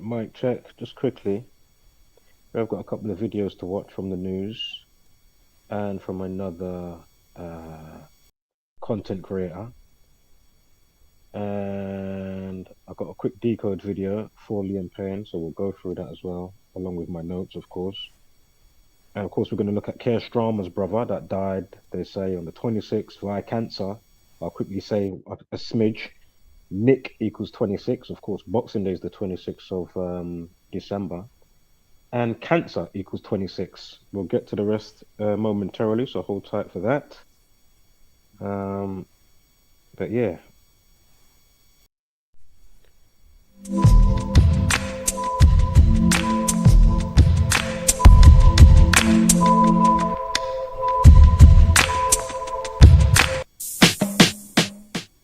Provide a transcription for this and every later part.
Right, mic check. Just quickly, I've got a couple of videos to watch from the news and from another content creator. And I've got a quick decode video for Liam Payne, so we'll go through that as well, along with my notes, of course. And of course, we're going to look at Keir Starmer's brother that died, they say, on the 26th via cancer. I'll quickly say a smidge. Nick equals 26. Of course, Boxing Day is the 26th of December. And cancer equals 26. We'll get to the rest momentarily, so hold tight for that. But yeah.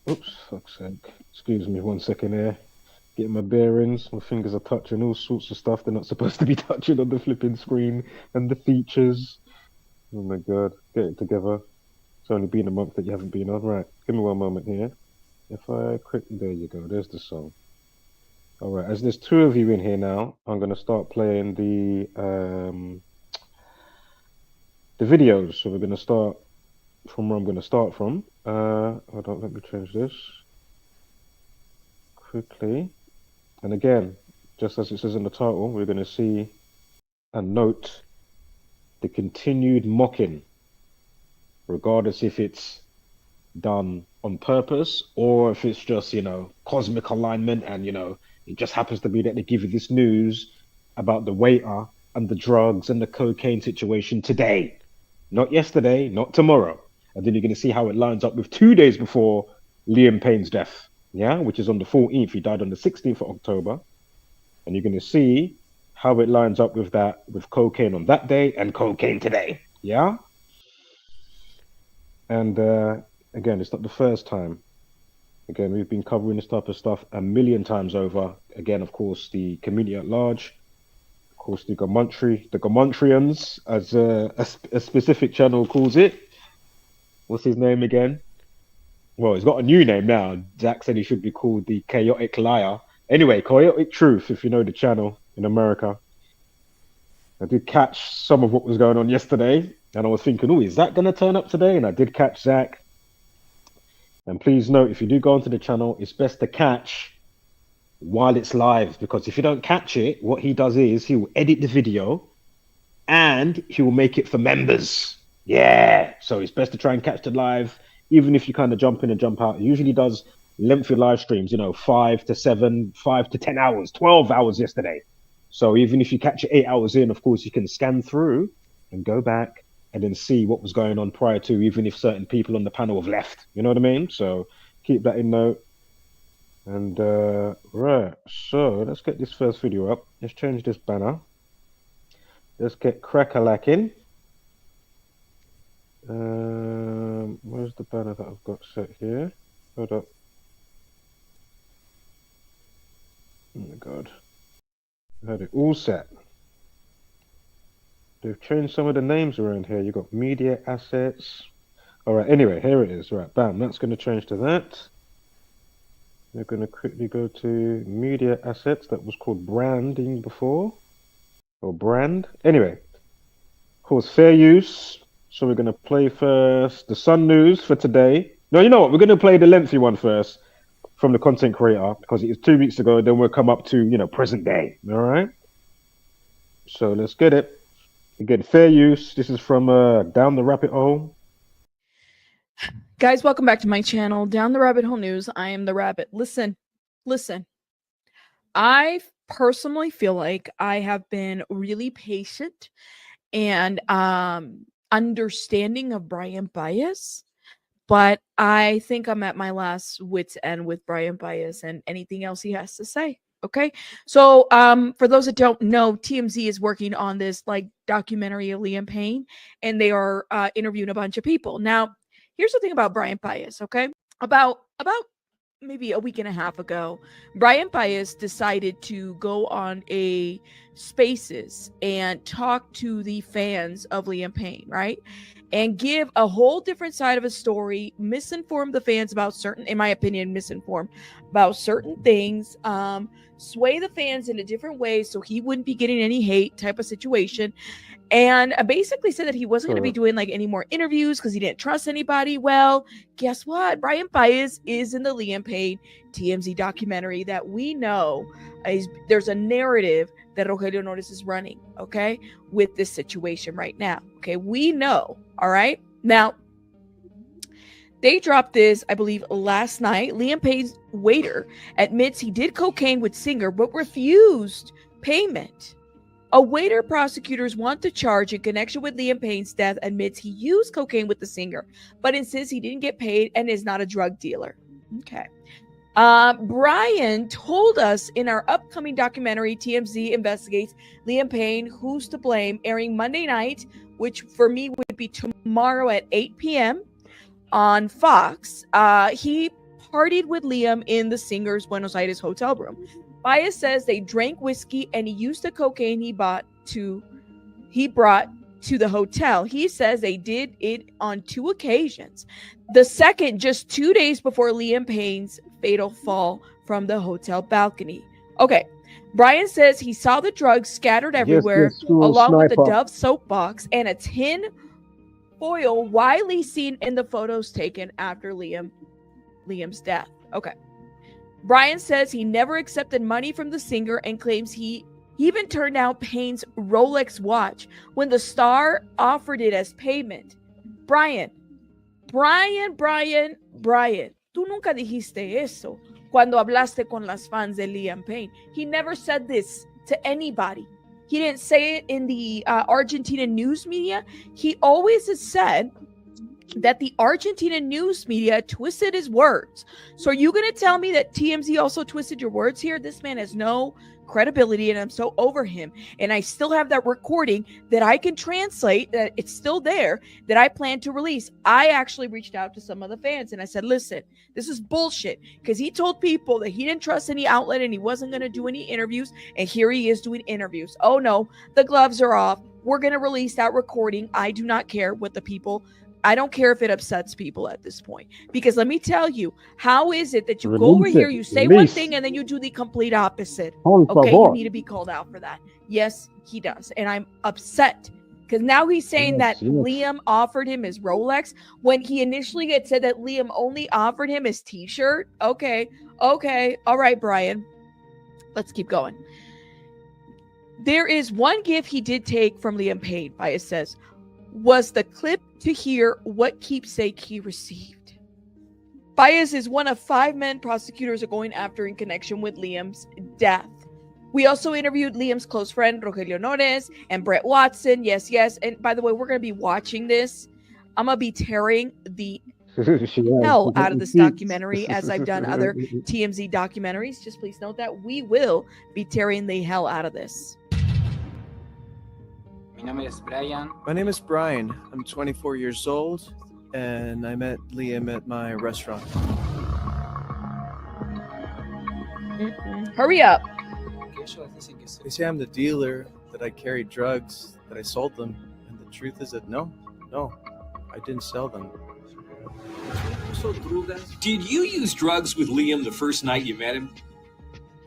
Oops, fuck's sake. Excuse me 1 second here. Getting my bearings. My fingers are touching all sorts of stuff they're not supposed to be touching on the flipping screen and the features. Oh my god. Get it together. It's only been a month that you haven't been on. Right, give me 1 moment here. If I quickly... There you go. There's the song. Alright, as there's 2 of you in here now, I'm going to start playing the videos. So we're going to start from where I'm going to start from. Hold on, let me change this quickly. And again, just as it says in the title, we're going to see and note the continued mocking, regardless if it's done on purpose or if it's just, you know, cosmic alignment and, you know, it just happens to be that they give you this news about the waiter and the drugs and the cocaine situation today, not yesterday, not tomorrow. And then you're going to see how it lines up with 2 days before Liam Payne's death, yeah, which is on the 14th. He died on the 16th of October. And you're going to see how it lines up with that, with cocaine on that day and cocaine today, yeah? And again, it's not the first time. Again, we've been covering this type of stuff a million times over. Again, of course, the community at large, of course, the Gamontrians, as a specific channel calls it. What's his name again? Well, he's got a new name now. Zach said he should be called the Chaotic Liar. Anyway, Chaotic Truth, if you know the channel in America. I did catch some of what was going on yesterday, and I was thinking, oh, is that going to turn up today? And I did catch Zach. And please note, if you do go onto the channel, it's best to catch while it's live, because if you don't catch it, what he does is he will edit the video and he will make it for members. Yeah, so it's best to try and catch the live, even if you kind of jump in and jump out. He usually does lengthy live streams, you know, 5 to 7, 5 to 10 hours, 12 hours yesterday. So even if you catch it 8 hours in, of course, you can scan through and go back and then see what was going on prior to, even if certain people on the panel have left. You know what I mean? So keep that in note. And right, so let's get this first video up. Let's change this banner. Let's get crack-a-lacking. Where's the banner that I've got set here? Hold up. Oh my god. I had it all set. They've changed some of the names around here. You've got media assets. Alright, anyway, here it is. Right, bam, that's going to change to that. We're going to quickly go to media assets. That was called branding before. Or brand. Anyway, of course, fair use. So we're going to play first the Sun News for today. No, you know what? We're going to play the lengthy one first from the content creator because it was 2 weeks ago. Then we'll come up to, you know, present day. All right. So let's get it. Again, fair use. This is from Down the Rabbit Hole. Guys, welcome back to my channel, Down the Rabbit Hole News. I am the Rabbit. Listen. I personally feel like I have been really patient and understanding of Braian Paiz, but I think I'm at my last wit's end with Braian Paiz and anything else he has to say. Okay, so for those that don't know, TMZ is working on this like documentary of Liam Payne, and they are interviewing a bunch of people. Now, here's the thing about Braian Paiz. Okay, about maybe a week and a half ago, Braian Paiz decided to go on a Spaces and talk to the fans of Liam Payne, right? and give a whole different side of a story, misinform the fans about certain, in my opinion, misinform about certain things, sway the fans in a different way so he wouldn't be getting any hate type of situation. And basically said that he wasn't going to be doing like any more interviews because he didn't trust anybody. Well, guess what? Braian Paiz is in the Liam Payne TMZ documentary that we know there's a narrative that Rogelio Nores is running, okay, with this situation right now. Okay, we know. All right. Now, they dropped this, I believe, last night. Liam Payne's waiter admits he did cocaine with singer, but refused payment. A waiter prosecutors want to charge in connection with Liam Payne's death admits he used cocaine with the singer, but insists he didn't get paid and is not a drug dealer. Okay. Braian told us in our upcoming documentary, TMZ Investigates Liam Payne, Who's to Blame, airing Monday night, which for me would be tomorrow at 8 p.m. on Fox. He partied with Liam in the singer's Buenos Aires hotel room. Paiz says they drank whiskey and he used the cocaine he brought to the hotel. He says they did it on 2 occasions. The second, just 2 days before Liam Payne's fatal fall from the hotel balcony. Okay. Braian says he saw the drugs scattered everywhere, along with the Dove soapbox and a tin foil widely seen in the photos taken after Liam's death. Okay. Braian says he never accepted money from the singer and claims he even turned down Payne's Rolex watch when the star offered it as payment. Braian, tú nunca dijiste eso cuando hablaste con las fans de Liam Payne. He never said this to anybody. He didn't say it in the Argentinian news media. He always has said that the Argentinian news media twisted his words. So are you going to tell me that TMZ also twisted your words here? This man has no credibility and I'm so over him. And I still have that recording that I can translate, that it's still there, that I plan to release. I actually reached out to some of the fans and I said, listen, this is bullshit, because he told people that he didn't trust any outlet and he wasn't going to do any interviews, and here he is doing interviews. Oh no, the gloves are off. We're going to release that recording. I do not care what the people, I don't care if it upsets people at this point, because let me tell you, how is it that you go over here, you say one thing and then you do the complete opposite? Okay, you need to be called out for that. Yes, he does. And I'm upset because now he's saying that Liam offered him his Rolex when he initially had said that Liam only offered him his t-shirt. Okay. All right, Braian. Let's keep going. There is one gift he did take from Liam Payne, Paiz says, was the clip to hear what keepsake he received. Paiz is one of 5 men prosecutors are going after in connection with Liam's death. We also interviewed Liam's close friend, Rogelio Nores, and Brett Watson. Yes. And by the way, we're going to be watching this. I'm going to be tearing the hell out of this documentary as I've done other TMZ documentaries. Just please note that we will be tearing the hell out of this. My name is Brian. I'm 24 years old, and I met Liam at my restaurant. Hurry up. They say I'm the dealer, that I carried drugs, that I sold them, and the truth is that no, I didn't sell them. Did you use drugs with Liam the first night you met him?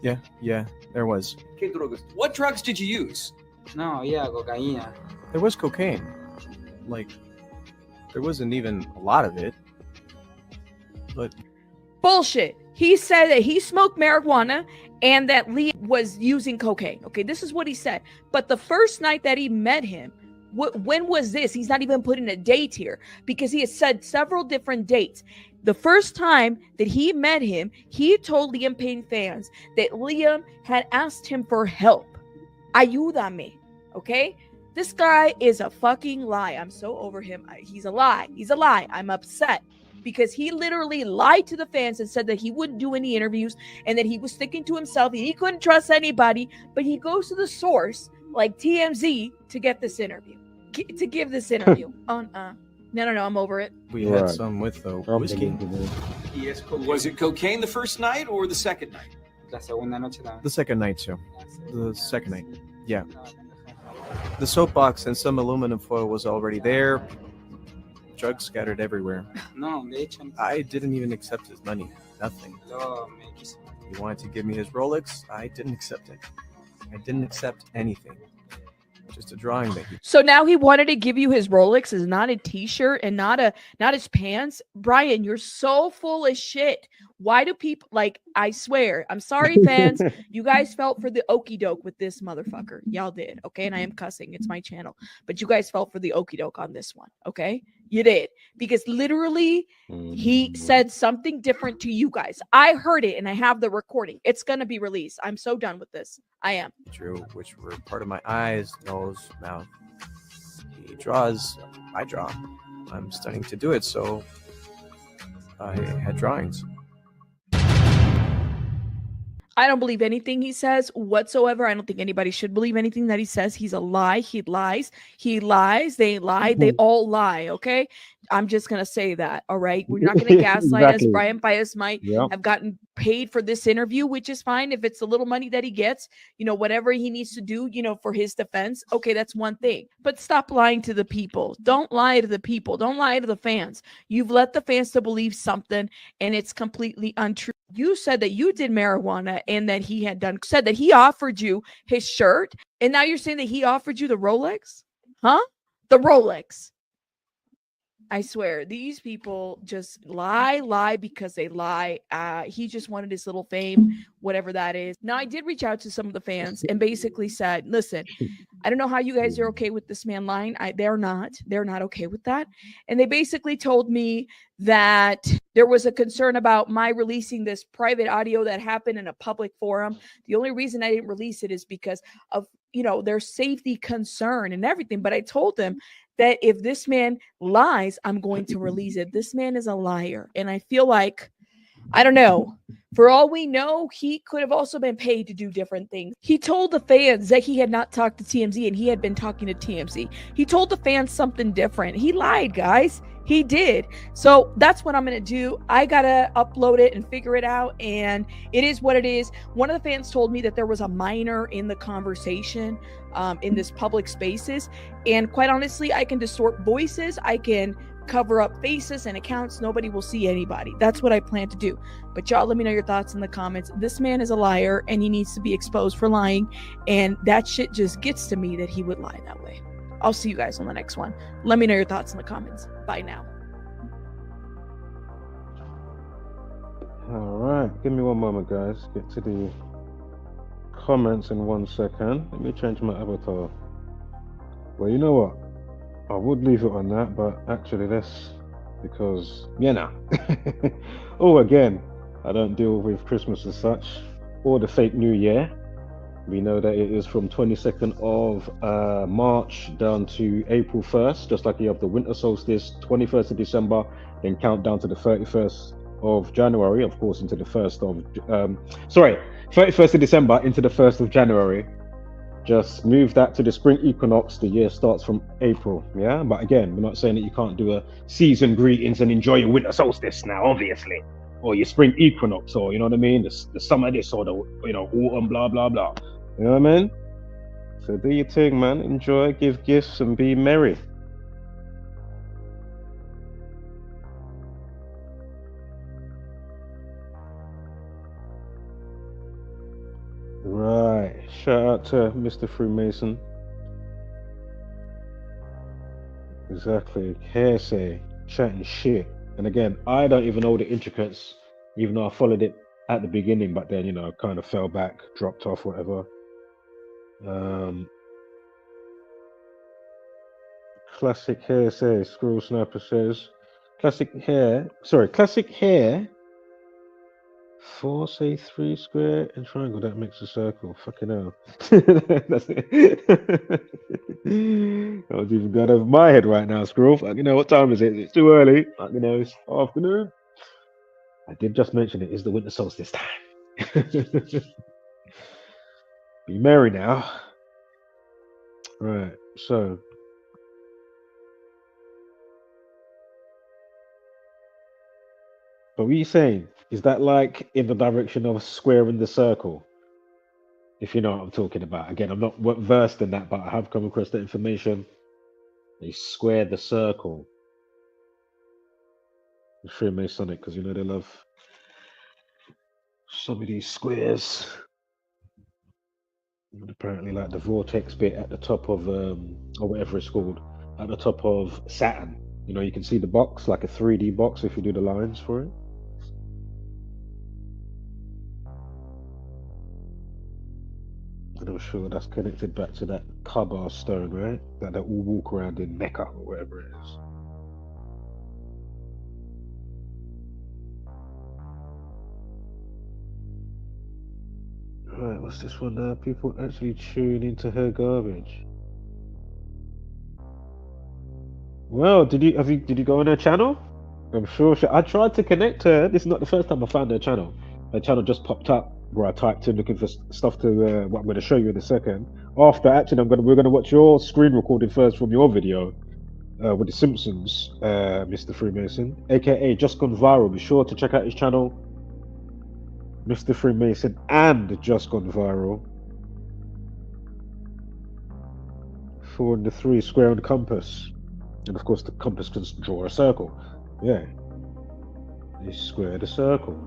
Yeah, there was. What drugs did you use? There was cocaine. Like, there wasn't even a lot of it. But bullshit. He said that he smoked marijuana and that Liam was using cocaine. Okay, this is what he said. But the first night that he met him, when was this? He's not even putting a date here because he has said several different dates. The first time that he met him, he told Liam Payne fans that Liam had asked him for help. Ayúdame. Okay? This guy is a fucking lie. I'm so over him. He's a lie. I'm upset because he literally lied to the fans and said that he wouldn't do any interviews and that he was sticking to himself. He couldn't trust anybody, but he goes to the source like TMZ to get this interview, to give this interview. No, I'm over it. We had some with the whiskey. Was it cocaine the first night or the second night? The second night, too. The second night, yeah. The soapbox and some aluminum foil was already there. drugs scattered everywhere. No, de hecho. I didn't even accept his money. Nothing. No, me quiso. He wanted to give me his Rolex. I didn't accept it. I didn't accept anything. Just a drawing that he. So now he wanted to give you his Rolex, is not a t-shirt and not his pants. Brian, you're so full of shit. Why do people like? I swear, I'm sorry, fans. You guys felt for the okey doke with this motherfucker. Y'all did, okay? And I am cussing. It's my channel, but you guys felt for the okey doke on this one, okay? You did, because literally he said something different to you guys. I heard it and I have the recording. It's gonna be released. I'm so done with this. I am. Drew, which were part of my eyes, nose, mouth. He draws, I draw. I'm starting to do it, so I had drawings. I don't believe anything he says whatsoever. I don't think anybody should believe anything that he says. He's a lie. He lies. He lies. They lie. They all lie. Okay. I'm just going to say that. All right. We're not going to gaslight us. Exactly. Braian Paiz might have gotten paid for this interview, which is fine. If it's a little money that he gets, whatever he needs to do, for his defense. Okay. That's one thing, but stop lying to the people. Don't lie to the people. Don't lie to the fans. You've led the fans to believe something and it's completely untrue. You said that you did marijuana and that he had said that he offered you his shirt. And now you're saying that he offered you the Rolex? Huh? The Rolex. I swear, these people just lie because they lie. He just wanted his little fame, whatever that is. Now, I did reach out to some of the fans and basically said, listen, I don't know how you guys are okay with this man lying. They're not okay with that. And they basically told me that there was a concern about my releasing this private audio that happened in a public forum. The only reason I didn't release it is because of, their safety concern and everything. But I told them that if this man lies, I'm going to release it. This man is a liar. And I feel like, I don't know. For all we know, he could have also been paid to do different things. He told the fans that he had not talked to TMZ and he had been talking to TMZ. He told the fans something different. He lied, guys. He did. So that's what I'm going to do. I got to upload it and figure it out. And it is what it is. One of the fans told me that there was a minor in the conversation in this public spaces. And quite honestly, I can distort voices. I can cover up faces and accounts. Nobody will see anybody. That's what I plan to do. But y'all, let me know your thoughts in the comments. This man is a liar and he needs to be exposed for lying. And that shit just gets to me that he would lie that way. I'll see you guys on the next one. Let me know your thoughts in the comments. Bye now. All right. Give me one moment, guys. Get to the comments in 1 second. Let me change my avatar. Well, you know what? I would leave it on that, but actually that's because, oh, again, I don't deal with Christmas as such or the fake New Year. We know that it is from 22nd of March down to April 1st, just like you have the winter solstice, 21st of December, then count down to the 31st of January, of course, into the 31st of December into the 1st of January. Just move that to the spring equinox. The year starts from April, yeah? But again, we're not saying that you can't do a season greetings and enjoy your winter solstice now, obviously. Or your spring equinox, or, you know what I mean? The summer this, or the, autumn, blah, blah, blah. You know what I mean? So do your thing, man. Enjoy, give gifts, and be merry. Right. Shout out to Mr. Freemason. Exactly. Hearsay, chatting shit. And again, I don't even know the intricacies, even though I followed it at the beginning, but then, kind of fell back, dropped off, whatever. Classic hair says, Squirrel Sniper says, classic hair, 4 say 3 square and triangle, that makes a circle. Fucking hell. That's it. I was even going over my head right now, Squirrel. What time is it? It's too early. It's afternoon. I did just mention it is the winter solstice time. Be merry now. Right, so. But what are you saying? Is that like in the direction of squaring the circle? If you know what I'm talking about. Again, I'm not versed in that, but I have come across the information. They square the circle. Freemasonic, because you know they love some of these squares. And apparently, like the vortex bit at the top of, or whatever it's called, at the top of Saturn. You know, you can see the box, like a 3D box if you do the lines for it. And I'm sure that's connected back to that Kaaba stone, right? That they all walk around in Mecca or whatever it is. Right, what's this one now? People actually tune into her garbage. Well, did you go on her channel? I'm sure I tried to connect her. This is not the first time I found her channel. Her channel just popped up where I typed in looking for stuff to what I'm going to show you in a second. After, actually, we're going to watch your screen recording first from your video with the Simpsons, Mr. Freemason, aka just gone viral. Be sure to check out his channel, Mr. Freemason, and just gone viral. 4 and the 3 square and compass. And of course, the compass can draw a circle. Yeah. They square the circle.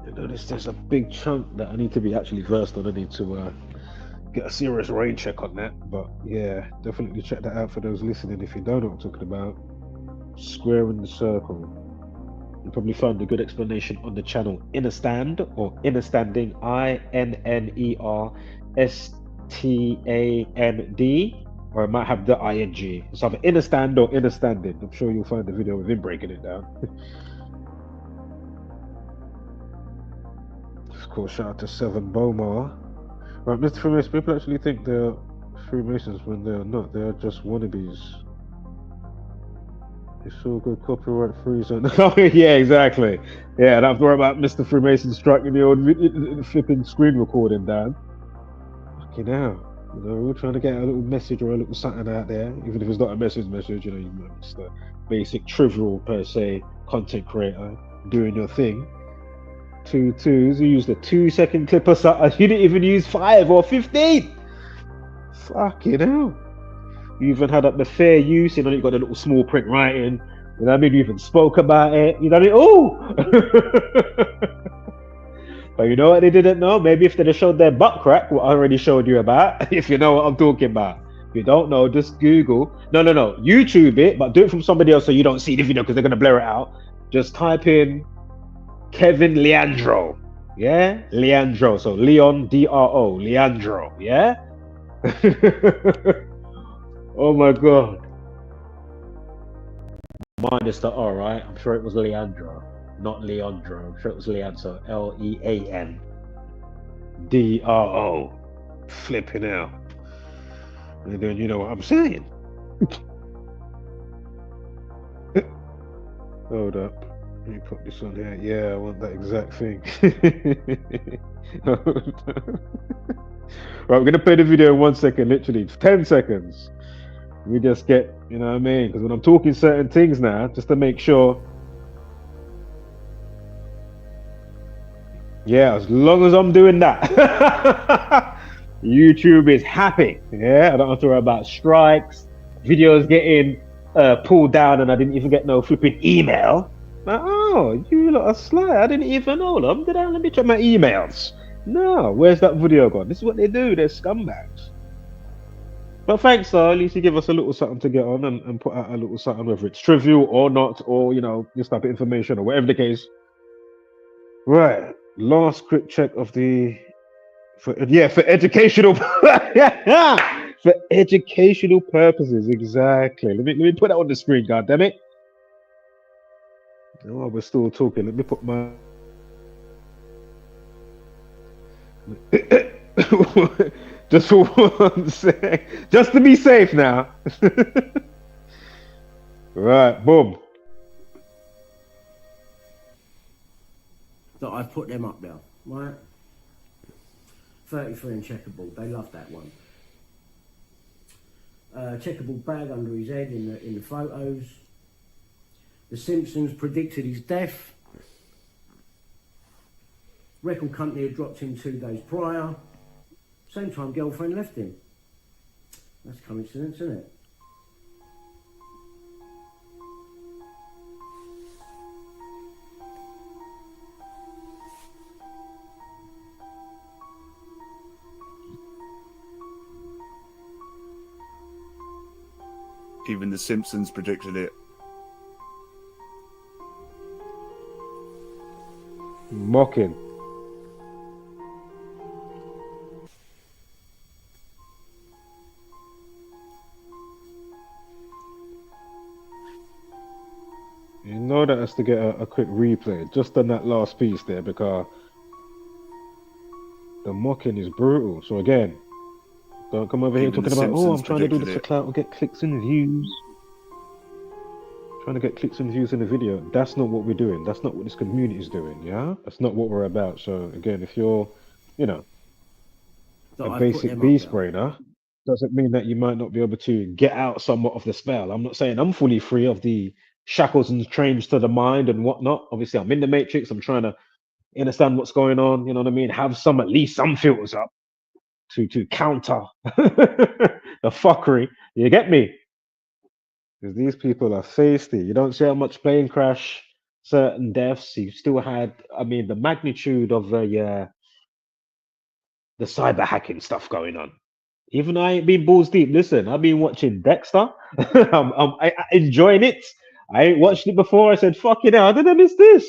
You notice there's a big chunk that I need to be actually versed on. I need to get a serious rain check on that. But yeah, definitely check that out for those listening if you don't know what I'm talking about. Squaring the circle. You probably found a good explanation on the channel Inner Stand or Inner Standing, INNERSTAND, or it might have the ING. It's either Inner Stand or Inner Standing. I'm sure you'll find the video with him breaking it down. Of course, shout out to Seven Bomar. Right, Mr. Freemason, people actually think they're Freemasons when they're not. They are just wannabes. It's all good, copyright free zone. Oh, yeah, exactly. Yeah, I don't have to worry about Mr. Freemason striking the old flipping screen recording down. Fucking hell. You know, we're trying to get a little message or a little something out there, even if it's not a message, you know, you're just a basic, trivial, per se, content creator doing your thing. 2 2s, you used a 2-second clip or something. You didn't even use 5 or 15. Fucking hell. You even had up the fair use, you know, you got the little small print writing, you know what I mean? You even spoke about it, you know what I mean? Oh! But you know what they didn't know? Maybe if they'd have showed their butt crack, what I already showed you about, if you know what I'm talking about. If you don't know, just Google. No, YouTube it, but do it from somebody else so you don't see the video because they're going to blur it out. Just type in Kevin Leandro. Yeah? Leandro. So Leon, D-R-O. Leandro. Yeah? Oh my god. Minus the R, right? I'm sure it was Leandro, not Leandro. I'm sure it was Leandro. Leandro. Flipping out. And then you know what I'm saying. Hold up. Let me put this on here. Yeah, I want that exact thing. Right, we're gonna play the video in 1 second, literally 10 seconds. We just get, you know what I mean? Because when I'm talking certain things now, just to make sure. Yeah, as long as I'm doing that, YouTube is happy. Yeah, I don't have to worry about strikes, videos getting pulled down, and I didn't even get no flipping email. Like, oh, you lot are sly. I didn't even know them. Let me check my emails. No, where's that video gone? This is what they do. They're scumbags. But thanks, at least you give us a little something to get on and put out a little something, whether it's trivial or not, or, you know, this type of information or whatever the case. Right, last quick check of for educational, for educational purposes, exactly. Let me put that on the screen, goddammit. Oh, we're still talking. Let me put my. Just for 1 sec. Just to be safe now. Right, boom. That I've put them up now, right? 33 and checkerboard, they love that one. Checkerboard bag under his head in the photos. The Simpsons predicted his death. Record company had dropped him 2 days prior. Same time girlfriend left him. That's coincidence, isn't it? Even The Simpsons predicted it. Mocking. You know that has to get a quick replay just on that last piece there, because the mocking is brutal. So again, don't come over here Even talking The about, oh, I'm Simpsons trying to do this predicted for it. clout or get clicks and views. Trying to get clicks and views in the video. That's not what we're doing. That's not what this community is doing, yeah? That's not what we're about. So again, if you're, you know, So a I put basic them up beast there. brainer, doesn't mean that you might not be able to get out somewhat of the spell. I'm not saying I'm fully free of the shackles and chains to the mind and whatnot. Obviously, I'm in the matrix. I'm trying to understand what's going on. You know what I mean? Have some, at least some filters up to counter the fuckery. You get me? Because these people are feisty. You don't see how much plane crash, certain deaths. You still had, I mean, the magnitude of the cyber hacking stuff going on. Even though I ain't been balls deep. Listen, I've been watching Dexter. I enjoying it. I ain't watched it before. I said, "Fuck it, how did I miss this?"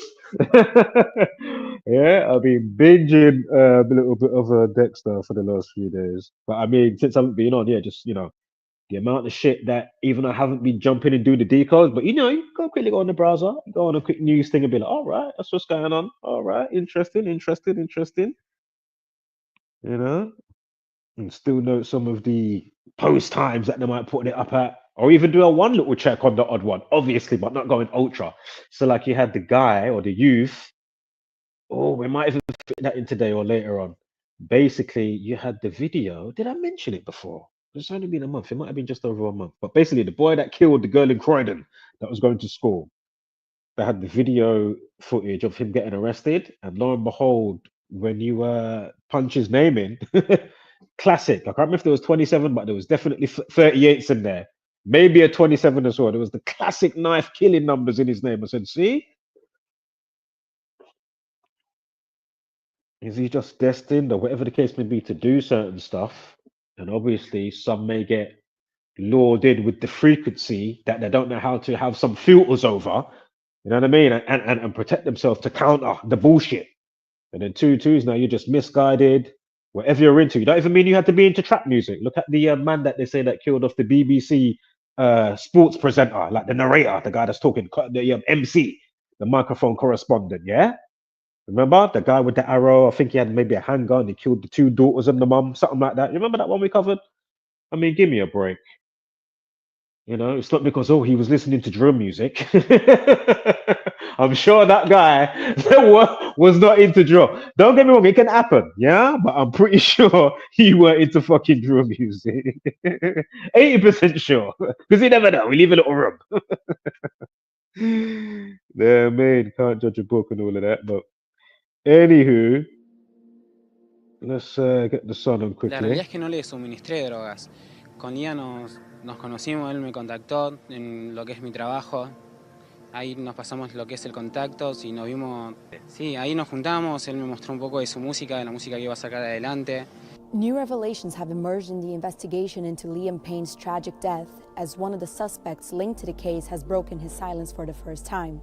Yeah, I've been binging a little bit of Dexter for the last few days. But I mean, since I haven't been on, yeah, just the amount of shit that even I haven't been jumping and doing the decodes, but you go quickly go on the browser, go on a quick news thing and be like, all right, that's what's going on. All right, interesting. You know, and still note some of the post times that they might put it up at, or even do a one little check on the odd one, obviously, but not going ultra. So like you had the guy or the youth. Oh, we might even fit that in today or later on. Basically, you had the video. Did I mention it before? It's only been a month. It might have been just over a month. But basically, the boy that killed the girl in Croydon that was going to school, they had the video footage of him getting arrested. And lo and behold, when you punch his name in, classic. I can't remember if there was 27, but there was definitely 38s in there. Maybe a 27 as well. There was the classic knife killing numbers in his name. I said, see? Is he just destined, or whatever the case may be, to do certain stuff? And obviously, some may get lauded with the frequency that they don't know how to have some filters over. You know what I mean? And protect themselves to counter the bullshit. And then twos now you're just misguided. Whatever you're into, you don't even mean you had to be into trap music. Look at the man that they say that killed off the BBC sports presenter, like the narrator, the guy that's talking, the MC, the microphone correspondent. Yeah. Remember the guy with the arrow? I think he had maybe a handgun. He killed the two daughters and the mum, something like that. You remember that one we covered? I mean, give me a break. You know, it's not because he was listening to drill music. I'm sure that guy was not into drill. Don't get me wrong, it can happen, yeah. But I'm pretty sure he weren't into fucking drill music. 80% sure, because you never know. We leave a little room. Yeah, man, can't judge a book and all of that, but. Anywho, let's get the sun on La quickly. realidad es que no le suministré drogas. Con Lina nos conocimos, él me contactó en lo que es mi trabajo. Ahí nos pasamos lo que es el contacto, y nos vimos. Sí, ahí nos juntamos, él me mostró un poco de su música, de la música que iba a sacar adelante. New revelations have emerged in the investigation into Liam Payne's tragic death, as one of the suspects linked to the case has broken his silence for the first time.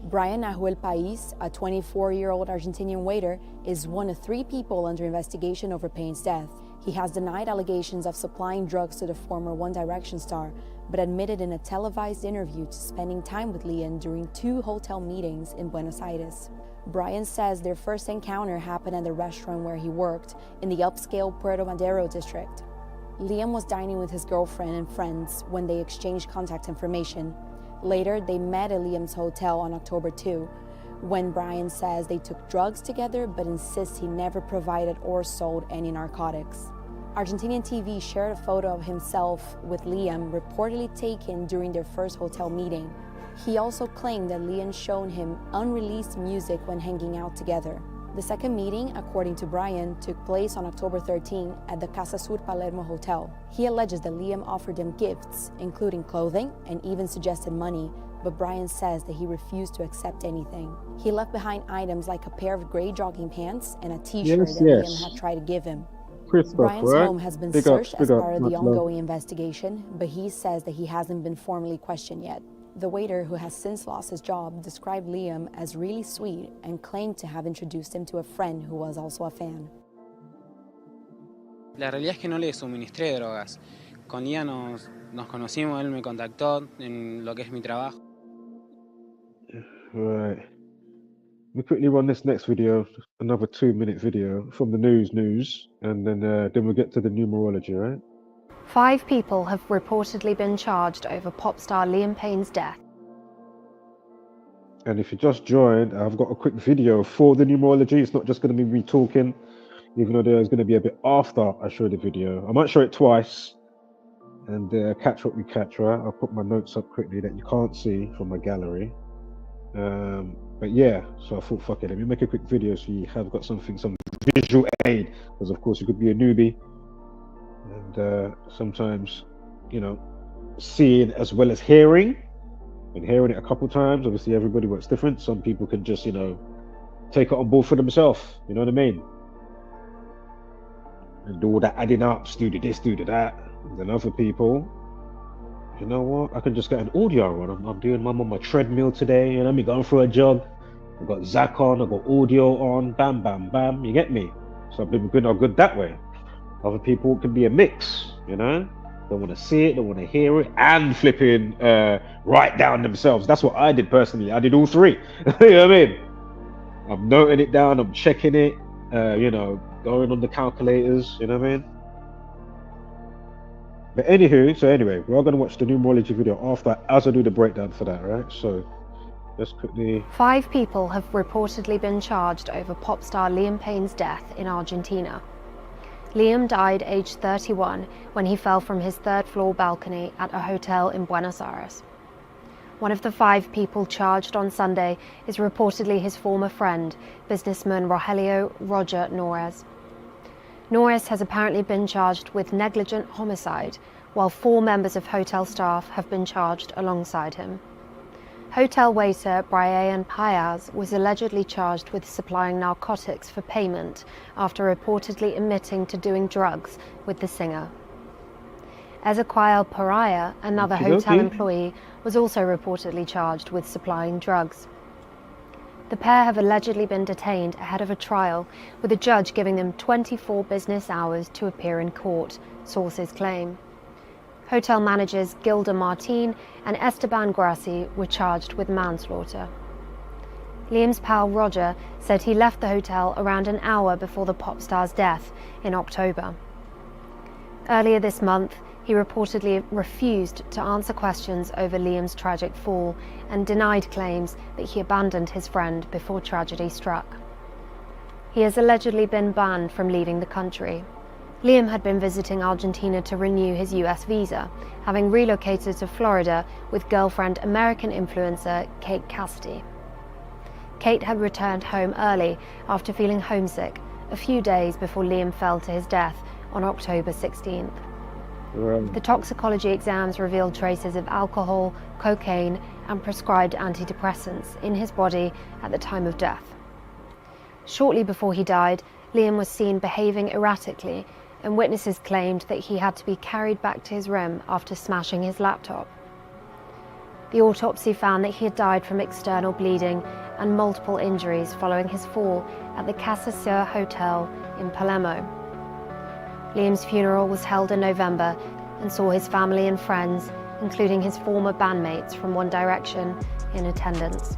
Braian Nahuel Paiz, a 24-year-old Argentinian waiter, is one of 3 people under investigation over Payne's death. He has denied allegations of supplying drugs to the former One Direction star, but admitted in a televised interview to spending time with Liam during 2 hotel meetings in Buenos Aires. Braian says their first encounter happened at the restaurant where he worked in the upscale Puerto Madero district. Liam was dining with his girlfriend and friends when they exchanged contact information. Later, they met at Liam's hotel on October 2, when Braian says they took drugs together but insists he never provided or sold any narcotics. Argentinian TV shared a photo of himself with Liam, reportedly taken during their first hotel meeting. He also claimed that Liam showed him unreleased music when hanging out together. The second meeting, according to Braian, took place on October 13 at the Casa Sur Palermo Hotel. He alleges that Liam offered him gifts, including clothing, and even suggested money, but Braian says that he refused to accept anything. He left behind items like a pair of gray jogging pants and a t-shirt that Liam had tried to give him. Christoph, Brian's right? home has been Big up, searched as big up. part of Much the love. ongoing investigation, but he says that he hasn't been formally questioned yet. The waiter, who has since lost his job, described Liam as really sweet and claimed to have introduced him to a friend who was also a fan. La realidad es que no le suministré drogas. Con Lina nos conocimos, él me contactó en lo que es mi trabajo. Right. We quickly run this next video, another 2-minute video from the news, and then we'll get to the numerology, right? 5 people have reportedly been charged over pop star Liam Payne's death. And if you just joined, I've got a quick video for the numerology. It's not just going to be me talking, even though there's going to be a bit after I show the video. I might show it twice and catch what we catch, right? I'll put my notes up quickly that you can't see from my gallery. But yeah, so I thought, fuck it, let me make a quick video so you have got some visual aid, because of course you could be a newbie, and sometimes, you know, seeing as well as hearing, and hearing it a couple times, obviously everybody works different. Some people can just, you know, take it on board for themselves, you know what I mean? And do all that adding ups, do this, do that. And then other people, you know what, I can just get an audio on. I'm doing on my treadmill today, you know, I'm going for a jog. I've got Zach on, I've got audio on, bam, bam, bam, you get me? So I've been good that way. Other people can be a mix, you know? They want to see it, they want to hear it, and flipping write down themselves. That's what I did personally. I did all 3. You know what I mean? I'm noting it down, I'm checking it, you know, going on the calculators, you know what I mean? But anywho, so anyway, we're going to watch the numerology video after, as I do the breakdown for that, right? So let's quickly... 5 people have reportedly been charged over pop star Liam Payne's death in Argentina. Liam died aged 31 when he fell from his 3rd-floor balcony at a hotel in Buenos Aires. One of the 5 people charged on Sunday is reportedly his former friend, businessman Rogelio Roger Norris. Norris has apparently been charged with negligent homicide, while 4 members of hotel staff have been charged alongside him. Hotel waiter Braian Paiz was allegedly charged with supplying narcotics for payment after reportedly admitting to doing drugs with the singer. Ezequiel Pariah, another hotel employee, was also reportedly charged with supplying drugs. The pair have allegedly been detained ahead of a trial, with a judge giving them 24 business hours to appear in court, sources claim. Hotel managers Gilda Martin and Esteban Grassi were charged with manslaughter. Liam's pal Roger said he left the hotel around an hour before the pop star's death in October. Earlier this month, he reportedly refused to answer questions over Liam's tragic fall and denied claims that he abandoned his friend before tragedy struck. He has allegedly been banned from leaving the country. Liam had been visiting Argentina to renew his US visa, having relocated to Florida with girlfriend American influencer Kate Cassidy. Kate had returned home early after feeling homesick a few days before Liam fell to his death on October 16th. The toxicology exams revealed traces of alcohol, cocaine, and prescribed antidepressants in his body at the time of death. Shortly before he died, Liam was seen behaving erratically, and witnesses claimed that he had to be carried back to his room after smashing his laptop. The autopsy found that he had died from external bleeding and multiple injuries following his fall at the Casa Sur Hotel in Palermo. Liam's funeral was held in November and saw his family and friends, including his former bandmates from One Direction, in attendance.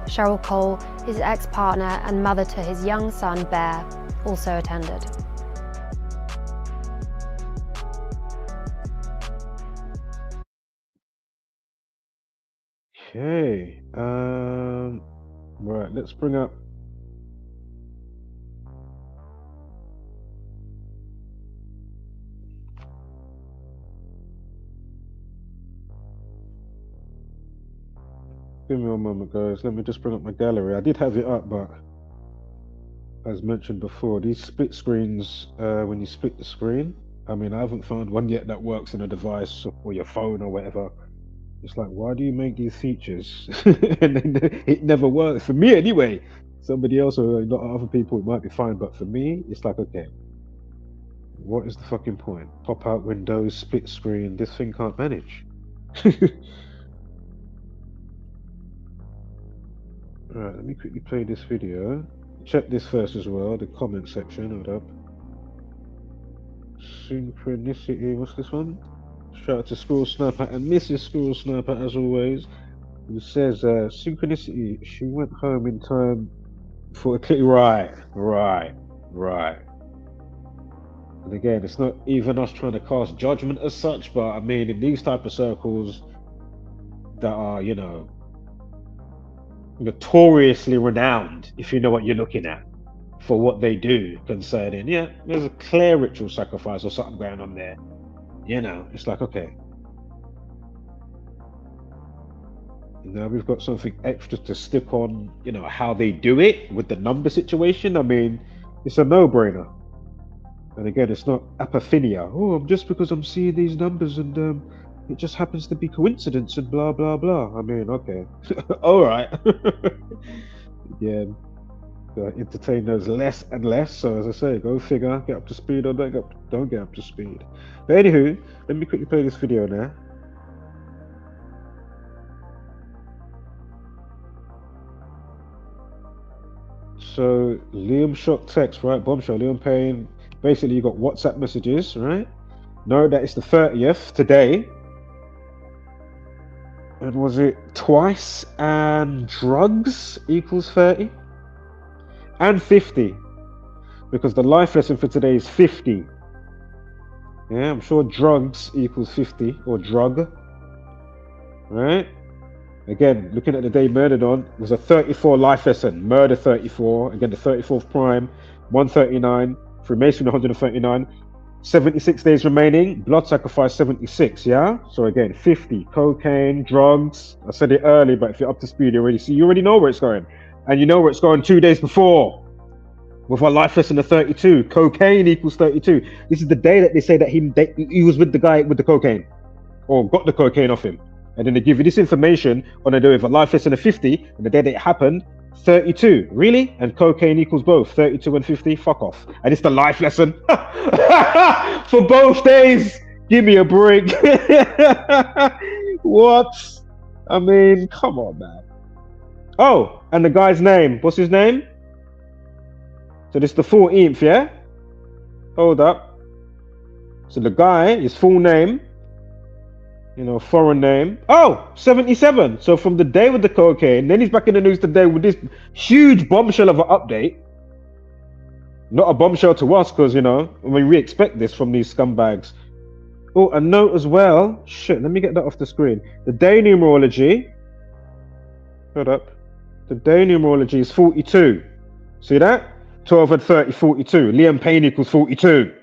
Cheryl Cole, his ex-partner and mother to his young son Bear, also attended. Okay, right, let's bring up give me one moment, guys. Let me just bring up my gallery. I did have it up, but as mentioned before, these split screens, when you split the screen, I mean, I haven't found one yet that works in a device or your phone or whatever. It's like, why do you make these features? And then it never works. For me, anyway. Somebody else or a lot of other people, it might be fine. But for me, it's like, okay, What is the fucking point? Pop out windows, split screen. This thing can't manage. Alright, let me quickly play this video. Check this first as well, the comment section. Hold up. Synchronicity, what's this one? Shout out to Squirrel Sniper and Mrs. Squirrel Sniper as always. Who says, Synchronicity, she went home in time for a click. Right. And again, it's not even us trying to cast judgment as such, but I mean, in these type of circles that are, you know, notoriously renowned, if you know what you're looking at, for what they do concerning, yeah, there's a clear ritual sacrifice or something going on there. You know, it's like, okay. Now we've got something extra to stick on, you know, how they do it with the number situation. I mean, it's a no-brainer. And again, it's not apophenia. Oh, just because I'm seeing these numbers and it just happens to be coincidence and blah, blah, blah. I mean, okay. All right. Yeah. Entertain those less and less. So as I say, go figure, get up to speed or don't get up to speed. But anywho, let me quickly play this video now. So Liam shot text, right? Bombshell, Liam Payne. Basically, you got WhatsApp messages, right? Know that it's the 30th today. And was it twice and drugs equals 30? And 50. Because the life lesson for today is 50. Yeah, I'm sure drugs equals 50 or drug. Right? Again, looking at the day murdered on, was a 34 life lesson. Murder 34. Again, the 34th prime. 139. Freemason 139. 76 days remaining. Blood sacrifice 76. Yeah? So again, 50. Cocaine, drugs. I said it early, but if you're up to speed, you already know where it's going. And you know where it's going 2 days before. With our life lesson of 32. Cocaine equals 32. This is the day that they say that he was with the guy with the cocaine. Or got the cocaine off him. And then they give you this information on a day with a life lesson of 50. And the day that it happened, 32. Really? And cocaine equals both. 32 and 50? Fuck off. And it's the life lesson. For both days. Give me a break. What? I mean, come on, man. Oh, and the guy's name. What's his name? So this is the 14th, yeah? Hold up. So the guy, his full name, you know, foreign name. Oh, 77. So from the day with the cocaine, then he's back in the news today with this huge bombshell of an update. Not a bombshell to us, because, you know, I mean, we expect this from these scumbags. Oh, a note as well. Shit, let me get that off the screen. The day numerology. Hold up. The day numerology is 42. See that? 12 and 30, 42. Liam Payne equals 42.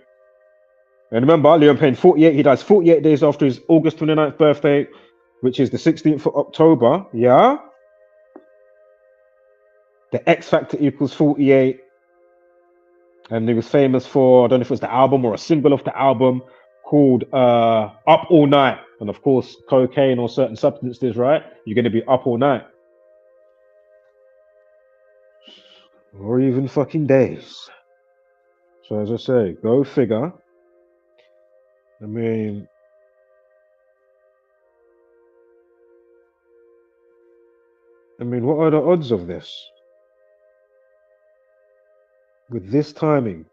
And remember, Liam Payne, 48. He dies 48 days after his August 29th birthday, which is the 16th of October. Yeah? The X Factor equals 48. And he was famous for, I don't know if it was the album or a single of the album called Up All Night. And of course, cocaine or certain substances, right? You're going to be up all night. Or even fucking days. So as I say, go figure. I mean, what are the odds of this? With this timing.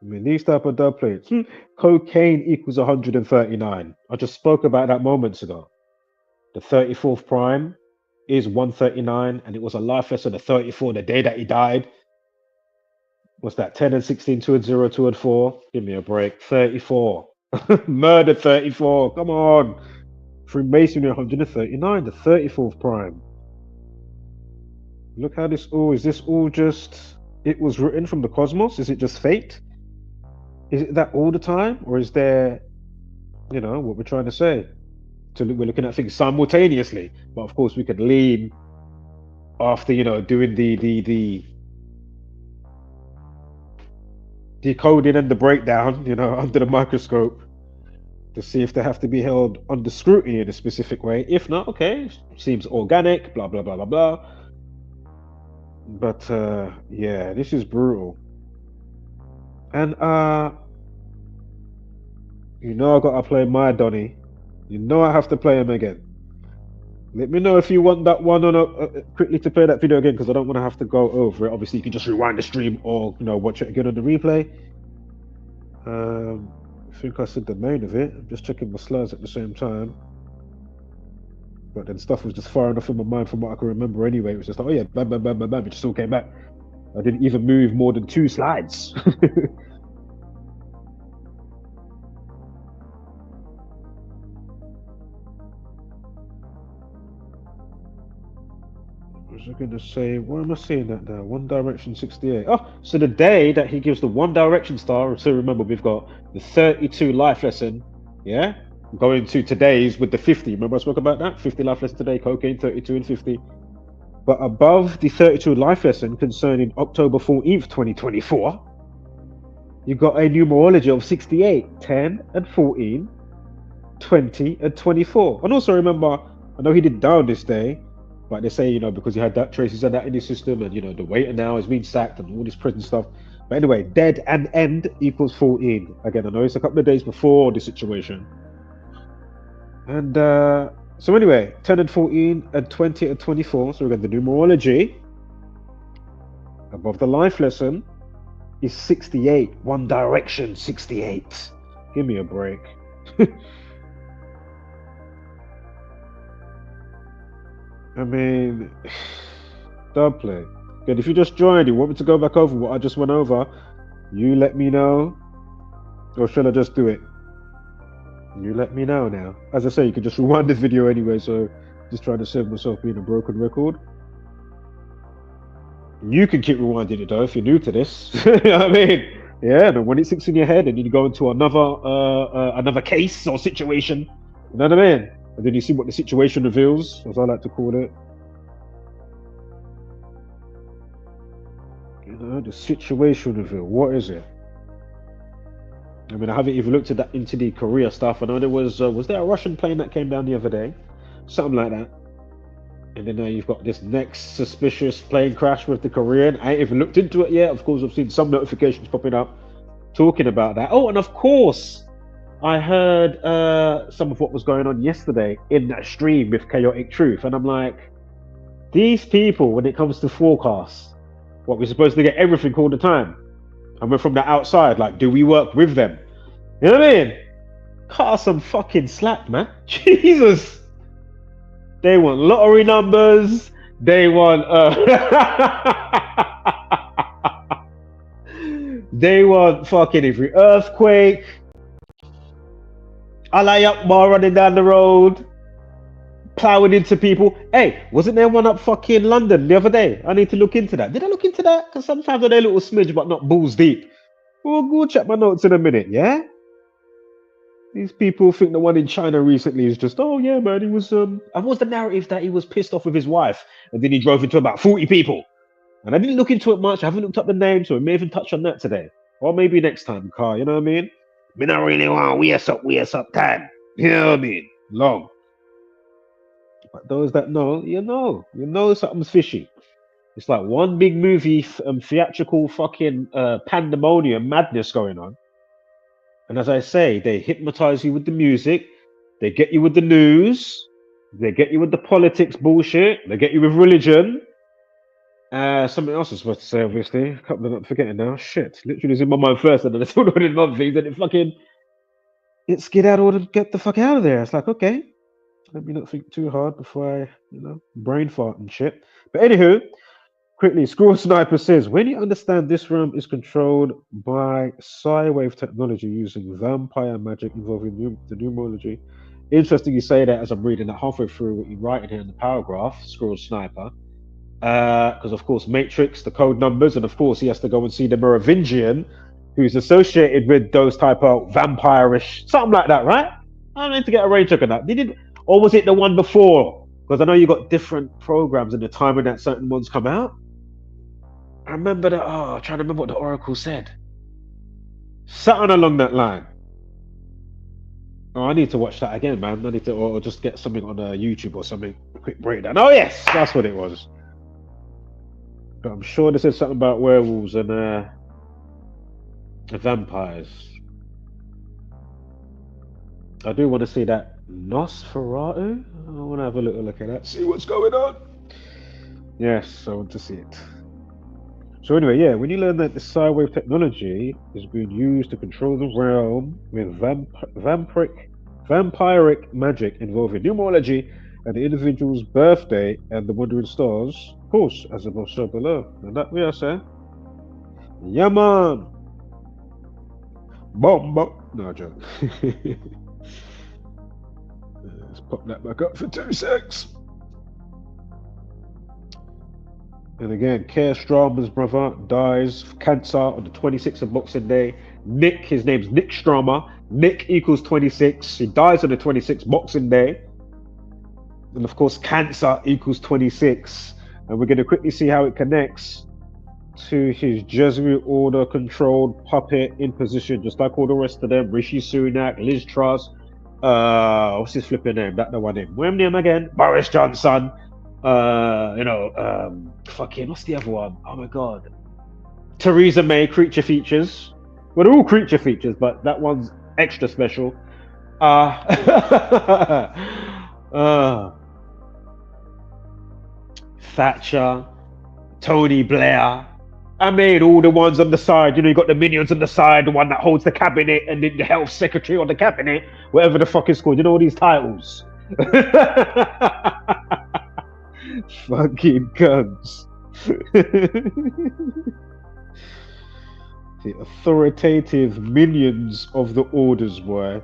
I mean, these type of dub plates. Cocaine equals 139. I just spoke about that moments ago. The 34th prime is 139, and it was a life lesson of 34 the day that he died. What's that? 10 and 16, 2 and 0, 2 and 4. Give me a break. 34. Murder 34. Come on. Freemasonry 139, the 34th prime. Look how this all is. This all just, it was written from the cosmos? Is it just fate? Is it that all the time? Or is there, you know, what we're trying to say? So we're looking at things simultaneously. But of course, we could lean after, you know, doing the decoding and the breakdown, you know, under the microscope to see if they have to be held under scrutiny in a specific way. If not, okay, seems organic, blah, blah, blah, blah, blah. But, yeah, this is brutal. And you know I gotta play my Donny. You know I have to play him again. Let me know if you want that one on quickly to play that video again, because I don't want to have to go over it. Obviously, you can just rewind the stream or watch it again on the replay. I think I said the main of it. I'm just checking my slides at the same time. But then stuff was just far enough in my mind from what I can remember anyway. It was just like, oh yeah, bam, bam, bam, bam, bam. It just all came back. I didn't even move more than 2 slides. Was I going to say, why am I saying that now? One Direction 68. Oh, so the day that he gives the One Direction star, so remember we've got the 32 life lesson, yeah? Going to today's with the 50. Remember I spoke about that? 50 life lesson today, cocaine, 32 and 50. But above the 32 life lesson concerning October 14th, 2024, you got a numerology of 68, 10 and 14, 20 and 24. And also remember, I know he didn't die on this day, but they say, because he had that traces of that in his system, and the waiter now has been sacked and all this prison stuff. But anyway, dead and end equals 14. Again, I know it's a couple of days before the situation. And so anyway, 10 and 14 and 20 and 24. So we got the numerology above the life lesson is 68. One Direction 68. Give me a break. I mean, dub play. Good. If you just joined, you want me to go back over what I just went over, you let me know. Or shall I just do it? You let me know now. As I say, you can just rewind this video anyway, so just trying to save myself being a broken record. You can keep rewinding it though if you're new to this. I mean, yeah, and when it sits in your head and you go into another case or situation, you know what I mean? And then you see what the situation reveals, as I like to call it. The situation reveal. What is it? I mean, I haven't even looked at that into the Korea stuff. I know there was there a Russian plane that came down the other day? Something like that. And then now you've got this next suspicious plane crash with the Korean. I ain't even looked into it yet. Of course, I've seen some notifications popping up talking about that. Oh, and of course, I heard some of what was going on yesterday in that stream with Chaotic Truth. And I'm like, these people, when it comes to forecasts, what, we're supposed to get everything all the time? And we're from the outside, like, do we work with them? You know what I mean? Cut us some fucking slack, man. Jesus. They want lottery numbers. They want they want fucking every earthquake. Allah Akbar running down the road, plowing into people. Hey, wasn't there one up fucking London the other day? I need to look into that. Did I look into that? Because sometimes they're a little smidge, but not balls deep. We'll go check my notes in a minute, yeah? These people think the one in China recently is just, oh yeah, man, he was, and what's the narrative that he was pissed off with his wife, and then he drove into about 40 people. And I didn't look into it much. I haven't looked up the name, so we may even touch on that today. Or maybe next time, Car, you know what I mean? Me not really want weird up time. You know what I mean? Long. But those that know, you know something's fishy. It's like one big movie, theatrical fucking pandemonium madness going on. And as I say, they hypnotize you with the music, they get you with the news, they get you with the politics bullshit, they get you with religion. Something else I was supposed to say, obviously. A couple of them, forgetting now. Shit, literally was in my mind first, and then I thought of it other things, and it skedaddled and get the fuck out of there. It's like, okay, let me not think too hard before I, brain fart and shit. But anywho, quickly, Scroll Sniper says, when you understand this realm is controlled by Psywave technology using vampire magic involving the numerology. Interesting you say that as I'm reading that halfway through what you're writing here in the paragraph, Scroll Sniper. Because of course Matrix, the code numbers, and of course he has to go and see the Merovingian, who's associated with those type of vampire-ish, something like that, right? I need to get a rain check on that. Or was it the one before? Because I know you got different programs in the time when that certain ones come out. I remember that. Oh, I'm trying to remember what the Oracle said. Something along that line. Oh, I need to watch that again, man. I need to, or just get something on YouTube or something. A quick breakdown. Oh yes, that's what it was. But I'm sure they said something about werewolves and Vampires. I do want to see that Nosferatu. I want to have a little look at that, see what's going on. Yes, I want to see it. So anyway, yeah, when you learn that the Psywave technology is being used to control the realm with vampiric magic involving numerology and the individual's birthday and the wandering stars, of course, as above so below. And that we are saying, yeah man, bomb. No joke. Let's pop that back up for 2 secs. And again, Keir Starmer's brother dies of cancer on the 26th of Boxing Day. Nick, his name's Nick Starmer. Nick equals 26. He dies on the 26th Boxing Day. And of course, cancer equals 26. And we're going to quickly see how it connects to his Jesuit order controlled puppet in position, just like all the rest of them. Rishi Sunak, Liz Truss. What's his flipping name? That the one name. What's name again? Boris Johnson. Fucking, what's the other one? Oh my god. Theresa May, creature features. Well, they're all creature features, but that one's extra special. Thatcher, Tony Blair. I made all the ones on the side. You know, you got the minions on the side, the one that holds the cabinet, and then the health secretary on the cabinet, whatever the fuck it's called. You know all these titles. Fucking guns. The authoritative minions of the orders, boy.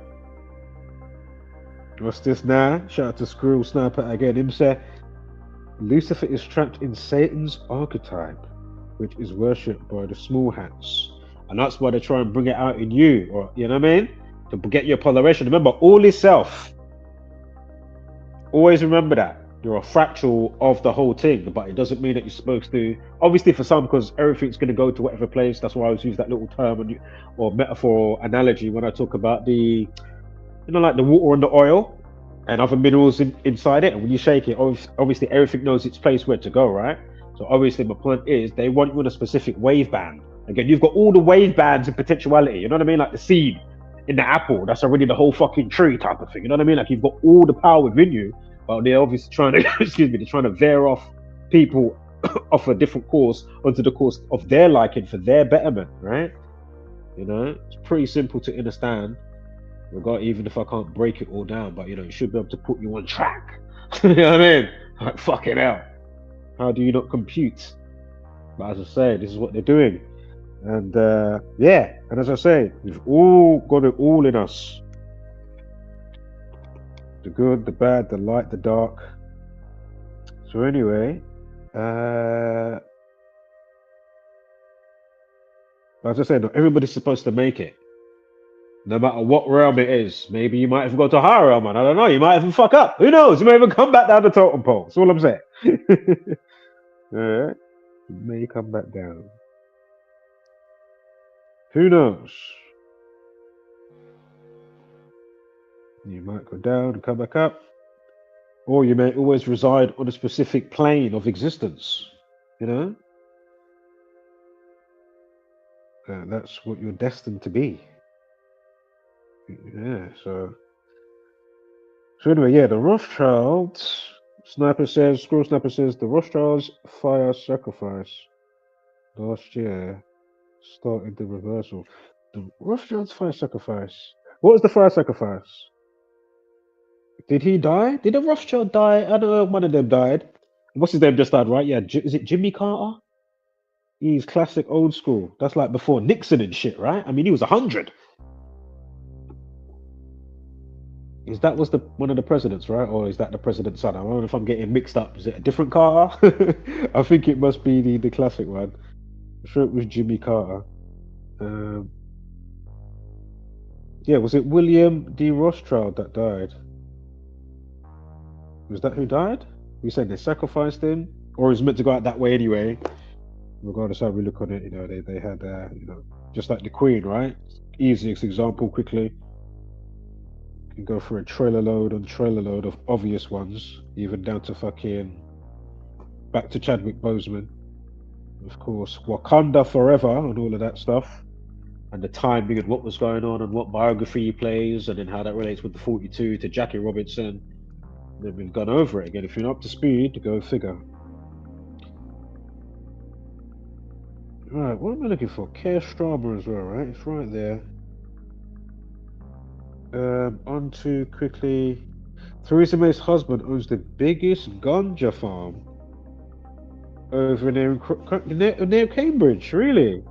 What's this now? Shout out to Squirrel Sniper again. Him say, Lucifer is trapped in Satan's archetype, which is worshipped by the small hats. And that's why they try and bring it out in you, or you know what I mean? To get your polarization. Remember, all is self. Always remember that. You're a fractal of the whole thing, but it doesn't mean that you're supposed to. Obviously, for some, because everything's going to go to whatever place. That's why I always use that little term or metaphor or analogy when I talk about the, like the water and the oil and other minerals inside it. And when you shake it, obviously everything knows its place where to go, right? So obviously, my point is they want you in a specific wave band. Again, you've got all the wave bands in potentiality. You know what I mean? Like the seed in the apple, that's already the whole fucking tree type of thing. You know what I mean? Like you've got all the power within you. But they're obviously trying to, they're trying to veer off people off a different course onto the course of their liking for their betterment, right? You know, it's pretty simple to understand. Even if I can't break it all down, but it should be able to put you on track. You know what I mean? Like fucking hell. How do you not compute? But as I say, this is what they're doing, and and as I say, we've all got it all in us. The good, the bad, the light, the dark. So anyway, as I said, not everybody's supposed to make it. No matter what realm it is. Maybe you might even go to a higher realm, man. I don't know. You might even fuck up. Who knows? You may even come back down the totem pole. That's all I'm saying. Alright. You may come back down. Who knows? You might go down and come back up, or you may always reside on a specific plane of existence, and that's what you're destined to be. Yeah, so anyway, yeah, the Rothschilds, Squirrel Sniper says, the Rothschilds fire sacrifice last year started the reversal. The Rothschilds fire sacrifice. What was the fire sacrifice? Did he die? Did a Rothschild die? I don't know. One of them died. What's his name just died, right? Yeah. Is it Jimmy Carter? He's classic old school. That's like before Nixon and shit, right? I mean, he was 100. Was one of the presidents, right? Or is that the president's son? I don't know if I'm getting mixed up. Is it a different Carter? I think it must be the classic one. I'm sure it was Jimmy Carter. Was it William D. Rothschild that died? Was that who died? You said they sacrificed him, or he's meant to go out that way anyway. Regardless how we look on it, they had, just like the Queen, right? Easiest example, quickly. You can go for a trailer load of obvious ones, even down to back to Chadwick Boseman. Of course, Wakanda forever and all of that stuff. and the timing and what was going on and what biography he plays, and then how that relates with the 42 to Jackie Robinson. And then we've gone over it again. If you're not up to speed, go figure. Right, what am I looking for? Keir Starmer as well, right? It's right there. On to quickly. Theresa May's husband owns the biggest ganja farm over near Cambridge, really?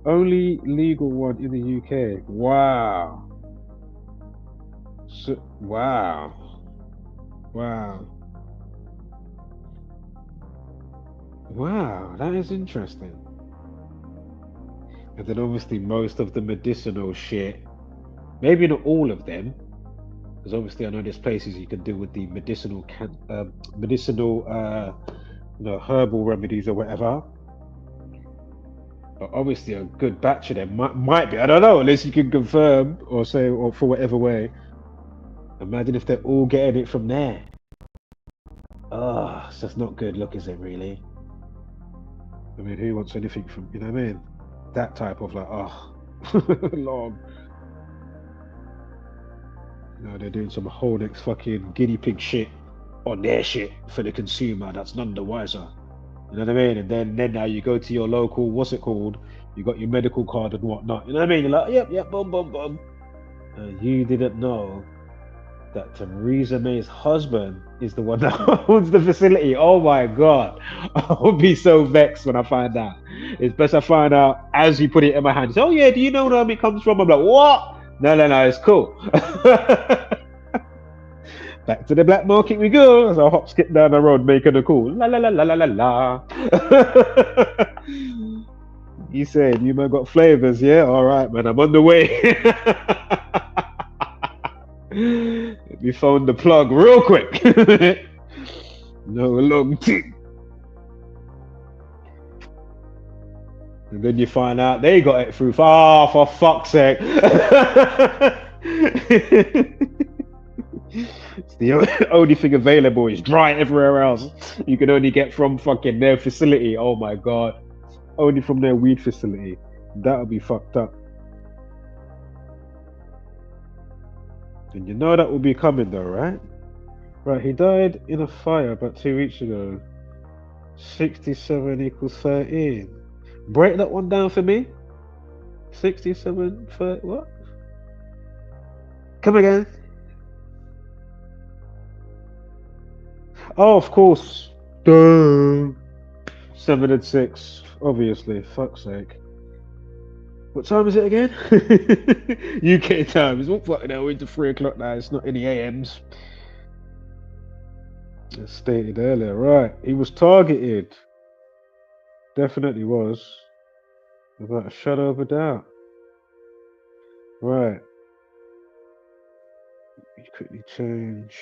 Only legal one in the UK. Wow. So, wow. Wow, that is interesting. And then obviously most of the medicinal shit, maybe not all of them, because obviously I know there's places you can do with the medicinal herbal remedies or whatever. But obviously a good batch of them might be, I don't know, unless you can confirm or say, or for whatever way. Imagine if they're all getting it from there. Oh, so that's not good look, is it really? I mean, who wants anything from, you know what I mean? That type of like, oh, long. No, they're doing some whole next fucking guinea pig shit on their shit for the consumer. That's none the wiser. You know what I mean? And then now you go to your local, what's it called? You got your medical card and whatnot. You know what I mean? You're like, yep, boom, boom, boom. You didn't know that Theresa May's husband is the one that owns the facility. Oh my God. I'll be so vexed when I find out. It's best I find out as you put it in my hands. Oh yeah, do you know where it comes from? I'm like, what? No, it's cool. Back to the black market we go. As I hop skip down the road making a call. La la la la la la la. You said you man got flavors, yeah? Alright man, I'm on the way. Let me phone the plug real quick. No long thing. And then you find out they got it through. Oh, for fuck's sake. It's the only thing available is dry everywhere else. You can only get from fucking their facility. Oh my God. Only from their weed facility. That'll be fucked up. And you know that will be coming though, right? Right, he died in a fire about 2 weeks ago. 67 equals 13. Break that one down for me. 67, 30, what? Come again. Oh, of course. Duh. 7 and 6, obviously. Fuck's sake. What time is it again? UK time. It's all fucking hell into 3 o'clock now. It's not any AMs. As stated earlier, right. He was targeted. Definitely was. Without a shadow of a doubt. Right. Let me quickly change.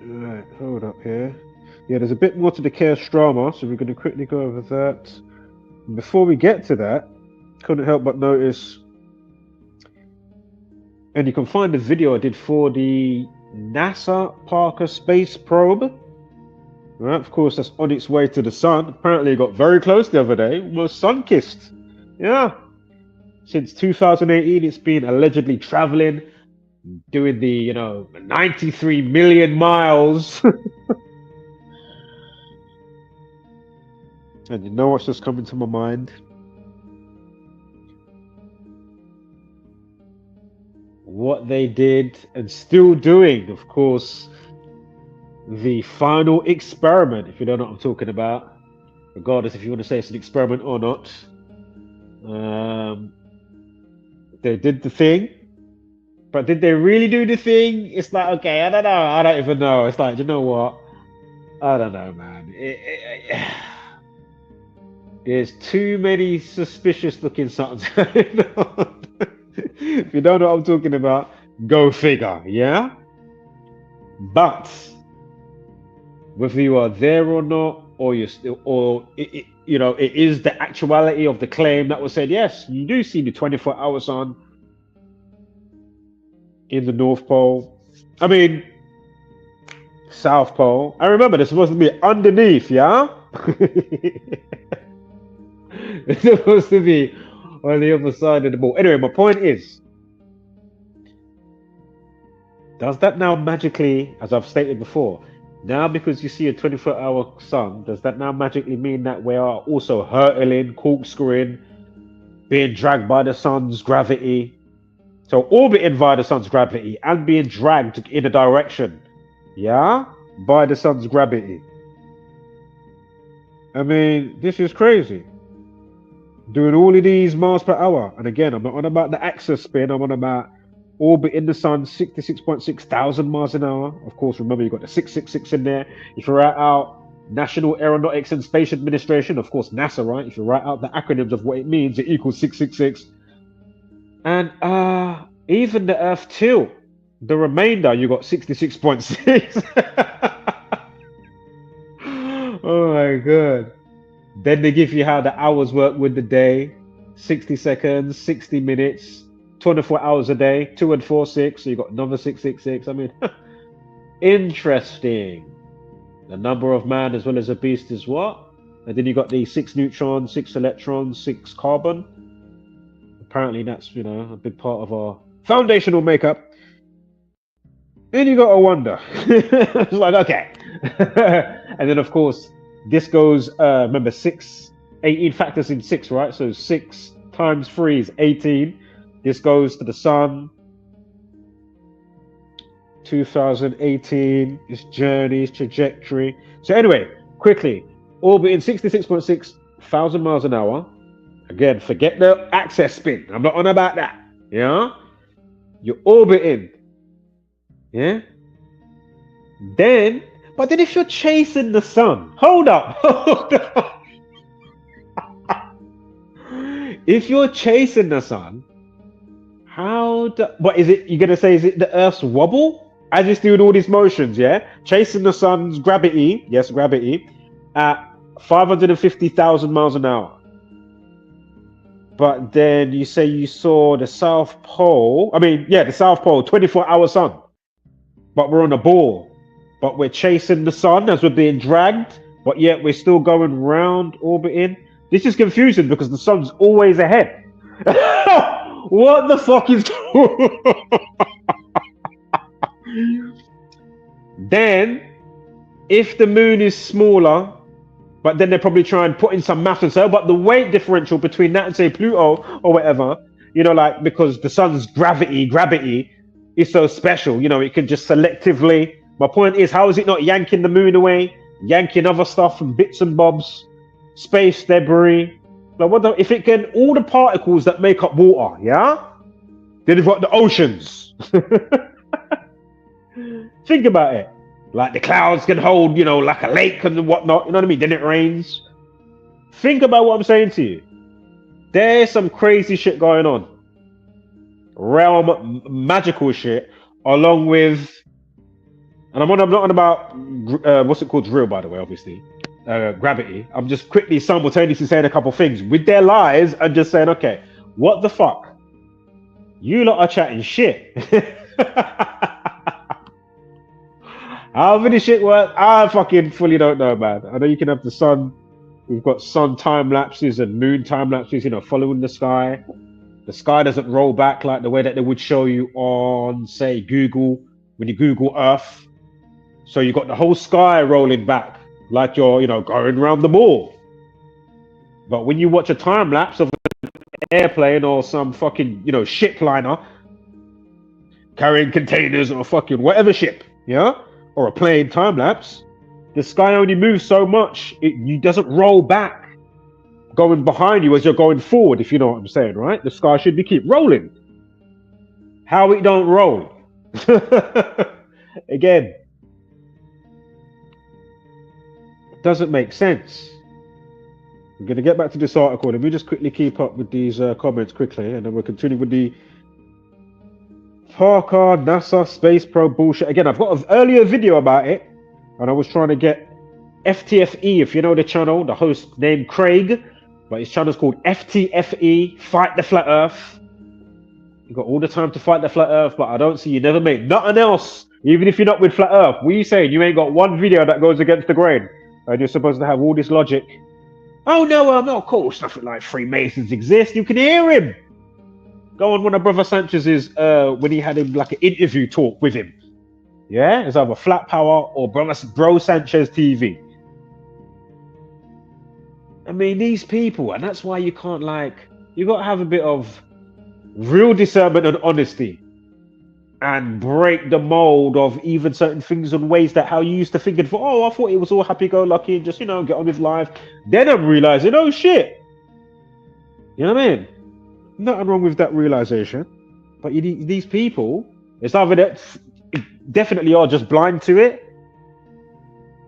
Right, hold up here. Yeah, there's a bit more to the Keir Starmer, so we're going to quickly go over that. And before we get to that, couldn't help but notice, and you can find the video I did for the NASA Parker space probe. Right, of course, that's on its way to the sun. Apparently, it got very close the other day, almost sun-kissed. Yeah. Since 2018, it's been allegedly traveling, doing the 93 million miles. And you know what's just coming to my mind? What they did and still doing, of course, the final experiment, if you don't know what I'm talking about, regardless if you want to say it's an experiment or not. They did the thing. But did they really do the thing? It's like, okay, I don't know. I don't even know. It's like, you know what? I don't know, man. There's too many suspicious looking something going on. If you don't know what I'm talking about, go figure, yeah? But whether you are there or not, or you're still, or it is the actuality of the claim that was said, yes, you do see the 24 hour sun. in the North Pole. I mean, South Pole. I remember they're supposed to be underneath, yeah? It's supposed to be on the other side of the ball. Anyway, my point is, does that now magically, as I've stated before, now because you see a 24-hour sun, does that now magically mean that we are also hurtling, corkscrewing, being dragged by the sun's gravity? So orbiting via the sun's gravity and being dragged in a direction, yeah, by the sun's gravity. I mean, this is crazy. Doing all of these miles per hour. And again, I'm not on about the axis spin, I'm on about orbiting the sun 66.6 thousand miles an hour. Of course, remember you've got the 666 in there. If you write out National Aeronautics and Space Administration, of course NASA, right? If you write out the acronyms of what it means, it equals 666. And even the Earth tilt, the remainder, you got 66.6. Oh my god. Then they give you how the hours work with the day. 60 seconds, 60 minutes, 24 hours a day, 2 and 4, 6. So you got another 666. I mean, interesting. The number of man as well as a beast is what? And then you got the 6 neutrons, 6 electrons, 6 carbon. Apparently that's, you know, a big part of our foundational makeup. And you got to wonder. It's like, okay. And then, of course, this goes, remember, 18 factors in 6, right? So 6 times 3 is 18. This goes to the sun. 2018, its journey, its trajectory. So anyway, quickly, orbiting 66.6 thousand miles an hour. Again, forget the axis spin. I'm not on about that. Yeah? You're orbiting. Yeah? But then if you're chasing the sun, hold up. If you're chasing the sun, what is it? You're going to say, is it the Earth's wobble? As it's doing all these motions, yeah? Chasing the sun's gravity, yes, gravity, at 550,000 miles an hour. But then you say you saw the South Pole, the South Pole, 24-hour sun. But we're on a ball. But we're chasing the sun as we're being dragged, but yet we're still going round, orbiting. This is confusing because the sun's always ahead. What the fuck is Then, if the moon is smaller, but then they probably try and put in some math and say, but the weight differential between that and say Pluto or whatever, you know, like because the sun's gravity is so special, you know, it can just selectively. My point is, how is it not yanking the moon away, yanking other stuff and bits and bobs, space debris? Like if it can, all the particles that make up water, yeah? Then you've got the oceans. Think about it. Like the clouds can hold, you know, like a lake and whatnot, you know what I mean? Then it rains. Think about what I'm saying to you. There's some crazy shit going on. Realm magical shit, along with, and I'm not on about, what's it called, drill, by the way, obviously. Gravity. I'm just quickly simultaneously saying a couple things with their lies and just saying, okay, what the fuck? You lot are chatting shit. How many shit work? I fucking fully don't know, man. I know you can have the sun. We've got sun time lapses and moon time lapses, you know, following the sky. The sky doesn't roll back like the way that they would show you on, say, Google, when you Google Earth. So you got the whole sky rolling back like you're, you know, going around the ball. But when you watch a time lapse of an airplane or some fucking, you know, ship liner carrying containers or fucking whatever ship, yeah, or a plane time lapse, the sky only moves so much, it doesn't roll back going behind you as you're going forward, if you know what I'm saying, right? The sky should keep rolling. How it don't roll? Again, doesn't make sense. I'm going to get back to this article. Let me just quickly keep up with these comments quickly, and then we'll continue with the Parker NASA Space Probe bullshit. Again, I've got an earlier video about it, and I was trying to get FTFE, if you know the channel, the host named Craig, but his channel's called FTFE, Fight the Flat Earth. You got all the time to fight the flat Earth, but I don't see you never make nothing else. Even if you're not with flat Earth, what are you saying? You ain't got one video that goes against the grain, and you're supposed to have all this logic. Oh no, of course, nothing like Freemasons exist. You can hear him. Go on one of Brother Sanchez's when he had him like an interview talk with him. Yeah, it's either Flat Power or Bro Sanchez TV. I mean, these people, and that's why you can't you got to have a bit of real discernment and honesty and break the mold of even certain things and ways that how you used to think and I thought it was all happy-go-lucky and just, get on with life. Then I'm realizing, oh shit. You know what I mean? Nothing wrong with that realization. But these people, it's either that definitely are just blind to it,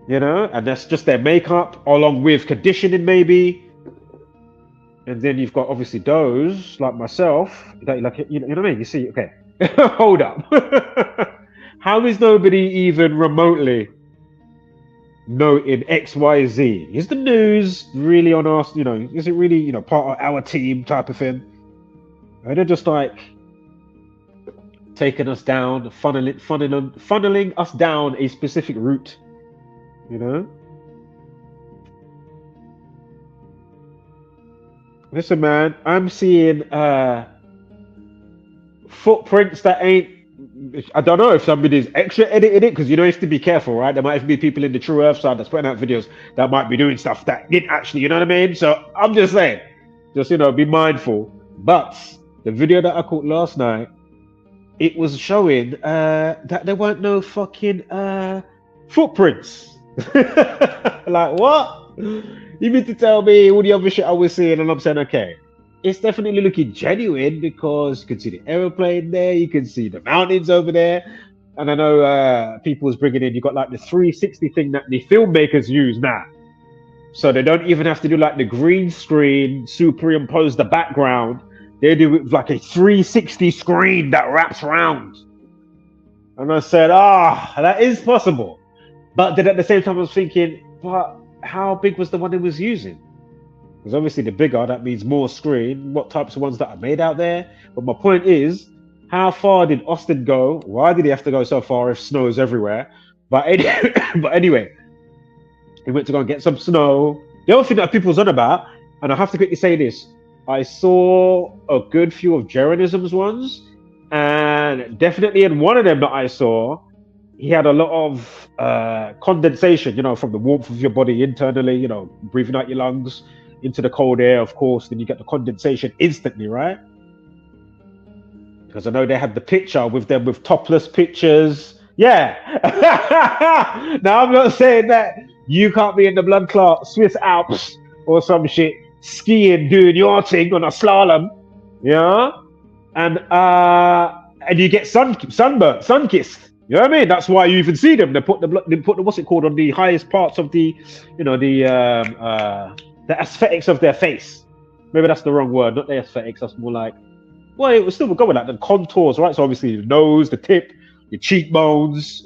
and that's just their makeup along with conditioning maybe. And then you've got obviously those like myself that you know what I mean? You see, okay, hold up. How is nobody even remotely noting XYZ? Is the news really on us? Is it really part of our team type of thing? And they're just taking us down, funneling us down a specific route, Listen, man, I'm seeing footprints that ain't. I don't know if somebody's extra edited it because you have to be careful, right? There might be people in the True Earth side that's putting out videos that might be doing stuff that didn't actually, you know what I mean? So I'm just saying, just be mindful. But the video that I caught last night, it was showing that there weren't no fucking footprints. Like what? You mean to tell me all the other shit I was seeing, and I'm saying, okay, it's definitely looking genuine because you can see the aeroplane there, you can see the mountains over there, and I know people was bringing in, you got the 360 thing that the filmmakers use now, so they don't even have to do the green screen, superimpose the background. They do it with a 360 screen that wraps around. And I said, that is possible. But then at the same time, I was thinking, but how big was the one he was using? Because obviously the bigger, that means more screen. What types of ones that are made out there? But my point is, how far did Austin go? Why did he have to go so far if snow is everywhere? But anyway, he went to go and get some snow. The other thing that people's on about, and I have to quickly say this, I saw a good few of Jeranism's ones, and definitely in one of them that I saw, he had a lot of condensation, from the warmth of your body internally, breathing out your lungs into the cold air, of course, then you get the condensation instantly, right? Because I know they had the picture with them with topless pictures. Yeah. Now, I'm not saying that you can't be in the blood clot Swiss Alps or some shit, skiing, doing your thing on a slalom, and you get sunburnt, sun-kissed. You know what I mean? That's why you even see them. They put the what's it called on the highest parts of the, the aesthetics of their face. Maybe that's the wrong word, not the aesthetics. That's more well, it was still going the contours, right? So obviously the nose, the tip, the cheekbones,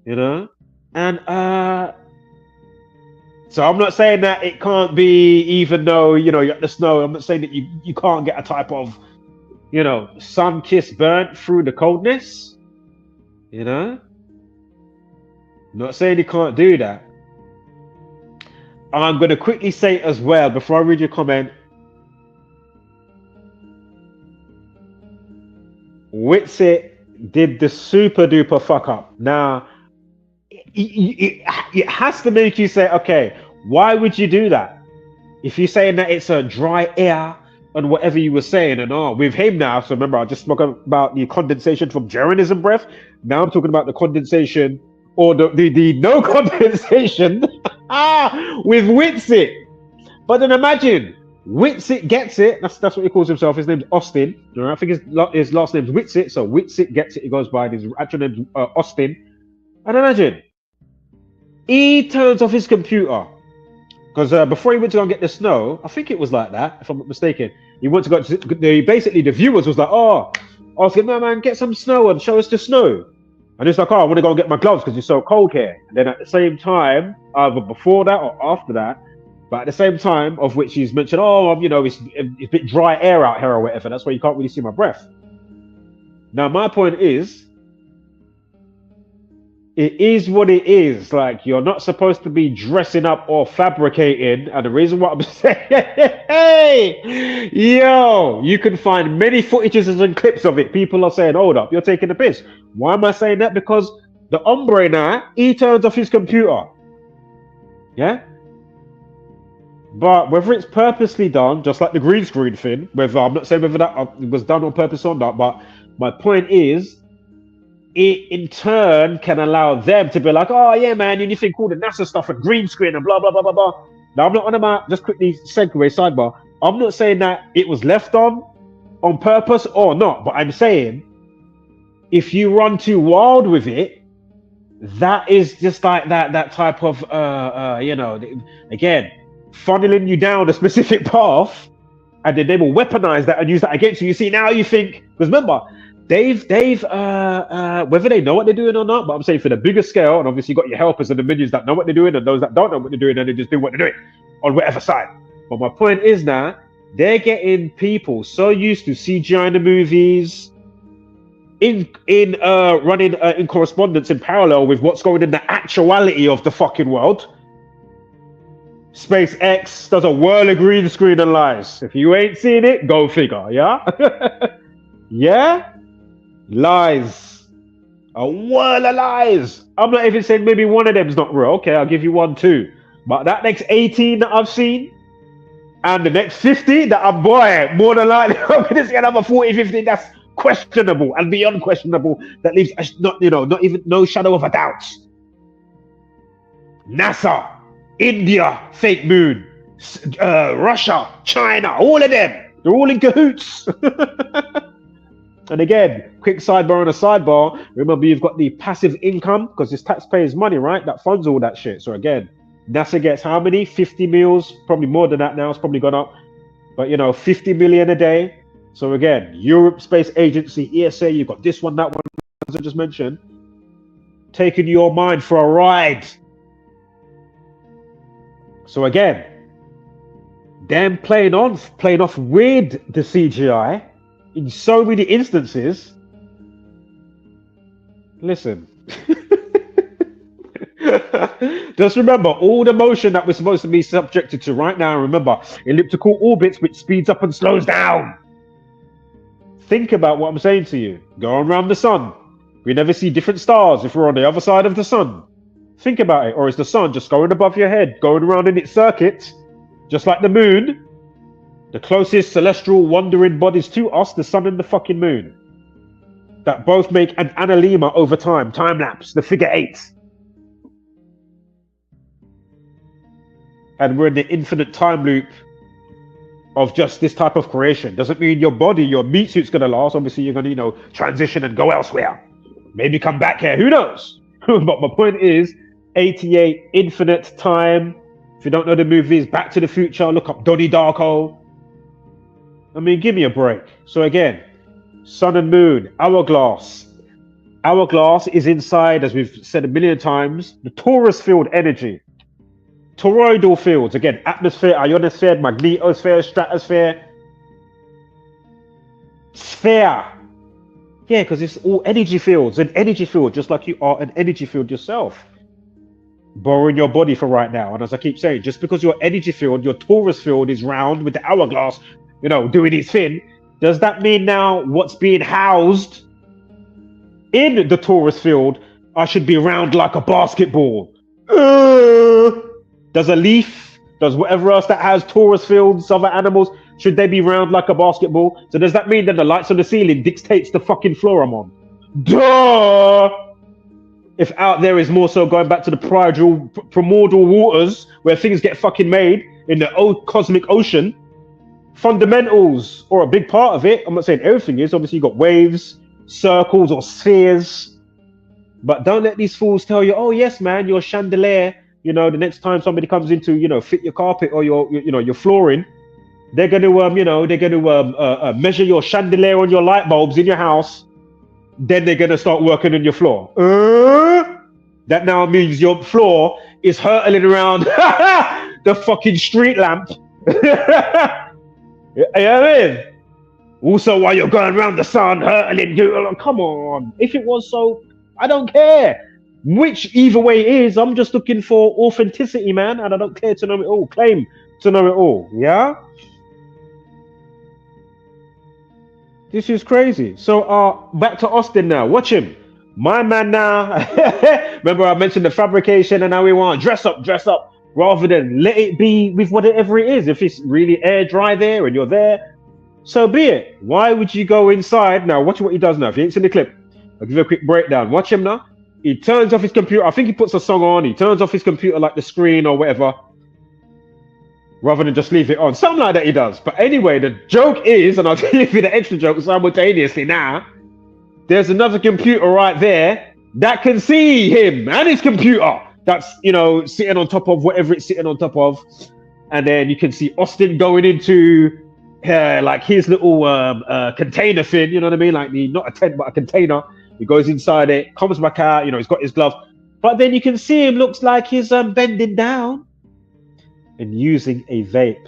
and so I'm not saying that it can't be, even though you're at the snow. I'm not saying that you can't get a type of, sun kiss burnt through the coldness. I'm not saying you can't do that. I'm going to quickly say as well, before I read your comment, Witsit did the super duper fuck up. Now, it has to make you say, okay, why would you do that? If you're saying that it's a dry air and whatever you were saying, and with him now, so remember, I just spoke about the condensation from Jeranism breath. Now I'm talking about the condensation, or the no condensation with Witsit. But then imagine, Witsit gets it. That's what he calls himself. His name's Austin. I think his last name's Witsit, so Witsit gets it. He goes by, his actual name's Austin. And imagine, he turns off his computer. Because before he went to go and get the snow, I think it was like that, if I'm not mistaken. He went to go basically the viewers was like, Austin, man, get some snow and show us the snow. And it's like, I want to go and get my gloves because it's so cold here. And then at the same time, either before that or after that, but at the same time, of which he's mentioned, it's a bit dry air out here or whatever. That's why you can't really see my breath. Now, my point is, it is what it is. Like, you're not supposed to be dressing up or fabricating. And the reason why I'm saying, hey, yo, you can find many footages and clips of it. People are saying, hold up, you're taking the piss. Why am I saying that? Because the hombre now, he turns off his computer. Yeah? But whether it's purposely done, just like the green screen thing, whether I'm not saying whether that was done on purpose or not, but my point is, it in turn can allow them to be like, oh yeah, man, you think all the NASA stuff and green screen and blah blah blah blah blah. Now I'm not on about, just quickly segue sidebar. I'm not saying that it was left on purpose or not, but I'm saying if you run too wild with it, that is just like that type of you know, again, funneling you down a specific path, and then they will weaponize that and use that against you. You see, now you think, because remember, they've whether they know what they're doing or not, but I'm saying for the bigger scale, and obviously you got your helpers and the minions that know what they're doing and those that don't know what they're doing, and they just do what they're doing on whatever side. But my point is now, they're getting people so used to CGI in the movies, in running in correspondence in parallel with what's going in the actuality of the fucking world. SpaceX does a whirl of green screen and lies. If you ain't seen it, go figure, yeah? Yeah? Lies. A whirl of lies. I'm not even saying maybe one of them's not real. Okay, I'll give you 1, 2. But that next 18 that I've seen, and the next 50 that I'm, boy, more than likely, I'm going to see another 40, 50 that's questionable and beyond questionable, that leaves not, you know, not even no shadow of a doubt. NASA, India, fake moon, Russia, China, all of them, they're all in cahoots. And again, quick sidebar on a sidebar, remember you've got the passive income, because it's taxpayers' money, right? That funds all that shit. So again, NASA gets how many? 50 mils, probably more than that now, it's probably gone up. But you know, 50 million a day. So again, Europe Space Agency, ESA, you've got this one, that one, as I just mentioned, taking your mind for a ride. So again, them playing off with the CGI in so many instances. Listen, just remember all the motion that we're supposed to be subjected to right now. Remember, elliptical orbits, which speeds up and slows down. Think about what I'm saying to you. Going around the sun, we never see different stars if we're on the other side of the sun. Think about it. Or is the sun just going above your head, going around in its circuit, just like the moon? The closest celestial wandering bodies to us, the sun and the fucking moon, that both make an analemma over time lapse, the figure 8. And we're in the infinite time loop of just this type of creation. Doesn't mean your body, your meat suit's gonna last. Obviously, you're gonna, you know, transition and go elsewhere. Maybe come back here, who knows? But my point is, 88, infinite time. If you don't know the movies, Back to the Future, look up Donnie Darko. I mean, give me a break. So again, sun and moon, hourglass. Hourglass is inside, as we've said a million times, the torus field energy. Toroidal fields, again, atmosphere, ionosphere, magnetosphere, stratosphere, sphere. Yeah, because it's all energy fields, an energy field, just like you are an energy field yourself. Borrowing your body for right now. And as I keep saying, just because your energy field, your torus field is round with the hourglass, you know, doing its thing, does that mean now what's being housed in the torus field, I should be round like a basketball? Does a leaf, does whatever else that has torus fields, other animals, should they be round like a basketball? So does that mean that the lights on the ceiling dictates the fucking floor I'm on? Duh! If out there is more so going back to the primordial waters where things get fucking made in the old cosmic ocean, fundamentals, or a big part of it, I'm not saying everything is, obviously you've got waves, circles or spheres, but don't let these fools tell you, oh yes man, your chandelier, you know, the next time somebody comes in to, you know, fit your carpet or your flooring, they're going to measure your chandelier on your light bulbs in your house. Then they're going to start working on your floor. That now means your floor is hurtling around the fucking street lamp. You know what I mean? Also, while you're going around the sun, hurtling you. Like, come on. If it was so, I don't care. Which either way it is, I'm just looking for authenticity, man, and I don't care to know it all. Claim to know it all. Yeah. This is crazy. So, back to Austin now. Watch him. My man now. Remember I mentioned the fabrication and how we want to dress up, rather than let it be with whatever it is. If it's really air dry there and you're there, so be it. Why would you go inside? Now, watch what he does now. If you ain't seen the clip, I'll give you a quick breakdown. Watch him now. He turns off his computer. I think he puts a song on. He turns off his computer, like the screen or whatever, rather than just leave it on. Something like that he does. But anyway, the joke is, and I'll give you the extra joke simultaneously now, there's another computer right there that can see him and his computer. That's, you know, sitting on top of whatever it's sitting on top of. And then you can see Austin going into like his little container thing, you know what I mean? Like not a tent, but a container. He goes inside it, comes back out, you know, he's got his glove. But then you can see him, looks like he's bending down and using a vape.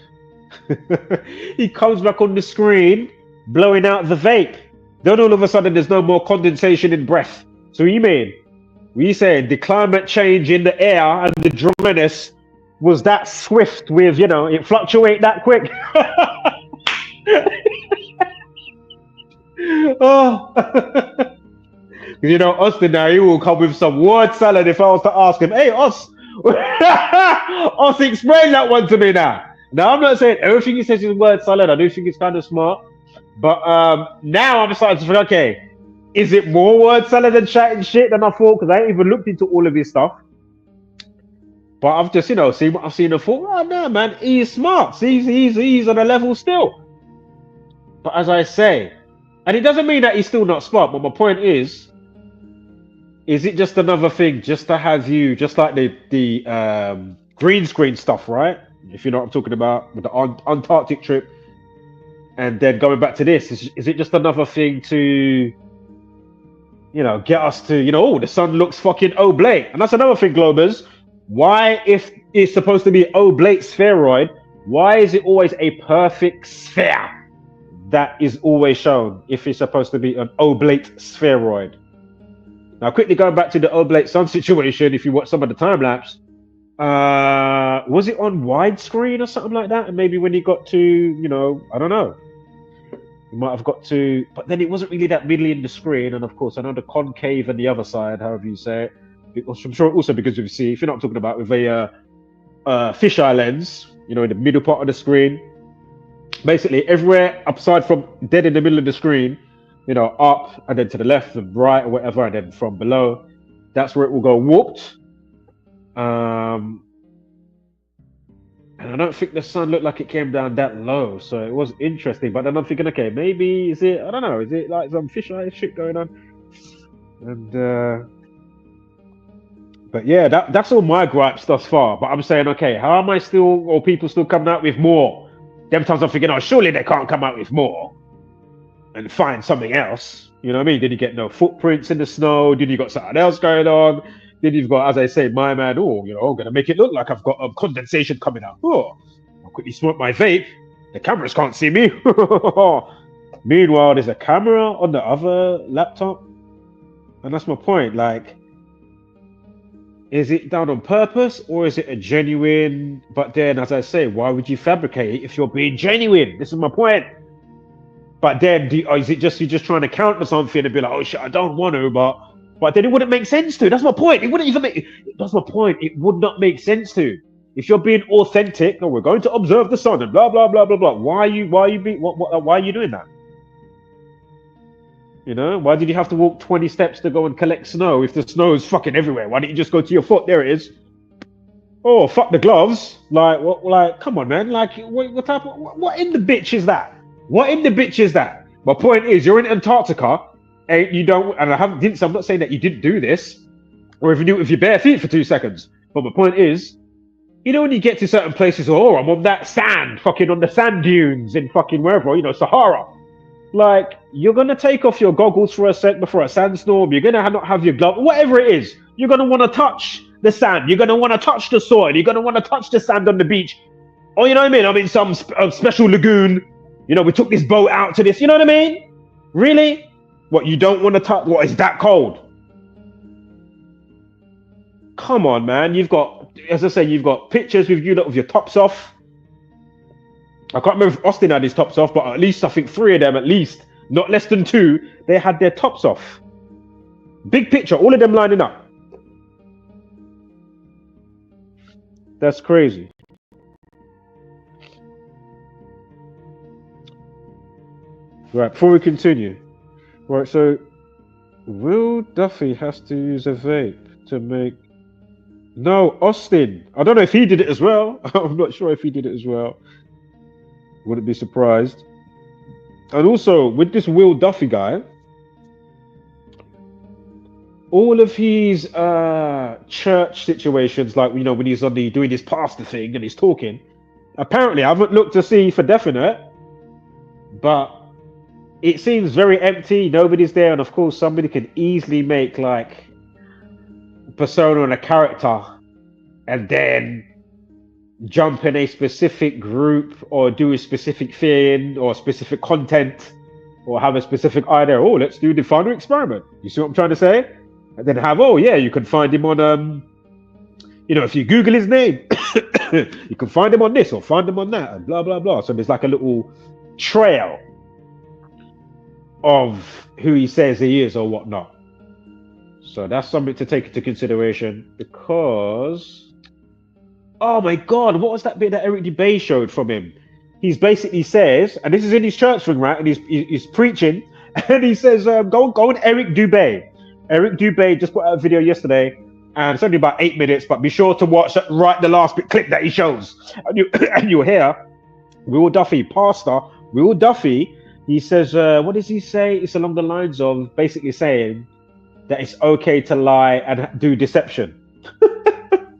He comes back on the screen, blowing out the vape. Then all of a sudden, there's no more condensation in breath. So what you mean? We saying the climate change in the air and the dryness was that swift with, you know, it fluctuate that quick. Oh. You know, Austin now, he will come with some word salad if I was to ask him, hey, Os, Os, explain that one to me now. Now, I'm not saying everything he says is word salad. I do think it's kind of smart. But now I'm starting to think, okay, is it more word salad than chatting shit than I thought? Because I ain't even looked into all of his stuff. But I've just, you know, seen what I've seen and thought, oh, no, man, he's smart. He's on a level still. But as I say, and it doesn't mean that he's still not smart, but my point is it just another thing just to have you, just like the green screen stuff, right? If you know what I'm talking about, with the Antarctic trip, and then going back to this, is it just another thing to, you know, get us to, you know, oh, the sun looks fucking oblate. And that's another thing, Globers. Why, if it's supposed to be oblate spheroid, why is it always a perfect sphere that is always shown if it's supposed to be an oblate spheroid? Now, quickly going back to the oblate sun situation, if you watch some of the time lapse, was it on widescreen or something like that? And maybe when he got to, you know, I don't know, he might have got to, but then it wasn't really that middle in the screen. And of course, I know the concave and the other side, however you say it. I'm sure also because you see, if you're not talking about with a fisheye lens, you know, in the middle part of the screen, basically everywhere aside from dead in the middle of the screen, you know, up and then to the left and right or whatever, and then from below, that's where it will go whooped. And I don't think the sun looked like it came down that low, so it was interesting. But then I'm thinking, okay, maybe is it? I don't know. Is it like some fisheye shit going on? And but yeah, that's all my gripes thus far. But I'm saying, okay, how am I still, or people still coming out with more? Them times I'm thinking, oh, surely they can't come out with more and find something else. You know what I mean? Did you get no footprints in the snow? Did you got something else going on? Then you've got, as I say, my man, oh, you know, I'm going to make it look like I've got condensation coming out. Oh, I'll quickly smoke my vape. The cameras can't see me. Meanwhile, there's a camera on the other laptop. And that's my point. Like, is it done on purpose or is it a genuine? But then, as I say, why would you fabricate it if you're being genuine? This is my point. But then, is it just you're just trying to counter something and be like, oh shit, I don't want to, but then it wouldn't make sense to. That's my point. It wouldn't even make. That's my point. It would not make sense to. If you're being authentic, no, we're going to observe the sun and blah blah blah blah blah. Why are you doing that? You know, why did you have to walk 20 steps to go and collect snow if the snow is fucking everywhere? Why didn't you just go to your foot? There it is. Oh, fuck the gloves. Like, what? Like, come on, man. Like, what type of, what in the bitch is that? What in the bitch is that? My point is, you're in Antarctica, and you don't. And I'm not saying that you didn't do this, or if you do it with your bare feet for 2 seconds. But my point is, you know, when you get to certain places, oh, I'm on that sand, fucking on the sand dunes in fucking wherever, you know, Sahara. Like, you're gonna take off your goggles for a sec before a sandstorm. You're gonna not have your glove, whatever it is. You're gonna want to touch the sand. You're gonna want to touch the soil. You're gonna want to touch the sand on the beach. Oh, you know what I mean? I'm in some special lagoon, You know, we took this boat out to this. You know what I mean? Really? What, you don't want to touch? What, is that cold? Come on, man. You've got, as I say, you've got pictures with you lot with your tops off. I can't remember if Austin had his tops off, but at least I think 3 of them, at least, not less than 2, they had their tops off. Big picture, all of them lining up. That's crazy. Right, before we continue. Right, so Will Duffy has to use a vape to make... No, Austin. I don't know if he did it as well. I'm not sure if he did it as well. Wouldn't be surprised. And also, with this Will Duffy guy, all of his church situations, like, you know, when he's on the doing his pastor thing and he's talking, apparently, I haven't looked to see for definite, but it seems very empty. Nobody's there, and of course, somebody can easily make like a persona and a character, and then jump in a specific group or do a specific thing or specific content or have a specific idea. Oh, let's do the final experiment. You see what I'm trying to say? And then have, oh yeah, you can find him on, you know, if you Google his name, you can find him on this or find him on that and blah, blah, blah. So there's like a little trail of who he says he is or whatnot. So that's something to take into consideration because, oh my God, what was that bit that Eric Dubay showed from him? He's basically says, and this is in his church thing, right? And he's preaching, and he says, go on Eric Dubay. Eric Dubay just put out a video yesterday, and it's only about 8 minutes, but be sure to watch right the last bit clip that he shows. And you'll hear Will Duffy, Pastor Will Duffy, he says, what does he say? It's along the lines of basically saying that it's okay to lie and do deception.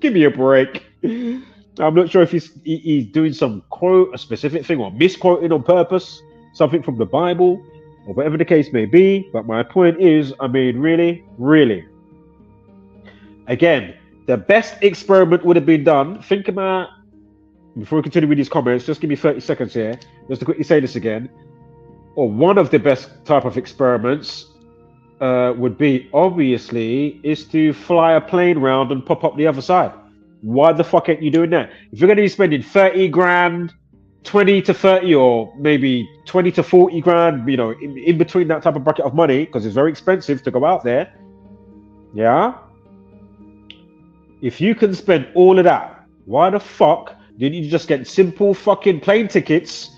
Give me a break. I'm not sure if he's doing some quote, a specific thing, or misquoting on purpose, something from the Bible, or whatever the case may be. But my point is, I mean, really, really. Again, the best experiment would have been done. Think about, before we continue with these comments, just give me 30 seconds here, just to quickly say this again. Or one of the best type of experiments would be, obviously, is to fly a plane round and pop up the other side. Why the fuck ain't you doing that? If you're going to be spending 30 grand, 20 to 30, or maybe 20 to 40 grand, you know, in between that type of bracket of money, because it's very expensive to go out there. Yeah. If you can spend all of that, why the fuck didn't you just get simple fucking plane tickets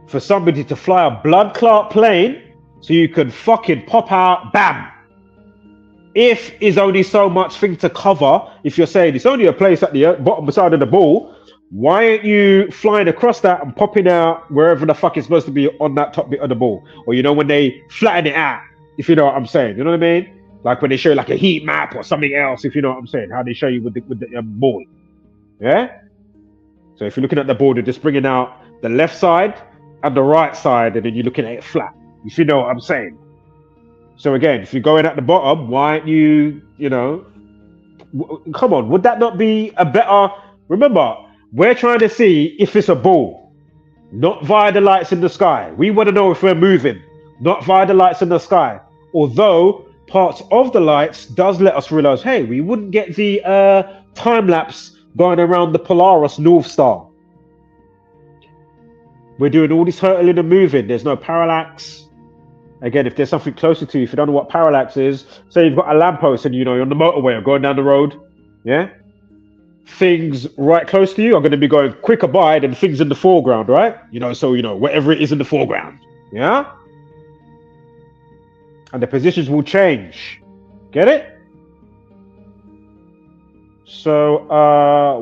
for somebody to fly a blood clot plane so you could fucking pop out, bam. If is only so much thing to cover, if you're saying it's only a place at the bottom side of the ball, why aren't you flying across that and popping out wherever the fuck is supposed to be on that top bit of the ball? Or, you know, when they flatten it out, if you know what I'm saying, you know what I mean? Like when they show like a heat map or something else, if you know what I'm saying, how they show you with the ball. Yeah? So if you're looking at the ball, they're just bringing out the left side and the right side, and then you're looking at it flat, if you know what I'm saying. So again, if you're going at the bottom, why aren't you, you know, come on, would that not be a better, remember, we're trying to see if it's a ball, not via the lights in the sky. We want to know if we're moving, not via the lights in the sky. Although parts of the lights does let us realize, hey, we wouldn't get the time lapse going around the Polaris North Star. We're doing all this hurtling and moving. There's no parallax. Again, if there's something closer to you, if you don't know what parallax is, say you've got a lamppost and, you know, you're on the motorway or going down the road, yeah? Things right close to you are going to be going quicker by than things in the foreground, right? You know, so, you know, whatever it is in the foreground, yeah? And the positions will change. Get it? So,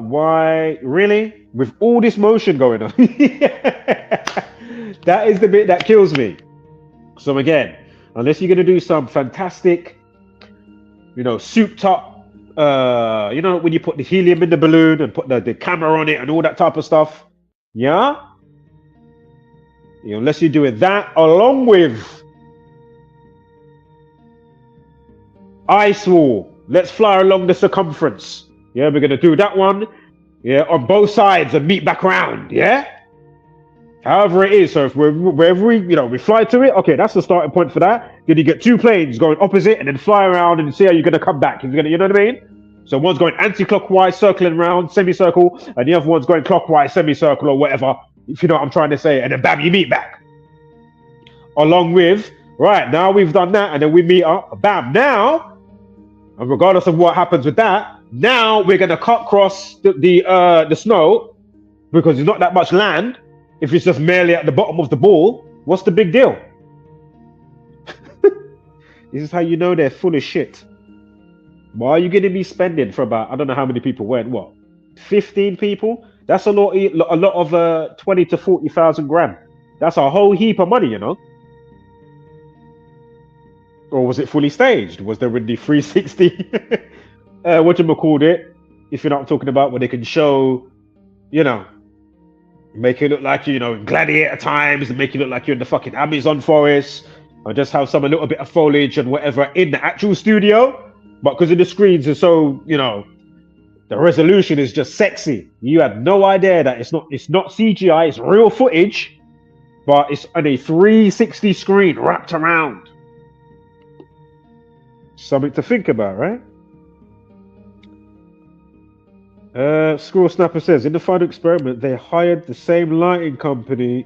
why, really? With all this motion going on? That is the bit that kills me. So again, unless you're going to do some fantastic, you know, souped up, you know, when you put the helium in the balloon and put the camera on it and all that type of stuff. Yeah? You know, unless you're doing that along with ice wall. Let's fly along the circumference. Yeah, we're going to do that one. Yeah, on both sides and meet back around. Yeah? However it is. So if wherever we fly to it, okay, that's the starting point for that. Then you get 2 planes going opposite and then fly around and see how you're gonna come back. If you're gonna, you know what I mean? So one's going anti-clockwise, circling around, semicircle, and the other one's going clockwise, semicircle, or whatever, if you know what I'm trying to say, and then bam, you meet back. Along with, right, now we've done that, and then we meet up, bam, now, and regardless of what happens with that, now we're gonna cut across the snow, because there's not that much land. If it's just merely at the bottom of the ball, what's the big deal? This is how you know they're full of shit. Why are you going to be spending for about, I don't know how many people went, what, 15 people? That's a lot of 20 to 40,000 grand. That's a whole heap of money, you know? Or was it fully staged? Was there really 360? Whatchamacallit, if you know what I'm talking about, where they can show, you know, make it look like, you know, in gladiator times, and make it look like you're in the fucking Amazon forest, or just have a little bit of foliage and whatever in the actual studio. But because of the screens are so, you know, the resolution is just sexy. You had no idea that it's not CGI, it's real footage, but it's on a 360 screen wrapped around. Something to think about, right? Squirrel Snapper says, in the final experiment, they hired the same lighting company.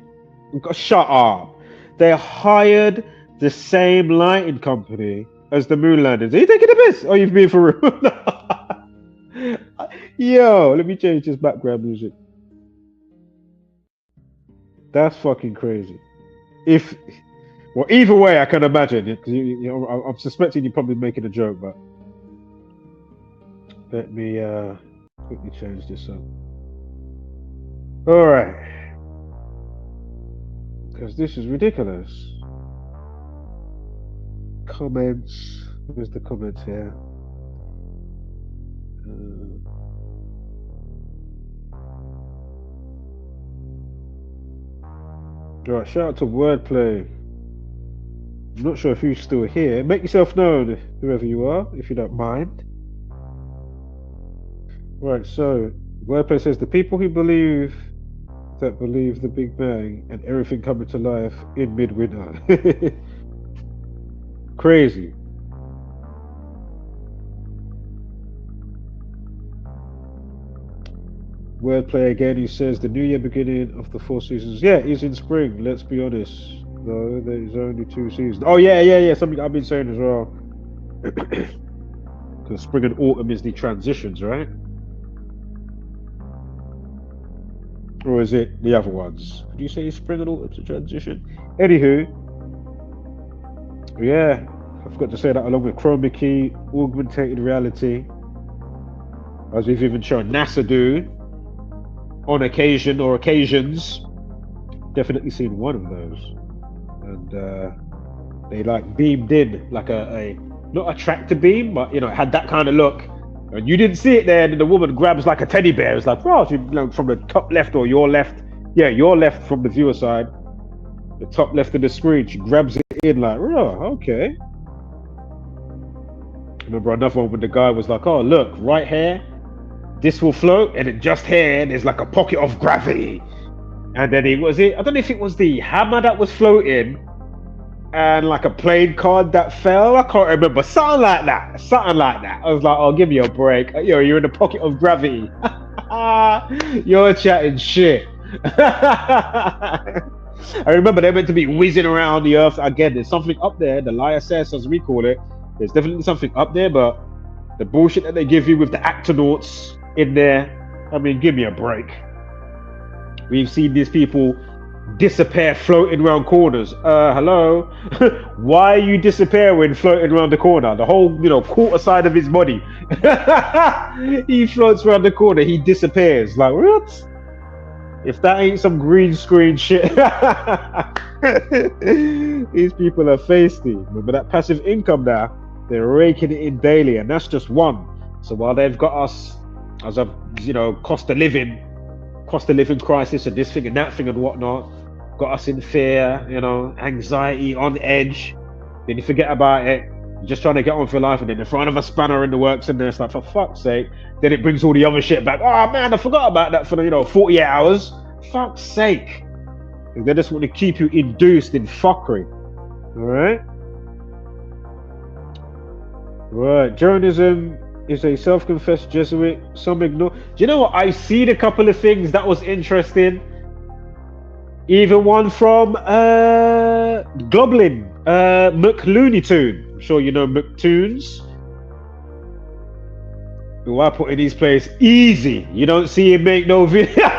Shut up. They hired the same lighting company as the moon landings. Are you taking the piss? Oh, you've been for real. Yo, let me change this background music. That's fucking crazy. Well, either way, I can imagine. You know, I'm suspecting you're probably making a joke, but let me quickly change this up. All right, because this is ridiculous. Comments. Where's the comments here? Right, shout out to Wordplay. I'm not sure if you're still here. Make yourself known, whoever you are, if you don't mind. Right, so Wordplay says the people who believe the Big Bang and everything coming to life in midwinter. Crazy. Wordplay again, he says the new year beginning of the 4 seasons. Yeah, it's in spring, let's be honest. No, there's only 2 seasons. Oh yeah, something I've been saying as well. Because spring and autumn is the transitions, right? Or is it the other ones? Did you say spring and autumn's a transition? Anywho, yeah, I forgot to say that along with chroma key, augmented reality, as we've even shown NASA do on occasion or occasions. Definitely seen one of those, and they like beamed in like a not a tractor beam, but you know, it had that kind of look, and you didn't see it there, and the woman grabs like a teddy bear. It's like, oh, you know, from the top left or your left, yeah, your left from the viewer side, the top left of the screen, she grabs it in like, oh, okay. Remember another one when the guy was like, oh, look, right here, this will float, and then just here, there's like a pocket of gravity. And then I don't know if it was the hammer that was floating and like a playing card that fell. I can't remember. Something like that. I was like, oh, give me a break. Yo, you're in the pocket of gravity. You're chatting shit. I remember they're meant to be whizzing around the earth. Again, there's something up there, the ISS as we call it. There's definitely something up there, but the bullshit that they give you with the actonauts in there, I mean, give me a break. We've seen these people disappear floating around corners. Hello? Why are you disappearing floating around the corner? The whole, you know, quarter side of his body. He floats around the corner, he disappears. Like, what? If that ain't some green screen shit. These people are feisty. Remember that passive income now? They're raking it in daily, and that's just one. So while they've got us as a, you know, cost of living crisis and this thing and that thing and whatnot, got us in fear, you know, anxiety, on edge, then you forget about it, you're just trying to get on for life, and then in front of a spanner in the works, and then it's like, for fuck's sake, then it brings all the other shit back. Oh man, I forgot about that for the, you know, 48 hours. Fuck's sake. They just want to keep you induced in fuckery. Alright? Right. Journalism is a self-confessed Jesuit. Some ignore. Do you know what? I've seen a couple of things that was interesting. Even one from Globlin, McLooney-Tune. I'm sure you know McToons. Who I put in his place easy. You don't see him make no video.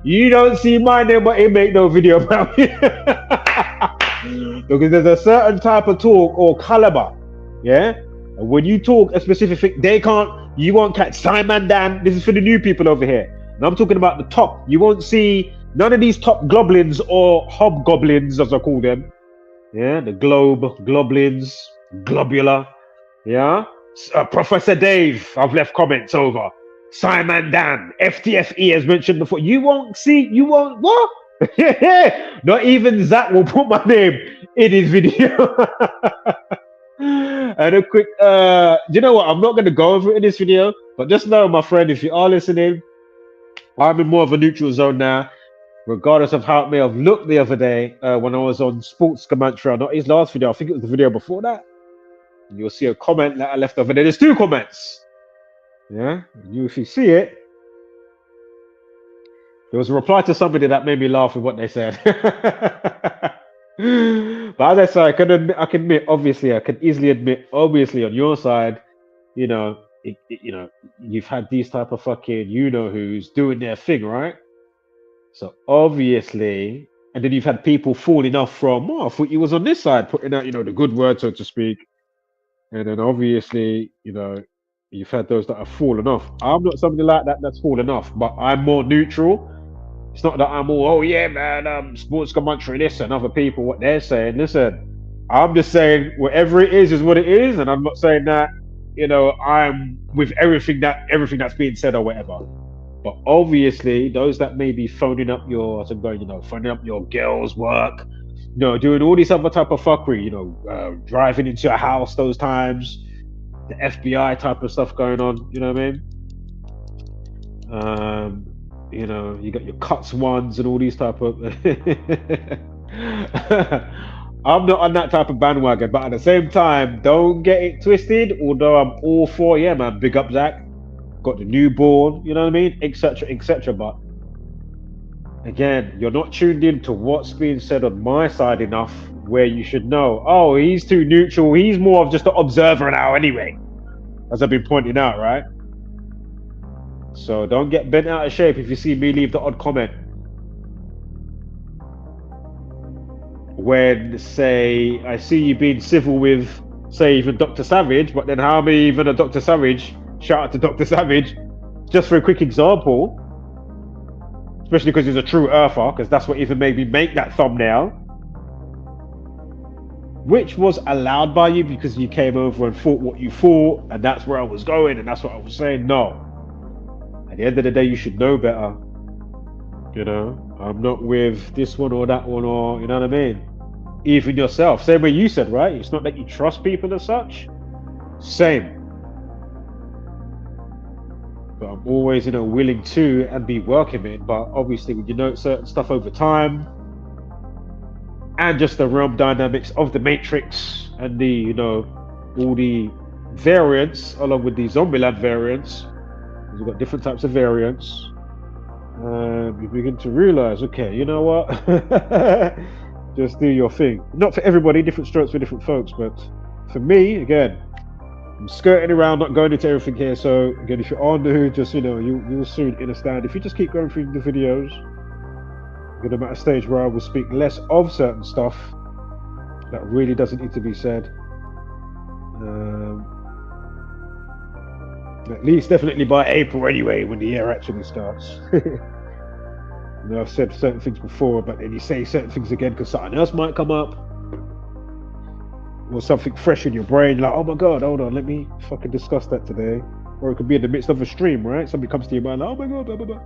You don't see my name, but he make no video about me. Because there's a certain type of talk or caliber, yeah. And when you talk a specific thing, they can't. You won't catch Simon Dan. This is for the new people over here. And I'm talking about the top. You won't see none of these top Globlins or hobgoblins, as I call them. Yeah, the Globlins, globular. Yeah. Professor Dave, I've left comments over. Simon Dan, FTFE as mentioned before. You won't see, you won't, what? Not even Zach will put my name in his video. And a quick, you know what? I'm not going to go over it in this video, but just know, my friend, if you are listening, I'm in more of a neutral zone now, regardless of how it may have looked the other day when I was on Sports Commentary, not his last video, I think it was the video before that. You'll see a comment that I left over there. There's 2 comments. Yeah, if you see it, there was a reply to somebody that made me laugh with what they said. But as I said, I can admit, obviously, I can easily admit, obviously, on your side, you know, you've had these type of fucking, who's doing their thing, right? So obviously, and then you've had people falling off from, I thought you was on this side, putting out, the good word, so to speak. And then obviously, you've had those that have fallen off. I'm not somebody like that that's fallen off, but I'm more neutral. It's not that I'm all, oh yeah, man, sports commentary, this and other people, what they're saying. Listen, I'm just saying whatever it is what it is, and I'm not saying that, I'm with everything that's being said or whatever. But obviously, those that may be phoning up your, phoning up your girl's work, doing all this other type of fuckery, driving into a house those times, the FBI type of stuff going on, you know what I mean? You got your cuts ones and all these type of. I'm not on that type of bandwagon, but at the same time, don't get it twisted. Although I'm all for, yeah, man, big up Zach, got the newborn, you know what I mean, etc., etc. But again, you're not tuned in to what's being said on my side enough where you should know, oh, he's too neutral. He's more of just an observer now anyway, as I've been pointing out, right? So don't get bent out of shape if you see me leave the odd comment. When, say, I see you being civil with, say, even Dr. Savage, but then how many even a Dr. Savage, shout out to Dr. Savage, just for a quick example, especially because he's a true earther, because that's what even made me make that thumbnail, which was allowed by you because you came over and thought what you thought, and that's where I was going, and that's what I was saying. No. At the end of the day, you should know better. I'm not with this one or that one, or, you know what I mean? Even yourself. Same way you said, right? It's not that you trust people as such. Same. But I'm always, willing to and be welcoming. But obviously, when you know certain stuff over time, and just the realm dynamics of the Matrix and the, all the variants, along with the Zombieland variants, you've got different types of variants. You begin to realize, okay, you know what? Just do your thing. Not for everybody, different strokes for different folks, but for me, again, I'm skirting around, not going into everything here. So again, if you are new, just you'll soon understand. If you just keep going through the videos, I'm at a stage where I will speak less of certain stuff that really doesn't need to be said. At least definitely by April anyway, when the year actually starts. I've said certain things before, but then you say certain things again because something else might come up, or something fresh in your brain, like, oh my god, hold on, let me fucking discuss that today. Or it could be in the midst of a stream, right? Somebody comes to your mind, like, oh my god, blah blah blah.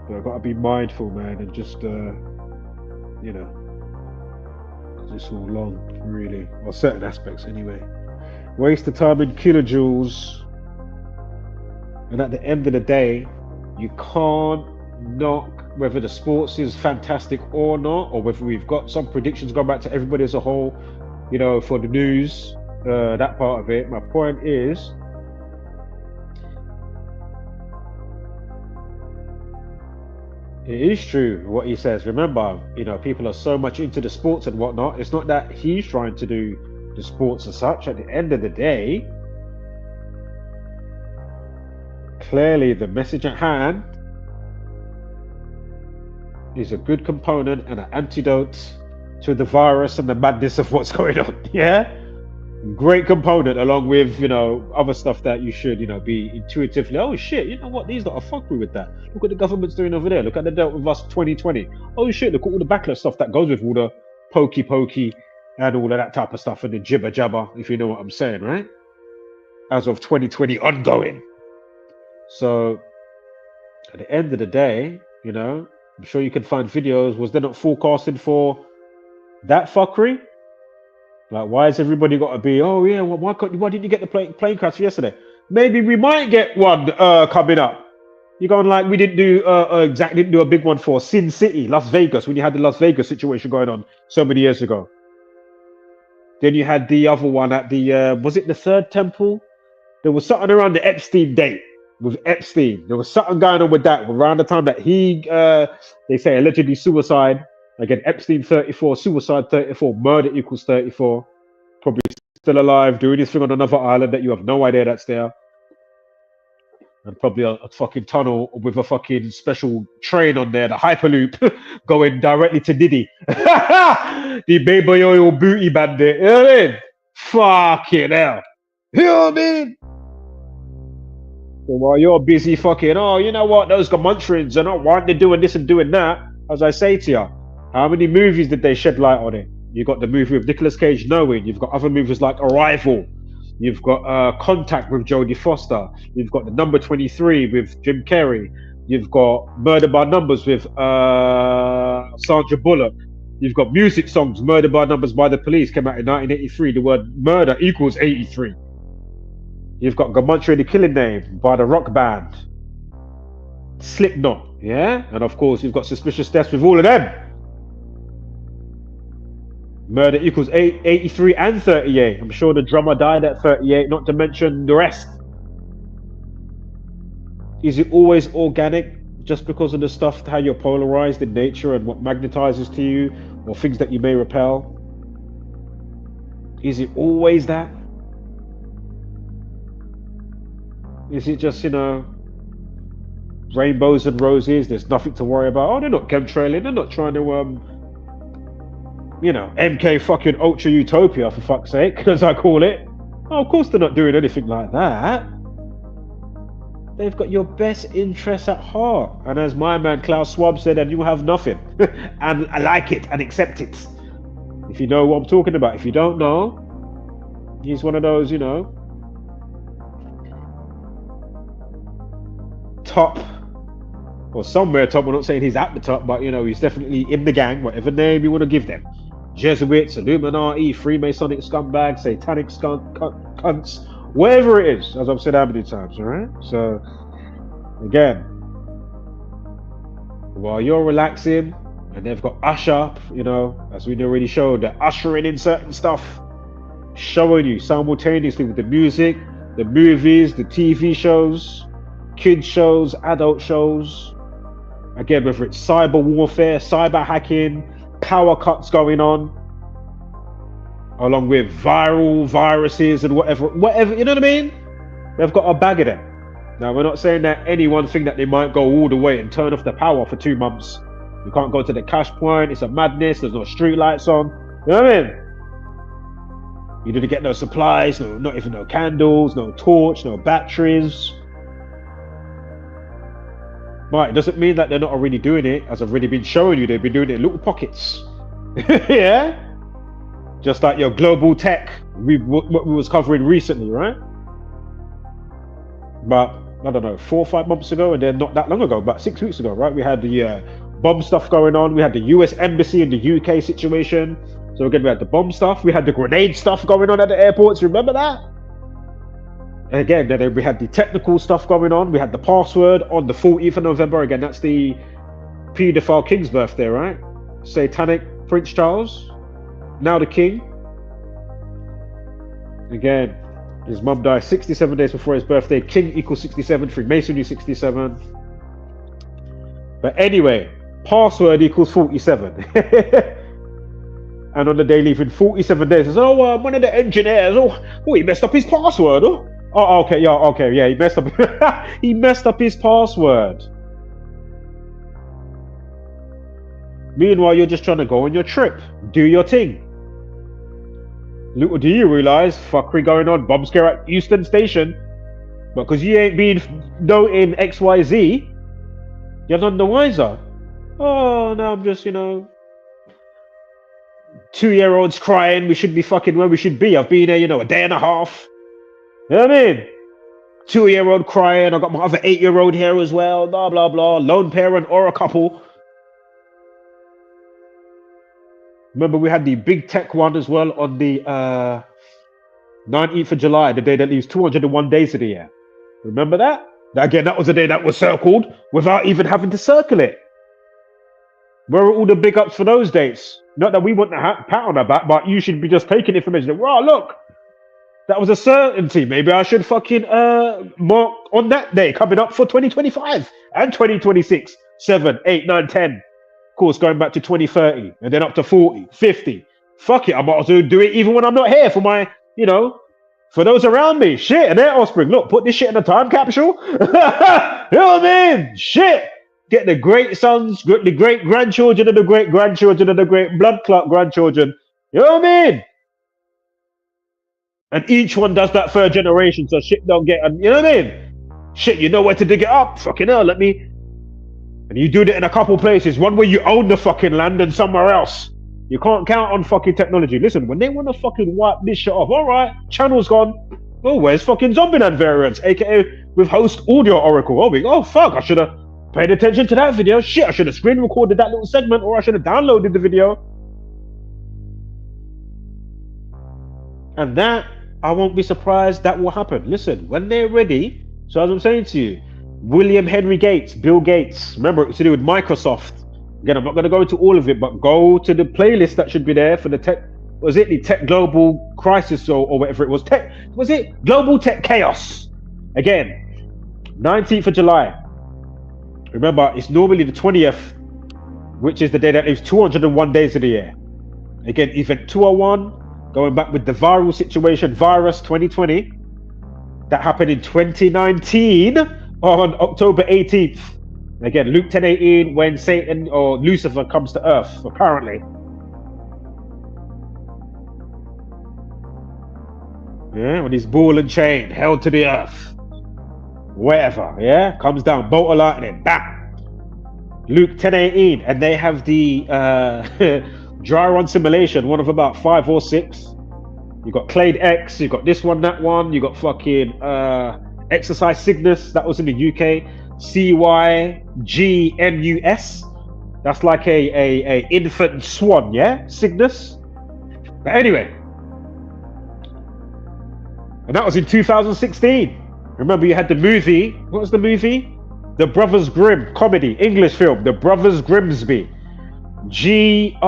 But I've got to be mindful, man, and just because it's all long, really, or certain aspects anyway. Waste the time in kilojoules. And at the end of the day, you can't knock whether the sports is fantastic or not, or whether we've got some predictions going back to everybody as a whole, you know, for the news, that part of it. My point is, it is true what he says. Remember, you know, people are so much into the sports and whatnot. It's not that he's trying to do the sports as such. At the end of the day, clearly the message at hand is a good component and an antidote to the virus and the madness of what's going on. Yeah, great component, along with, you know, other stuff that you should, you know, be intuitively, oh shit, you know what, these lot are fuckery with that. Look what the government's doing over there. Look at the dealt with us 2020. Oh shit, look at all the backlash stuff that goes with all the pokey and all of that type of stuff and the jibber jabber, if you know what I'm saying, right? As of 2020 ongoing. So at the end of the day, you know, I'm sure you can find videos. Was they not forecasting for that fuckery? Like, why has everybody got to be, oh yeah, well, why didn't you get the plane crash yesterday? Maybe we might get one coming up. You're going like, we didn't do a big one for Sin City, Las Vegas, when you had the Las Vegas situation going on so many years ago. Then you had the other one at the, was it the third temple? There was something around the Epstein date with Epstein. There was something going on with that around the time that he, they say allegedly suicide. Again, Epstein 34, suicide 34, murder equals 34. Probably still alive, doing his thing on another island that you have no idea that's there. And probably a fucking tunnel with a fucking special train on there, the Hyperloop, going directly to Diddy. The baby oil booty bandit. You know what I mean? Fucking hell. You know what I mean? So while you're busy fucking, oh, you know what, those Gamuntrians are not, why aren't they doing this and doing that? As I say to you, how many movies did they shed light on it? You got the movie with Nicolas Cage, Knowing. You've got other movies like Arrival. You've got Contact with Jodie Foster. You've got The Number 23 with Jim Carrey. You've got Murder by Numbers with Sandra Bullock. You've got music songs, Murder by Numbers by the Police, came out in 1983. The word murder equals 83. You've got Gamuntry the Killing Name by the rock band Slipknot, yeah? And of course, you've got Suspicious Deaths with all of them. Murder equals 83 and 38. I'm sure the drummer died at 38, not to mention the rest. Is it always organic just because of the stuff, how you're polarized in nature and what magnetizes to you, or things that you may repel? Is it always that? Is it just, you know, rainbows and roses, there's nothing to worry about? Oh, they're not chemtrailing, they're not trying to, you know, MK fucking Ultra Utopia, for fuck's sake, as I call it. Oh, of course they're not doing anything like that. They've got your best interests at heart. And as my man Klaus Schwab said, and you have nothing. And I like it and accept it. If you know what I'm talking about. If you don't know, he's one of those, you know, top, or somewhere top. I'm not saying he's at the top, but, you know, he's definitely in the gang, whatever name you want to give them. Jesuits, Illuminati, Freemasonic scumbags, satanic cunts, whatever it is, as I've said how many times, all right? So, again, while you're relaxing, and they've got Usher, you know, as we already showed, they're ushering in certain stuff, showing you simultaneously with the music, the movies, the TV shows, kids shows, adult shows. Again, whether it's cyber warfare, cyber hacking, power cuts going on, along with viruses and whatever, you know what I mean? They've got a bag of them. Now, we're not saying that any one thing that they might go all the way and turn off the power for 2 months. You can't go to the cash point, it's a madness, there's no street lights on, you know what I mean? You didn't get no supplies, not even no candles, no torch, no batteries. But it doesn't mean that they're not already doing it, as I've already been showing you. They've been doing it in little pockets. Yeah? Just like your global tech, what we was covering recently, right? But, I don't know, 4 or 5 months ago, and then not that long ago, about 6 weeks ago, right? We had the bomb stuff going on. We had the US Embassy in the UK situation. So again, we had the bomb stuff. We had the grenade stuff going on at the airports. Remember that? And again, then we had the technical stuff going on. We had the password on the 14th of November. Again, that's the paedophile king's birthday, right? Satanic Prince Charles, now the king. Again, his mum died 67 days before his birthday. King equals 67, Freemasonry 67. But anyway, password equals 47. And on the day leaving 47 days, says, oh, one of the engineers, he messed up his password. Oh, okay, yeah, he messed up. He messed up his password. Meanwhile, you're just trying to go on your trip, do your thing. Little do you realize, fuckery going on, bomb scare at Euston Station. But because you ain't been noting XYZ, you're none the wiser. Oh, now I'm just, 2-year-olds crying, we should be fucking where we should be. I've been here, a day and a half. You know what I mean? 2-year-old crying, I got my other 8-year-old here as well, blah, blah, blah. Lone parent or a couple. Remember, we had the big tech one as well on the 19th of July, the day that leaves 201 days of the year. Remember that? Again, that was the day that was circled without even having to circle it. Where are all the big ups for those dates? Not that we want to pat on our back, but you should be just taking information. Wow, look, that was a certainty. Maybe I should fucking mark on that day coming up for 2025 and 2026, 7, 8, 9, 10. Of course, going back to 2030 and then up to 40, 50. Fuck it, I might as well do it even when I'm not here for my, for those around me. Shit, and their offspring. Look, put this shit in a time capsule. You know what I mean? Shit. Get the great sons, the great grandchildren, and the great grandchildren, and the great blood clot grandchildren. You know what I mean? And each one does that third generation, so shit don't get. You know what I mean? Shit, you know where to dig it up. Fucking hell, let me. And you do that in a couple places. One where you own the fucking land, and somewhere else. You can't count on fucking technology. Listen, when they want to fucking wipe this shit off, all right, channel's gone. Oh, where's fucking Zombieland variants, aka with host audio oracle? Oh fuck, I should have paid attention to that video. Shit, I should have screen recorded that little segment, or I should have downloaded the video. And that, I won't be surprised that will happen. Listen, when they're ready, so as I'm saying to you, William Henry Gates, Bill Gates, remember it's to do with Microsoft. Again, I'm not going to go into all of it, but go to the playlist that should be there for the tech, the tech global crisis or whatever it was. Global tech chaos. Again, 19th of July. Remember, it's normally the 20th, which is the day that leaves 201 days of the year. Again, event 201, going back with the viral situation, virus 2020, that happened in 2019 on October 18th. Again, Luke 10:18, when Satan or Lucifer comes to earth, apparently. Yeah, when he's ball and chain, held to the earth. Whatever, yeah, comes down, bolt of lightning, bam. Luke 10:18, and they have the dry run simulation, one of about 5 or 6. You got Clade X, you got this one, that one, you got fucking Exercise Cygnus, that was in the UK. CYGNUS, that's like a infant swan, yeah, Cygnus. But anyway, and that was in 2016. Remember, you had the movie. What was the movie? The Brothers Grimm comedy, English film. The Brothers Grimsby. GRIMSEY?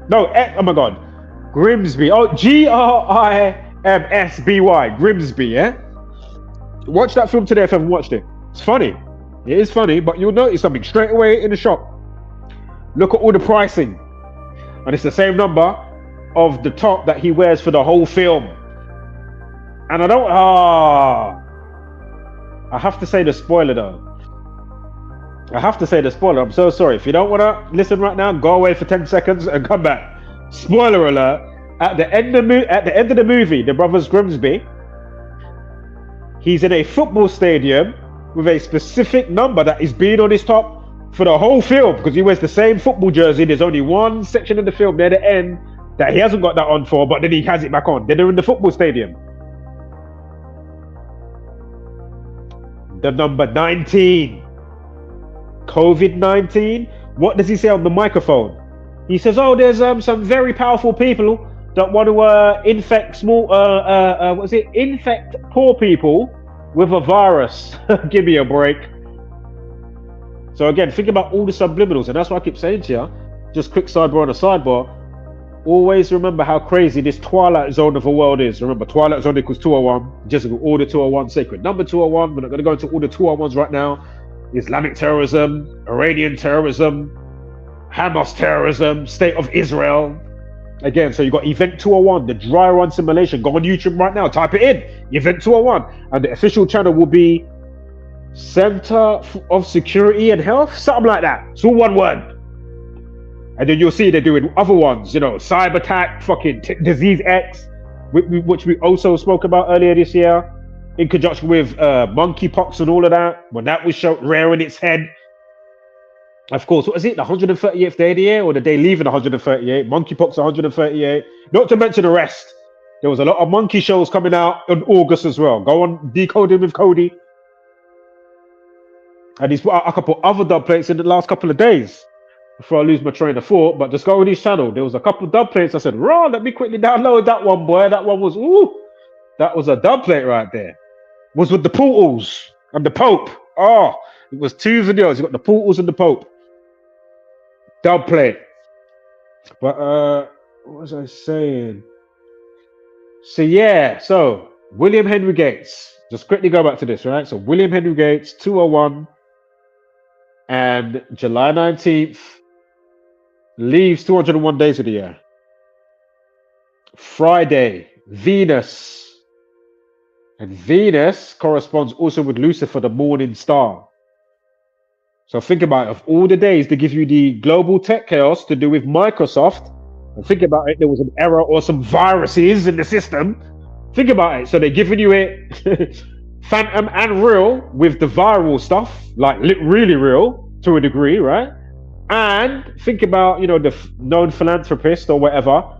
No, oh my God. Grimsby. Oh, GRIMSBY. Grimsby, yeah? Watch that film today if you haven't watched it. It's funny. It is funny, but you'll notice something straight away in the shop. Look at all the pricing. And it's the same number of the top that he wears for the whole film. And I have to say the spoiler though. I'm so sorry. If you don't want to listen right now, go away for 10 seconds and come back. Spoiler alert. At the end of the movie, The Brothers Grimsby, he's in a football stadium with a specific number that is being on his top for the whole film, because he wears the same football jersey. There's only one section of the film near the end that he hasn't got that on for, but then he has it back on. Then they're in the football stadium. The number 19. COVID-19. What does he say on the microphone? He says, oh, there's some very powerful people that want to infect infect poor people with a virus. Give me a break. So again, think about all the subliminals, and that's what I keep saying to you. Just quick sidebar on a sidebar. Always remember how crazy this twilight zone of a world is. Remember, twilight zone equals 201. Jesuit order 201, sacred number 201. We're not going to go into all the 201s right now. Islamic terrorism, Iranian terrorism, Hamas terrorism, State of Israel. Again, so you got Event 201, the dry run simulation. Go on YouTube right now, type it in, Event 201. And the official channel will be Center of Security and Health, something like that. It's all one word. And then you'll see they're doing other ones, you know, cyber attack, fucking disease X, which we also spoke about earlier this year, in conjunction with monkeypox and all of that. When that was shown rearing its head. Of course, what is it? The 138th day of the year, or the day leaving 138? Monkeypox 138. Not to mention the rest. There was a lot of monkey shows coming out in August as well. Go on Decoding with Cody. And he's put out a couple other dub plates in the last couple of days before I lose my train of thought. But just go on his channel. There was a couple of dub plates. I said, raw, let me quickly download that one, boy. That one was, ooh, that was a dub plate right there. Was with the portals and the Pope. Oh, it was 2 videos. You got the portals and the Pope. Dub plate. But what was I saying? So yeah, so William Henry Gates. Just quickly go back to this, right? So William Henry Gates, 201, and July 19th leaves 201 days of the year. Friday, Venus. And Venus corresponds also with Lucifer, the morning star. So think about it. Of all the days they give you the global tech chaos to do with Microsoft, and think about it, there was an error or some viruses in the system. Think about it. So they're giving you it phantom and real with the viral stuff, like really real to a degree, right? And think about, you know, the known philanthropist or whatever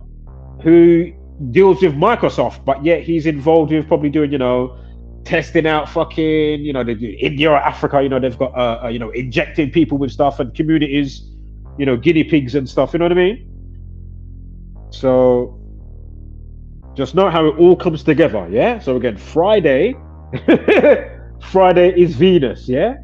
who deals with Microsoft, but yet he's involved with probably doing, you know, testing out fucking, you know, they do India or Africa, you know, they've got, you know, injecting people with stuff and communities, you know, guinea pigs and stuff, you know what I mean? So just know how it all comes together, yeah? So again, Friday, Friday is Venus, yeah?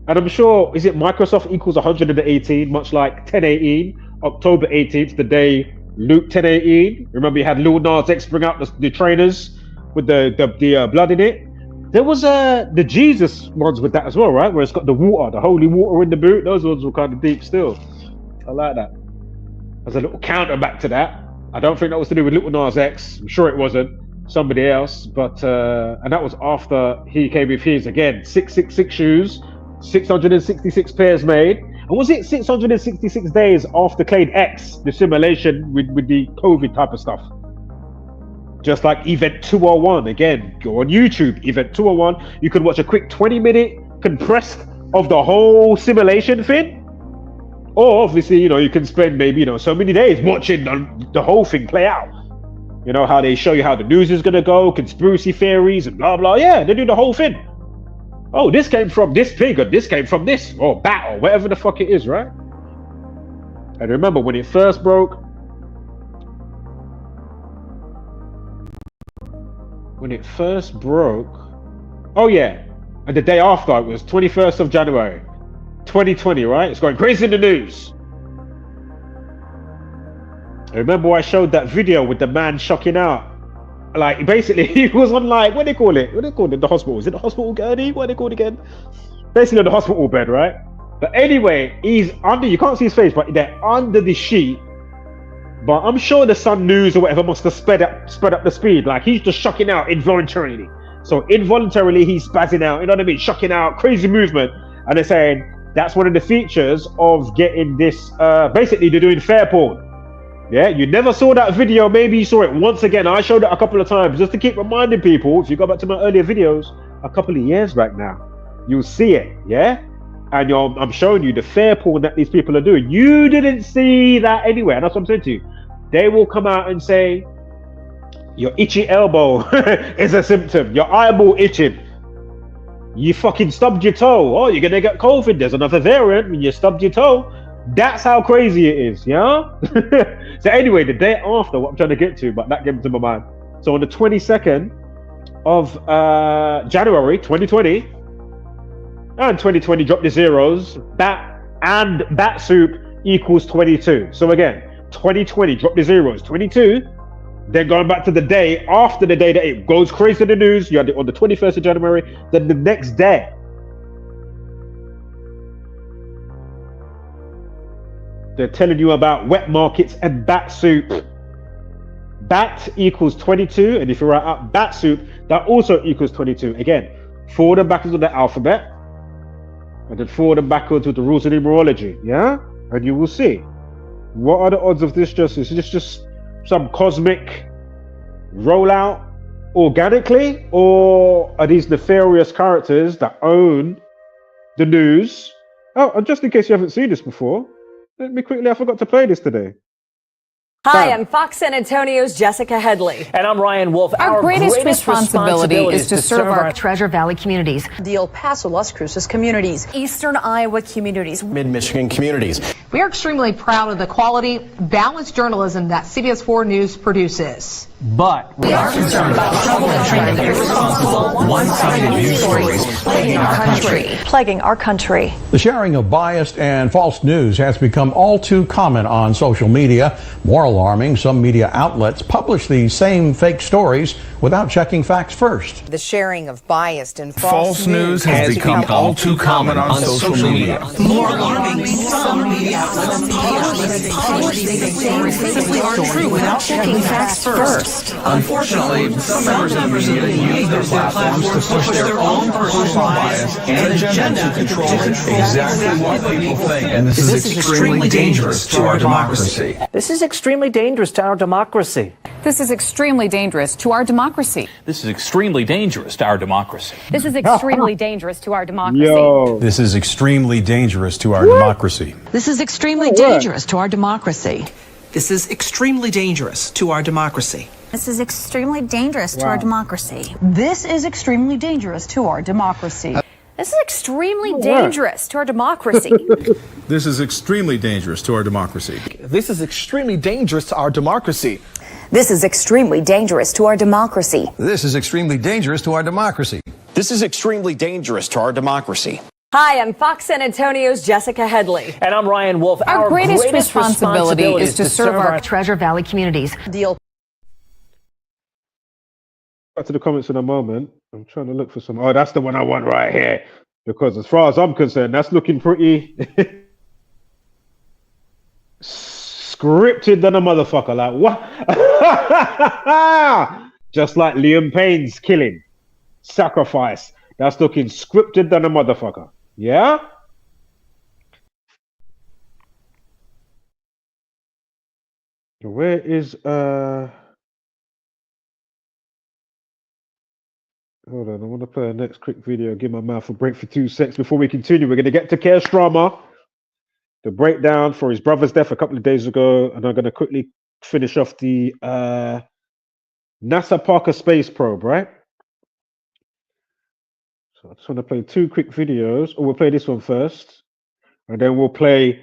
And I'm sure, is it Microsoft equals 118, much like 1018, October 18th, the day Luke 1018. Remember you had Lil Nas X bring out the trainers with the blood in it? There was the Jesus ones with that as well, right? Where it's got the water, the holy water in the boot. Those ones were kind of deep still. I like that. As a little counter back to that. I don't think that was to do with Lil Nas X. I'm sure it wasn't. Somebody else. But and that was after he came with his, again, 666 shoes, 666 pairs made. And was it 666 days after Clade X, the simulation with the COVID type of stuff? Just like Event 201, again, go on YouTube, Event 201. You can watch a quick 20-minute compressed of the whole simulation thing. Or obviously, you know, you can spend maybe, you know, so many days watching the whole thing play out. You know, how they show you how the news is going to go, conspiracy theories and blah, blah. Yeah, they do the whole thing. Oh, this came from this pig, or this came from this, or bat, or whatever the fuck it is, right? And remember, when it first broke, oh yeah, and the day after, it was 21st of January, 2020, right? It's going crazy in the news. I remember I showed that video with the man shocking out. Like, basically, he was on, like, what do they call it? The hospital. Is it the hospital gurney? What do they call it again? Basically on the hospital bed, right? But anyway, he's under, you can't see his face, but they're under the sheet. But I'm sure the Sun News or whatever must have sped up the speed. Like, he's just shocking out involuntarily. So involuntarily, he's spazzing out, you know what I mean? Shocking out, crazy movement. And they're saying that's one of the features of getting this, basically they're doing fair porn. Yeah, you never saw that video. Maybe you saw it once again. I showed it a couple of times just to keep reminding people. If you go back to my earlier videos, a couple of years back now, you'll see it. Yeah, and I'm showing you the fair porn that these people are doing. You didn't see that anywhere. That's what I'm saying to you. They will come out and say your itchy elbow is a symptom. Your eyeball itching. You fucking stubbed your toe. Oh, you're gonna get COVID. There's another variant when you stubbed your toe. That's how crazy it is, yeah? So anyway, the day after, what I'm trying to get to, but that came to my mind. So on the 22nd, of January 2020, and 2020 dropped the zeros. Bat soup equals 22. So again, 2020 dropped the zeros, 22. Then going back to the day after the day that it goes crazy in the news, you had it on the 21st of January. Then the next day, they're telling you about wet markets and bat soup. Bat equals 22, and if you write out bat soup, that also equals 22. Again, forward and backwards of the alphabet, and then forward and backwards with the rules of numerology, yeah? And you will see. What are the odds of this just? Is this just some cosmic rollout organically? Or are these nefarious characters that own the news? Oh, and just in case you haven't seen this before, let me quickly, I forgot to play this today. Hi, I'm Fox San Antonio's Jessica Headley. And I'm Ryan Wolf. Our greatest responsibility is to serve our Treasure Valley communities, the El Paso, Las Cruces communities, Eastern Iowa communities, Mid-Michigan communities. We are extremely proud of the quality, balanced journalism that CBS 4 News produces. But we are concerned about troubling and irresponsible, one-sided news stories plaguing our country. The sharing of biased and false news has become all too common on social media. More alarming, some media outlets publish these same fake stories without checking facts first. The sharing of biased and false news has become all too common on social media. More alarming, some media outlets publish these stories simply aren't true without checking facts first. Unfortunately, some members of the media use their platforms to push their own personal bias and agenda to control exactly what people think. And this is extremely dangerous to our democracy. This is extremely dangerous to our democracy. This is extremely dangerous to our democracy. This is extremely dangerous to our democracy. This is extremely dangerous to our democracy. Yo. This is extremely dangerous to our democracy. This is extremely dangerous to our democracy. This is extremely dangerous to our democracy. This is extremely dangerous to our democracy. This is extremely dangerous to our democracy. This is extremely dangerous to our democracy. This is extremely dangerous to our democracy. This is extremely dangerous to our democracy. This is extremely dangerous to our democracy. This is extremely dangerous to our democracy. This is extremely dangerous to our democracy. Hi, I'm Fox San Antonio's Jessica Headley. And I'm Ryan Wolf. Our greatest responsibility is to serve our Treasure Valley communities. Back to the comments in a moment. I'm trying to look for some. Oh, that's the one I want right here. Because as far as I'm concerned, that's looking pretty scripted than a motherfucker. Like, what? Just like Liam Payne's killing, sacrifice. That's looking scripted than a motherfucker. Yeah? Where is hold on, I want to play a next quick video. Give my mouth a break for 2 seconds before we continue. We're going to get to Keir Starmer, the breakdown for his brother's death a couple of days ago, and I'm going to quickly finish off the NASA Parker space probe, right? So I just want to play 2 quick videos, or we'll play this one first, and then we'll play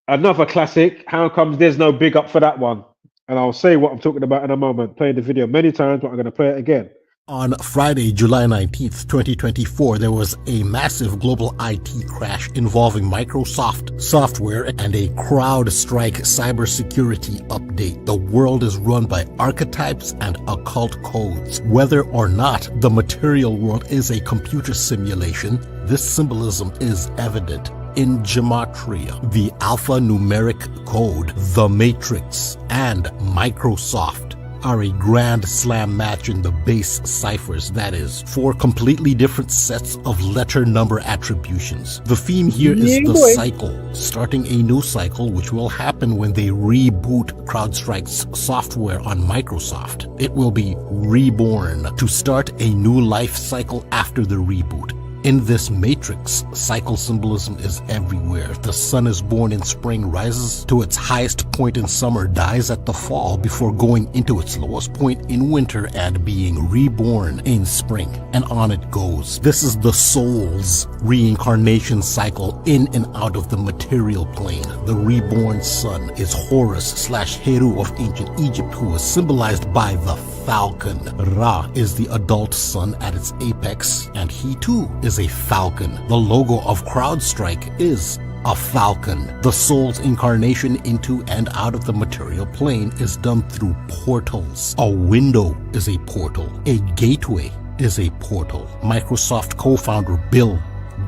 another classic. How comes there's no big up for that one? And I'll say what I'm talking about in a moment. Played the video many times, but I'm going to play it again. On Friday, July 19th, 2024, there was a massive global IT crash involving Microsoft software and a CrowdStrike cybersecurity update. The world is run by archetypes and occult codes. Whether or not the material world is a computer simulation, this symbolism is evident in gematria, the alphanumeric code, the matrix, and Microsoft are a grand slam match in the base ciphers, that is, 4 completely different sets of letter number attributions. The theme here is the cycle, starting a new cycle which will happen when they reboot CrowdStrike's software on Microsoft. It will be reborn to start a new life cycle after the reboot. In this matrix, cycle symbolism is everywhere. The sun is born in spring, rises to its highest point in summer, dies at the fall before going into its lowest point in winter and being reborn in spring, and on it goes. This is the soul's reincarnation cycle in and out of the material plane. The reborn sun is Horus / Heru of ancient Egypt, who was symbolized by the falcon. Ra is the adult sun at its apex, and he too is a falcon. The logo of CrowdStrike is a falcon. The soul's incarnation into and out of the material plane is done through portals. A window is a portal. A gateway is a portal. Microsoft co-founder Bill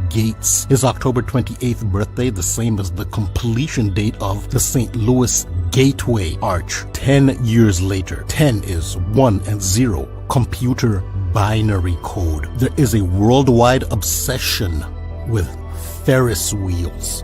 Gates. His October 28th birthday, the same as the completion date of the St. Louis Gateway Arch. 10 years later, 10 is 1 and 0. Computer binary code. There is a worldwide obsession with Ferris wheels.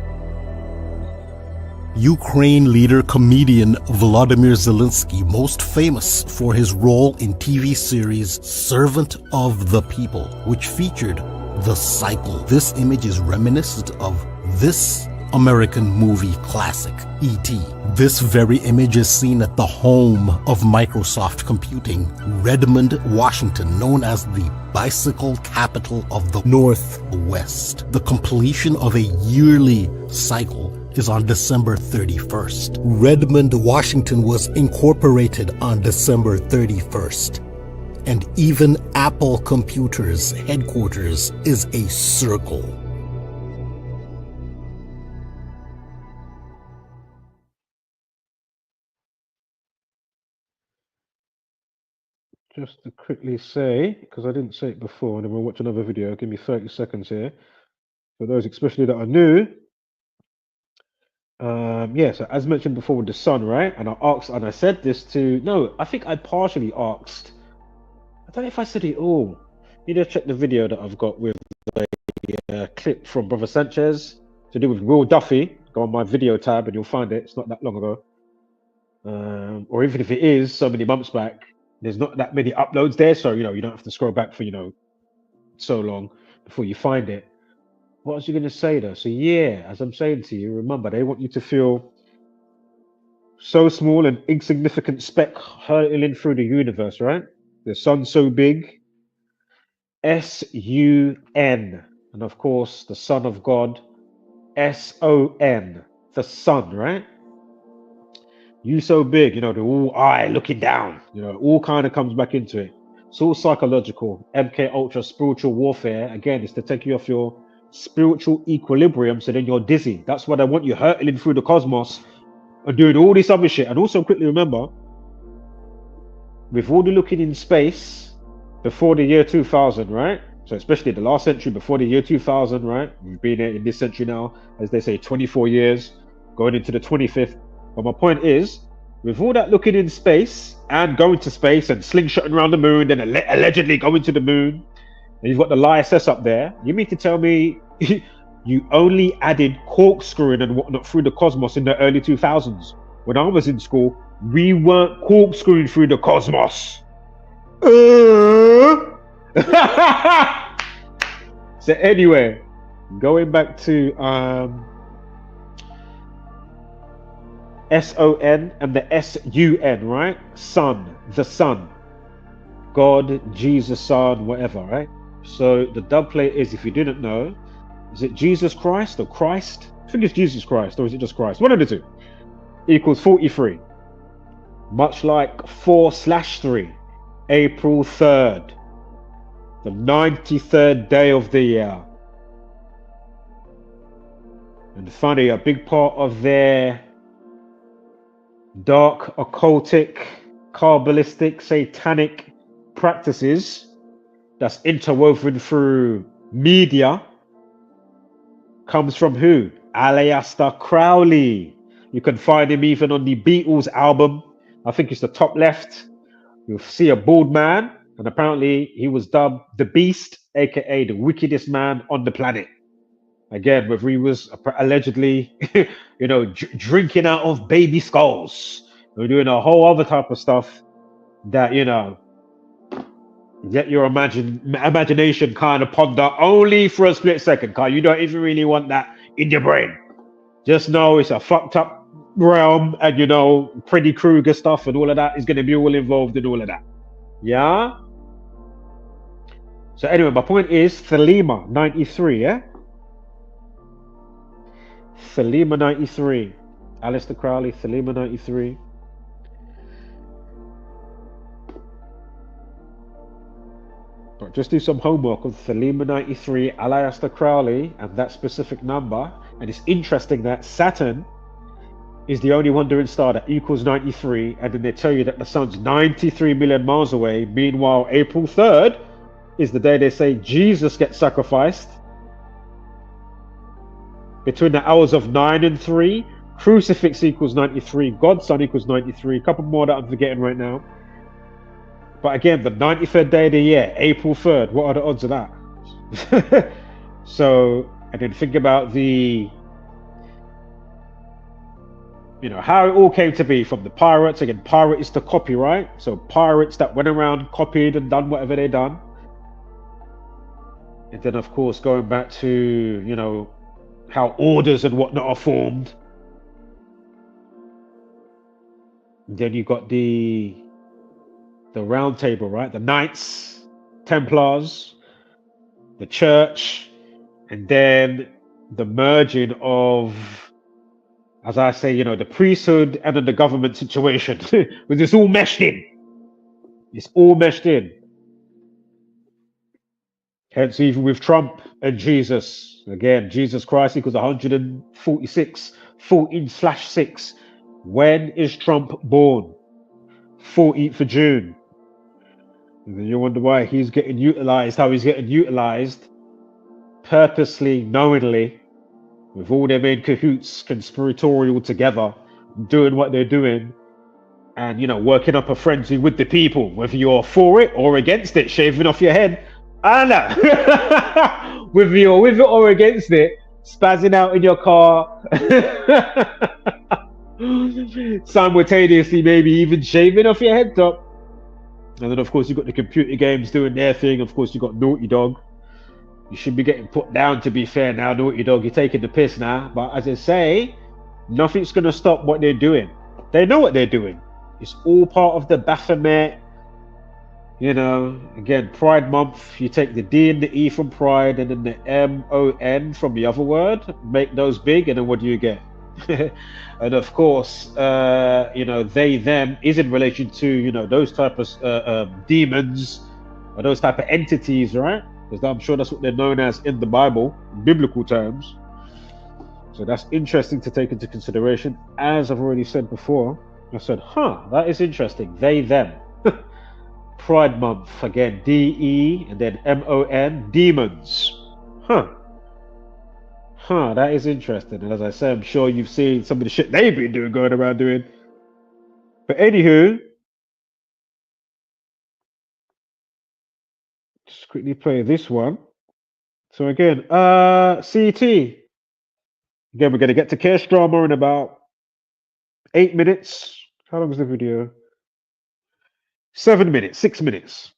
Ukraine leader comedian Volodymyr Zelensky, most famous for his role in TV series Servant of the People, which featured the cycle. This image is reminiscent of this American movie classic, E.T. This very image is seen at the home of Microsoft Computing, Redmond, Washington, known as the bicycle capital of the Northwest. The completion of a yearly cycle is on December 31st. Redmond, Washington was incorporated on December 31st. And even Apple Computer's headquarters is a circle. Just to quickly say, because I didn't say it before, and then we'll watch another video. Give me 30 seconds here. For those especially that are new. Yeah, so as mentioned before with the sun, right? And I said this to, no, I think I partially asked, I don't know if I said it all. You need to check the video that I've got with a clip from Brother Sanchez to do with Will Duffy. Go on my video tab and you'll find it. It's not that long ago. Or even if it is so many months back, there's not that many uploads there. So, you know, you don't have to scroll back for, so long before you find it. What was you going to say though? So yeah, as I'm saying to you, remember, they want you to feel so small and insignificant speck hurtling through the universe, right? The sun so big, S-U-N, and of course the Son of God, S-O-N, the sun, right? You so big, the all eye looking down, all kind of comes back into it. It's all psychological. MK Ultra spiritual warfare, again, is to take you off your spiritual equilibrium, so then you're dizzy. That's why they want you hurtling through the cosmos and doing all this other shit. And also quickly remember, with all the looking in space before the year 2000, right? So especially the last century before the year 2000, right? We've been in this century now, as they say, 24 years, going into the 25th. But my point is, with all that looking in space and going to space and slingshotting around the moon, then allegedly going to the moon, and you've got the ISS up there, you mean to tell me you only added corkscrewing and whatnot through the cosmos in the early 2000s? When I was in school, we weren't corkscrewing through the cosmos. So anyway, going back to S-O-N and the S-U-N, right? Sun, the sun. God, Jesus, Son, whatever, right? So the dubplate is, if you didn't know, is it Jesus Christ or Christ? I think it's Jesus Christ, or is it just Christ? One of the two. Equals 43. Much like 4/3, April 3rd, the 93rd day of the year. And funny, a big part of their dark, occultic, Kabbalistic, satanic practices that's interwoven through media comes from who? Aleister Crowley. You can find him even on the Beatles album. I think it's the top left. You'll see a bald man, and apparently he was dubbed the Beast, aka the wickedest man on the planet. Again, whether he was allegedly, drinking out of baby skulls, or doing a whole other type of stuff that, get your imagination kind of ponder only for a split second, because you don't even really want that in your brain. Just know it's a fucked up realm, and Freddy Krueger stuff and all of that is going to be all involved in all of that. Yeah? So anyway, my point is Thelema 93, yeah? Thelema 93. Aleister Crowley, Thelema 93. just do some homework with Thelema 93, Aleister Crowley, and that specific number. And it's interesting that Saturn is the only wandering star that equals 93, and then they tell you that the sun's 93 million miles away. Meanwhile, April 3rd is the day they say Jesus gets sacrificed. Between the hours of 9 and 3, crucifix equals 93, Godson equals 93, a couple more that I'm forgetting right now. But again, the 93rd day of the year, April 3rd, what are the odds of that? So, and then think about the, you know, how it all came to be from the pirates. Again, pirate is to copy, right? So pirates that went around, copied and done whatever they done. And then, of course, going back to, you know, how orders and whatnot are formed. And then you got the round table, right? The Knights, Templars, the church, and then the merging of, as I say, you know, the priesthood and then the government situation. Because it's all meshed in. It's all meshed in. Hence, even with Trump and Jesus, again, Jesus Christ equals 146, 14/6. When is Trump born? 14th of June. And then you wonder why he's getting utilized, how he's getting utilized purposely, knowingly, with all them in cahoots, conspiratorial together, doing what they're doing, and, you know, working up a frenzy with the people, whether you're for it or against it, shaving off your head. I know. Whether you're with it or against it, spazzing out in your car, simultaneously maybe even shaving off your head top. And then, of course, you've got the computer games doing their thing. Of course, you've got Naughty Dog. You should be getting put down, to be fair now, Naughty Dog. You're taking the piss now. But as I say, nothing's going to stop what they're doing. They know what they're doing. It's all part of the Baphomet. You know, again, Pride Month. You take the D and the E from Pride and then the M-O-N from the other word. Make those big, and then what do you get? And of course, you know, they, them is in relation to, you know, those type of demons or those type of entities, right? Because I'm sure that's what they're known as in the Bible, in biblical terms. So that's interesting to take into consideration. As I've already said before, I said, that is interesting. They, them. Pride Month, again, D-E and then M-O-N, demons. That is interesting. And as I say, I'm sure you've seen some of the shit they've been doing, going around doing. But anywho, just quickly play this one. So again, CT. Again, we're going to get to Keir Starmer in about 8 minutes. How long is the video? 7 minutes, 6 minutes.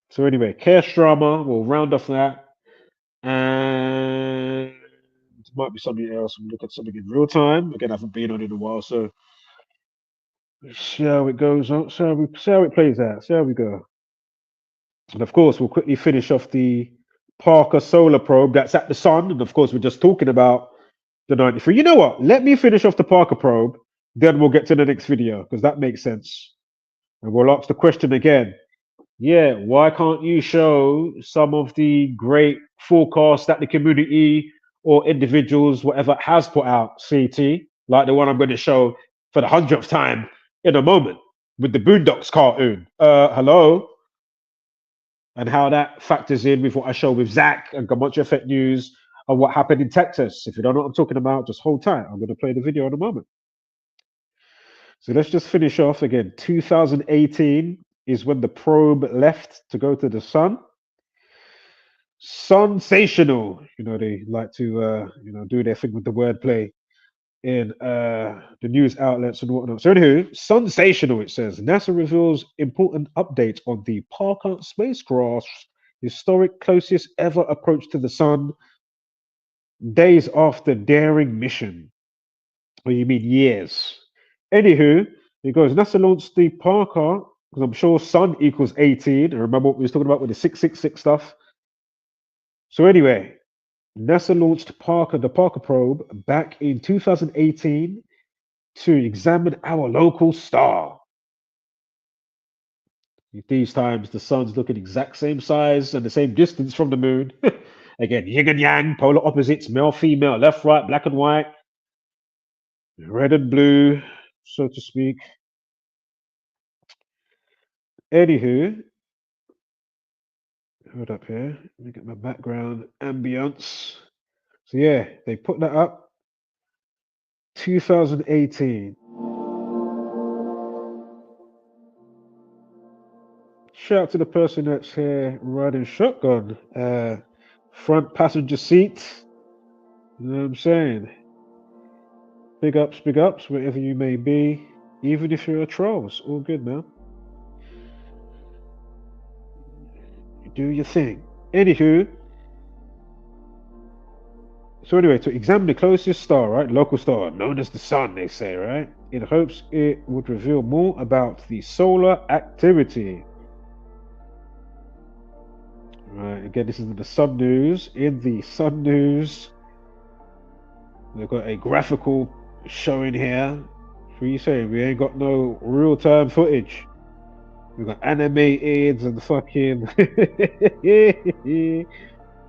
So anyway, Keir Starmer, we'll round off that. And it might be something else. We'll look at something in real time. Again, I haven't been on in a while, so let's see how it goes on. See how it plays out. See how we go. And of course, we'll quickly finish off the Parker solar probe that's at the sun. And of course, we're just talking about the 93. You know what? Let me finish off the Parker probe. Then we'll get to the next video, because that makes sense. And we'll ask the question again. Yeah, why can't you show some of the great forecasts that the community or individuals, whatever, has put out, CT, like the one I'm going to show for the 100th time in a moment with the Boondocks cartoon? Hello? And how that factors in with what I show with Zach and Gamoncha Effect News and what happened in Texas. If you don't know what I'm talking about, just hold tight. I'm going to play the video in a moment. So let's just finish off again. 2018 is when the probe left to go to the sun. Sensational. You know, they like to, you know, do their thing with the wordplay in the news outlets and whatnot. So anywho, sensational, it says. NASA reveals important update on the Parker spacecraft's historic closest ever approach to the sun, days after daring mission. Or you mean years? Anywho, it goes, NASA launched the Parker, because I'm sure sun equals 18. And remember what we was talking about with the 666 stuff. So anyway, NASA launched Parker, the Parker probe, back in 2018 to examine our local star. These times, the sun's looking exact same size and the same distance from the moon. Again, yin and yang, polar opposites, male, female, left, right, black and white, red and blue, so to speak. Anywho, hold up here. Let me get my background ambience. So yeah, they put that up. 2018. Shout out to the person that's here riding shotgun. Front passenger seat. You know what I'm saying? Big ups, wherever you may be. Even if you're a troll, it's all good, man. You do your thing. Anywho. So anyway, to examine the closest star, right? Local star, known as the sun, they say, right? In hopes it would reveal more about the solar activity. Right, again, this is the Sun News. In the Sun News, they've got a graphical showing here. What are you saying? We ain't got no real-time footage. We've got animated and fucking... What are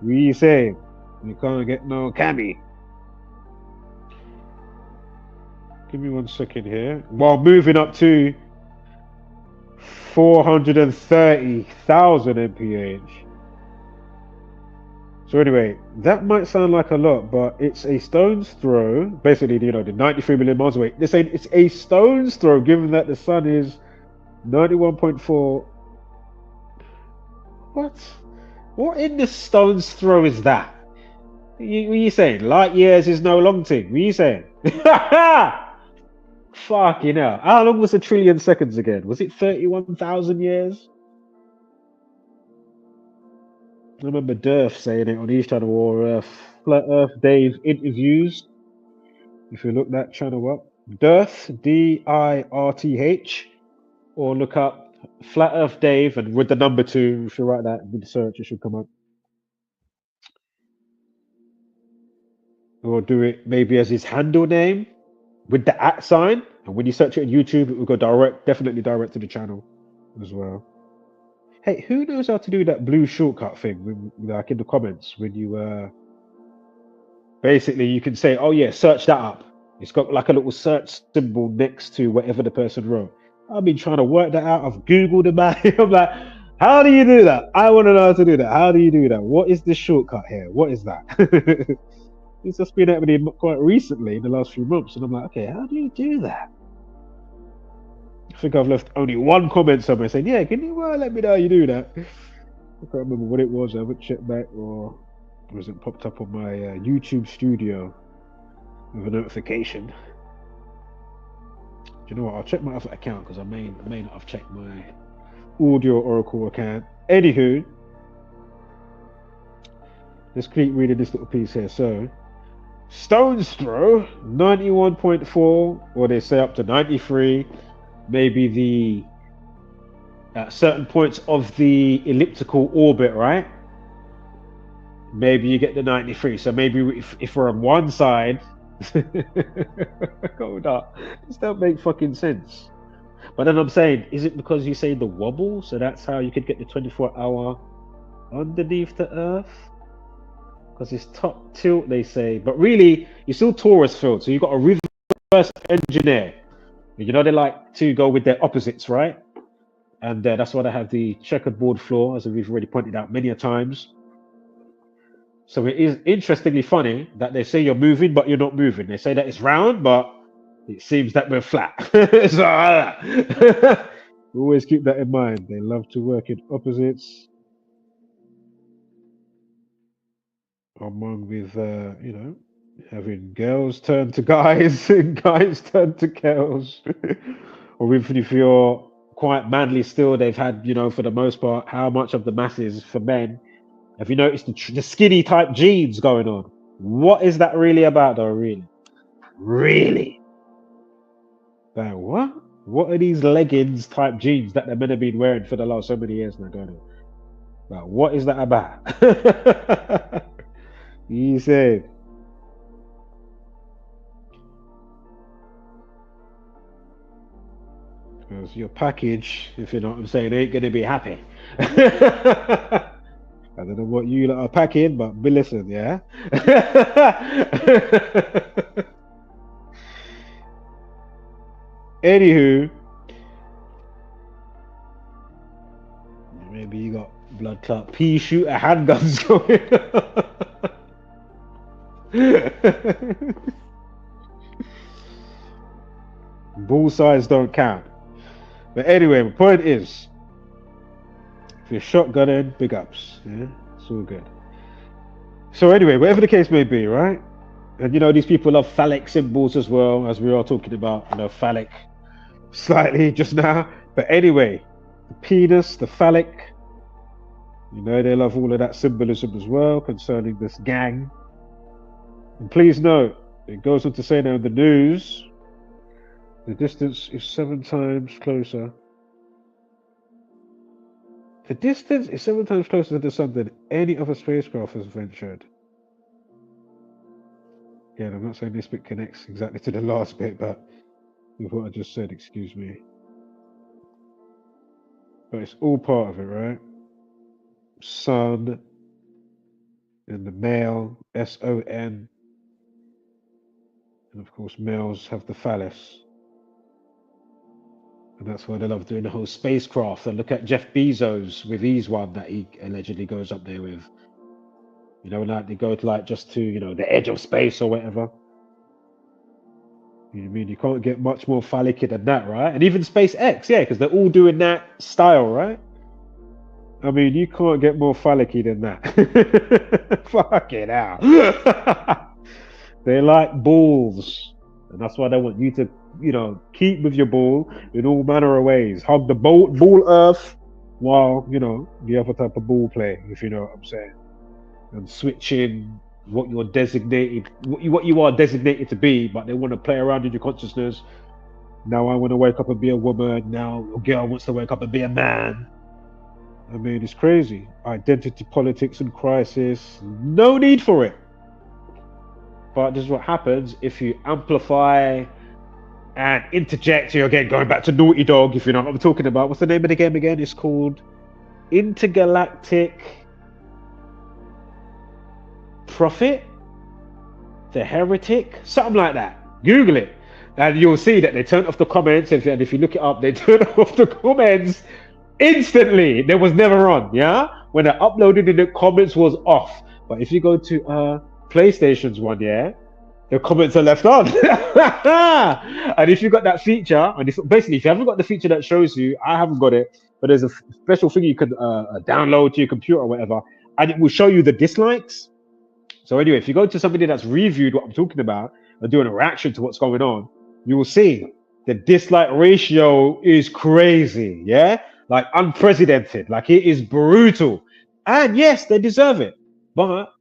you saying? We can't get no cami. Give me 1 second here. While moving up to 430,000 mph. So anyway, that might sound like a lot, but it's a stone's throw. Basically, you know, the 93 million miles away. They're saying it's a stone's throw, given that the sun is 91.4. What in the stone's throw is that? What are you saying? Light years is no long thing. What are you saying? Fucking hell. How long was a trillion seconds again? Was it 31,000 years? I remember Durf saying it on his channel, or Flat Earth Dave interviews. If you look that channel up, Durf, D-I-R-T-H, or look up Flat Earth Dave, and with the number 2, if you write that with the search, it should come up. Or do it maybe as his handle name with the @ sign, and when you search it on YouTube, it will go definitely direct to the channel as well. Hey, who knows how to do that blue shortcut thing, like in the comments, when you basically you can say, oh yeah, search that up. It's got like a little search symbol next to whatever the person wrote. I've been trying to work that out. I've Googled about it. I'm like, how do you do that? I want to know how to do that. How do you do that? What is this shortcut here? What is that? It's just been happening quite recently in the last few months, and I'm like, okay, how do you do that? I think I've left only 1 comment somewhere saying, yeah, can you let me know how you do that? I can't remember what it was. I haven't checked back, or was it popped up on my YouTube studio with a notification? Do you know what? I'll check my other account, because I may not have checked my Audio Oracle account. Anywho, let's keep reading this little piece here. So, stone's throw, 91.4, or they say up to 93. Maybe the certain points of the elliptical orbit, right? Maybe you get the 93. So maybe if we're on one side, hold up, this don't make fucking sense. But then I'm saying, is it because you say the wobble? So that's how you could get the 24-hour underneath the Earth? Because it's top tilt, they say. But really, you're still torus field. So you've got a reverse engineer. You know, they like to go with their opposites, right? And that's why they have the checkered board floor, as we've already pointed out many a times. So it is interestingly funny that they say you're moving, but you're not moving. They say that it's round, but it seems that we're flat. So, always keep that in mind. They love to work in opposites. Among with, you know, having girls turn to guys and guys turn to girls. Or even if you're quite manly still, they've had, you know, for the most part, how much of the masses for men. Have you noticed the skinny type jeans going on? What is that really about though, really? Really? Like, what? What are these leggings type jeans that the men have been wearing for the last so many years now going on? Like, what is that about? You said. Because your package, if you know what I'm saying, ain't gonna be happy. I don't know what you lot are packing, but listen, yeah. Anywho, maybe you got blood clot pea shooter handguns going. Bull size don't count. But anyway, the point is, if you're shotgunning, big ups. Yeah, it's all good. So anyway, whatever the case may be, right? And you know, these people love phallic symbols as well, as we are talking about, you know, phallic slightly just now. But anyway, the penis, the phallic, you know, they love all of that symbolism as well concerning this gang. And please note, it goes on to say now in the news, the distance is 7 times closer. The distance is 7 times closer to the sun than any other spacecraft has ventured. Yeah, I'm not saying this bit connects exactly to the last bit, but with what I just said, excuse me. But it's all part of it, right? Sun and the male, S-O-N. And of course, males have the phallus. And that's why they love doing the whole spacecraft. And look at Jeff Bezos with his one that he allegedly goes up there with. You know, like they go to like just to, you know, the edge of space or whatever. You mean you can't get much more phallic than that, right? And even SpaceX, yeah, because they're all doing that style, right? I mean, you can't get more phallic than that. Fucking hell. They like balls. And that's why they want you to, you know, keep with your ball in all manner of ways. Hug the ball earth while, you know, the other type of ball play, if you know what I'm saying. And switching what you're designated, what you are designated to be, but they want to play around in your consciousness. Now I want to wake up and be a woman. Now a girl wants to wake up and be a man. I mean, it's crazy. Identity politics and crisis. No need for it. But this is what happens if you amplify and interject. You're again going back to Naughty Dog, if you know what I'm talking about. What's the name of the game again? It's called Intergalactic Prophet? The Heretic? Something like that. Google it. And you'll see that they turn off the comments. And if you look it up, they turn off the comments instantly. They was never on, yeah? When I uploaded it, the comments was off. But if you go to PlayStation's one, yeah, the comments are left on. And if you got that feature, and basically if you haven't got the feature that shows you, I haven't got it, but there's a special thing you can download to your computer or whatever, and it will show you the dislikes. So anyway, if you go to somebody that's reviewed what I'm talking about and doing a reaction to what's going on, you will see the dislike ratio is crazy, yeah? Like unprecedented, like it is brutal. And yes, they deserve it. But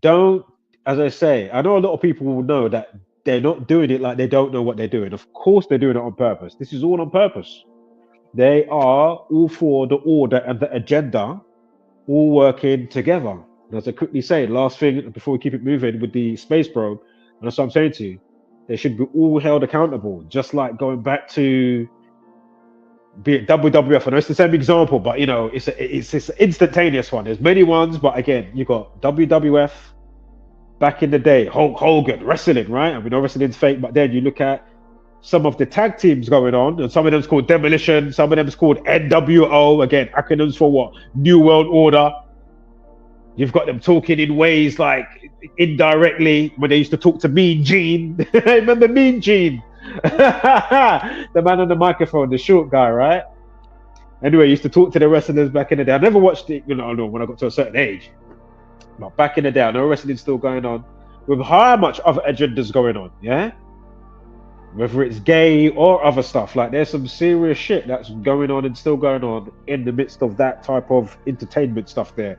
don't, as I say, I know a lot of people will know that they're not doing it like they don't know what they're doing. Of course they're doing it on purpose. This is all on purpose. They are all for the order and the agenda, all working together. And as I quickly say, last thing before we keep it moving with the space probe, and that's what I'm saying to you, they should be all held accountable, just like going back to be it WWF. I know it's the same example, but you know, it's an instantaneous one. There's many ones, but again, you got WWF back in the day, Hulk Hogan, wrestling, right? And we know wrestling's fake, but then you look at some of the tag teams going on, and some of them's called Demolition, some of them's called NWO, again, acronyms for what? New World Order. You've got them talking in ways like indirectly when they used to talk to Mean Gene. Remember Mean Gene? The man on the microphone, the short guy, right? Anyway, used to talk to the wrestlers back in the day. I never watched it, you know, when I got to a certain age. But back in the day, I know wrestling's still going on with how much other agendas going on, yeah? Whether it's gay or other stuff, like there's some serious shit that's going on and still going on in the midst of that type of entertainment stuff there.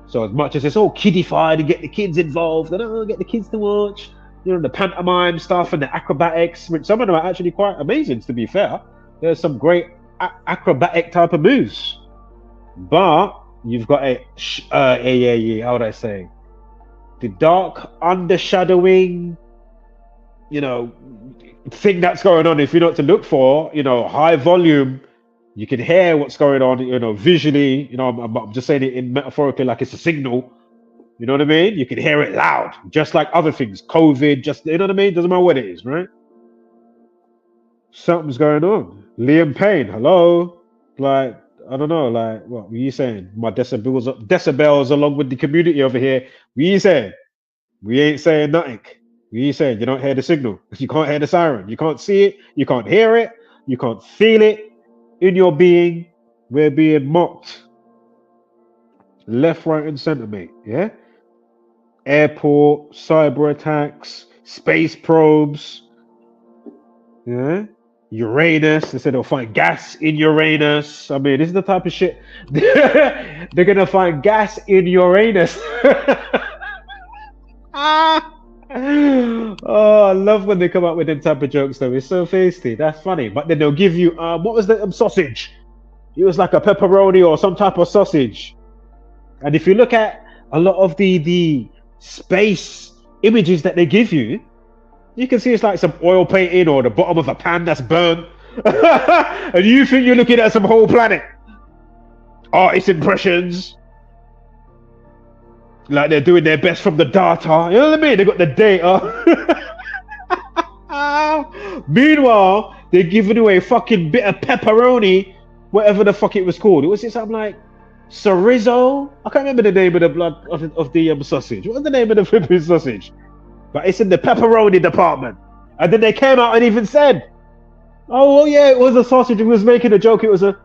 So as much as it's all kiddified and get the kids involved and get the kids to watch, you know, the pantomime stuff and the acrobatics, which some of them are actually quite amazing, to be fair. There's some great acrobatic type of moves. But you've got how would I say? The dark undershadowing, you know, thing that's going on. If you know what to look for, you know, high volume, you can hear what's going on, you know, visually. You know, I'm just saying it in metaphorically, like it's a signal. You know what I mean? You can hear it loud, just like other things. COVID, just, you know what I mean? Doesn't matter what it is, right? Something's going on. Liam Payne, hello? Like, I don't know, like, what were you saying? My decibels along with the community over here. What you saying? We ain't saying nothing. What you saying? You don't hear the signal. You can't hear the siren. You can't see it. You can't hear it. You can't feel it in your being. We're being mocked. Left, right, and center, mate. Yeah? Airport, cyber attacks, space probes. Yeah? Uranus. They said they'll find gas in Uranus. I mean, this is the type of shit. They're going to find gas in Uranus. Oh, I love when they come up with them type of jokes, though. It's so feisty. That's funny. But then they'll give you, what was the sausage? It was like a pepperoni or some type of sausage. And if you look at a lot of the space images that they give you, you can see it's like some oil painting or the bottom of a pan that's burned. And you think you're looking at some whole planet. Artist impressions. Like they're doing their best from the data. You know what I mean? They got the data. Meanwhile, they're giving away a fucking bit of pepperoni, whatever the fuck it was called. It was something like chorizo. I can't remember the name of the blood of the sausage. What was the name of the flipping sausage? But it's in the pepperoni department. And then they came out and even said, "Oh, well, yeah, it was a sausage. It was making a joke. It was a."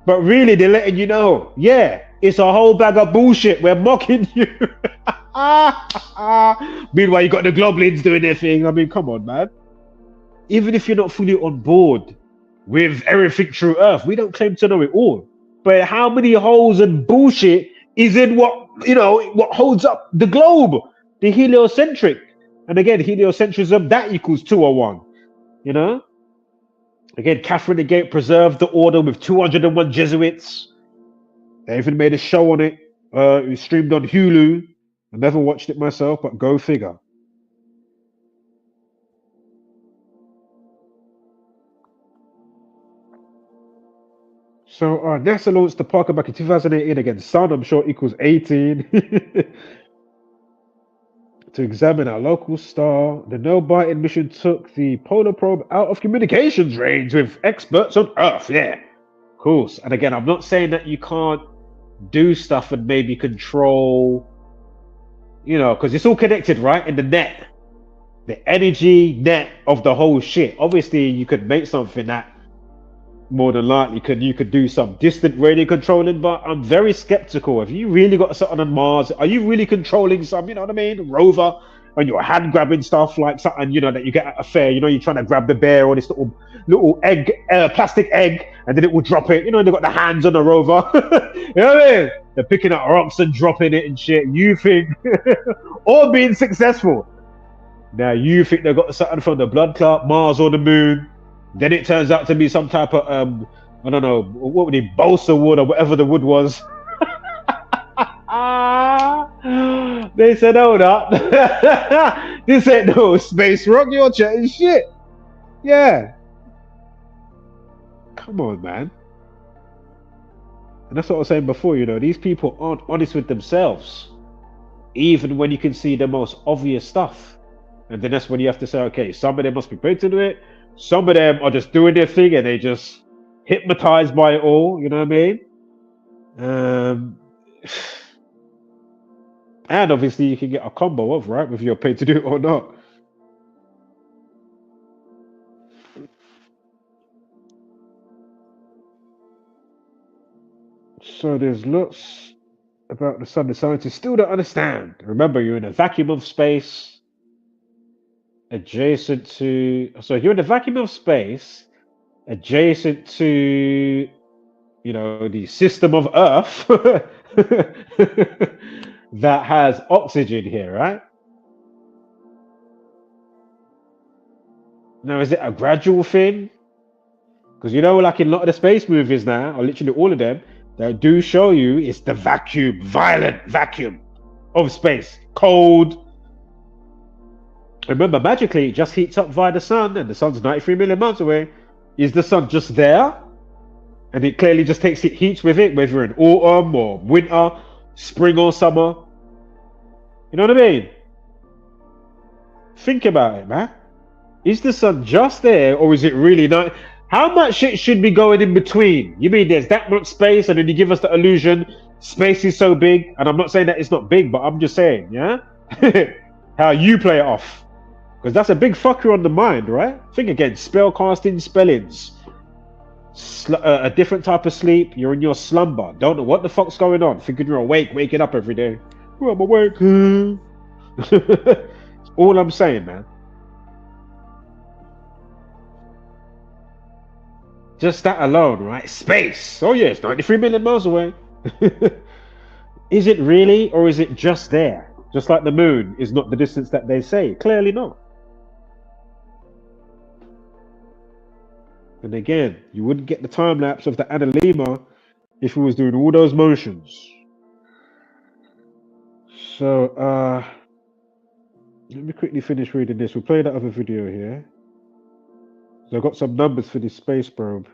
But really, they're letting you know, yeah, it's a whole bag of bullshit. We're mocking you. Meanwhile, you got the Globlins doing their thing. I mean, come on, man. Even if you're not fully on board with everything through Earth, we don't claim to know it all. But how many holes and bullshit is in what, you know, what holds up the globe? The heliocentric. And again, heliocentrism, that equals 201. You know? Again, Catherine the Great preserved the order with 201 Jesuits. They even made a show on it. It was streamed on Hulu. I never watched it myself, but go figure. So NASA launched the Parker back in 2018 again. Sun, I'm sure, equals 18. To examine our local star. The No Biting mission took the polar probe out of communications range with experts on Earth. Yeah, of course. And again, I'm not saying that you can't do stuff and maybe control, you know, because it's all connected, right? In the net, the energy net of the whole shit. Obviously, you could make something that more than likely you could do some distant radio controlling, but I'm very skeptical. Have you really got something on Mars? Are you really controlling some, you know what I mean, rover, and you're hand grabbing stuff like something, you know, that you get at a fair, you know, you're trying to grab the bear or this little egg, plastic egg, and then it will drop it. You know, they've got the hands on the rover. You know what I mean? They're picking up rocks and dropping it and shit. You think, or being successful. Now you think they've got something from the blood clot, Mars or the moon. Then it turns out to be some type of, I don't know, what would it, balsa wood or whatever the wood was. They said, hold up. This ain't no space rock, you're chatting shit. Yeah. Come on, man. And that's what I was saying before, you know, these people aren't honest with themselves. Even when you can see the most obvious stuff. And then that's when you have to say, okay, some of them must be paid to do it. Some of them are just doing their thing and they just hypnotized by it all, you know what I mean? And obviously you can get a combo of, right, if you're paid to do it or not. So there's lots about the sun the scientists still don't understand. Remember, you're in a vacuum of space. Adjacent to, so you're in the vacuum of space, adjacent to, you know, the system of Earth that has oxygen here, right? Now, is it a gradual thing? Because you know, like in a lot of the space movies now, or literally all of them, they do show you it's the vacuum, violent vacuum of space, cold. Remember, magically, it just heats up via the sun, and the sun's 93 million miles away. Is the sun just there? And it clearly just takes it heat with it, whether in autumn or winter, spring or summer. You know what I mean? Think about it, man. Is the sun just there, or is it really not? How much shit should be going in between? You mean there's that much space, and then you give us the illusion space is so big? And I'm not saying that it's not big, but I'm just saying, yeah? How you play it off. Because that's a big fucker on the mind, right? Think again, spell casting, spellings. A different type of sleep. You're in your slumber. Don't know what the fuck's going on. Thinking you're awake, waking up every day. Oh, I'm awake. That's all I'm saying, man. Just that alone, right? Space. Oh yeah, it's 93 million miles away. Is it really, or is it just there? Just like the moon is not the distance that they say. Clearly not. And again, you wouldn't get the time lapse of the analema if it was doing all those motions. So, let me quickly finish reading this. We'll play that other video here. So I've got some numbers for this space probe.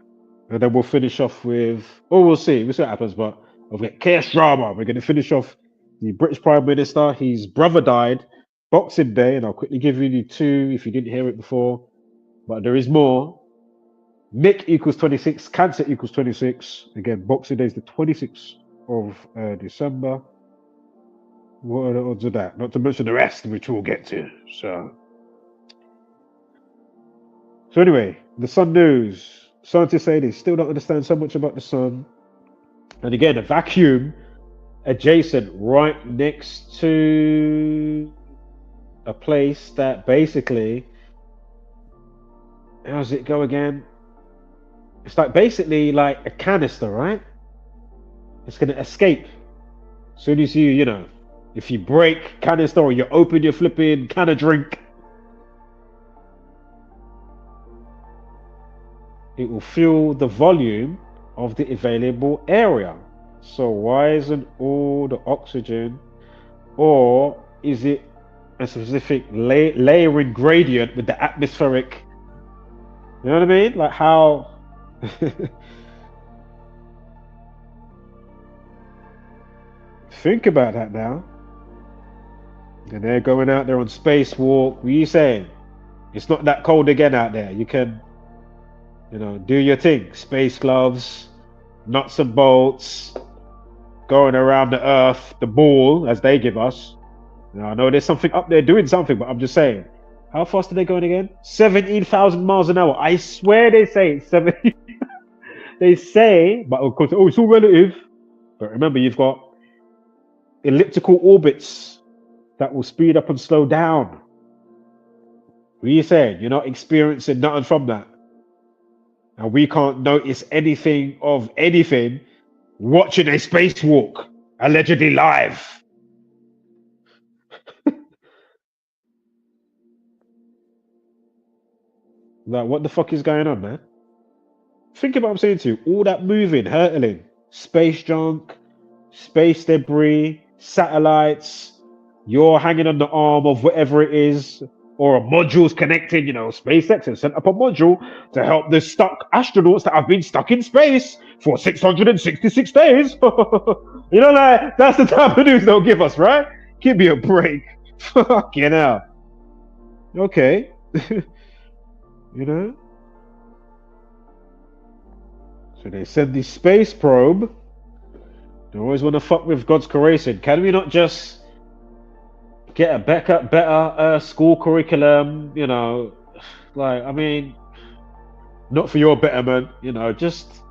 And then we'll finish off with... Oh, we'll see. We'll see what happens. But I've got Keir Starmer. We're going to finish off the British Prime Minister. His brother died Boxing Day. And I'll quickly give you two if you didn't hear it before. But there is more. Nick equals 26. Cancer equals 26. Again, Boxing Day is the 26th of December. What are the odds of that? Not to mention the rest, which we'll get to. So anyway, the sun news. Scientists say they still don't understand so much about the sun. And again, a vacuum adjacent right next to a place that basically, how does it go again? It's like basically like a canister, right? It's going to escape. As soon as you know, if you break canister or you open your flipping can of drink, it will fill the volume of the available area. So why isn't all the oxygen, or is it a specific layering gradient with the atmospheric? You know what I mean? Like how think about that now. And they're going out there on spacewalk. What are you saying? It's not that cold again out there. You can, do your thing. Space gloves, nuts and bolts, going around the Earth, the ball, as they give us. I know there's something up there doing something, but I'm just saying. How fast are they going again? 17,000 miles an hour. I swear they say it's 70. They say, but of course, it's all relative. But remember, you've got elliptical orbits that will speed up and slow down. What are you saying? You're not experiencing nothing from that. And we can't notice anything of anything watching a spacewalk, allegedly live. Like, what the fuck is going on, man? Think about what I'm saying to you. All that moving, hurtling, space junk, space debris, satellites, you're hanging on the arm of whatever it is, or a module's connected, SpaceX has sent up a module to help the stuck astronauts that have been stuck in space for 666 days. Like, that's the type of news they'll give us, right? Give me a break. Fucking hell. Okay. So they send the space probe. They always want to fuck with God's creation. Can we not just get a better school curriculum? Like, I mean, not for your betterment. Just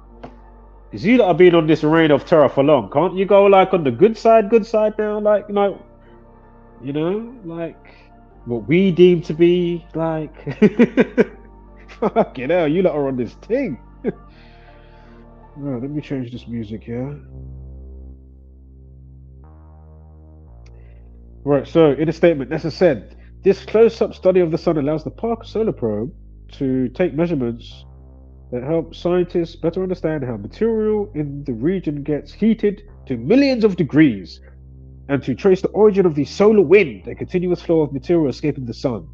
because you lot have been on this reign of terror for long. Can't you go like on the good side now? Like, like what we deem to be like. Fucking hell, you lot are on this thing. Right, let me change this music here. Right, so in a statement, NASA said, this close-up study of the sun allows the Parker Solar Probe to take measurements that help scientists better understand how material in the region gets heated to millions of degrees, and to trace the origin of the solar wind, a continuous flow of material escaping the sun.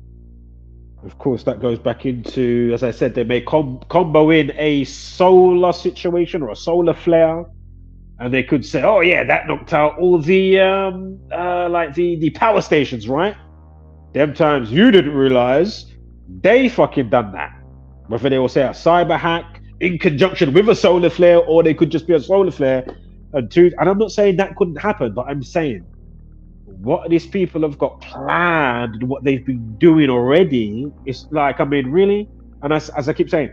of course, that goes back into, as I said, they may combo in a solar situation or a solar flare, and they could say, "Oh yeah, that knocked out all the like the power stations, right? Them times you didn't realize they fucking done that." Whether they will say a cyber hack in conjunction with a solar flare, or they could just be a solar flare. And I'm not saying that couldn't happen, but I'm saying what these people have got planned, what they've been doing already, it's like, I mean, really? And as I keep saying,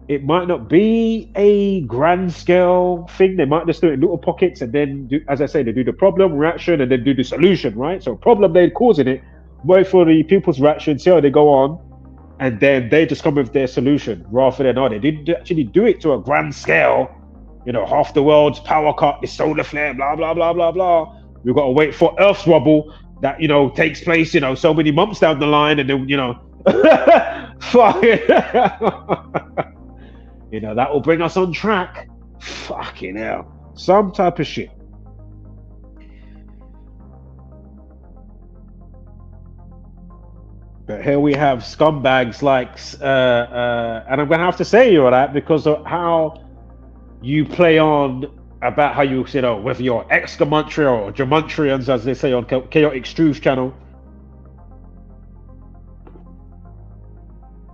it might not be a grand scale thing. They might just do it in little pockets and then do, as I say, they do the problem, reaction, and then do the solution, right? So problem they're causing it, wait for the people's reaction, see how they go on, and then they just come with their solution, rather than, oh, they didn't actually do it to a grand scale. You know, half the world's power cut, the solar flare, blah, blah, blah, blah, blah. We've got to wait for Earth's wobble that, you know, takes place, you know, so many months down the line, and then, you know, fuck it. You know, that will bring us on track. Fucking hell. Some type of shit. But here we have scumbags like, and I'm going to have to say all that because of how you play on about how you know, whether you're ex-Gamuntria or Jamuntrians, as they say on Chaotic Struve channel,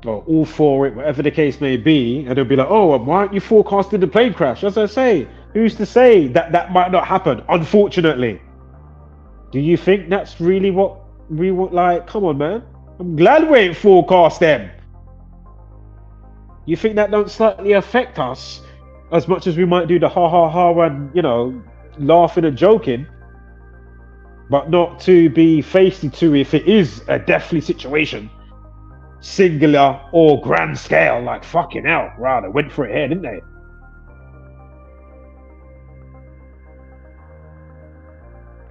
or all for it, whatever the case may be, and they'll be like, oh, why aren't you forecasting the plane crash? As I say, who's to say that that might not happen, unfortunately? Do you think that's really what we want? Like, come on, man. I'm glad we ain't forecast them. You think that don't slightly affect us as much as we might do the ha ha ha and, you know, laughing and joking, but not to be faced to if it is a deathly situation, singular or grand scale? Like, fucking hell, right? They went for it here, didn't they?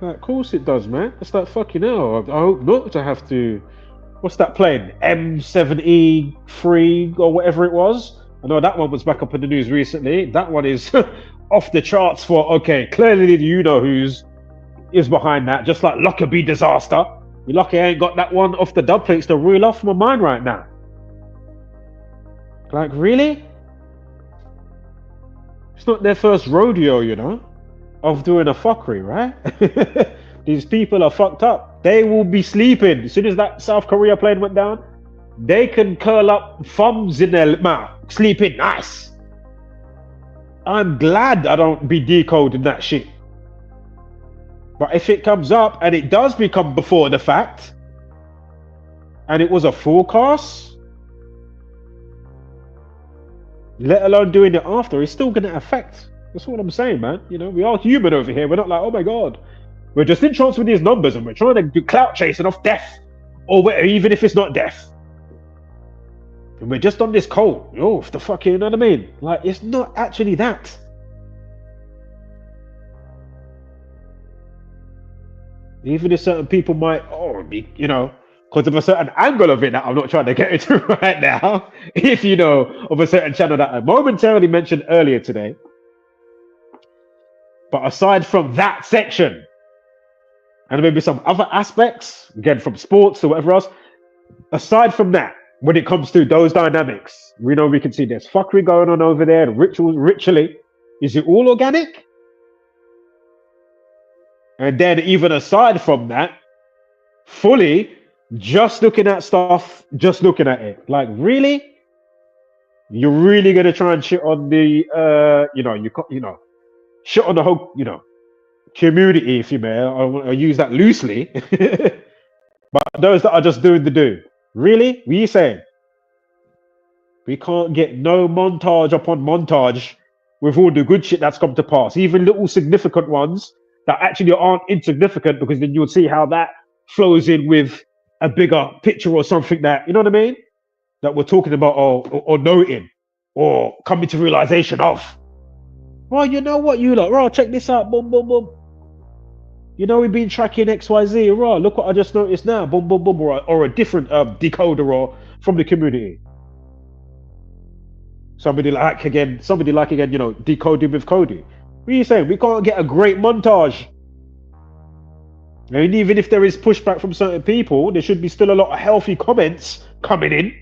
Like, of course it does, man. It's like, fucking hell. I hope not to have to. What's that plane? M7E3 or whatever it was. I know that one was back up in the news recently. That one is off the charts for, okay, clearly you know who's is behind that. Just like Lockerbie disaster. You're lucky I ain't got that one off the dub plates to reel off my mind right now. Like, really? It's not their first rodeo, you know, of doing a fuckery, right? These people are fucked up. They will be sleeping. As soon as that South Korea plane went down, they can curl up thumbs in their mouth, sleeping nice. I'm glad I don't be decoding that shit. But if it comes up and it does become before the fact, and it was a forecast, let alone doing it after, it's still going to affect. That's what I'm saying, man. You know, we are human over here. We're not like, oh my God. We're just in chance with these numbers and we're trying to do clout chasing off death. Or even if it's not death. And we're just on this cold. Oh, the fucking, you know what I mean? Like, it's not actually that. Even if certain people might, be, you know, because of a certain angle of it that I'm not trying to get into right now. If you know of a certain channel that I momentarily mentioned earlier today. But aside from that section, and maybe some other aspects, again, from sports or whatever else, aside from that, when it comes to those dynamics, we know we can see there's fuckery going on over there, the ritually. Is it all organic? And then even aside from that, fully just looking at stuff, just looking at it. Like, really? You're really going to try and shit on the, shit on the whole, community, if you may. I use that loosely. But those that are just doing the do. Really? What are you saying? We can't get no montage upon montage with all the good shit that's come to pass. Even little significant ones that actually aren't insignificant, because then you'll see how that flows in with a bigger picture or something that, you know what I mean? That we're talking about or noting or coming to realization of. Well, you know what, you lot, check this out, boom, boom, boom. You know, we've been tracking XYZ, look what I just noticed now, boom, boom, boom, or a different decoder or from the community. Somebody like again, decoding with Cody. What are you saying? We can't get a great montage. I mean, even if there is pushback from certain people, there should be still a lot of healthy comments coming in.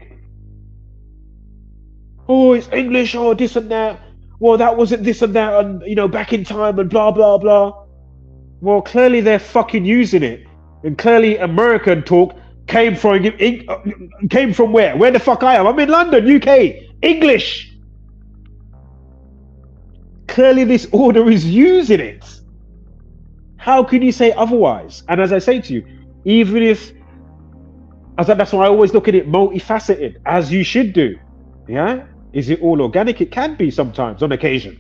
Oh, it's English, oh, this and that. Well, that wasn't this and that, and you know, back in time and blah blah blah. Well, clearly they're fucking using it, and clearly American talk came from where? Where the fuck I am? I'm in London, UK. English. Clearly, this order is using it. How can you say otherwise? And as I say to you, even if, that's why I always look at it multifaceted, as you should do. Yeah. Is it all organic? It can be sometimes, on occasion.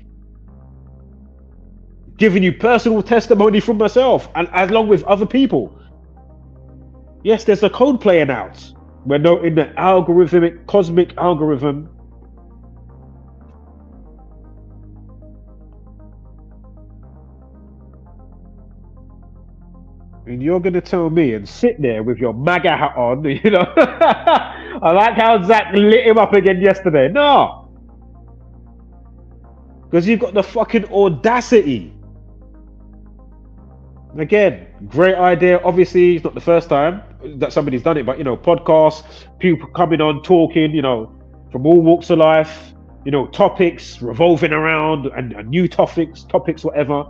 Giving you personal testimony from myself and along with other people. Yes, there's a code playing out. We're not in the algorithmic, cosmic algorithm. And you're going to tell me and sit there with your MAGA hat on, you know. I like how Zach lit him up again yesterday. No. Because you've got the fucking audacity. Again, great idea. Obviously, it's not the first time that somebody's done it, but, you know, podcasts, people coming on, talking, you know, from all walks of life, you know, topics revolving around and new topics, whatever.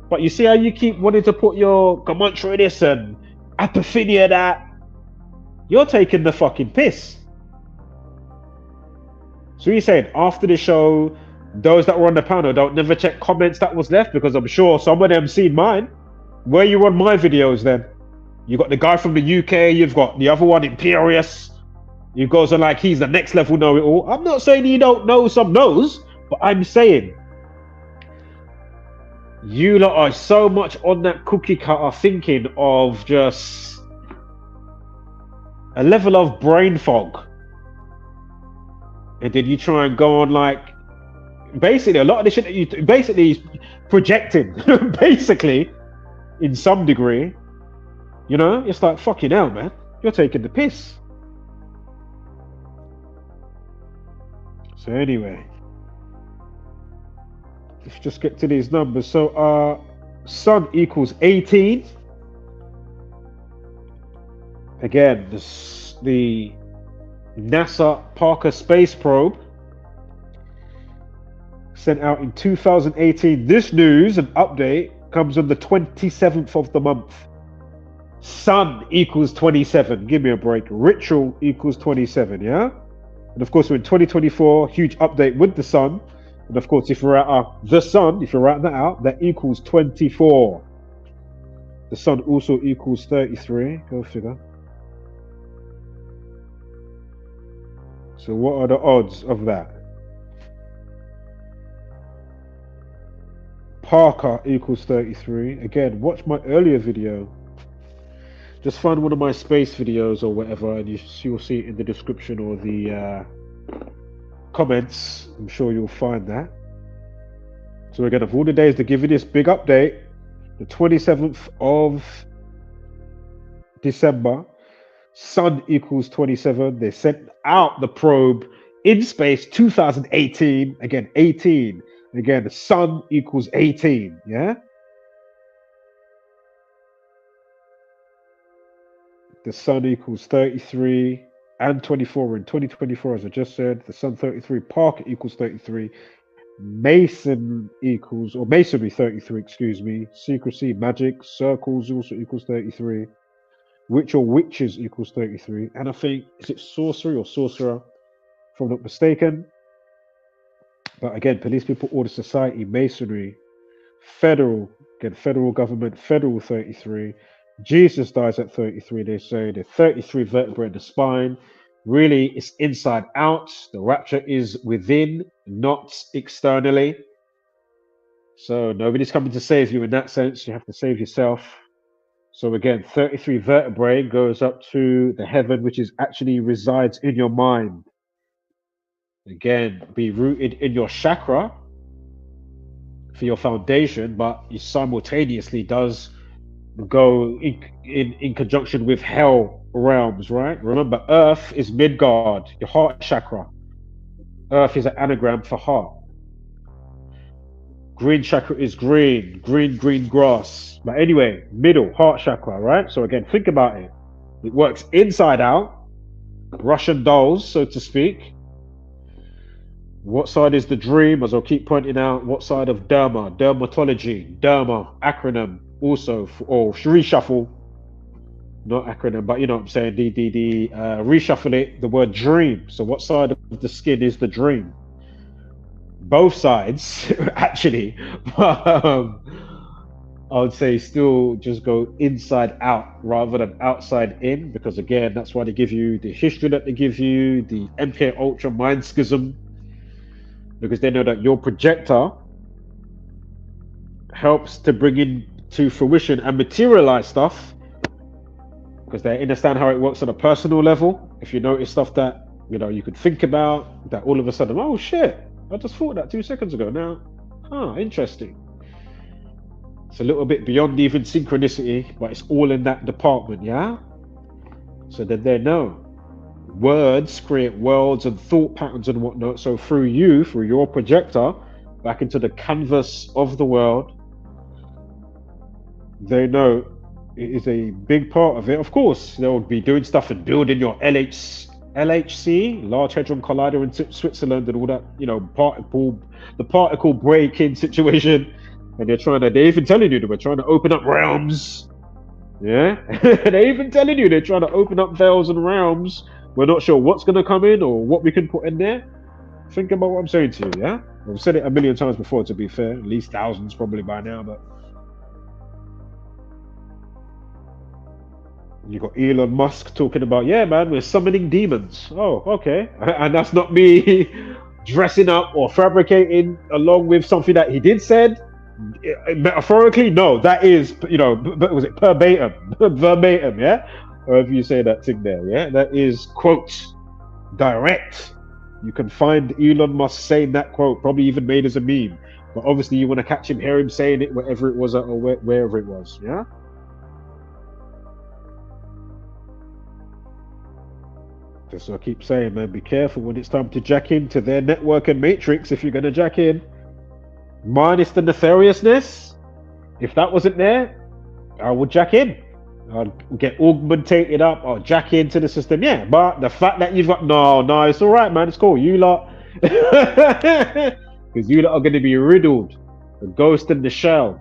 But you see how you keep wanting to put your commentary this and apophilia that? You're taking the fucking piss. So you're saying after the show, those that were on the panel don't never check comments that was left? Because I'm sure some of them seen mine. Where you on my videos then? You got the guy from the UK, you've got the other one, Imperious. He goes on like he's the next level know-it-all. I'm not saying you don't know some knows, but I'm saying you lot are so much on that cookie cutter thinking of just a level of brain fog. And then you try and go on like, basically a lot of the shit that you basically is projecting, basically, in some degree. You know, it's like, fucking hell, man. You're taking the piss. So anyway, let's just get to these numbers. So sun equals 18. Again, the NASA Parker space probe sent out in 2018. This news and update comes on the 27th of the month. Sun equals 27. Give me a break. Ritual equals 27, yeah? And of course, we're in 2024. Huge update with the sun. And of course, if you're at the sun, if you're writing that out, that equals 24. The sun also equals 33. Go figure. So what are the odds of that? Parker equals 33. Again, watch my earlier video. Just find one of my space videos or whatever, and you'll see it in the description or the comments. I'm sure you'll find that. So again, of all the days to give you this big update, the 27th of December, sun equals 27. They sent out the probe in space 2018. Again, 18. Again, the sun equals 18. Yeah. The sun equals 33 and 24 in 2024, as I just said. The sun 33, Parker equals 33, Mason equals, or Masonry 33, excuse me. Secrecy, magic, circles also equals 33. Witch or witches equals 33. And I think, is it sorcery or sorcerer, if I'm not mistaken? But again, police, people, order, society, masonry, federal, again, federal government, federal 33. Jesus dies at 33, they say. The 33 vertebrae in the spine. Really, it's inside out. The rapture is within, not externally. So nobody's coming to save you in that sense. You have to save yourself. So again, 33 vertebrae goes up to the heaven, which is actually resides in your mind. Again, be rooted in your chakra for your foundation, but it simultaneously does go in conjunction with hell realms, right? Remember, earth is Midgard, your heart chakra. Earth is an anagram for heart. Green chakra is green grass. But anyway, middle, heart chakra, right? So again, think about it. It works inside out. Russian dolls, so to speak. What side is the dream? As I'll keep pointing out, what side of dermatology, acronym also, or reshuffle, not acronym, but you know what I'm saying, reshuffle it, the word dream. So what side of the skin is the dream? Both sides, actually. I would say still just go inside out rather than outside in, because again, that's why they give you the history that they give you, the MK Ultra mind schism, because they know that your projector helps to bring into fruition and materialize stuff, because they understand how it works on a personal level. If you notice stuff that, you know, you could think about, that all of a sudden, oh shit, I just thought that 2 seconds ago now. Interesting. It's a little bit beyond even synchronicity, but it's all in that department, yeah? So then they know. Words create worlds and thought patterns and whatnot. So through your projector, back into the canvas of the world, they know it is a big part of it. Of course, they'll be doing stuff and building your LHC, Large Hadron Collider in Switzerland, and all that, you know, the particle break-in situation. And they're even telling you that we're trying to open up realms. Yeah? They're even telling you they're trying to open up veils and realms. We're not sure what's going to come in or what we can put in there. Think about what I'm saying to you, yeah? I've said it a million times before, to be fair. At least thousands probably by now, but... You got Elon Musk talking about, yeah, man, we're summoning demons. Oh, okay. And that's not me dressing up or fabricating along with something that he did said. Metaphorically, no, that is, you know, but was it verbatim, yeah? Or if you say that thing there, yeah? That is quote, direct. You can find Elon Musk saying that quote, probably even made as a meme. But obviously you want to hear him saying it wherever it was or wherever it was, yeah? Just so I keep saying, man, be careful when it's time to jack into their network and matrix if you're going to jack in. Minus the nefariousness. If that wasn't there, I would jack in. I'll get augmentated up. I'll jack into the system. Yeah, but the fact that you've got... No, it's all right, man. It's cool. You lot... Because you lot are going to be riddled. The ghost in the shell.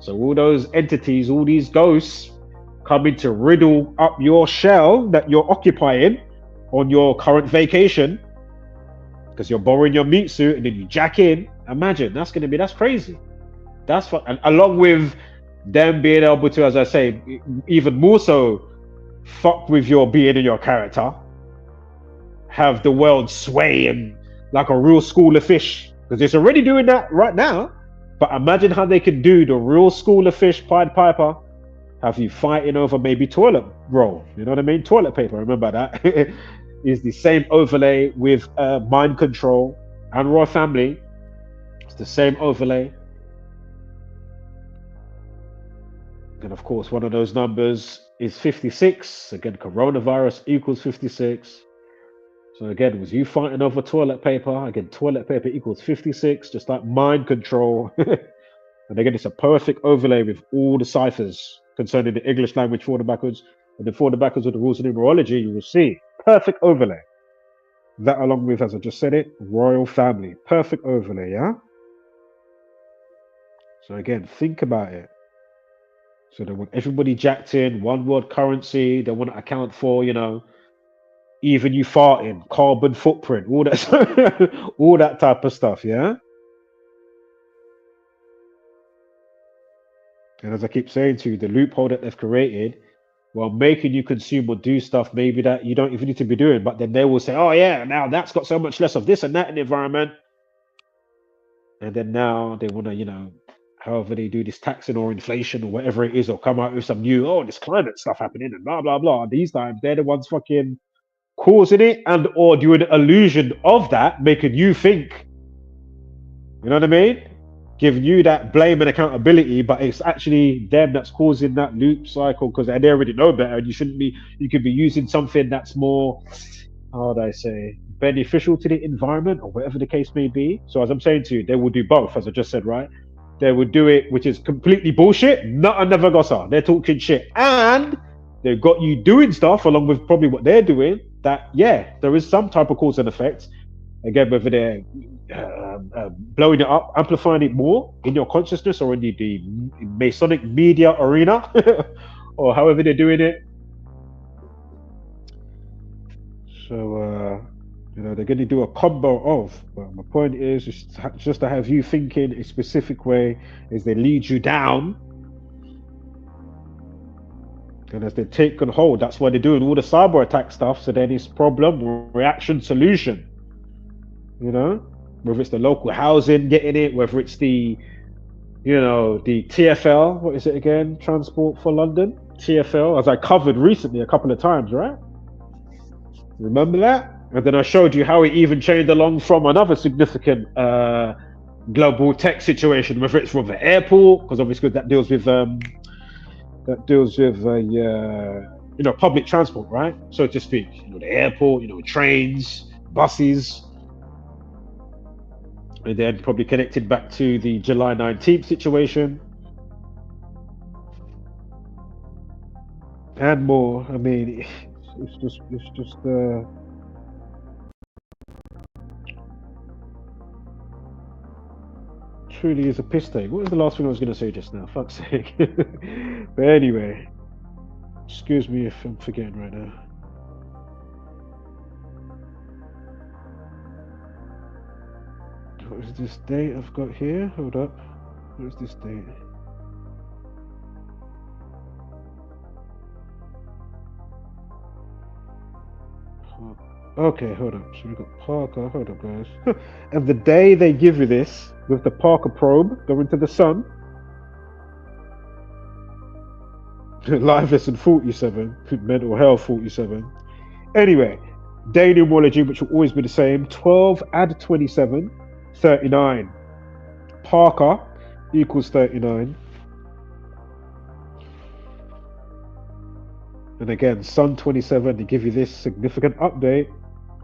So all those entities, all these ghosts coming to riddle up your shell that you're occupying on your current vacation, because you're borrowing your meat suit and then you jack in. Imagine, that's crazy. That's what, and along with them being able to, as I say, even more so fuck with your being and your character, have the world sway and like a real school of fish, because it's already doing that right now. But imagine how they can do the real school of fish Pied Piper, have you fighting over maybe toilet roll, you know what I mean, toilet paper, remember that. Is the same overlay with mind control and royal family. It's the same overlay. And of course, one of those numbers is 56. Again, coronavirus equals 56. So again, was you fighting over toilet paper? Again, toilet paper equals 56, just like mind control. And again, it's a perfect overlay with all the ciphers concerning the English language forward and backwards. And then forward and backwards with the rules of numerology, you will see perfect overlay. That along with, as I just said it, royal family. Perfect overlay, yeah? So again, think about it. So they want everybody jacked in, one world currency. They want to account for, you know, even you farting, carbon footprint, all that, all that type of stuff, yeah? And as I keep saying to you, the loophole that they've created, while making you consume or do stuff maybe that you don't even need to be doing, but then they will say, oh yeah, now that's got so much less of this and that in the environment. And then now they want to, you know, however they do this taxing or inflation or whatever it is, or come out with some new, oh, this climate stuff happening and blah, blah, blah. These times, they're the ones fucking causing it and or doing an illusion of that, making you think, you know what I mean? Giving you that blame and accountability, but it's actually them that's causing that loop cycle, because they already know better. And you shouldn't be, you could be using something that's more, how would I say, beneficial to the environment or whatever the case may be. So as I'm saying to you, they will do both, as I just said, right? They would do it, which is completely bullshit, not another gossa. They're talking shit. And they've got you doing stuff along with probably what they're doing that, yeah, there is some type of cause and effect. Again, whether they're blowing it up, amplifying it more in your consciousness or in the Masonic media arena, or however they're doing it. So, you know, they're going to do a combo of. But my point is just to have you thinking a specific way as they lead you down. And as they take and hold, that's why they're doing all the cyber attack stuff. So then it's problem, reaction, solution. You know, whether it's the local housing getting it, whether it's the, you know, the TFL, what is it again? Transport for London, TFL, as I covered recently a couple of times, right? Remember that? And then I showed you how it even chained along from another significant global tech situation, whether it's from the airport, because obviously that deals with you know, public transport, right? So to speak, you know, the airport, you know, trains, buses. And then probably connected back to the July 19th situation. And more. I mean, it's just truly is a piss take. What was the last thing I was going to say just now? Fuck's sake. But anyway, excuse me if I'm forgetting right now. What is this date I've got here? Hold up. What is this date? Okay, hold up. So we've got Parker. Hold up, guys. And the day they give you this with the Parker probe going to the sun, live lesson 47, mental health 47. Anyway, day numerology, which will always be the same. 12 add 27. 39. Parker equals 39. And again, Sun 27, they give you this significant update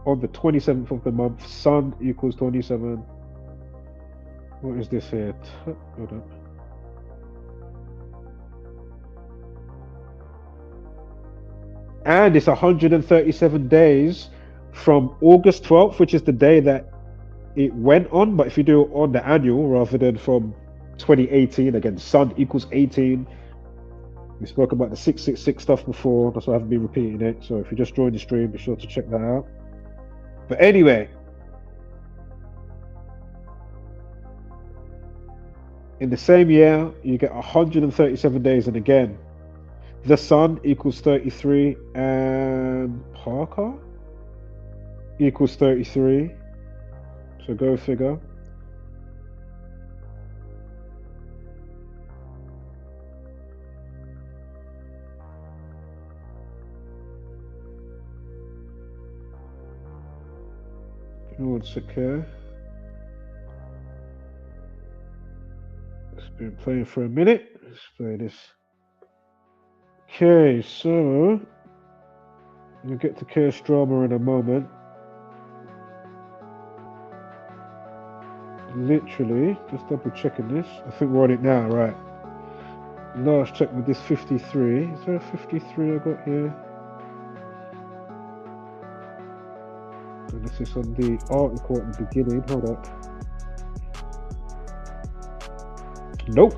on the 27th of the month. Sun equals 27. What is this here? Hold up. And it's 137 days from August 12th, which is the day that it went on, but if you do it on the annual rather than from 2018, again, Sun equals 18. We spoke about the 666 stuff before, that's why I haven't been repeating it. So if you just joined the stream, be sure to check that out. But anyway, in the same year, you get 137 days, and again, the Sun equals 33, and Parker equals 33. So go figure. One sec here. It's been playing for a minute. Let's play this. Okay, so we'll get to Keir Starmer in a moment. Literally, just double checking this. I think we're on it now, right? Last check with this 53. Is there a 53 I got here? Unless it's on the article at the beginning. Hold up. Nope.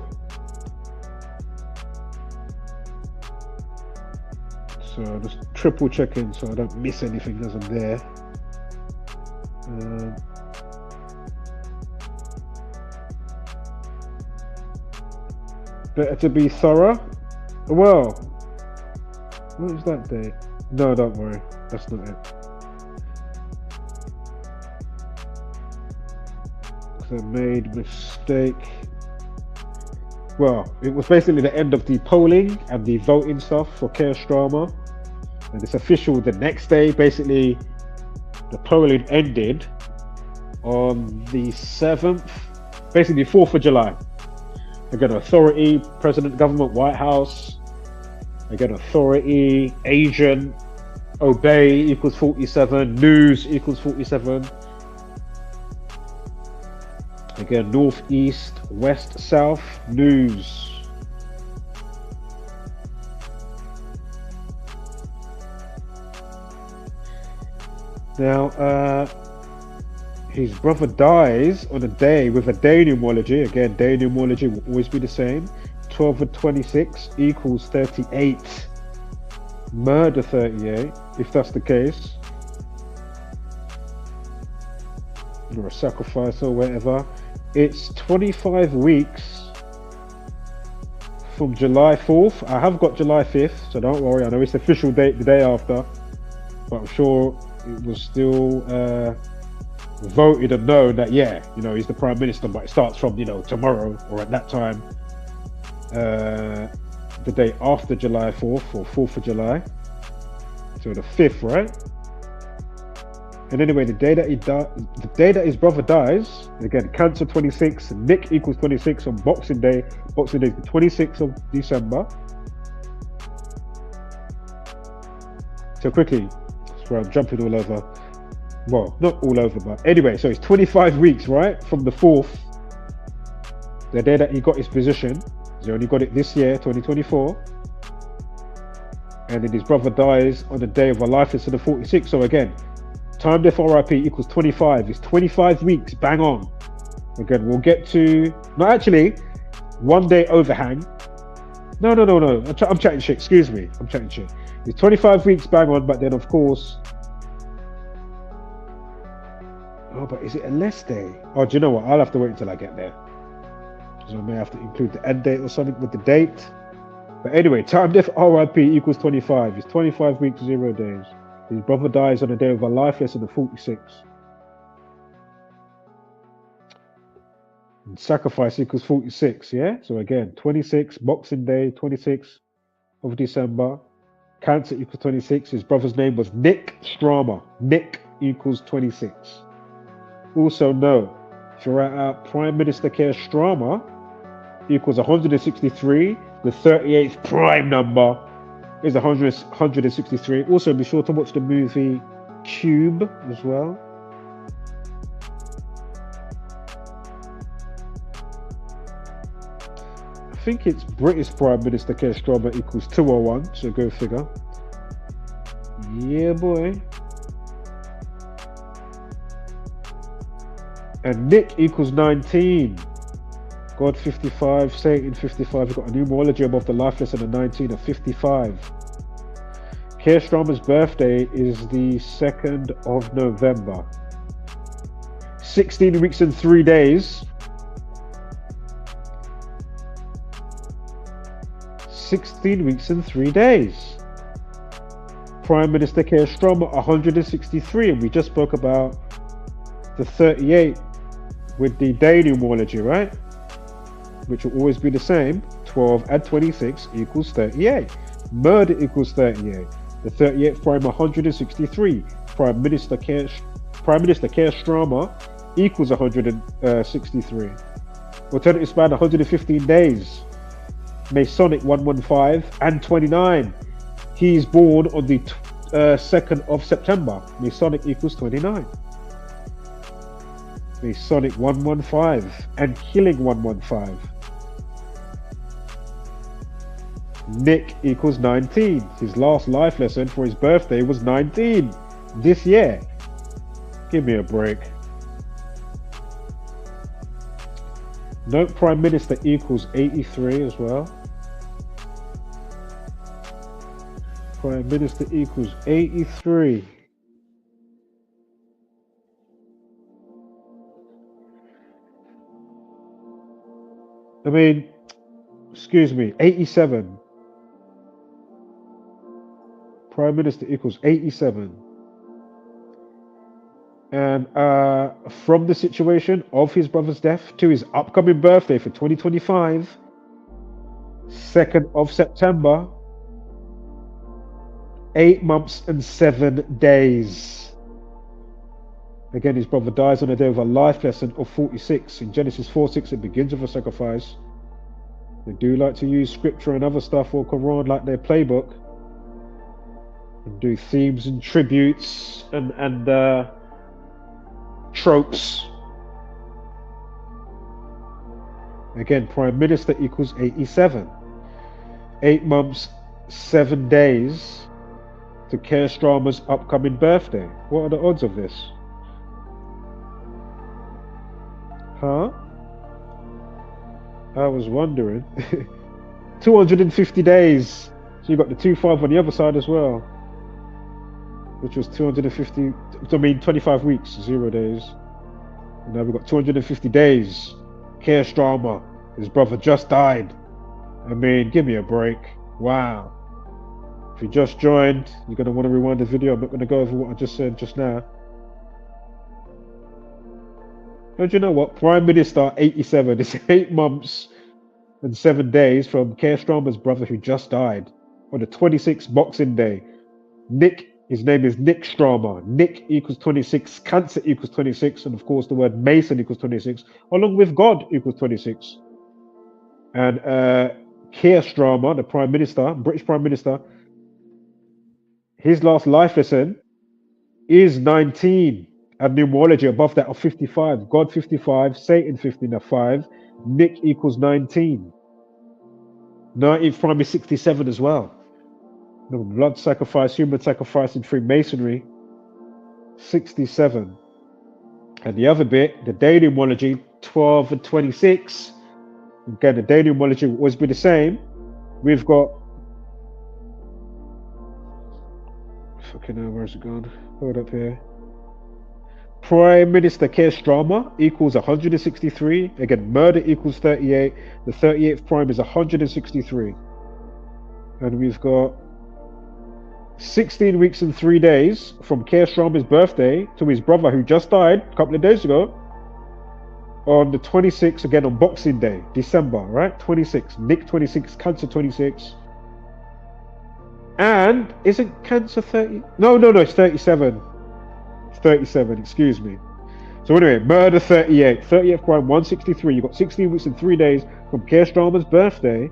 So just triple checking so I don't miss anything as I'm there. Better to be thorough. Well, what is that date? No, don't worry. That's not it. Because I made a mistake. Well, it was basically the end of the polling and the voting stuff for Keir Starmer. And it's official the next day. Basically, the polling ended on the 7th, basically 4th of July. Again, authority, president, government, White House. Again, authority, agent, obey equals 47, news equals 47. Again, north, east, west, south, news. Now, his brother dies on a day with a day numerology. Again, day numerology will always be the same. 12 and 26 equals 38. Murder 38, if that's the case. Or a sacrifice or whatever. It's 25 weeks from July 4th. I have got July 5th, so don't worry. I know it's the official date the day after, but I'm sure it was still voted and known that, yeah, you know, he's the Prime Minister, but it starts from, you know, tomorrow or at that time, the day after July 4th or 4th of July. So the 5th, right? And anyway, the day that his brother dies, again, Cancer 26, Nick equals 26 on Boxing Day. Boxing Day is the 26th of December. So quickly, sorry, I'm jumping all over. Well, not all over, but anyway, so it's 25 weeks, right? From the 4th, the day that he got his position. He only got it this year, 2024. And then his brother dies on the day of a lifeless of the 46. So again, time death RIP equals 25. It's 25 weeks, bang on. Again, we'll get to, no, actually, 1 day overhang. No. I'm chatting shit, excuse me. I'm chatting shit. It's 25 weeks, bang on, but then of course, oh, but is it a less day? Oh, do you know what? I'll have to wait until I get there. So I may have to include the end date or something with the date. But anyway, time death RIP equals 25. It's 25 weeks, 0 days. His brother dies on the day of a lifeless in the 46. And sacrifice equals 46, yeah? So again, 26, Boxing Day, 26 of December. Cancer equals 26. His brother's name was Nick Starmer. Nick equals 26. Also know, if you write out Prime Minister Keir Starmer equals 163, the 38th prime number is 163. Also, be sure to watch the movie Cube as well. I think it's British Prime Minister Keir Starmer equals 201, so go figure. Yeah, boy. And Nick equals 19. God 55, Satan 55. We've got a numerology above the lifeless and a 19 of 55. Keir Starmer's birthday is the 2nd of November. 16 weeks and 3 days. 16 weeks and 3 days. Prime Minister Keir Starmer 163, and we just spoke about the 38 with the day numerology, right? Which will always be the same. 12 and 26 equals 38. Murder equals 38. The 38th prime 163. Prime Minister Keir Starmer equals 163. Alternative span 115 days. Masonic 115 and 29. He is born on the 2nd of September. Masonic equals 29. Masonic 115 and killing 115. Nick equals 19. His last life lesson for his birthday was 19 this year. Give me a break. Note Prime Minister equals 83 as well. Prime Minister equals 83. I mean, excuse me, 87. Prime Minister equals 87. And from the situation of his brother's death to his upcoming birthday for 2025, 2nd of September, 8 months and 7 days. Again, his brother dies on the day of a life lesson of 46. In Genesis 4:6, it begins with a sacrifice. They do like to use scripture and other stuff or Quran like their playbook, and do themes and tributes and tropes. Again, Prime Minister equals 87. 8 months, 7 days. to Keir Starmer's upcoming birthday? What are the odds of this? Huh? I was wondering. 250 days. So you got the 2-5 on the other side as well, which was 250. I mean, 25 weeks, 0 days. And now we've got 250 days. Keir Starmer, his brother just died. I mean, give me a break. Wow. If you just joined, you're going to want to rewind the video. I'm not going to go over what I just said just now. Don't you know what? Prime Minister 87. It's 8 months and 7 days from Keir Starmer's brother who just died on the 26th Boxing Day. Nick, his name is Nick Starmer. Nick equals 26, cancer equals 26, and of course the word Mason equals 26, along with God equals 26. And Keir Starmer, the Prime Minister, British Prime Minister, his last life lesson is 19. And numerology above that of 55. God 55, Satan 55, Nick equals 19. 19th Prime is 67 as well. No, blood sacrifice, human sacrifice in Freemasonry, 67. And the other bit, the day numerology, 12 and 26. Again, the day numerology will always be the same. We've got... Fucking hell, where's it gone? Hold up here. Prime Minister Keir Starmer equals 163. Again, murder equals 38. The 38th prime is 163. And we've got 16 weeks and 3 days from Keir Starmer's birthday to his brother who just died a couple of days ago on the 26th, again on Boxing Day, December, right? 26. Nick 26, Cancer 26. And isn't Cancer 30? No, it's 37. 37, excuse me. So anyway, murder 38, 30th prime 163. You've got 16 weeks and 3 days from Keir Starmer's birthday.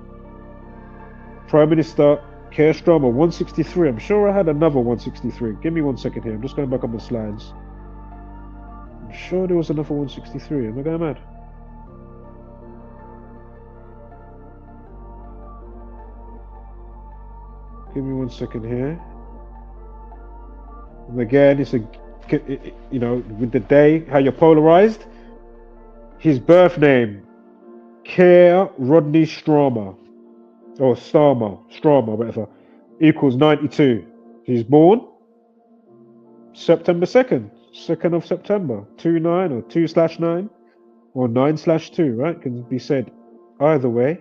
Prime Minister Keir Starmer 163. I'm sure I had another 163. Give me 1 second here. I'm just going back on the slides. I'm sure there was another 163. Am I going mad? Give me 1 second here. And again, it's a, you know, with the day, how you're polarized. His birth name, Keir Rodney Starmer, or Starmer, whatever, equals 92. He's born September 2nd, 2nd of September, 2/9 or 2/9, or 9/2, right? Can be said either way.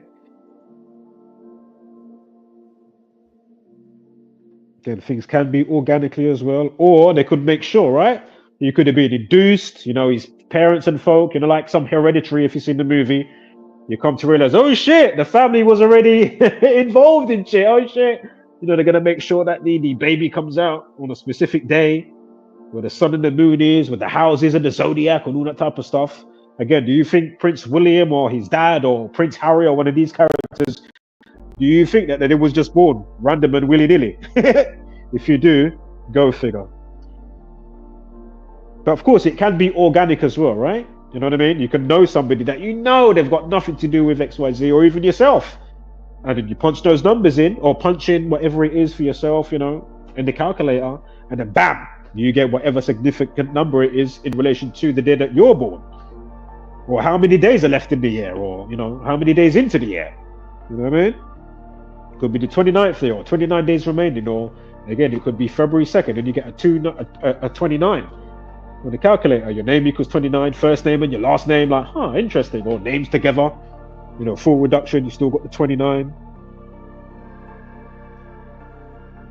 Then things can be organically as well, or they could make sure, right? You could have been induced, you know, his parents and folk, you know, like some Hereditary, if you've seen the movie. You come to realize, oh shit, the family was already involved in shit, oh shit. You know, they're going to make sure that the baby comes out on a specific day, where the sun and the moon is, with the houses and the zodiac and all that type of stuff. Again, do you think Prince William or his dad or Prince Harry or one of these characters, do you think that it was just born random and willy-nilly? If you do, go figure. But of course, it can be organic as well, right? You know what I mean? You can know somebody that you know they've got nothing to do with XYZ, or even yourself. And then you punch those numbers in, or punch in whatever it is for yourself, you know, in the calculator, and then bam, you get whatever significant number it is in relation to the day that you're born. Or how many days are left in the year, or, you know, how many days into the year. You know what I mean? Could be the 29th day, or 29 days remaining, or again, it could be February 2nd, and you get a 29 on the calculator. Your name equals 29, first name and your last name, like, huh, interesting. Or names together, you know, full reduction, you still got the 29.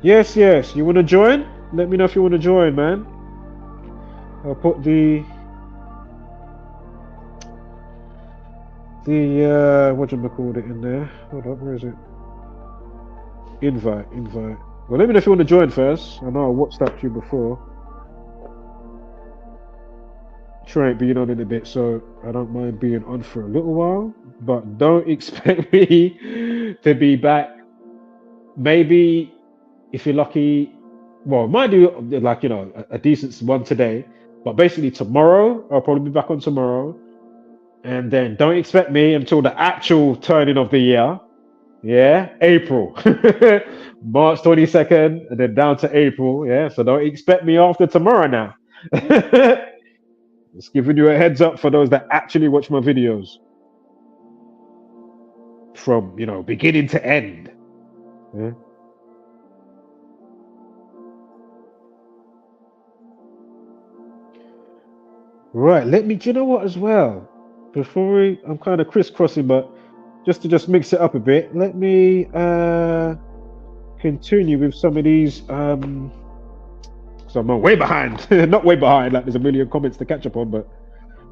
Yes, you want to join? Let me know if you want to join, man. I'll put the whatchamacallit in there. Hold up, where is it? Invite. Well, let me know if you want to join first. I know I WhatsApped you before. Sure ain't being on in a bit, so I don't mind being on for a little while. But don't expect me to be back. Maybe, if you're lucky, well, I might do, like, you know, a decent one today. But basically tomorrow, I'll probably be back on tomorrow. And then don't expect me until the actual turning of the year. Yeah, April. March 22nd, and then down to April. Yeah, so don't expect me after tomorrow now. Just giving you a heads up for those that actually watch my videos. From, beginning to end. Yeah. Right, do you know what as well? Before I'm kind of crisscrossing, but just to mix it up a bit, let me continue with some of these, so I'm way behind. Not way behind, like there's a million comments to catch up on, but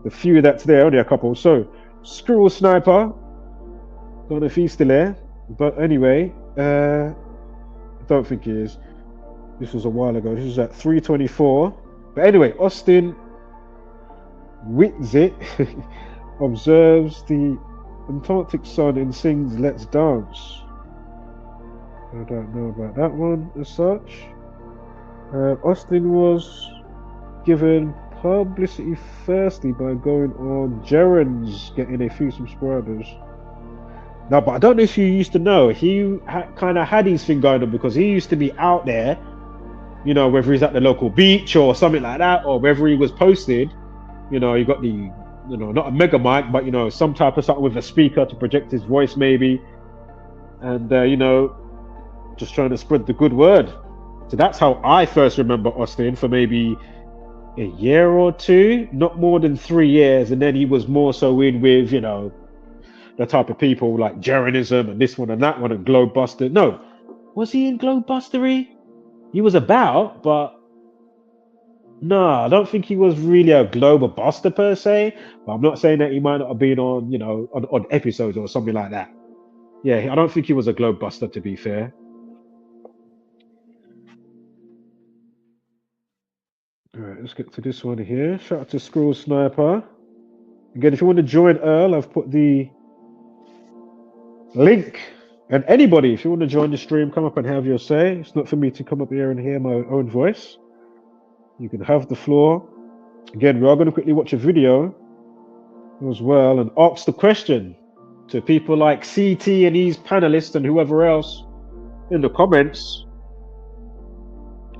the few that's there, only a couple. So, Squirrel Sniper, don't know if he's still there, but anyway, I don't think he is. This was a while ago. This was at 3:24. But anyway, Austin Witzit observes the Antarctic sun and sings "Let's Dance." I don't know about that one as such. Austin was given publicity firstly by going on Jaren's getting a few subscribers. No, but I don't know if you used to know, he kind of had his thing going on because he used to be out there, whether he's at the local beach or something like that, or whether he was posted, you got the, not a mega mic, but, some type of something with a speaker to project his voice maybe. And, just trying to spread the good word. So that's how I first remember Austin, for maybe a year or two, not more than 3 years. And then he was more so in with, the type of people like Jarenism and this one and that one and Globebuster. No, was he in Globebustery? He was about, but no, I don't think he was really a Globebuster per se. But I'm not saying that he might not have been on, on episodes or something like that. Yeah, I don't think he was a Globebuster, to be fair. All right, let's get to this one here. Shout out to Squirrel Sniper. Again, if you want to join Earl, I've put the link. And anybody, if you want to join the stream, come up and have your say. It's not for me to come up here and hear my own voice. You can have the floor. Again, we are going to quickly watch a video as well and ask the question to people like CT and these panelists and whoever else in the comments.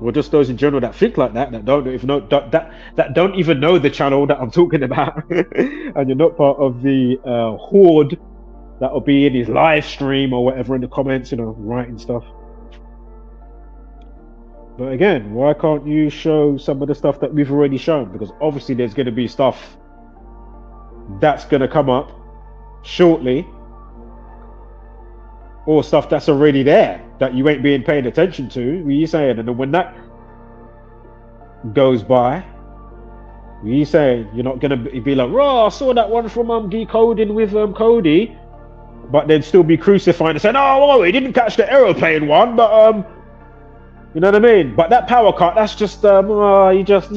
Or just those in general that think like that don't even know that don't even know the channel that I'm talking about, and you're not part of the horde that will be in his live stream or whatever in the comments, writing stuff. But again, why can't you show some of the stuff that we've already shown? Because obviously there's going to be stuff that's going to come up shortly, or stuff that's already there that you ain't being paid attention to. What are you saying? And then when that goes by, what are you saying? You're not gonna be like, "Raw, I saw that one from decoding with Cody," but then still be crucifying and saying, "Oh, he didn't catch the aeroplane one, but you know what I mean? But that power cut, that's just we're just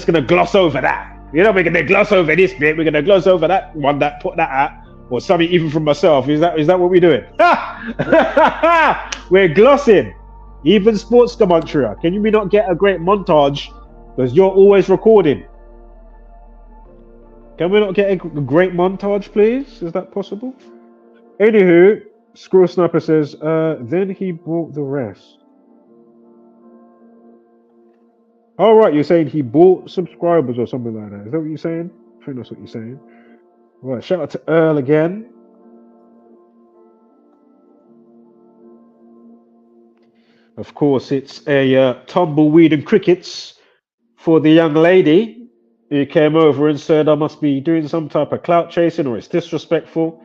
gonna gloss over that. We're gonna gloss over this bit. We're gonna gloss over that one that put that at." Or something even from myself. Is that what we're doing? We're glossing. Even sports commentary. Can we not get a great montage? Because you're always recording. Can we not get a great montage, please? Is that possible? Anywho, Squirrel Sniper says, then he bought the rest. All right, you're saying he bought subscribers or something like that. Is that what you're saying? I think that's what you're saying. Right, shout out to Earl again. Of course, it's a tumbleweed and crickets for the young lady who came over and said I must be doing some type of clout chasing or it's disrespectful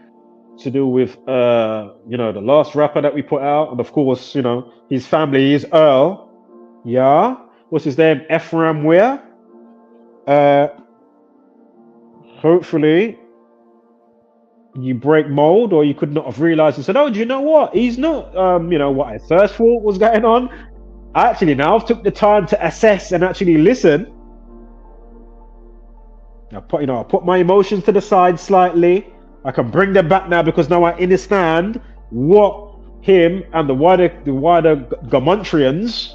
to do with, the last rapper that we put out. And of course, his family is Earl. Yeah. What's his name? Ephraim Weir. Hopefully you break mold, or you could not have realized and said, "Oh, do you know what? He's not, what I first thought was going on." Actually, now I've took the time to assess and actually listen. I put my emotions to the side slightly. I can bring them back now because now I understand what him and the wider Gamontrians,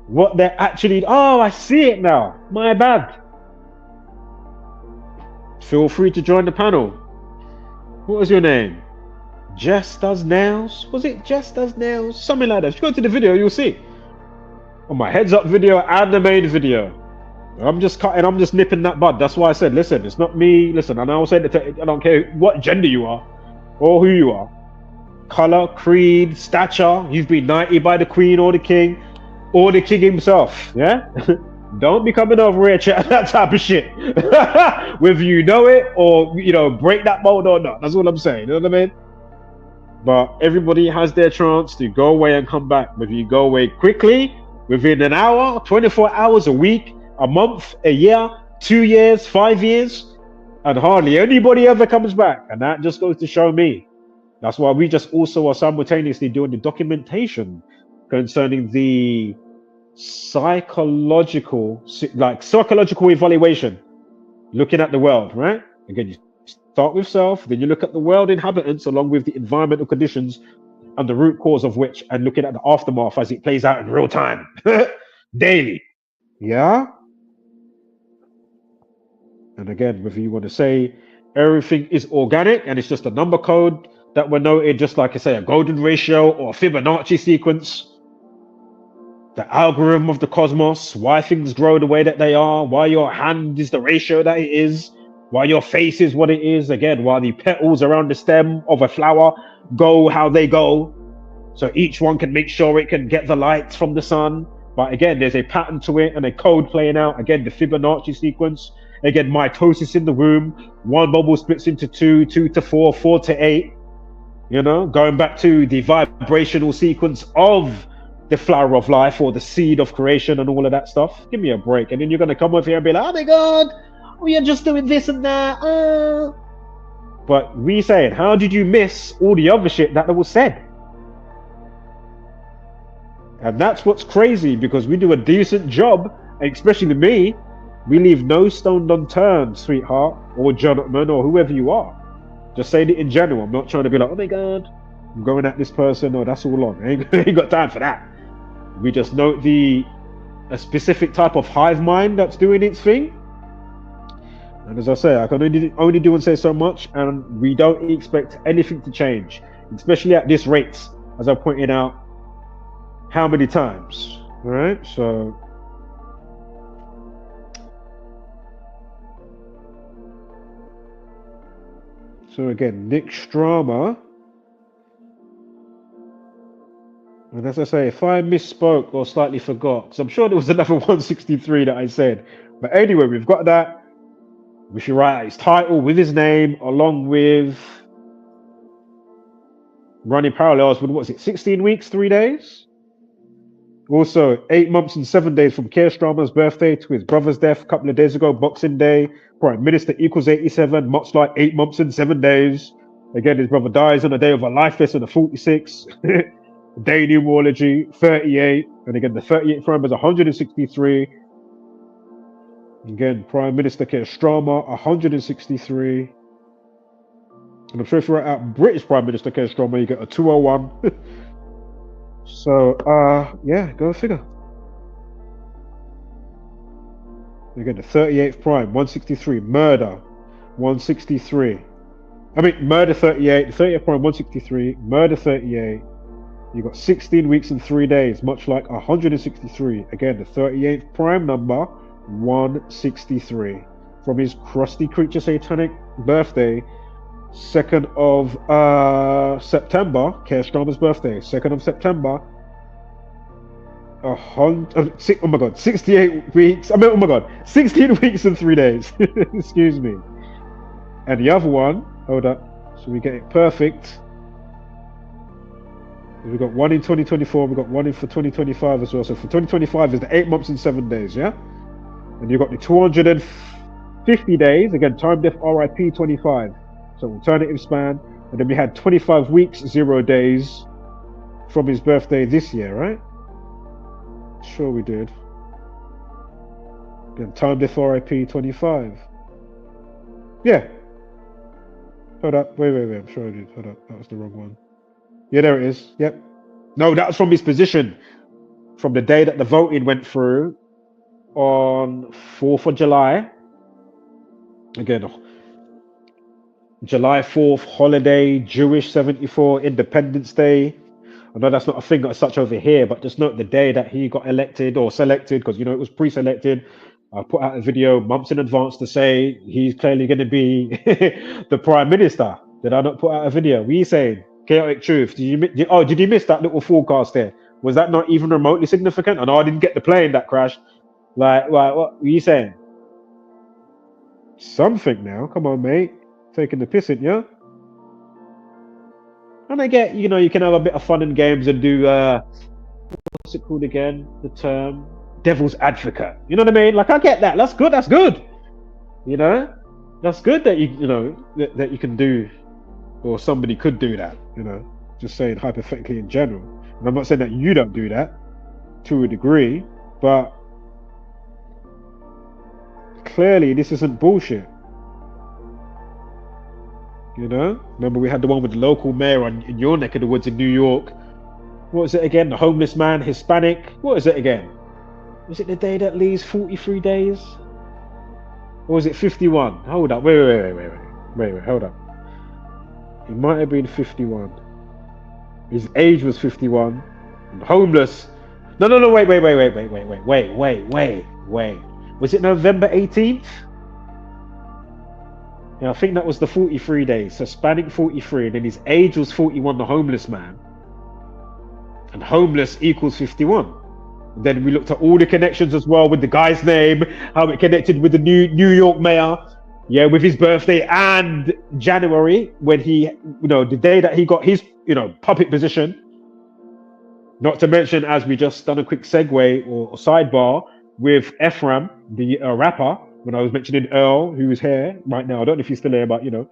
what they're actually. Oh, I see it now. My bad. Feel free to join the panel. What was your name? Jess Does Nails. Was it Jess Does Nails? Something like that. If you go to the video, you'll see. On my heads up video and the main video. I'm just cutting, I'm just nipping that bud. That's why I said, listen, it's not me. Listen, and I will say that I don't care what gender you are or who you are. Color, creed, stature. You've been knighted by the queen or the king himself. Yeah? Don't be coming over here chatting that type of shit. Whether you know it or, you know, break that mold or not. That's what I'm saying. You know what I mean? But everybody has their chance to go away and come back. Whether you go away quickly, within an hour, 24 hours, a week, a month, a year, 2 years, 5 years, and hardly anybody ever comes back. And that just goes to show me. That's why we just also are simultaneously doing the documentation concerning the psychological evaluation, looking at the world, right? Again, you start with self, then you look at the world inhabitants along with the environmental conditions and the root cause of which, and looking at the aftermath as it plays out in real time, daily. Yeah? And again, whether you want to say everything is organic and it's just a number code that were noted, just like I say, a golden ratio or a Fibonacci sequence, the algorithm of the cosmos, why things grow the way that they are, why your hand is the ratio that it is, why your face is what it is, again, why the petals around the stem of a flower go how they go, so each one can make sure it can get the light from the sun. But again, there's a pattern to it and a code playing out. Again, the Fibonacci sequence. Again, mitosis in the womb. One bubble splits into two, 2 to 4, 4 to 8. You know, going back to the vibrational sequence of the flower of life or the seed of creation and all of that stuff. Give me a break. And then you're going to come over here and be like, oh my God, we are just doing this and that. But we saying, how did you miss all the other shit that was said? And that's what's crazy, because we do a decent job, especially me. We leave no stone unturned, sweetheart, or gentleman, or whoever you are. Just saying it in general. I'm not trying to be like, oh my God, I'm going at this person. No, that's all on. I ain't got time for that. We just note a specific type of hive mind that's doing its thing. And as I say, I can only do and say so much, and we don't expect anything to change, especially at this rate, as I pointed out how many times. All right, so again, Nick Strama. And as I say, if I misspoke or slightly forgot, because I'm sure there was another 163 that I said. But anyway, we've got that. We should write his title with his name, along with running parallels with, what's it, 16 weeks, 3 days? Also, 8 months and 7 days from Keir Starmer's birthday to his brother's death a couple of days ago, Boxing Day. Prime Minister equals 87, much like 8 months and 7 days. Again, his brother dies on the day of a life lesson of 46. Day numerology, 38. And again, the 38th prime is 163. Again, Prime Minister Keir Starmer, 163. And I'm sure if you write out British Prime Minister Keir Starmer, you get a 201. So, yeah, go figure. Again, the 38th prime, 163. Murder, 163. I mean, murder 38. The 30th prime, 163. Murder 38. You got 16 weeks and 3 days, much like 163. Again, the 38th prime number, 163. From his crusty creature satanic birthday, 2nd of September, Keir Starmer's birthday, 2nd of September, 68 weeks, 16 weeks and 3 days. Excuse me. And the other one, hold up, so we get it perfect. We've got one in 2024, we've got one in for 2025 as well. So for 2025 is the 8 months and 7 days, yeah? And you've got the 250 days, again, time death RIP 25. So alternative span. And then we had 25 weeks, 0 days from his birthday this year, right? Sure we did. Again, time death RIP 25. Yeah. Hold up, wait, I'm sure I did. Hold up, that was the wrong one. Yeah, there it is. Yep. No, that was from his position. From the day that the voting went through on 4th of July. Again, July 4th, holiday, Jewish 74, Independence Day. I know that's not a thing as such over here, but just note the day that he got elected or selected, because, you know, it was pre-selected. I put out a video months in advance to say he's clearly going to be the Prime Minister. Did I not put out a video? What are you saying? Chaotic Truth. Did you miss that little forecast there? Was that not even remotely significant? I know I didn't get the plane that crashed. Like, what were you saying? Something now. Come on, mate. Taking the piss in, yeah? And I get, you know, you can have a bit of fun and games and do, what's it called again? The term? Devil's advocate. You know what I mean? Like, I get that. That's good. That's good. You know? That's good that you know, that you can do, or somebody could do that, you know? Just saying hypothetically in general. And I'm not saying that you don't do that to a degree, but clearly this isn't bullshit. You know, remember we had the one with the local mayor in your neck of the woods in New York. What was it again? The homeless man, Hispanic. What is it again? Was it the day that leaves 43 days? Or was it 51? Hold up. Wait, hold up. It might have been 51. His age was 51. And homeless. No, wait. Was it November 18th? Yeah, I think that was the 43 days. Hispanic 43, and then his age was 41, the homeless man. And homeless equals 51. And then we looked at all the connections as well with the guy's name, how it connected with the New York mayor. Yeah, with his birthday and January, when he, you know, the day that he got his, you know, puppet position. Not to mention, as we just done a quick segue or sidebar with Ephraim, the rapper, when I was mentioning Earl, who is here right now. I don't know if he's still here, but, you know,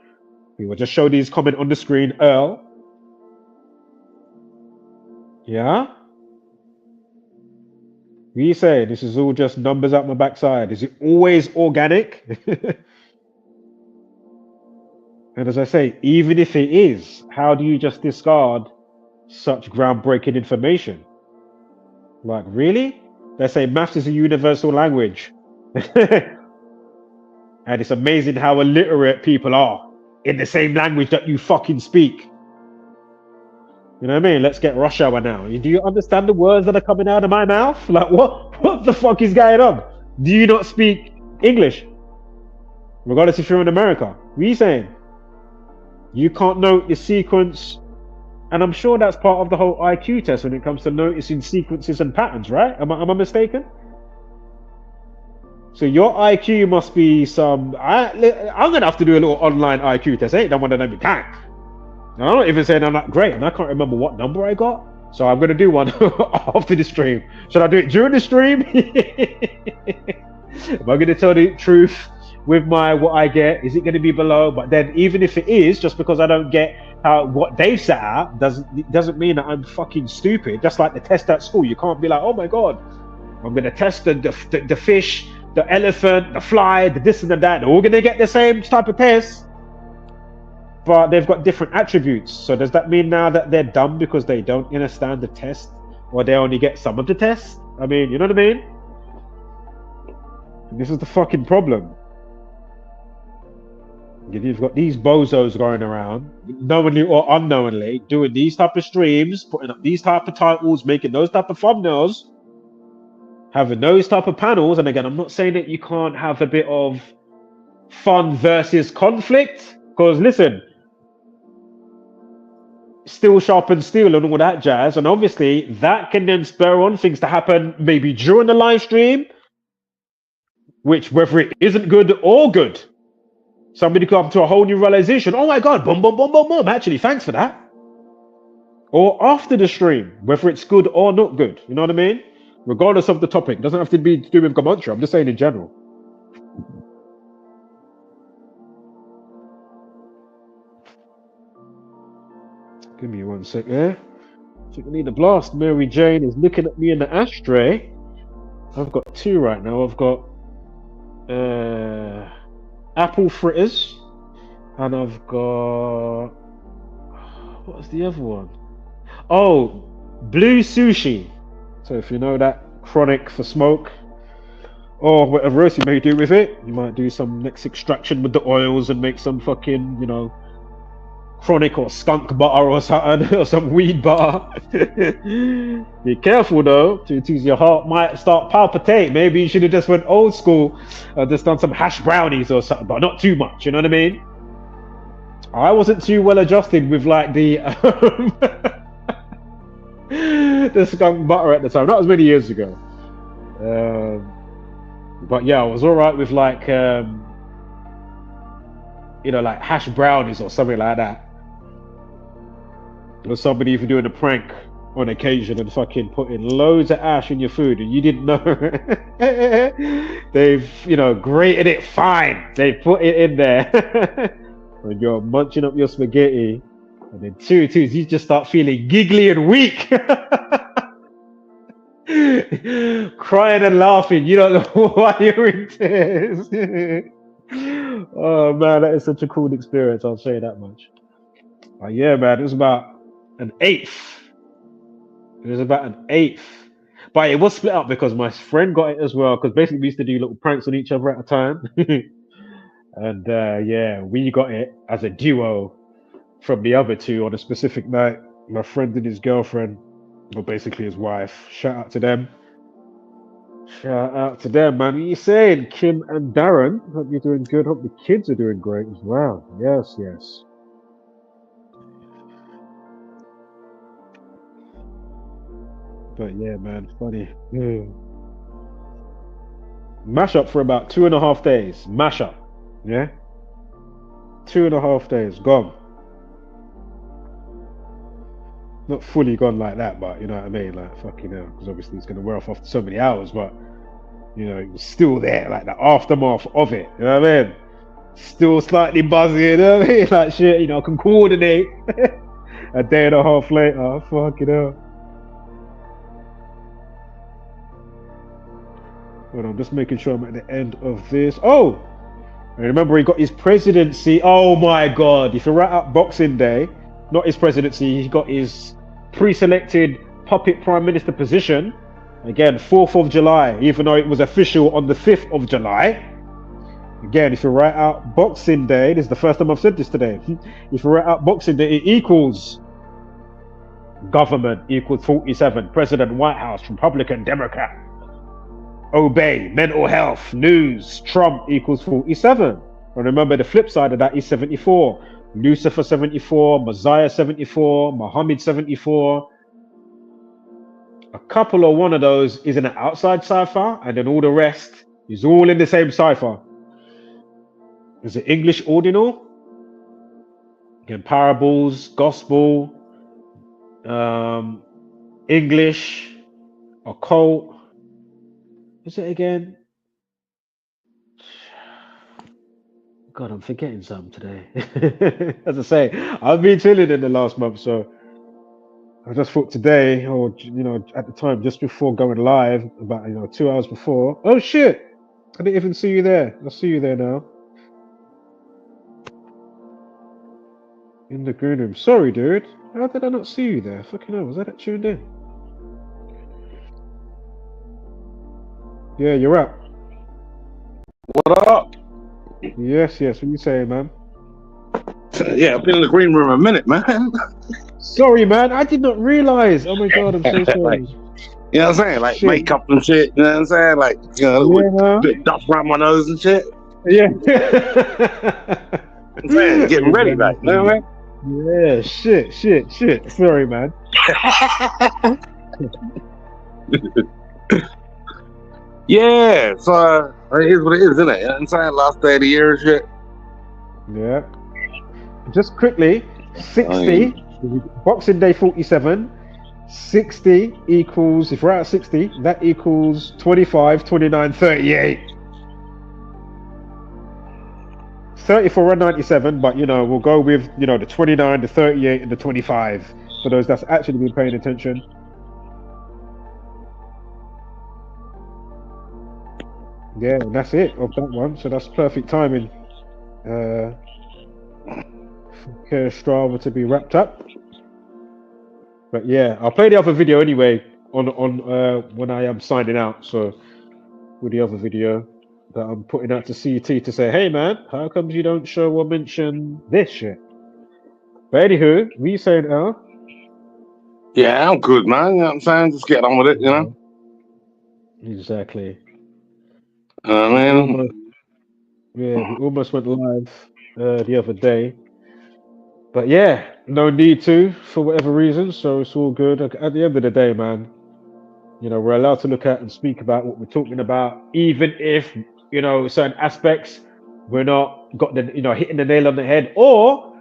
we will just show his comment on the screen. Earl. Yeah? What are you saying? This is all just numbers out my backside. Is it always organic? And as I say, even if it is, how do you just discard such groundbreaking information? Like, really? They say maths is a universal language. And it's amazing how illiterate people are in the same language that you fucking speak. You know what I mean? Let's get rush hour now. Do you understand the words that are coming out of my mouth? Like, what the fuck is going on? Do you not speak English? Regardless if you're in America. What are you saying? You can't note the sequence. And I'm sure that's part of the whole IQ test when it comes to noticing sequences and patterns, right? Am I mistaken? So your IQ must be some... I'm going to have to do a little online IQ test. I ain't done one of them in time. I'm not even saying I'm not great, and I can't remember what number I got. So I'm going to do one after the stream. Should I do it during the stream? Am I going to tell the truth with my what I get? Is it going to be below? But then even if it is, just because I don't get what they've set out, doesn't mean that I'm fucking stupid. Just like the test at school. You can't be like, oh my God, I'm going to test the fish, the elephant, the fly, the this and the that. They're all going to get the same type of test. But they've got different attributes. So does that mean now that they're dumb because they don't understand the test, or they only get some of the test? I mean, you know what I mean? And this is the fucking problem. You've got these bozos going around, knowingly or unknowingly, doing these type of streams, putting up these type of titles, making those type of thumbnails, having those type of panels. And again, I'm not saying that you can't have a bit of fun versus conflict, because listen, steel sharpens steel and all that jazz, and obviously that can then spur on things to happen maybe during the live stream, which whether it isn't good or good, somebody come to a whole new realization, oh my God, boom, boom, boom, boom, boom, actually thanks for that. Or after the stream, whether it's good or not good, you know what I mean? Regardless of the topic, it doesn't have to be to do with commentary, I'm just saying in general. Give me one sec there. I think I need a blast. Mary Jane is looking at me in the ashtray. I've got two right now. I've got apple fritters, and I've got, what was the other one? Oh, blue sushi. So if you know that, chronic for smoke. or whatever else you may do with it. You might do some next extraction with the oils and make some fucking, you know, chronic or skunk butter or something, or some weed butter. Be careful though, to your heart might start palpitate. Maybe you should have just went old school, just done some hash brownies or something, but not too much, you know what I mean? I wasn't too well adjusted with like the the skunk butter at the time. That was many years ago. But yeah, I was alright with like you know, like hash brownies or something like that. Or somebody even doing a prank on occasion and fucking putting loads of ash in your food and you didn't know. They've, you know, grated it fine. They put it in there. When you're munching up your spaghetti, and then you just start feeling giggly and weak. Crying and laughing. You don't know why you're in tears. Oh man, that is such a cool experience, I'll say that much. Yeah, man, it was about an eighth. It was about an eighth. But it was split up because my friend got it as well, because basically we used to do little pranks on each other at a time. And yeah, we got it as a duo from the other two on a specific night. My friend and his girlfriend, or basically his wife. Shout out to them. Shout out to them, man. What are you saying? Kim and Darren, hope you're doing good. Hope the kids are doing great as well. Yes, yes. But yeah, man, funny. Mash up for about 2.5 days. Mash up. Yeah? 2.5 days. Gone. Not fully gone like that, but you know what I mean? Like, fucking hell. Because obviously it's going to wear off after so many hours, but, you know, it was still there, like the aftermath of it. You know what I mean? Still slightly buzzy, you know what I mean? Like, shit, you know, I can coordinate. A day and a half later, fucking hell. Hold on, I'm just making sure I'm at the end of this. Oh! And remember, he got his presidency. Oh my God. If you write up Boxing Day, not his presidency, he got his pre-selected puppet prime minister position. Again, 4th of July, even though it was official on the 5th of July. Again, if you write out Boxing Day, this is the first time I've said this today. If you write out Boxing Day, it equals government equals 47, president, White House, Republican, Democrat. Obey, mental health, news, Trump equals 47. And remember, the flip side of that is 74. Lucifer 74, Messiah 74, Muhammad 74. A couple of one of those is in an outside cipher, and then all the rest is all in the same cipher. There's an English ordinal, again, parables, gospel, English, occult. Is it again? God, I'm forgetting some today. As I say, I've been chilling in the last month, so I just thought today, or you know, at the time, just before going live, about 2 hours before. Oh shit! I didn't even see you there. I see you there now. In the green room. Sorry, dude. How did I not see you there? Fucking hell, was I that tuned in? Yeah, you're up. What up? Yes, yes. What you saying, man? Yeah, I've been in the green room a minute, man. Sorry, man. I did not realize. Oh my God, I'm so sorry. Like, you know what I'm saying? Like shit. Makeup and shit. You know what I'm saying? Like, you know, bit of dust around my nose and shit. Yeah. I'm saying, getting ready, like, you know what I mean? Yeah, shit. Sorry, man. Yeah, so it is what it is, isn't it? You know what I'm saying? Last day of the year and shit. Yeah. Just quickly, 60, Boxing Day 47, 60 equals, if we're at 60, that equals 25, 29, 38. 34 and 97, but we'll go with, the 29, the 38, and the 25 for those that's actually been paying attention. Yeah, and that's it of that one. So that's perfect timing for Keir Starmer to be wrapped up. But yeah, I'll play the other video anyway on when I am signing out. So with the other video that I'm putting out to CT to say, hey man, how comes you don't show or mention this shit? But anywho, what you saying, Al? Yeah, I'm good, man. You know what I'm saying? Just get on with it, you know? Exactly. Man. We almost went live the other day. But yeah, no need to for whatever reason, so it's all good. At the end of the day, man, you know, we're allowed to look at and speak about what we're talking about, even if, you know, certain aspects we're not got the, you know, hitting the nail on the head, or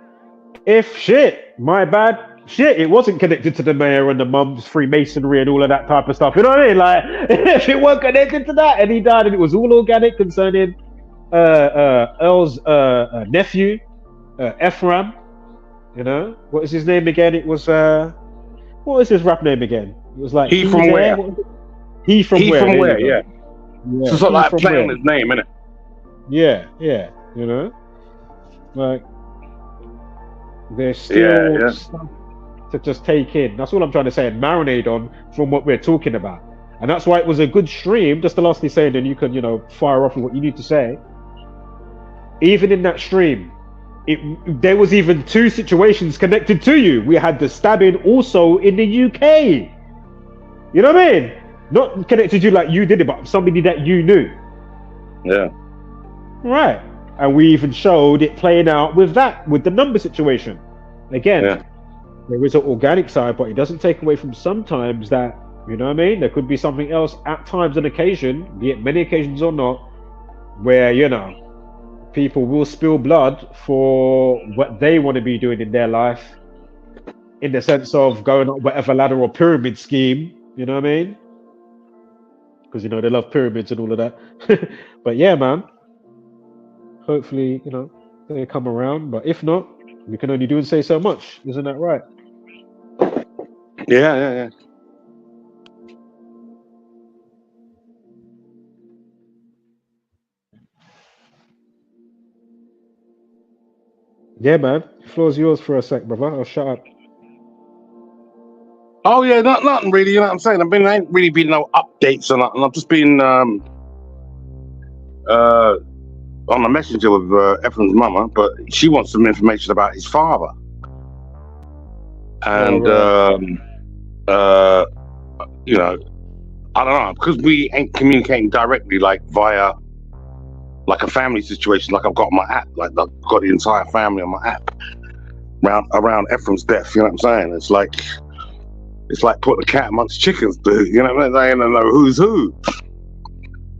if shit, my bad, shit, it wasn't connected to the mayor and the mum's Freemasonry and all of that type of stuff. You know what I mean? Like, if it weren't connected to that and he died and it was all organic concerning Earl's nephew, Ephraim, you know, what is his name again? It was what was his rap name again? It was like He from where? He from He where? from where? Yeah. So it's not like playing his name, innit? Yeah, you know, like there's still stuff to just take in. That's all I'm trying to say and marinate on from what we're talking about, and that's why it was a good stream. Just to lastly say, then you can, you know, fire off with what you need to say. Even in that stream, there was even 2 situations connected to you. We had the stabbing also in the UK. You know what I mean? Not connected to you like you did it, but somebody that you knew. Yeah. Right. And we even showed it playing out with the number situation. Again, there is an organic side, but it doesn't take away from sometimes that, you know what I mean? There could be something else at times and occasion, be it many occasions or not, where, you know, people will spill blood for what they want to be doing in their life, in the sense of going up whatever ladder or pyramid scheme, you know what I mean? Because, you know, they love pyramids and all of that. But yeah, man, hopefully, you know, they come around. But if not, we can only do and say so much. Isn't that right? Yeah. Yeah, man. The floor's yours for a sec, brother. I'll shut up. Oh yeah, nothing really. You know what I'm saying? I ain't really been no updates or nothing. I've just been on the messenger with Ephraim's mama, but she wants some information about his father. And you know, I don't know, because we ain't communicating directly, like via like a family situation, like I've got on my app, like I've got the entire family on my app around Ephraim's death. You know what I'm saying? It's like putting a cat amongst chickens, dude. You know what I mean? They don't know who's who.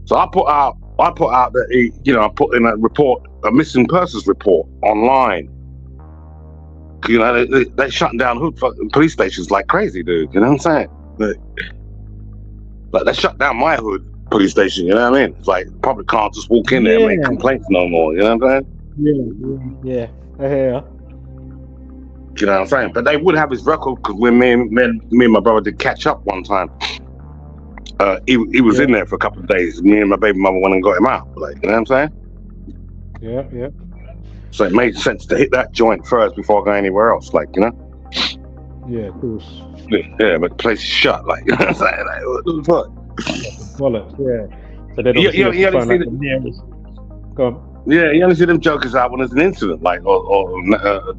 So I put out that I put in a missing persons report online. You know, they shutting down hood police stations like crazy, dude. You know what I'm saying? Like they shut down my hood police station. You know what I mean? It's like public can't just walk in there and make complaints no more. You know what I'm saying? Yeah. I hear. You know what I'm saying? But they would have his record because when me and my brother did catch up one time, he was in there for a couple of days. Me and my baby mama went and got him out. Like, you know what I'm saying? Yeah. So it made sense to hit that joint first before I go anywhere else. Like, you know? Yeah, of course. Yeah, but the place is shut. Like, you know what I'm saying? Like, what the fuck? Bollocks, yeah. So they Go on. Yeah, you only see them jokers out when there's an incident, like, or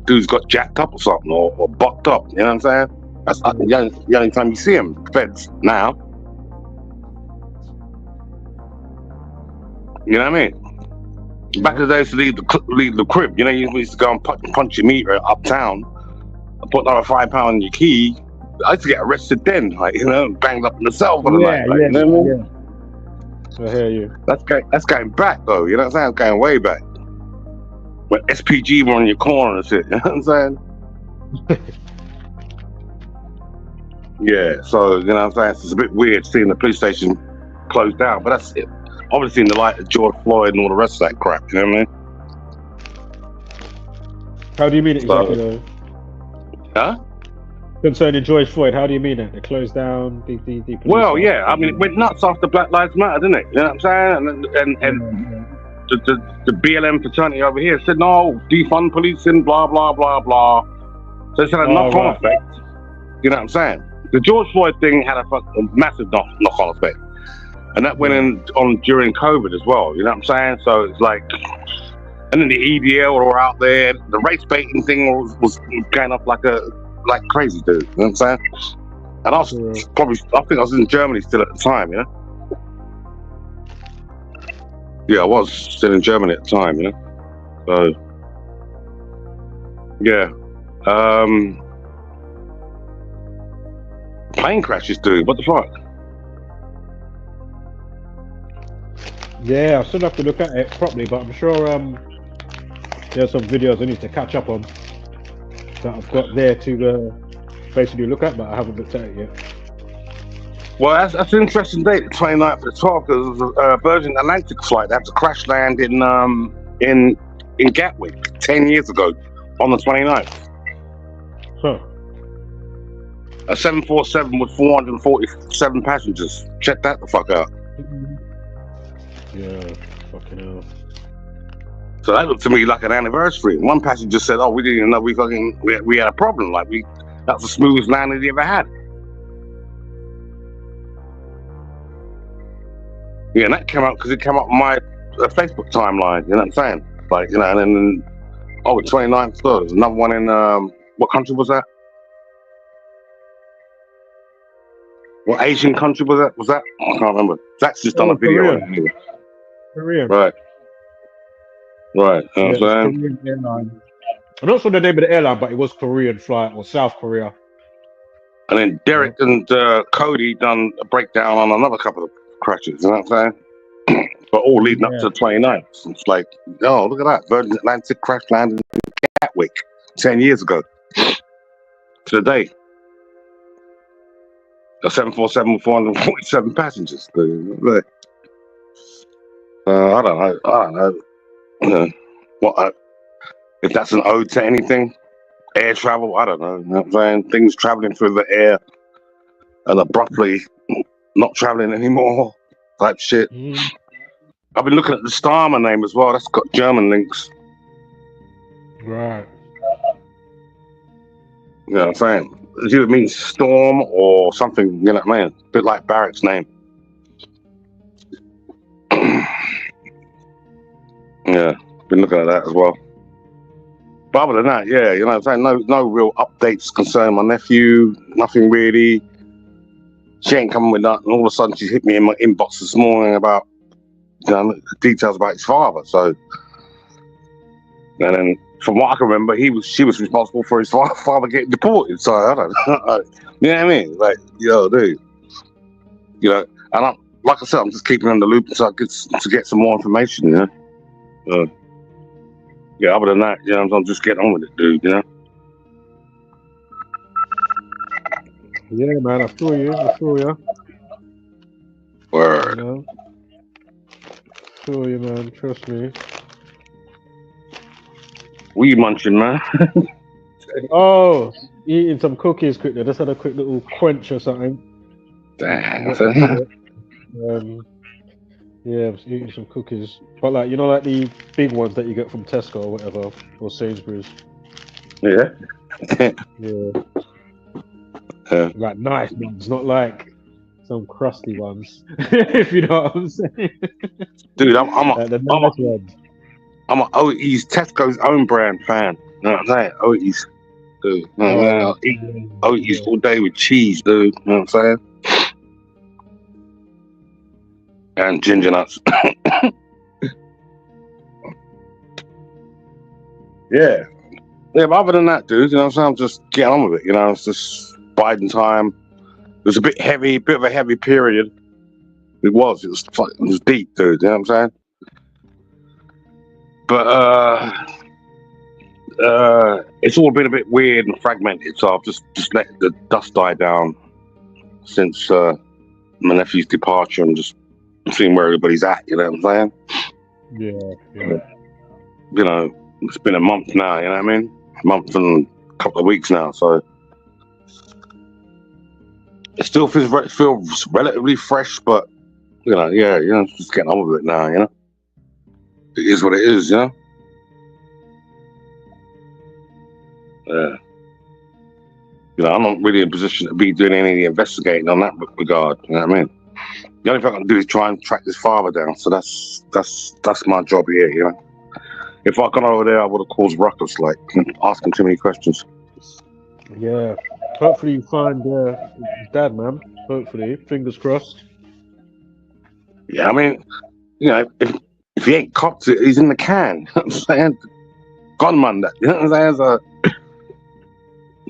dude's got jacked up or something, or bucked up. You know what I'm saying? That's the only time you see them. Feds now. You know what I mean? Back in the days to leave the crib, you know, you used to go and punch your meter uptown and put another £5 in your key. I used to get arrested then, like, you know, banged up in the cell for the night. Like, you know what I mean? I hear you. That's going back though, you know what I'm saying? It's going way back. When SPG were on your corner and shit, you know what I'm saying? Yeah, so, you know what I'm saying? It's a bit weird seeing the police station closed down, but that's it. Obviously in the light of George Floyd and all the rest of that crap, you know what I mean? How do you mean it exactly though? Huh? Concerning George Floyd, how do you mean it? They closed down the well, yeah, I mean, it went nuts after Black Lives Matter, didn't it? You know what I'm saying? And the BLM fraternity over here said, no, defund policing, blah, blah, blah, blah. So it's had a knock-on effect. You know what I'm saying? The George Floyd thing had a massive knock-on effect. And that went on during COVID as well, you know what I'm saying? So it's like, and then the EDL were out there. The race baiting thing was going up like crazy, dude. You know what I'm saying? And I was I think I was in Germany still at the time, you know? Yeah, I was still in Germany at the time, you know? So, yeah. Plane crashes, dude. What the fuck? Yeah, I still have to look at it properly, but I'm sure there's some videos I need to catch up on that I've got there to basically look at, but I haven't looked at it yet. Well, that's an interesting date, the 29th of the 12th, because it was a Virgin Atlantic flight that had to crash land in Gatwick 10 years ago on the 29th. Huh. A 747 with 447 passengers. Check that the fuck out. Yeah, fucking hell. So that looked to me like an anniversary. One passenger said, "Oh, we didn't even know we had a problem. Like that was the smoothest landing he ever had." Yeah, and that came out because it came up on my Facebook timeline. You know what I'm saying? Like, you know, and then the 29th. So there's another one in what country was that? What Asian country was that? I can't remember. Zach's just done a video on it anyway. Korean. Right. You know what I'm saying? Korean airline. I'm not sure the name of the airline, but it was Korean flight or South Korea. And then Derek and Cody done a breakdown on another couple of crashes. You know what I'm saying? But all leading up to the 29th. It's like, oh, look at that. Virgin Atlantic crash landed in Gatwick 10 years ago. To the day. A 747 with 447 passengers. I don't know. What if that's an ode to anything? Air travel? I don't know. You know what I'm saying? Things traveling through the air and abruptly not traveling anymore type shit. I've been looking at the Starmer name as well. That's got German links. Right. You know what I'm saying? It either means storm or something, you know what I mean? A bit like Barrett's name. Yeah, been looking at that as well. But other than that, yeah, you know what I'm saying? No real updates concerning my nephew, nothing really. She ain't coming with nothing. All of a sudden, she hit me in my inbox this morning about, you know, details about his father. So, and then from what I can remember, she was responsible for his father getting deported. So I don't know. You know what I mean? Like, yo, dude. You know, and like I said, I'm just keeping on the loop so I get some more information, you know? Yeah, other than that, you know, I'm just getting on with it, dude, you know? Yeah, man, I feel you. Word. You know? Feel you, man, trust me. What you munching, man? Oh, eating some cookies quickly. Just had a quick little quench or something. Damn. Yeah, I was eating some cookies. But like, you know, like the big ones that you get from Tesco or whatever, or Sainsbury's. Yeah. Yeah. Like nice ones, not like some crusty ones. If you know what I'm saying. Dude, I'm a OE's Tesco's own brand fan. You know what I'm saying? OE's. Dude. I'll eat OE's all day with cheese, dude. You know what I'm saying? And ginger nuts. Yeah, but other than that, dude, you know what I'm saying? I'm just getting on with it, you know? It's just biding time. It was a bit of a heavy period. It was deep, dude, you know what I'm saying? But, it's all been a bit weird and fragmented, so I've just let the dust die down since, my nephew's departure and just seeing where everybody's at, you know what I'm saying? Yeah. You know, it's been a month now, you know what I mean? A month and a couple of weeks now, so it still feels relatively fresh, but you know, just getting on with it now, you know? It is what it is, you know? Yeah. You know, I'm not really in a position to be doing any investigating on that regard, you know what I mean? The only thing I can do is try and track this father down. So that's my job here, you know. If I'd gone over there, I would have caused ruckus, like asking too many questions. Yeah. Hopefully you find his dad, man. Hopefully, fingers crossed. Yeah, I mean, you know, if he ain't copped it, he's in the can. You know what I'm saying? Gunman, that. You know what I'm saying?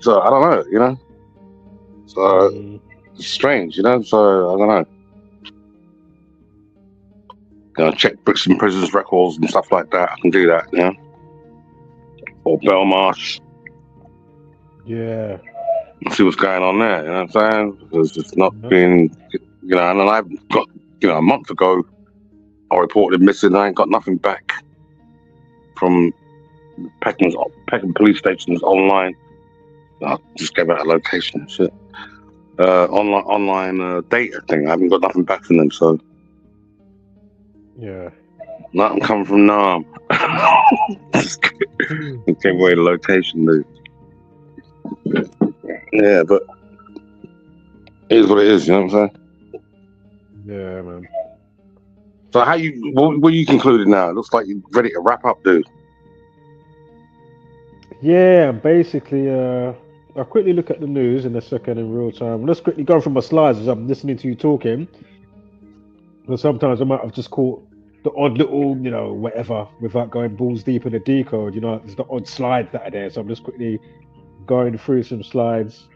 So I don't know, you know. So it's strange, you know. So I don't know. You know, check bricks and prisons records and stuff like that. I can do that, you know. Or Belmarsh. Yeah. See what's going on there, you know what I'm saying? Because it's not been, you know, and I've got, you know, a month ago, I reported missing. I ain't got nothing back from Peckham police stations online. I just gave out a location and shit. Online data thing. I haven't got nothing back from them, so. Yeah. Nothing coming from Nam. Just gave away the location, dude. Yeah, but it is what it is, you know what I'm saying? Yeah, man. So what you concluded now? It looks like you're ready to wrap up, dude. Yeah, basically, I'll quickly look at the news in a second in real time. Let's quickly go through my slides as I'm listening to you talking. But sometimes I might have just caught the odd little, you know, whatever, without going balls deep in the decode. You know, there's the odd slides that are there. So I'm just quickly going through some slides.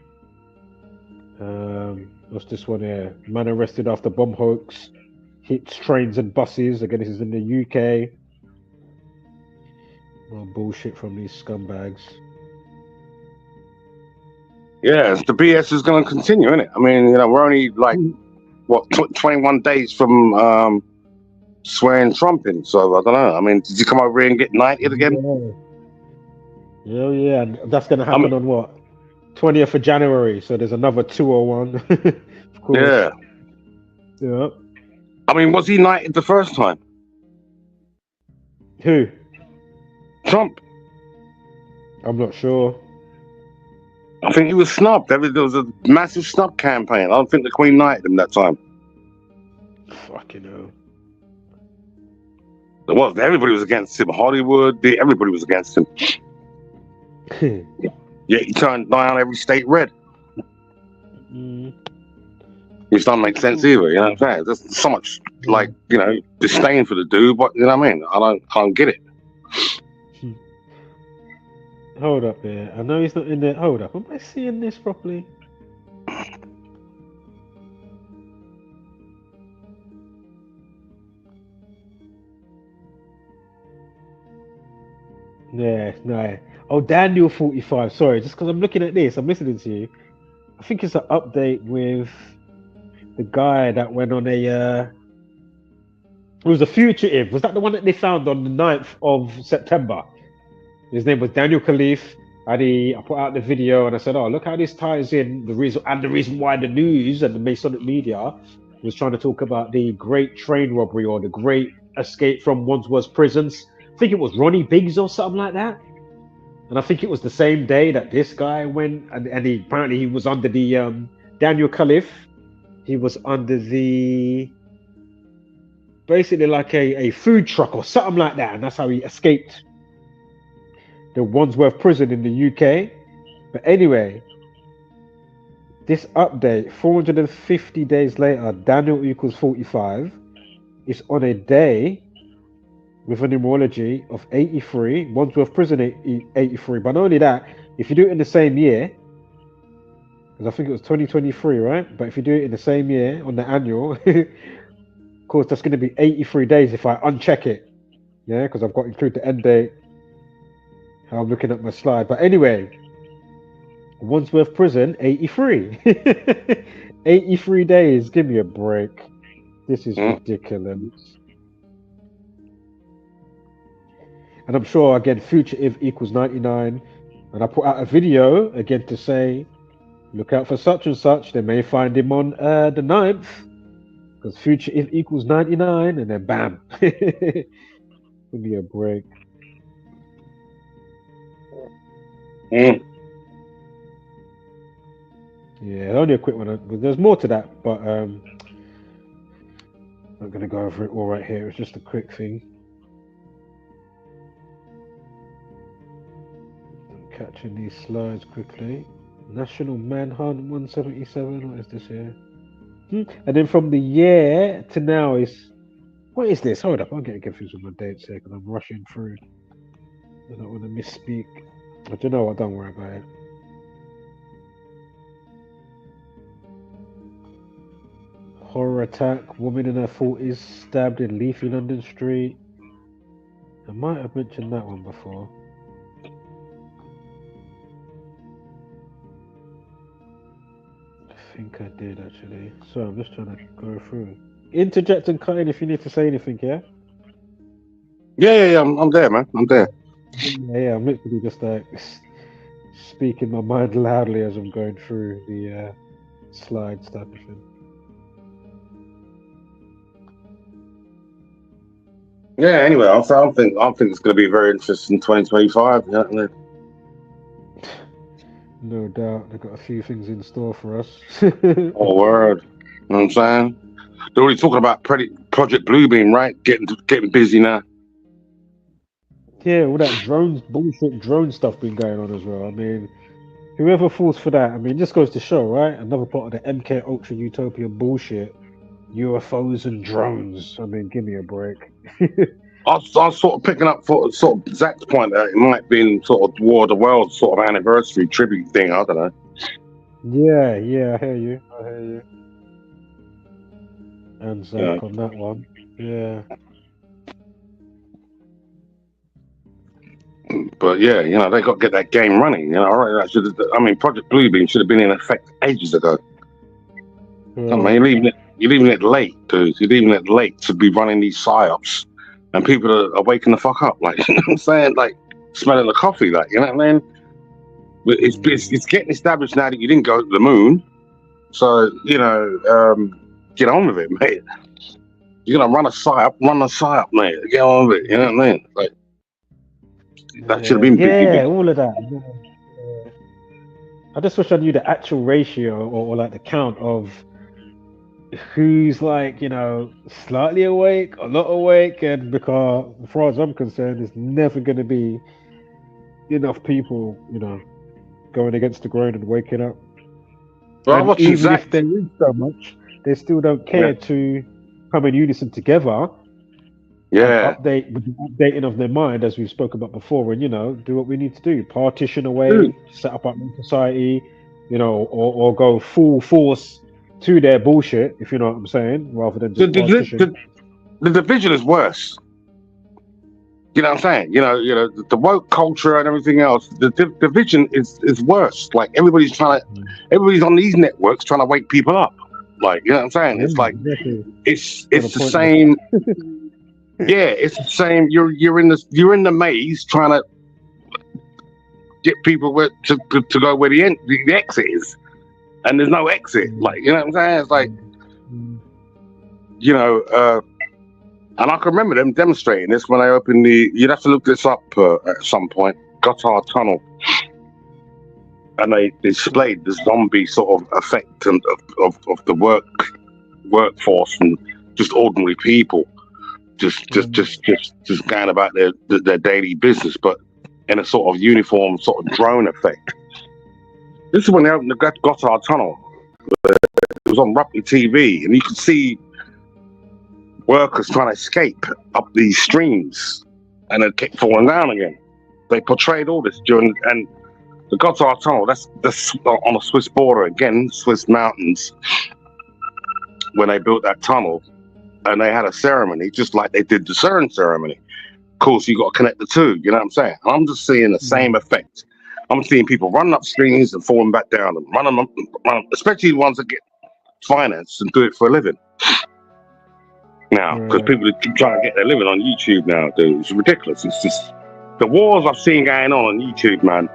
What's this one here? Man arrested after bomb hoax. Hits trains and buses. Again, this is in the UK. More bullshit from these scumbags. Yeah, the BS is going to continue, isn't it? I mean, you know, we're only like, what, 21 days from swearing Trump in. So I don't know. I mean, did you come over here and get knighted again? Yeah. And that's going to happen on what? 20th of January. So there's another 201. Of course. Yeah. Yeah. I mean, was he knighted the first time? Who? Trump. I'm not sure. I think he was snubbed. There was a massive snub campaign. I don't think the Queen knighted him that time. Fucking hell. There was. Everybody was against him. Hollywood, everybody was against him. Yeah, he turned down every state red. Which doesn't make sense either, you know what I'm saying? There's so much, like, you know, disdain for the dude, but, you know what I mean? I don't get it. Hold up there. I know he's not in there. Hold up. Am I seeing this properly? Yeah, no. Oh, Daniel 45. Sorry, just because I'm looking at this, I'm listening to you. I think it's an update with the guy that went on it was a fugitive. Was that the one that they found on the 9th of September? His name was Daniel Khalif. I put out the video and I said, oh, look how this ties in the reason why the news and the Masonic media was trying to talk about the great train robbery or the great escape from Wandsworth prisons. I think it was Ronnie Biggs or something like that. And I think it was the same day that this guy went and apparently he was under the Daniel Khalif. He was under the basically like a food truck or something like that, and that's how he escaped the Wandsworth prison in the UK. But anyway, this update 450 days later, Daniel equals 45 is on a day with a numerology of 83, Wandsworth prison 83. But not only that, if you do it in the same year, because I think it was 2023, right? But if you do it in the same year on the annual, of course, that's going to be 83 days if I uncheck it. Yeah, because I've got to include the end date. I'm looking at my slide. But anyway, Wandsworth prison, 83. 83 days. Give me a break. This is ridiculous. And I'm sure, again, fugitive equals 99. And I put out a video, again, to say, look out for such and such. They may find him on the 9th. Because fugitive equals 99. And then bam. Give me a break. Yeah, only a quick one. There's more to that, but Not going to go over it all right here. It's just a quick thing. I'm catching these slides quickly. National Manhunt 177. What is this here? And then from the year to now is... What is this? Hold up. I'm getting confused with my dates here because I'm rushing through. I don't want to misspeak. But you know what? Don't worry about it. Horror attack. Woman in her 40s stabbed in Leafy London Street. I might have mentioned that one before. I think I did actually. So I'm just trying to go through. Interject and cut in if you need to say anything, yeah? Yeah, I'm there, man. I'm there. Yeah, I'm literally just like speaking my mind loudly as I'm going through the slides type of thing. Yeah, anyway, I think it's going to be very interesting 2025. You know what I mean? No doubt, they've got a few things in store for us. Oh, word. You know what I'm saying? They're already talking about Project Bluebeam, right? Getting busy now. Yeah, all that drone stuff been going on as well. I mean, whoever falls for that, I mean, just goes to show, right? Another part of the MK Ultra Utopia bullshit. UFOs and drones. I mean, give me a break. I was sort of picking up for sort of Zach's point that it might be in sort of War of the Worlds sort of anniversary tribute thing. I don't know. Yeah, I hear you. And Zach on that one. Yeah. But yeah, you know, they got to get that game running. You know, all right. Project Bluebeam should have been in effect ages ago. I mean, you're leaving it late, dude. You're leaving it late to be running these psyops, and people are waking the fuck up. Like, you know what I'm saying? Like, smelling the coffee. Like, you know what I mean? It's getting established now that you didn't go to the moon. So, you know, get on with it, mate. You're gonna run a psyop, mate. Get on with it. You know what I mean? Like. That should have been big. All of that. Yeah. I just wish I knew the actual ratio or like the count of who's like, you know, slightly awake or not awake, and because as far as I'm concerned, there's never going to be enough people, you know, going against the grain and waking up. Well, and even if there is so much, they still don't care to come in unison together. Yeah, updating of their mind, as we've spoken about before, and you know, do what we need to do: partition away, set up our own society, you know, or go full force to their bullshit, if you know what I'm saying, rather than just partition. The division is worse. You know what I'm saying? You know, the woke culture and everything else. The division is worse. Like everybody's on these networks trying to wake people up. Like, you know what I'm saying? It's like it's the same. Yeah, it's the same. You're in the maze trying to get people to go where the exit is, and there's no exit. Like, you know what I'm saying? It's like, you know, and I can remember them demonstrating this when they opened you'd have to look this up at some point, Gotthard Tunnel, and they displayed the zombie sort of effect of the workforce and just ordinary people. Just going about their daily business, but in a sort of uniform, sort of drone effect. This is when they opened the Gotthard Tunnel. It was on Ruppy TV, and you could see workers trying to escape up these streams, and they kept falling down again. They portrayed all this during, and the Gotthard Tunnel. That's on the Swiss border again, Swiss mountains. When they built that tunnel. And they had a ceremony, just like they did the CERN ceremony. Of course, you got to connect the two, you know what I'm saying? I'm just seeing the same effect. I'm seeing people running up streams and falling back down, and running up, especially the ones that get finance and do it for a living. Now, because people keep trying to get their living on YouTube now, dude. It's ridiculous. It's just the wars I've seen going on YouTube, man.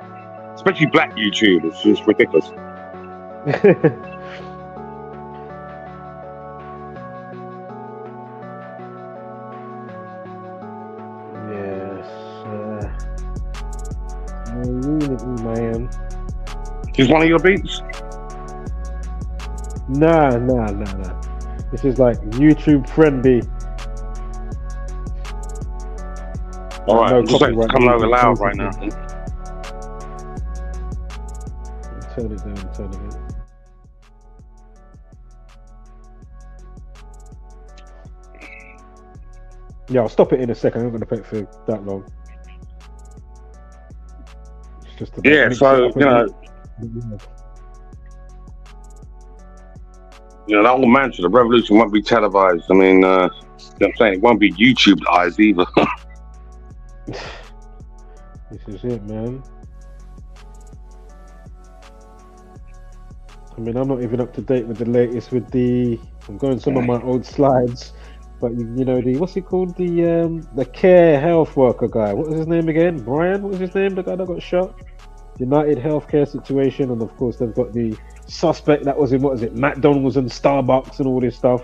Especially black YouTube. It's just ridiculous. Man. Is one of your beats? Nah. This is like YouTube friendly. All right, No I'm just like copyright coming over music, loud right now. basically. Turn it down, turn it down. Yeah, I'll stop it in a second. I'm not going to play it for that long. It's just about Yeah, mix so, it up a bit. That whole mantra, the revolution won't be televised. I mean, you know what I'm saying? It won't be YouTubed either. This is it, man. I mean, I'm not even up to date with the latest with the... I'm going some of my old slides. But, you know, the... What's he called? The care health worker guy. What was his name again? Brian? What was his name? The guy that got shot? United Healthcare situation. And, of course, they've got the suspect that was in, what is it? McDonald's and Starbucks and all this stuff.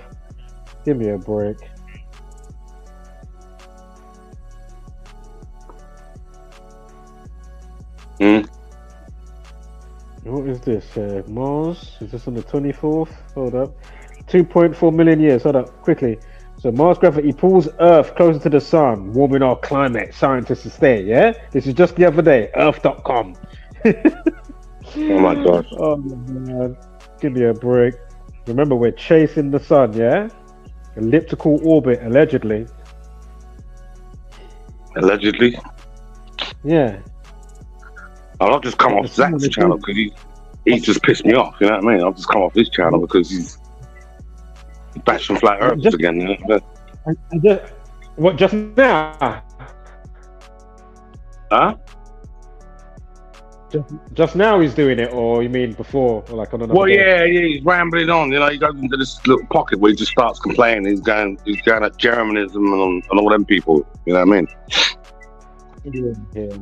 Give me a break. What is this? Mars? Is this on the 24th? Hold up. 2.4 million years. Hold up. Quickly. So Mars gravity pulls Earth closer to the sun, warming our climate. Scientists say, yeah? This is just the other day. Earth.com. Oh my gosh. Oh man. Give me a break. Remember, we're chasing the sun, yeah? Elliptical orbit, allegedly. Allegedly? Yeah. I'll just come off Zach's channel because he's just pissed me off, you know what I mean? I'll just come off his channel because he's bashing flat earthers again, you know? What, just now? Huh? Just now he's doing it, or you mean before? Or like on another Well, day? yeah, he's rambling on, you know, he goes into this little pocket where he just starts complaining. He's going at Germanism and all them people, you know what I mean? Yeah.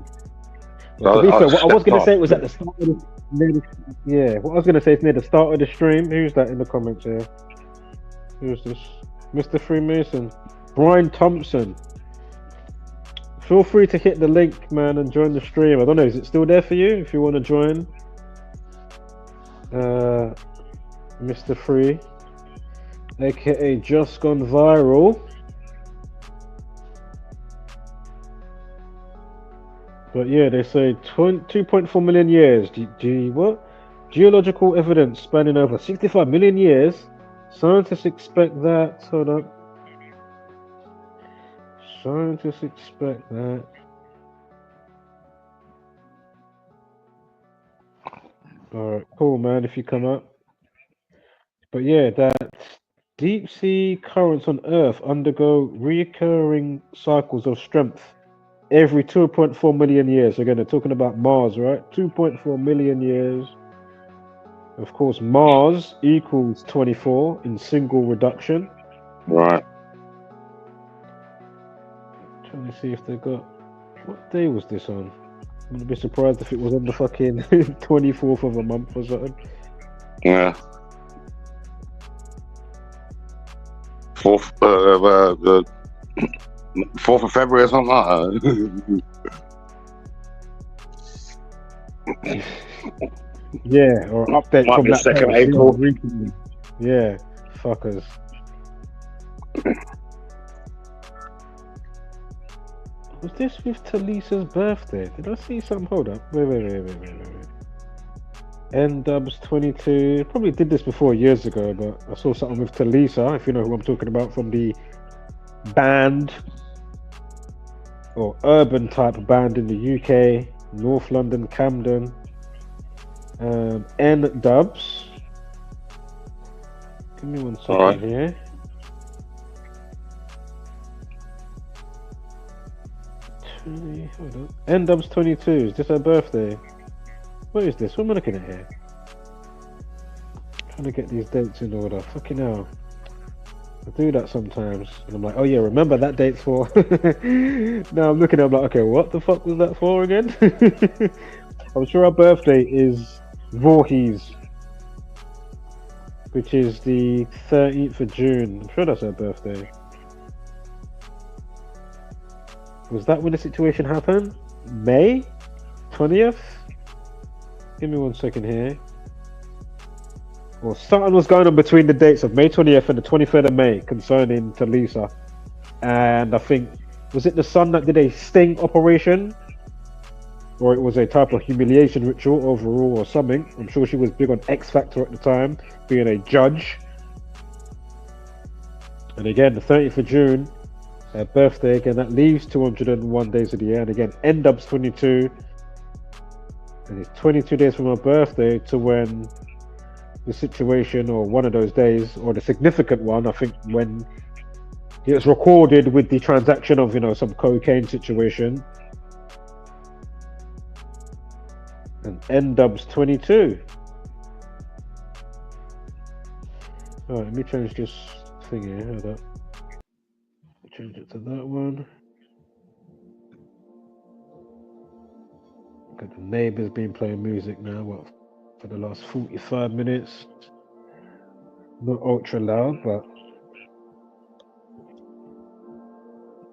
Well, to be fair, what I was going to say was at the start of what I was going to say is near the start of the stream. Who's that in the comments here? Who's this? Mr. Freemason. Brian Thompson. Feel free to hit the link, man, and join the stream. I don't know, is it still there for you if you want to join? Mr. Free, aka Just Gone Viral. But yeah, they say 2.4 million years. What? Geological evidence spanning over 65 million years. Scientists expect that. Hold up. Scientists expect that. Alright, cool, man, if you come up. But yeah, that deep sea currents on Earth undergo recurring cycles of strength every 2.4 million years. Again, they're talking about Mars, right? 2.4 million years. Of course, Mars equals 24 in single reduction. Right. Trying to see if they got... What day was this on? I'm gonna be surprised if it was on the fucking 24th of a month or something. Yeah. 4th of February or something like that. Yeah, or update Might from be that 2nd April. recently. Yeah, fuckers. Was this with Talisa's birthday? Did I see something? Hold up. Wait. N-Dubs 22. Probably did this before years ago, but I saw something with Talisa, if you know who I'm talking about, from the band or urban type band in the UK, North London, Camden. N-Dubs. Give me 1 second here. Hold on. N-Dubs 22. Is this her birthday? What is this? What am I looking at here? Trying to get these dates in order. Fucking hell. I do that sometimes. And I'm like, oh yeah, remember that date's for. Now I'm looking at it, I'm like, okay, what the fuck was that for again? I'm sure her birthday is Voorhees, which is the 13th of June. I'm sure that's her birthday. Was that when the situation happened? May 20th? Give me 1 second here. Well, something was going on between the dates of May 20th and the 23rd of May concerning to Lisa. And I think, was it the son that did a sting operation? Or it was a type of humiliation ritual overall or something. I'm sure she was big on X Factor at the time, being a judge. And again, the 30th of June, her birthday, again, that leaves 201 days of the year. And again, N-Dub's 22. And it's 22 days from her birthday to when the situation, or one of those days, or the significant one, I think, when it was recorded with the transaction of, you know, some cocaine situation. And N-Dub's 22. Alright, let me change this thing here. Hold up. Change it to that one. Got the neighbours been playing music now, what, for the last 45 minutes. Not ultra loud, but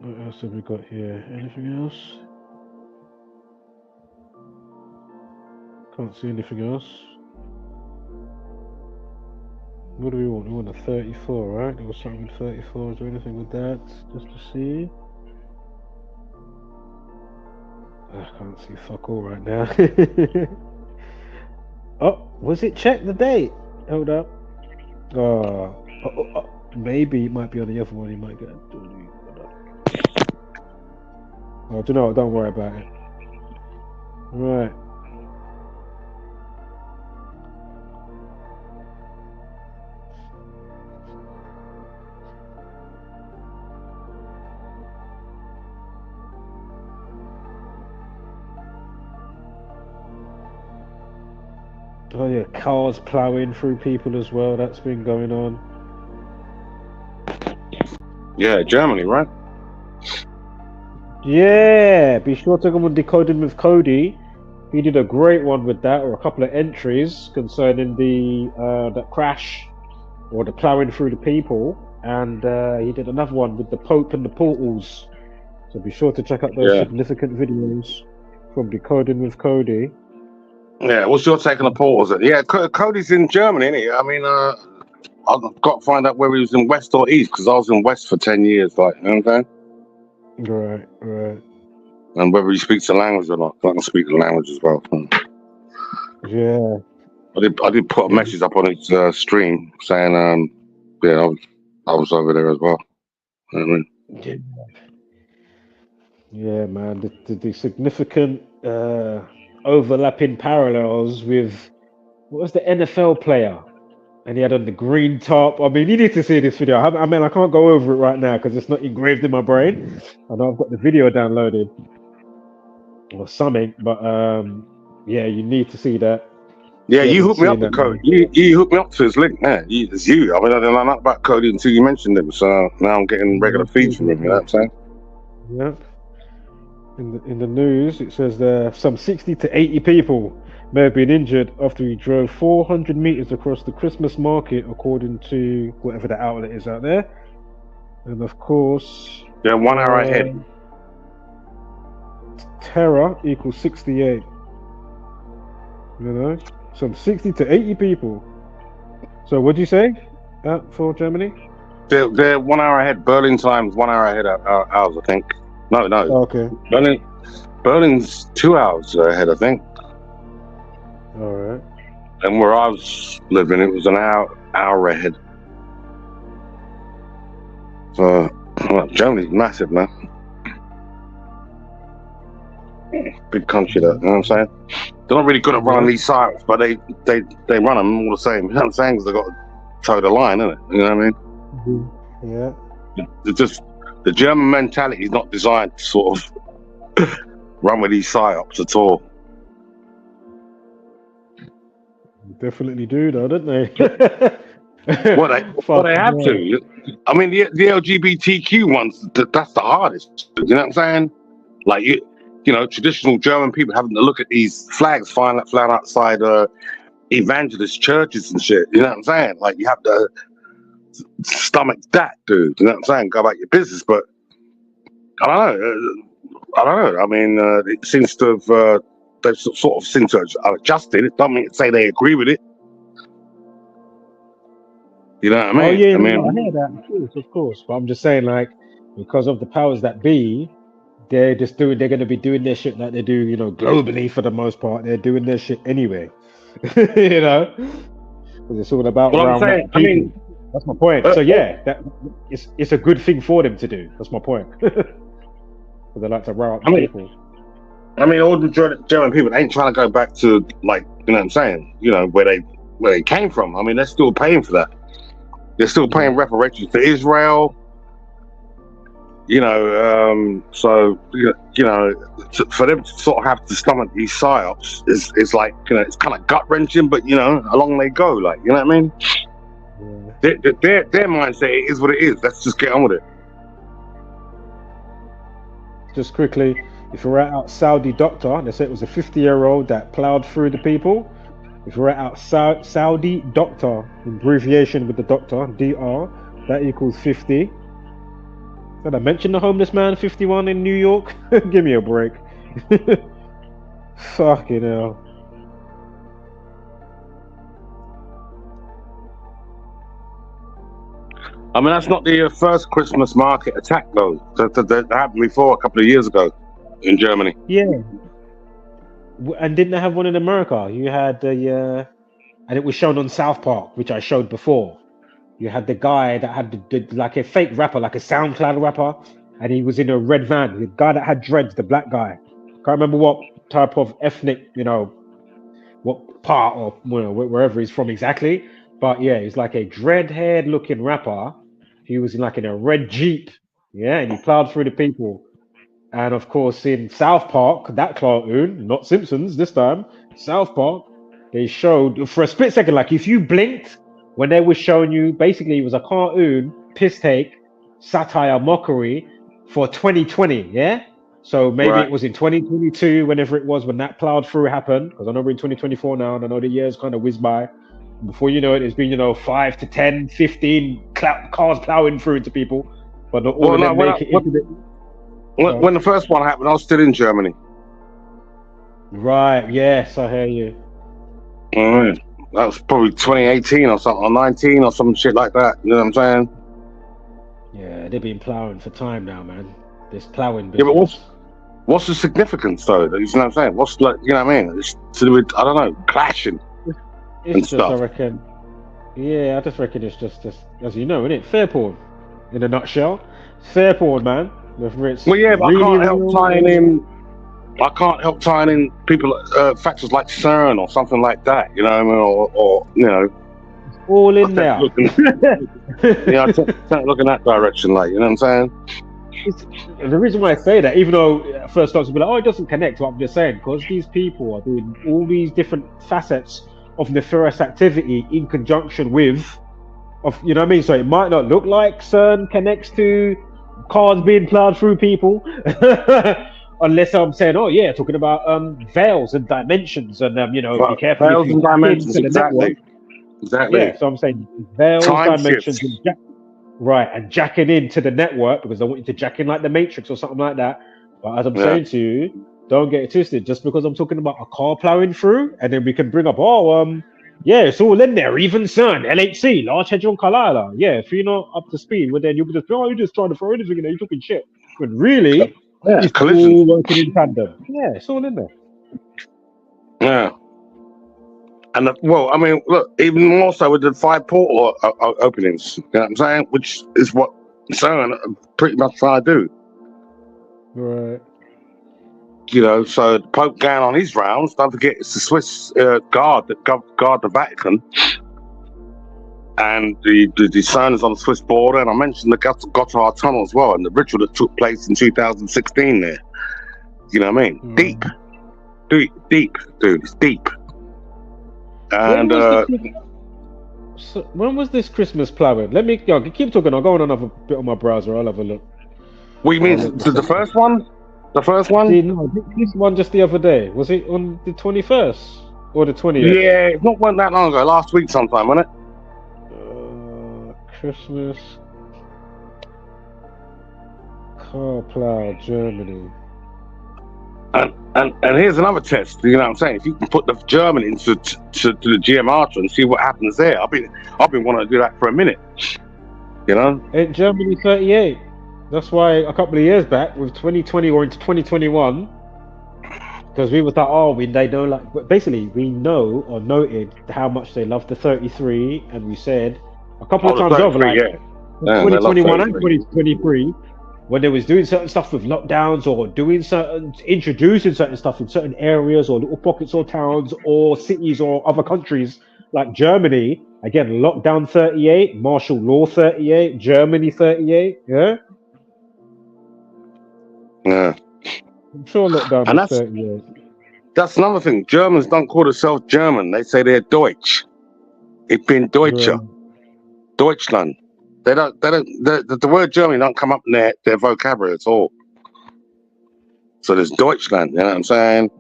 what else have we got here? Anything else? Can't see anything else. What do we want? We want a 34, right? There was something with 34. Is there anything with that? Just to see. I can't see fuck all right now. Oh, was it? Check the date. Hold up. Maybe it might be on the other one. He might get. Oh, do you know what? Don't worry about it. Right. Oh yeah, cars ploughing through people as well. That's been going on. Yeah, Germany, right? Yeah, be sure to go on Decoding with Cody. He did a great one with that, or a couple of entries concerning the that crash, or the ploughing through the people. And he did another one with the Pope and the portals. So be sure to check out those significant videos from Decoding with Cody. Yeah, what's your take on the portals? Yeah, Cody's in Germany, isn't he? I mean, I've got to find out whether he was in West or East, because I was in West for 10 years, like, you know what I'm saying? Right. And whether he speaks the language or not. I can speak the language as well. Yeah. I did put a message up on his stream saying, yeah, I was over there as well. You know what I mean? Yeah, man. The significant overlapping parallels with, what was the NFL player? And he had on the green top. I mean, you need to see this video. I mean, I can't go over it right now because it's not engraved in my brain. I know I've got the video downloaded or something, but yeah, you need to see that. Yeah, you hooked me up with Cody. You hooked me up to his link. Yeah, it's you. I mean, I didn't know nothing about Cody until you mentioned him. So now I'm getting regular feeds from him. You know what I'm saying? Yeah. In the news, it says there some 60 to 80 people may have been injured after he drove 400 meters across the Christmas market, according to whatever the outlet is out there. And of course, yeah, 1 hour ahead. Terror equals 68. You know, some 60 to 80 people. So what do you say for Germany? They're 1 hour ahead. Berlin time's 1 hour ahead of ours, I think. No. Okay. Berlin's 2 hours ahead, I think. All right. And where I was living, it was an hour ahead. So, well, Germany's massive, man. Big country, that. You know what I'm saying? They're not really good at running these sites, but they run them all the same. You know what I'm saying? Because they've got to toe the line, innit? You know what I mean? Mm-hmm. Yeah. It's just the German mentality is not designed to sort of run with these psyops at all. Definitely do, though, don't they? Well, they have to. I mean, the LGBTQ ones, that's the hardest. You know what I'm saying? Like, you know, traditional German people having to look at these flags flying outside evangelist churches and shit. You know what I'm saying? Like, you have to stomach that, dude. You know what I'm saying? Go about your business. But I don't know. I mean, it seems to have they've sort of seem to have adjusted. It doesn't mean to say they agree with it. You know what I mean? Oh yeah, I mean, no, I hear that, of course. But I'm just saying, like, because of the powers that be, they're they're going to be doing their shit like they do, you know, globally for the most part. They're doing their shit anyway, you know, because it's all about well, I'm rounding up saying, the people. That's my point. So yeah, that it's a good thing for them to do. That's my point. Because they like to round up the people. I mean, all the German people ain't trying to go back to, like, you know what I'm saying? You know, where they came from. I mean, they're still paying for that. They're still paying reparations to Israel. You know, so you know, for them to sort of have to stomach these psyops is like, you know, it's kind of gut wrenching, but you know, along they go. Like, you know what I mean? Yeah. Their mindset is what it is. Let's just get on with it. Just quickly, if you write out Saudi doctor, they said it was a 50-year-old that plowed through the people. If you write out Saudi doctor, abbreviation with the doctor, DR, that equals 50. Did I mention the homeless man 51 in New York? Give me a break. Fucking hell. I mean, that's not the first Christmas market attack, though. That happened before a couple of years ago in Germany. Yeah. And didn't they have one in America? You had the, and it was shown on South Park, which I showed before. You had the guy that had like a fake rapper, like a SoundCloud rapper, and he was in a red van. The guy that had dreads, the black guy. Can't remember what type of ethnic, you know, what part or, you know, wherever he's from exactly. But yeah, he's like a dread-haired looking rapper. He was in a red Jeep, yeah, and he plowed through the people. And of course, in South Park, that cartoon, not Simpsons this time, South Park, they showed for a split second, like if you blinked when they were showing you, basically it was a cartoon, piss take, satire, mockery for 2020, yeah? So maybe it was in 2022, whenever it was, when that plowed through happened, because I know we're in 2024 now, and I know the years kind of whizzed by. Before you know it, it's been, you know, 5 to 10, 15 cars plowing through into people, but not all of them make it into the... When the first one happened, I was still in Germany. Right, yes, I hear you. That was probably 2018 or something, or 19 or some shit like that. You know what I'm saying? Yeah, they've been plowing for time now, man. This plowing business. Yeah, but what's the significance, though? You know what I'm saying? What's, like, you know what I mean? It's to do with, I don't know, clashing and It's just, stuff. I reckon, yeah, I just reckon it's just as you know, isn't it? Fair porn, in a nutshell. Fair porn, man. Well, yeah, but really I can't help tying in people, factors like CERN or something like that, you know what I mean? Or you know, all in there. Yeah, I can't look in that direction, like, you know what I'm saying? The reason why I say that, even though at first starts to be like, oh, it doesn't connect to what I'm just saying, because these people are doing all these different facets of nefarious activity in conjunction with, you know what I mean? So it might not look like CERN connects to cars being plowed through people, unless I'm saying, oh yeah, talking about veils and dimensions, and you know, be careful. Veils and dimensions, exactly. Yeah, so I'm saying veils, dimensions, and right, and jacking into the network, because I want you to jack in like the Matrix or something like that. But as I'm saying to you, don't get it twisted. Just because I'm talking about a car plowing through, and then we can bring up, yeah, it's all in there, even CERN, LHC, Large Hadron Collider. Yeah, if you're not up to speed, well, then you'll be just, oh, you're just trying to throw anything in there, you're talking shit. But really, it's all working in tandem. Yeah, it's all in there. Yeah. And well, I mean, look, even more so with the 5 portal openings, you know what I'm saying? Which is what CERN are pretty much trying to do. Right. You know, so the Pope going on his rounds. Don't forget, it's the Swiss guard that guard the Vatican, and the CERN is on the Swiss border. And I mentioned the Gotthard Tunnel as well, and the ritual that took place in 2016 there. You know what I mean? Deep, dude, it's deep. And so when was this Christmas plowing? Let me keep talking. I'll go on another bit on my browser. I'll have a look. What you mean? The first one? The first one? See, no, this one just the other day. Was it on the 21st or the 20th? Yeah, it wasn't that long ago. Last week sometime, wasn't it? Christmas. Car plow, Germany. And here's another test. You know what I'm saying? If you can put the German into to the GMR and see what happens there, I've been wanting to do that for a minute. You know? In Germany 38. That's why a couple of years back with 2020 or into 2021, because we was like, they know, like, but basically we know or noted how much they love the 33, and we said a couple of times over, like 2021 and 2023. When they was doing certain stuff with lockdowns or introducing certain stuff in certain areas or little pockets or towns or cities or other countries like Germany, again, lockdown 38, martial law 38, Germany 38, yeah? Yeah. I'm sure lockdown was 38. That's another thing. Germans don't call themselves German. They say they're Deutsch. Ich bin Deutscher. Deutschland. The word Germany don't come up in their vocabulary at all. So there's Deutschland, you know what I'm saying?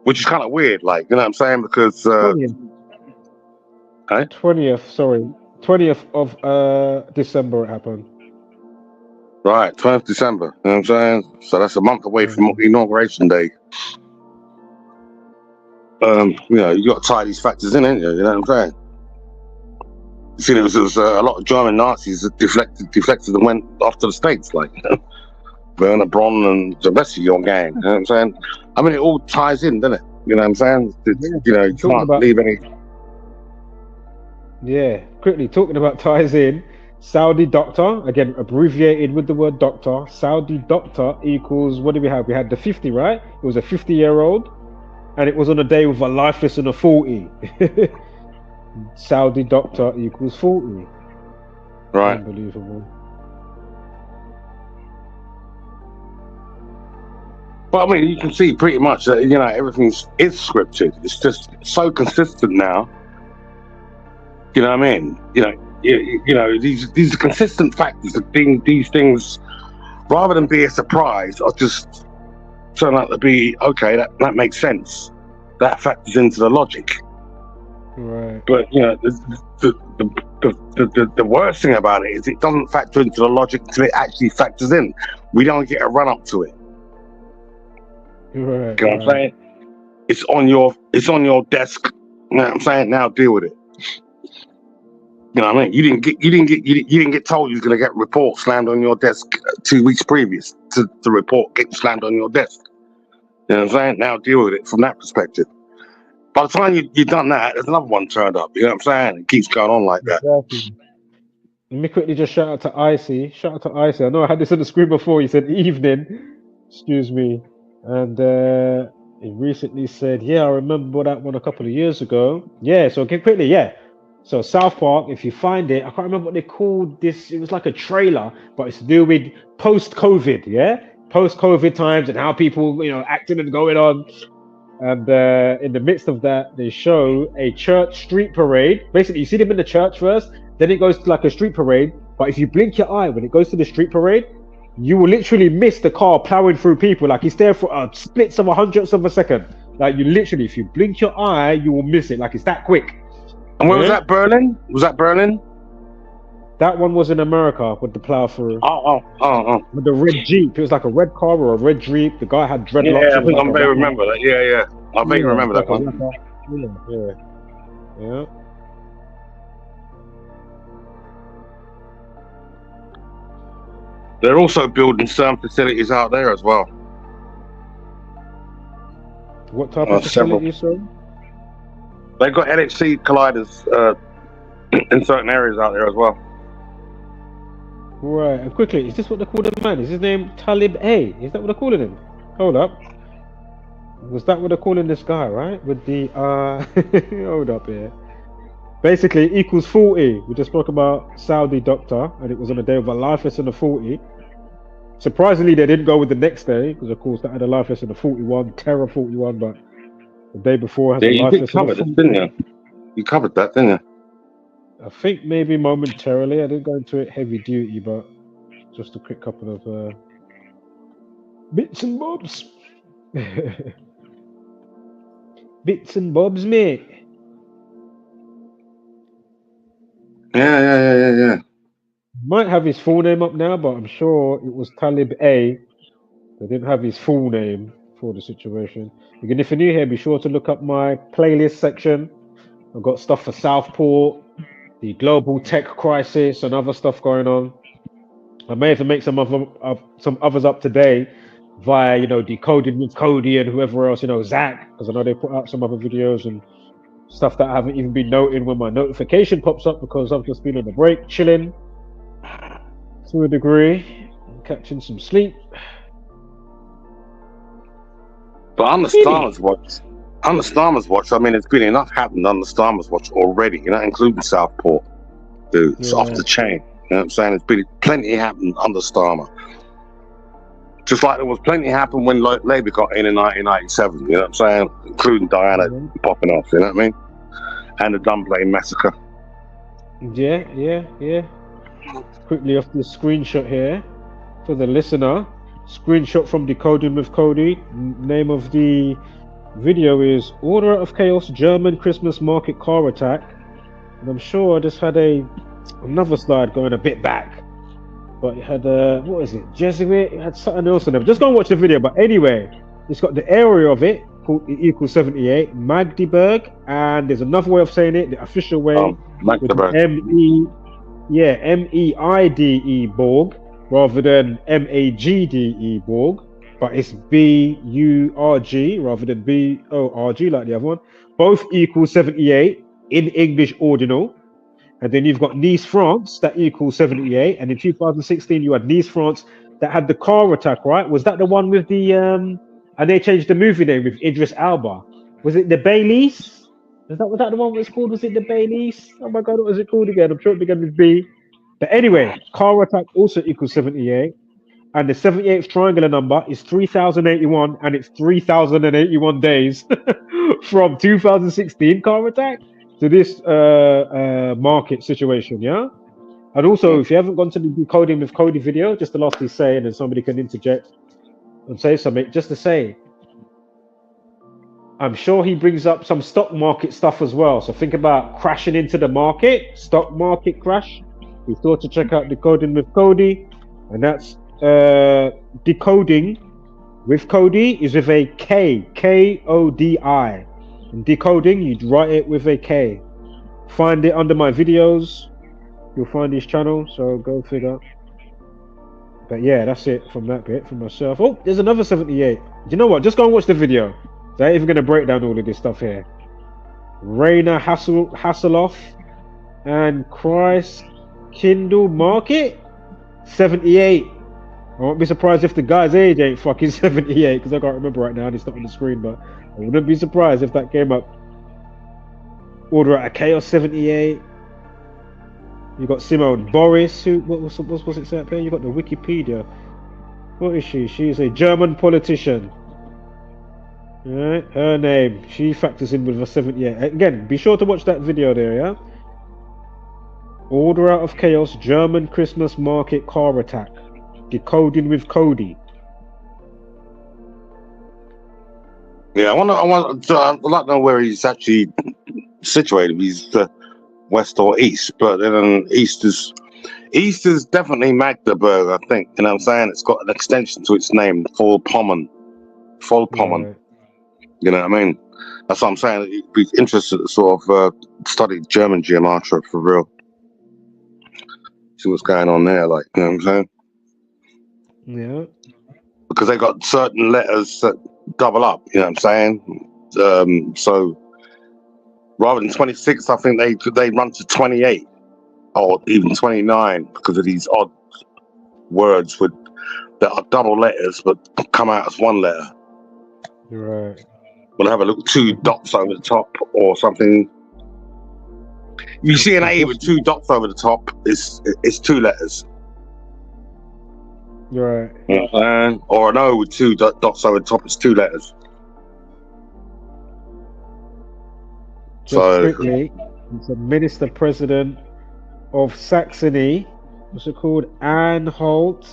Which is kind of weird, like, you know what I'm saying? Because 20th of December it happened. Right, 12th December, you know what I'm saying? So that's a month away from Inauguration Day. You know, you got to tie these factors in, ain't you? You know what I'm saying? You see, there was a lot of German Nazis that deflected and went off to the States, like, you know, Werner Braun and the rest of your gang, you know what I'm saying? I mean, it all ties in, doesn't it? You know what I'm saying? You know, you can't leave any... Yeah, quickly, talking about ties in, Saudi doctor, again, abbreviated with the word doctor, Saudi doctor equals, what do we have? We had the 50, right? It was a 50-year-old, and it was on a day with a lifeless and a 40. Saudi doctor equals 40. Right. Unbelievable. But I mean, you can see pretty much that, you know, everything is scripted. It's just so consistent now. You know what I mean? You know, these are consistent factors that these things, rather than be a surprise, or just turn out to be okay. That makes sense. That factors into the logic. Right. But you know, the worst thing about it is it doesn't factor into the logic until it actually factors in. We don't get a run up to it. Right. You know what I'm saying? It's on your desk. You know what I'm saying? Now deal with it. You know what I mean? You didn't get told you was gonna get a report slammed on your desk 2 weeks previous to the report getting slammed on your desk. You know what I'm saying? Now deal with it from that perspective. By the time you've done that, there's another one turned up. You know what I'm saying? It keeps going on like that. Exactly. Let me quickly just shout out to Icy. Shout out to Icy. I know I had this on the screen before. He said evening. Excuse me. And he recently said, yeah, I remember that one a couple of years ago. Yeah, so quickly, yeah. So South Park, if you find it, I can't remember what they called this. It was like a trailer, but it's to do with post-COVID, yeah? Post-COVID times and how people, you know, acting and going on. And in the midst of that, they show a church street parade. Basically, you see them in the church first, then it goes to like a street parade. But if you blink your eye when it goes to the street parade, you will literally miss the car plowing through people. Like, it's there for a splits of a hundredths of a second. Like, you literally, if you blink your eye, you will miss it. Like, it's that quick. And where was that? Berlin? Was that Berlin? That one was in America with the plow through. Oh. With the red Jeep. It was like a red car or a red Jeep. The guy had dreadlocks. Yeah, I think I may remember that. Yeah. I may remember that one. Yeah. They're also building some facilities out there as well. What type of facilities, sir? They've got LHC colliders in certain areas out there as well. Right, and quickly, is this what they call the man? Is his name Talib A? Is that what they're calling him? Hold up. Was that what they're calling this guy, right? With the, hold up here. Basically, equals 40. We just spoke about Saudi doctor, and it was on a day of a lifeless and a 40. Surprisingly, they didn't go with the next day, because of course that had a lifeless and a 41, terror 41, but the day before has a lifeless and a 40. Didn't you? You covered that, didn't you? I think maybe momentarily. I didn't go into it heavy duty, but just a quick couple of bits and bobs. Bits and bobs, mate. Yeah. Might have his full name up now, but I'm sure it was Talib A. They didn't have his full name for the situation. Again, if you're new here, be sure to look up my playlist section. I've got stuff for Southport, the global tech crisis, and other stuff going on. I may even make some others up today via, you know, Decoding with Cody and whoever else, you know, Zach, because I know they put out some other videos and stuff that I haven't even been noting when my notification pops up, because I've just been on a break, chilling to a degree, catching some sleep. But on the Starmer's watch, I mean, there's been enough happened on the Starmer's watch already, you know, including Southport. Dude, it's off the chain. You know what I'm saying? There's been plenty happened under Starmer. Just like there was plenty happened when Labour got in 1997, you know what I'm saying? Including Diana popping off, you know what I mean? And the Dunblane massacre. Yeah. Quickly off this screenshot here for the listener. Screenshot from Decoding with Cody. Name of the video is Order of Chaos German Christmas Market Car Attack. And I'm sure I just had another slide going a bit back. But it had, what is it? Jesuit? It had something else on them. Just go and watch the video. But anyway, it's got the area of it, called it equals 78, Magdeburg. And there's another way of saying it, the official way. Magdeburg. M-E-I-D-E Borg, rather than M-A-G-D-E Borg. But it's B-U-R-G rather than B-O-R-G like the other one. Both equal 78 in English ordinal. And then you've got Nice, France, that equals 78. And in 2016, you had Nice, France, that had the car attack, right? Was that the one with the, and they changed the movie name with Idris Elba. Was it the Baileys? Was that the one that was called? Was it the Baileys? Oh my God, what was it called again? I'm sure it began with B. But anyway, car attack also equals 78. And the 78th triangular number is 3081, and it's 3081 days from 2016 car attack to this market situation, yeah? And also, if you haven't gone to the Decoding with Cody video, just to lastly say, and then somebody can interject and say something, just to say, I'm sure he brings up some stock market stuff as well. So think about crashing into the market, stock market crash. Be sure to check out Decoding with Cody, and that's Decoding with Cody is with a K, K-O-D-I. And Decoding, you'd write it with a K. Find it under my videos. You'll find this channel, so go figure. But yeah, that's it from that bit, from myself. Oh, there's another 78. Do you know what? Just go and watch the video. So I ain't even going to break down all of this stuff here. Rainer Hasselhoff and Christ Kindle Market 78. I won't be surprised if the guy's age ain't fucking 78, because I can't remember right now. It's not on the screen, but I wouldn't be surprised if that came up. Order at a Chaos 78. You got Simone Boris. Who? What's it say up here? You got the Wikipedia. What is she? She's a German politician. Alright, her name. She factors in with a 78. Again, be sure to watch that video there, yeah? Order out of Chaos German Christmas Market Car Attack. Decoding with Cody. Yeah, I'd like to know where he's actually situated. He's west or east, but then east is definitely Magdeburg, I think. You know what I'm saying? It's got an extension to its name, Vollpommern. Vollpommern. You know what I mean? That's what I'm saying. You'd be interested to sort of study German geometry for real. See what's going on there, like, you know what I'm saying? Yeah. Because they got certain letters that double up, you know what I'm saying? So rather than 26, I think they run to 28 or even 29 because of these odd words that are double letters but come out as one letter. Right. We'll have a look, 2 dots over the top or something. You see an A with 2 dots over the top, it's 2 letters. Right. Or an O with 2 dots over the top, it's 2 letters. Just quickly, it's a Minister President of Saxony. What's it called? Anhalt.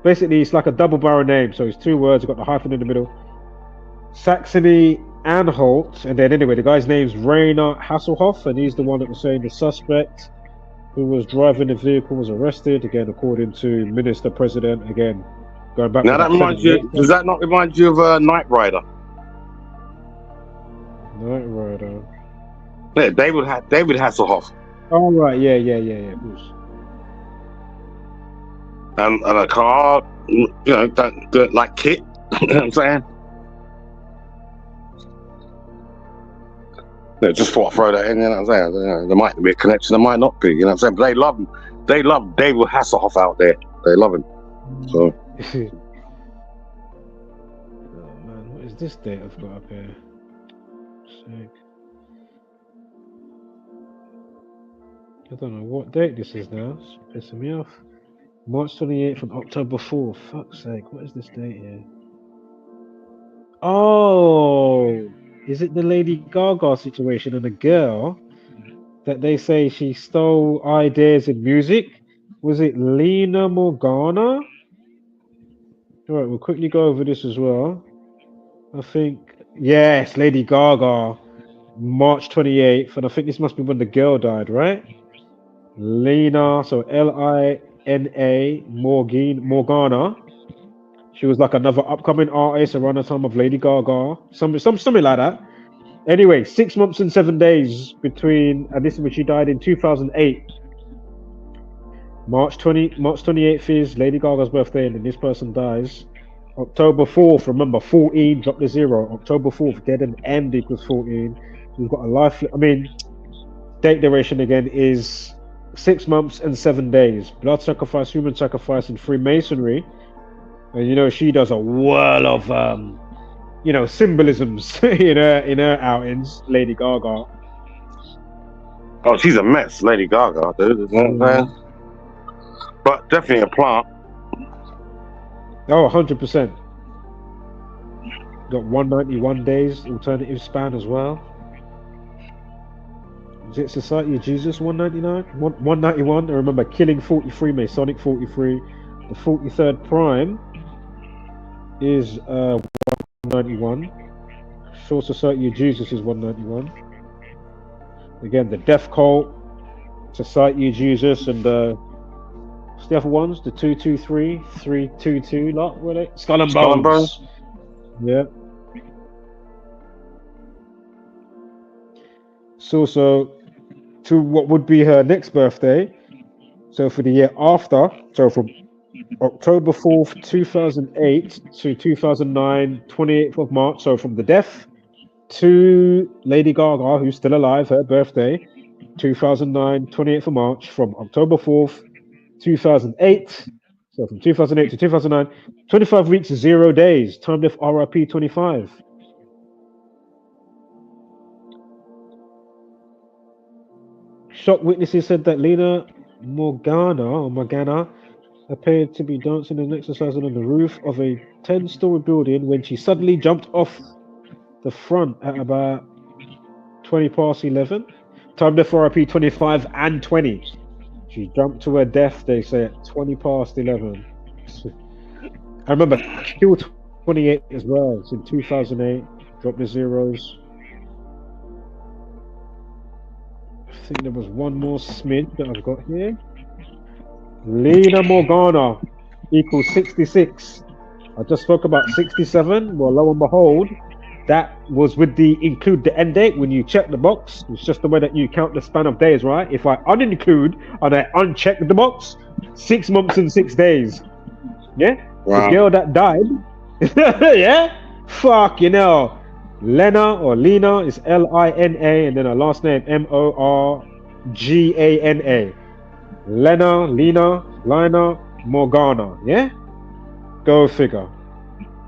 Basically, it's like a double barrel name, so it's 2 words. You've got the hyphen in the middle. Saxony Anhalt, and then anyway, the guy's name's Rainer Hasselhoff, and he's the one that was saying the suspect who was driving the vehicle was arrested. Again, according to Minister President. Again, Going back Now to that reminds you. Does that not remind you of Knight Rider? Knight Rider. Yeah, David Hasselhoff. Oh right, yeah. And a car, that like Kit. You know what I'm saying? Yeah, just thought I'd throw that in. You know what I'm saying? There might be a connection. There might not be. You know what I'm saying? But they love him. They love David Hasselhoff out there. They love him. So. Oh man, what is this date I've got up here? Sick. I don't know what date this is now. It's pissing me off. March 28th and October 4th. Fuck's sake, what is this date here? Oh, is it the Lady Gaga situation and the girl that they say she stole ideas in music? Was it Lina Morgana? Alright, we'll quickly go over this as well. I think, yes, Lady Gaga, March 28th, and I think this must be when the girl died, right? Lina, so Lina Morgana. She was like another upcoming artist around the time of Lady Gaga, something like that. Anyway, 6 months and 7 days between, and this is when she died in 2008. March 28th is Lady Gaga's birthday, and then this person dies. October 4th, remember 14, drop the 0. October 4th, dead and end equals 14. We've got a life. I mean, date duration again is 6 months and 7 days. Blood sacrifice, human sacrifice, and Freemasonry. And she does a whirl of symbolisms in her outings, Lady Gaga. Oh, she's a mess, Lady Gaga, dude. But definitely a plant. Oh, 100%. Got 191 days alternative span as well. Is it Society of Jesus 199? 191. I remember killing 43, Masonic 43. The 43rd prime is 191. Sure Society of Jesus is 191. Again, the Death Cult, Society of Jesus, and what's the other ones? The 223, 322 lot, were they? Skull and Bones. Yeah. So to what would be her next birthday. So for the year after, so from October 4th, 2008 to 2009, 28th of March, so from the death to Lady Gaga, who's still alive, her birthday, 2009, 28th of March, from October 4th, 2008, so from 2008 to 2009, 25 weeks, 0 days, time left RIP 25. Shock witnesses said that Lina Morgana appeared to be dancing and exercising on the roof of a 10-story building when she suddenly jumped off the front at about 20 past 11. Time left RIP 25 and 20. She jumped to her death, they say, at 20 past 11. I remember Kill 28 as well. It's in 2008. Drop the zeros. I think there was one more smidge that I've got here. Lina Morgana equals 66. I just spoke about 67. Well, lo and behold, that was with the include the end date. When you check the box, it's just the way that you count the span of days, right? If I uninclude and I uncheck the box, 6 months and 6 days. Yeah? Wow. The girl that died. Yeah? Fuck, Lena or Lina is Lina, and then her last name Morgana. Lina Morgana. Yeah? Go figure.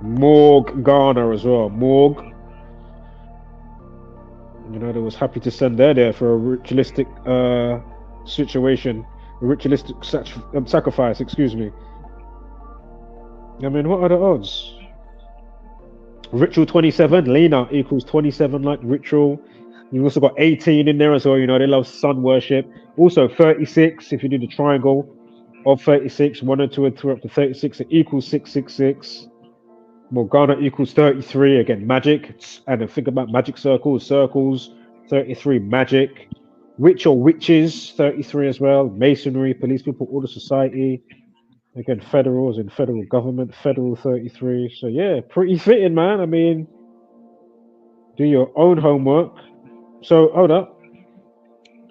Morgana as well. Morg. They was happy to send her there for a ritualistic situation. A ritualistic sacrifice, excuse me. I mean, what are the odds? Ritual 27, Lina equals 27 like ritual. You also got 18 in there as well. They love sun worship. Also 36, if you do the triangle of 36, 1 and 2 and 3 up to 36, it equals 666. Morgana equals 33, again, magic. And then think about magic circles, 33, magic. Witch or witches, 33 as well. Masonry, police people, order society. Again, federal is in federal government, federal 33. So yeah, pretty fitting, man. I mean, do your own homework. So hold up.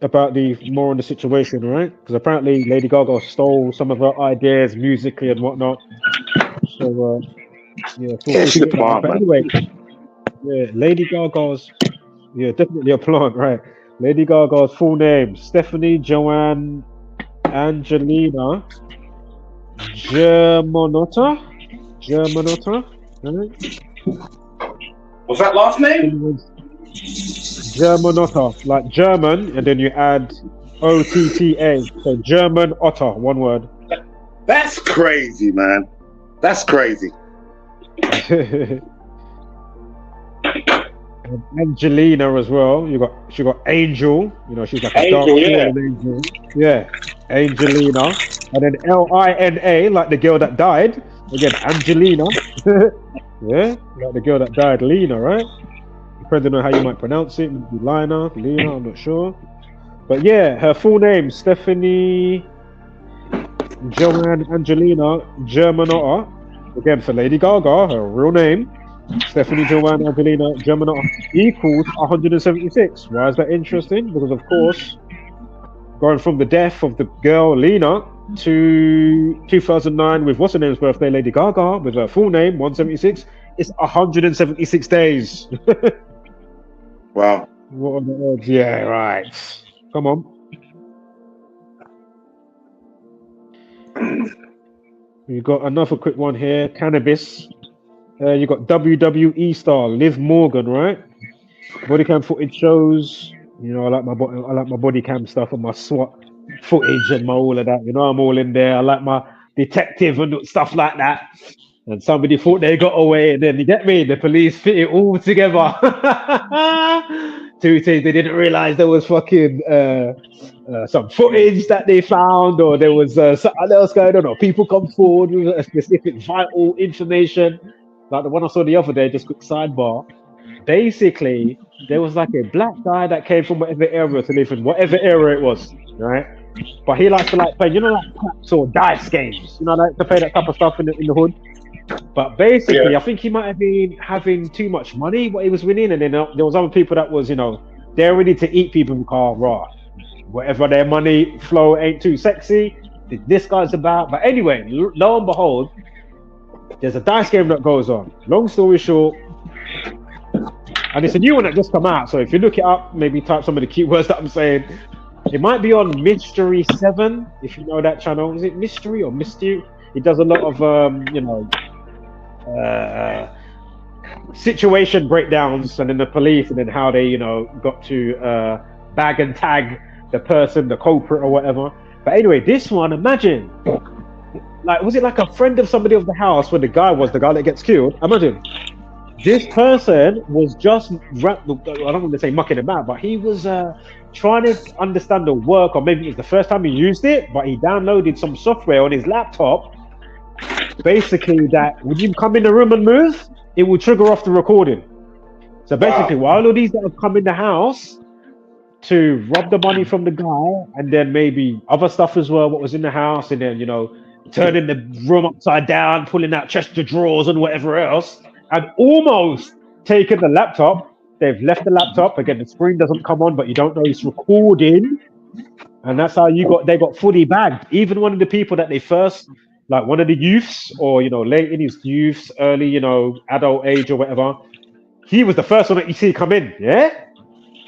About the more on the situation, right? Because apparently Lady Gaga stole some of her ideas musically and whatnot. So yeah, she's a plant, but man. anyway, yeah, Lady Gaga's definitely a plant, right? Lady Gaga's full name: Stephanie Joanne Angelina Germanotta. Right? What's that last name? Germanotta, like German, and then you add OTTA. So German Otter, one word. That's crazy, man. That's crazy. And Angelina as well. She got Angel. You know, she's like a dark angel. Yeah, Angelina, and then Lina, like the girl that died. Again, Angelina. Yeah, like the girl that died, Lina, right? Depending on how you might pronounce it, maybe Lina, I'm not sure. But yeah, her full name, Stephanie Joanne Angelina Germanotta. Again, for Lady Gaga, her real name, Stephanie Joanne Angelina Germanotta, equals 176. Why is that interesting? Because, of course, going from the death of the girl Lina to 2009 with what's her name's birthday, Lady Gaga, with her full name, 176, it's 176 days. Wow. What are the odds? Yeah, right. Come on. You got another quick one here. Cannabis. You got WWE star Liv Morgan, right? Body cam footage shows. You know, I like my body cam stuff and my SWAT footage and my all of that. You know, I'm all in there. I like my detective and stuff like that. And somebody thought they got away, and then you get me. The police fit it all together. Two things: they didn't realize there was fucking some footage that they found, or there was something else going on, or people come forward with a specific vital information, like the one I saw the other day. Just quick sidebar. Basically, there was like a black guy that came from whatever area to live in, whatever area it was, right? But he likes to like play, you know, like craps or dice games, you know, like to play that type of stuff in the hood. But basically, I think he might have been having too much money, what he was winning, and then there was other people that was, you know, they're ready to eat people who call raw. Whatever their money flow ain't too sexy, this guy's about. But anyway, lo and behold, there's a dice game that goes on. Long story short, and it's a new one that just come out. So if you look it up, maybe type some of the keywords that I'm saying. It might be on Mystery 7, if you know that channel. Is it Mystery or Mystery? It does a lot of, you know, situation breakdowns, and then the police, and then how they, you know, got to bag and tag the person, the culprit or whatever. But anyway, this one, imagine, like, was it like a friend of somebody of the house where the guy that gets killed? Imagine this person was just, I don't want to say mucking about, but he was trying to understand the work, or maybe it was the first time he used it, but he downloaded some software on his laptop, basically, that when you come in the room and move, it will trigger off the recording. So basically, while all these that have come in the house to rob the money from the guy, and then maybe other stuff as well, what was in the house, and then, you know, turning the room upside down, pulling out chest of drawers and whatever else, and almost taken the laptop. They've left the laptop. Again, the screen doesn't come on, but you don't know it's recording. And that's how they got fully bagged. Even one of the people that they first, like one of the youths, or, you know, late in his youths, early, you know, adult age or whatever, he was the first one that you see come in, yeah?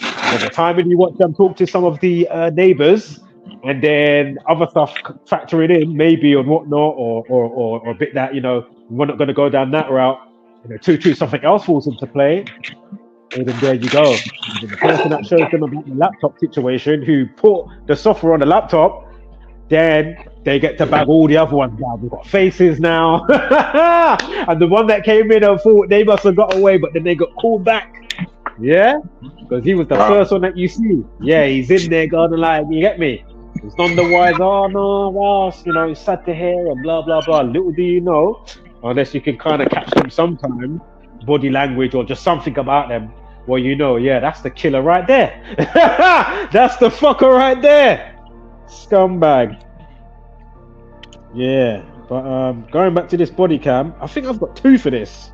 And the time when you watch them talk to some of the neighbors, and then other stuff factoring in, maybe, or whatnot, or a bit that, you know, we're not going to go down that route, you know, two something else falls into play, and then there you go. And the person that shows them about the laptop situation, who put the software on the laptop, then they get to bag all the other ones down. We've got faces now. And the one that came in and thought they must have got away, but then they got called back. Yeah? Because he was the first one that you see. Yeah, he's in there going like, you get me? It's none the wise, oh no, Ross, you know, it's sad to hear, and blah, blah, blah. Little do you know, unless you can kind of catch them sometime, body language or just something about them, well, you know, yeah, that's the killer right there. That's the fucker right there. Scumbag. Yeah. But going back to this body cam, I think I've got 2 for this.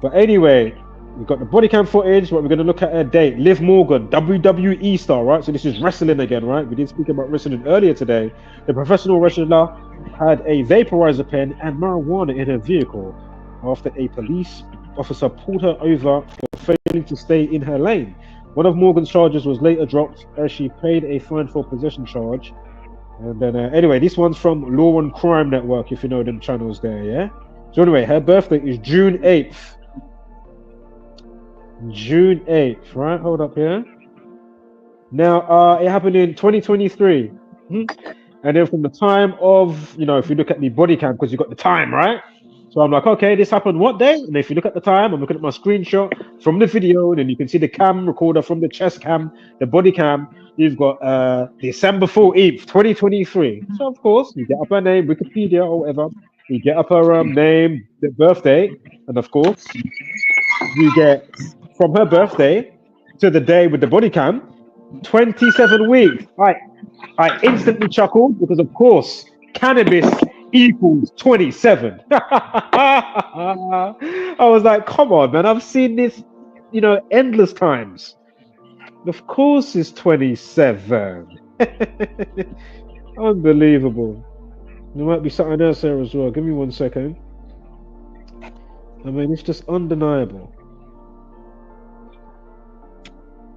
But anyway, we've got the body cam footage. What we're going to look at her date. Liv Morgan, WWE star, right? So this is wrestling again, right? We did speak about wrestling earlier today. The professional wrestler had a vaporizer pen and marijuana in her vehicle after a police officer pulled her over for failing to stay in her lane. One of Morgan's charges was later dropped as she paid a fine for possession charge. And then, anyway, this one's from Law and Crime Network, if you know them channels there, yeah? So anyway, her birthday is June 8th. June 8th, right? Hold up here. Now, it happened in 2023. And then from the time of, you know, if you look at the body cam, because you got the time, right? So I'm like, okay, this happened what day? And if you look at the time, I'm looking at my screenshot from the video, and then you can see the cam recorder from the chest cam, the body cam. You've got December 14th, 2023. So of course, you get up her name, Wikipedia or whatever. You get up her name, the birthday, and of course, you get from her birthday to the day with the body cam, 27 weeks. I instantly chuckled because of course, cannabis equals 27. I was like, come on, man, I've seen this, you know, endless times. Of course it's 27. Unbelievable. There might be something else there as well. Give me 1 second. I mean, it's just undeniable.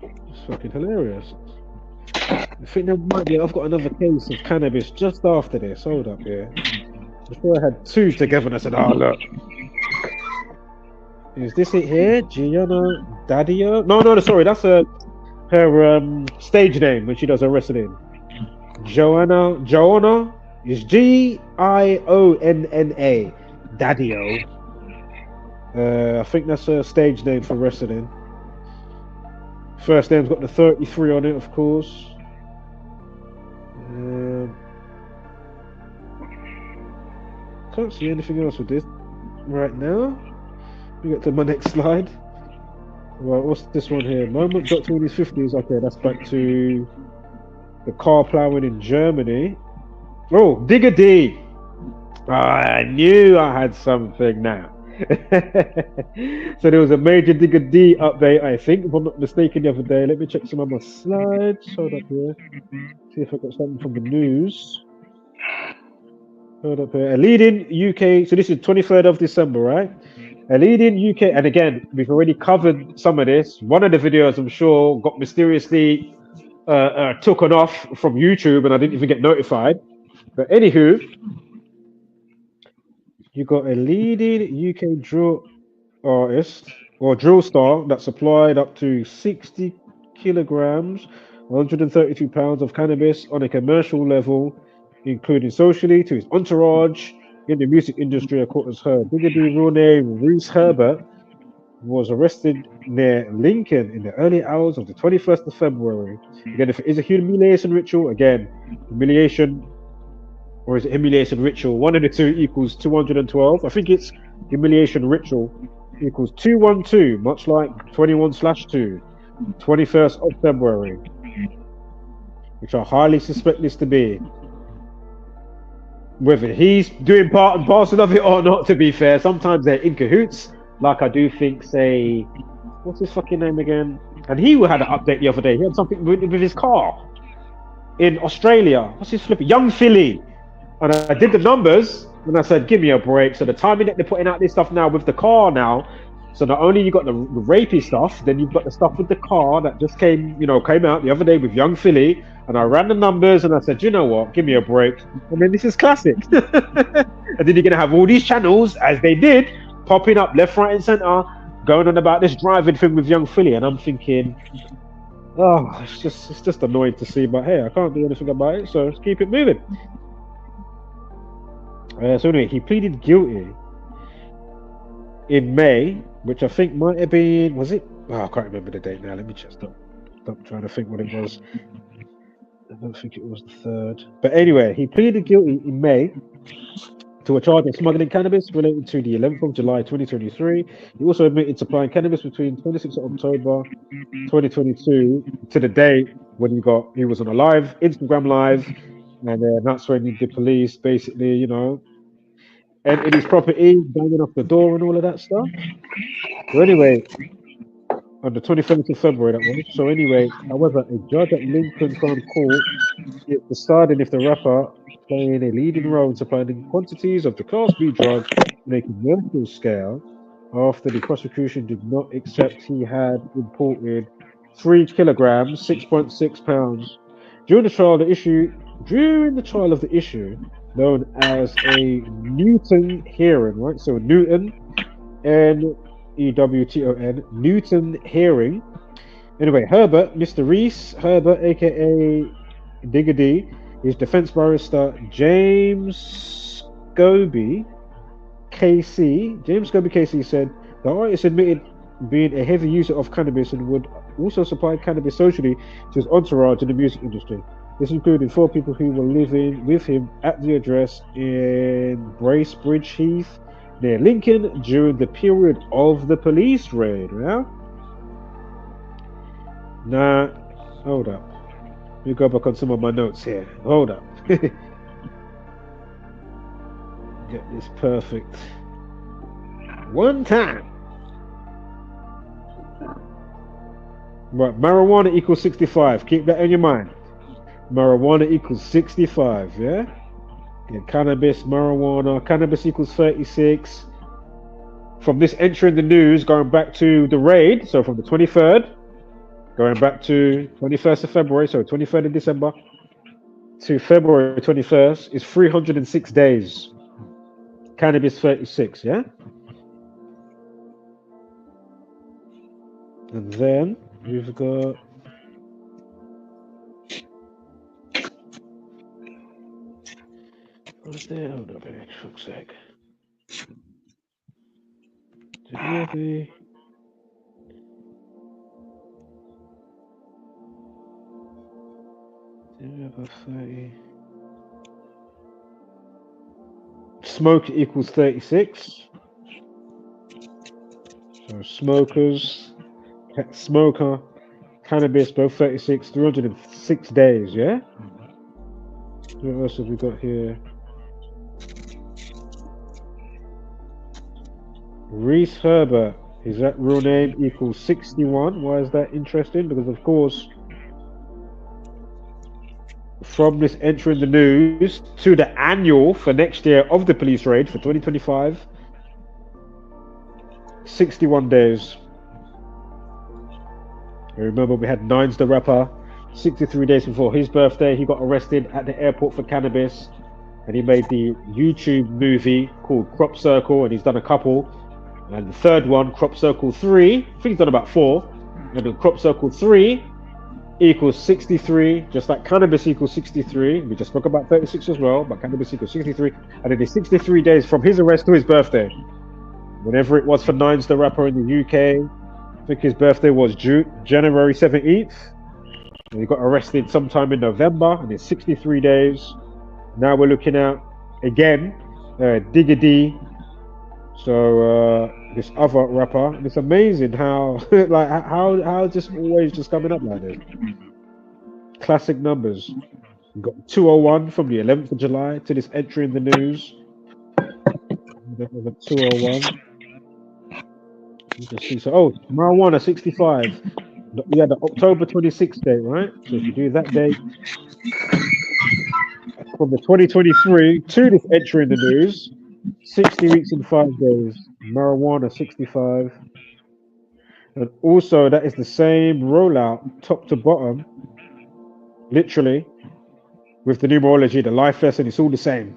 It's fucking hilarious. I think there might be, I've got another case of cannabis just after this. Hold up here. Before I had 2 together and I said, oh look. Is this it here? Gianna Daddio? No, sorry, that's her stage name when she does her wrestling. Joanna is Gionna Daddio. I think that's her stage name for wrestling. First name's got the 33 on it, of course. Can't see anything else with this right now. We get to my next slide. Right, what's this one here? Moment Doctor in his 50s. Okay, that's back to the car plowing in Germany. Oh, Digga D. I knew I had something now. So there was a major Digga D update, I think, if I'm not mistaken, the other day. Let me check some of my slides. Hold up here. See if I got something from the news. Hold up here. A leading UK. So this is 23rd of December, right? A leading UK, and again, we've already covered some of this. One of the videos, I'm sure, got mysteriously taken off from YouTube, and I didn't even get notified. But anywho, you got a leading UK drill artist or drill star that supplied up to 60 kilograms, 132 pounds of cannabis on a commercial level, including socially to his entourage in the music industry, according to her. Digga D, real name Reese Herbert, was arrested near Lincoln in the early hours of the 21st of February. Again, if it is a humiliation ritual, again, humiliation, or is it humiliation ritual? One of the two equals 212. I think it's humiliation ritual equals 212, much like 21/2, 21st of February, which I highly suspect this to be. Whether he's doing part and parcel of it or not, to be fair, sometimes they're in cahoots. Like I do think, say, what's his fucking name again? And he had an update the other day. He had something with his car in Australia. What's his flipping? Young Philly. And I did the numbers and I said, give me a break. So the timing that they're putting out this stuff now with the car now. So not only you got the rapey stuff, then you've got the stuff with the car that just came out the other day with Young Philly. And I ran the numbers and I said, you know what, give me a break. I mean, this is classic. And then you're going to have all these channels, as they did, popping up left, right, and center, going on about this driving thing with Young Philly. And I'm thinking, oh, it's just annoying to see. But hey, I can't do anything about it, so let's keep it moving. So anyway, he pleaded guilty in May, which I think might have been, was it? Oh, I can't remember the date now. Let me just stop trying to think what it was. I don't think it was the 3rd. But anyway, he pleaded guilty in May to a charge of smuggling cannabis related to the 11th of July 2023. He also admitted supplying cannabis between 26th of October 2022 to the day when he was on a live, Instagram live, and that's when the police basically, entered his property, banging off the door and all of that stuff. So anyway, on the 21st of February that was. So anyway, however, a judge at Lincoln Crown Court is deciding if the rapper playing a leading role in supplying quantities of the Class B drug on a commercial scale after the prosecution did not accept he had imported 3 kilograms, 6.6 pounds. During the trial of the issue, known as a Newton hearing, right? So Newton, Newton, Newton hearing. Anyway, Mr. Reese Herbert, aka Digga D, his defense barrister James Scobie KC said the artist admitted being a heavy user of cannabis and would also supply cannabis socially to his entourage in the music industry. This included 4 people who were living with him at the address in Bracebridge Heath near Lincoln during the period of the police raid. Yeah? Nah, hold up. Let me go back on some of my notes here. Hold up. Get this perfect. One time. Right, marijuana equals 65. Keep that in your mind. Marijuana equals 65, yeah? And cannabis, marijuana, cannabis equals 36. From this entry in the news, going back to the raid, so from the 23rd, going back to 21st of February, so 23rd of December, to February 21st, is 306 days. Cannabis 36, yeah? And then we've got what's there? Hold up here, for a sec. Did we have a Did we have a 30? Smoke equals 36. So smokers, smoker, cannabis, both 36, 306 days, yeah? What else have we got here? Reese Herbert, is that real name equals 61? Why is that interesting? Because of course, from this entry in the news to the annual for next year of the police raid for 2025, 61 days. I remember we had Nines the rapper, 63 days before his birthday, he got arrested at the airport for cannabis, and he made the YouTube movie called Crop Circle, and he's done a couple. And the third one, Crop Circle 3, I think he's done about 4. And then Crop Circle 3 equals 63, just like cannabis equals 63. We just spoke about 36 as well, but cannabis equals 63. And it is 63 days from his arrest to his birthday. Whenever it was for Nines the rapper in the UK, I think his birthday was January 17th. And he got arrested sometime in November, and it's 63 days. Now we're looking at, again, Digga D. So this other rapper, and it's amazing how like how just always just coming up like this. Classic numbers. We've got 201 from the 11th of July to this entry in the news. 201. You can see, so marijuana 65. We had the October 26th date, right? So if you do that date from the 2023 to this entry in the news, 60 weeks and 5 days. Marijuana 65. And also that is the same rollout top to bottom, literally, with the numerology, the life lesson, it's all the same.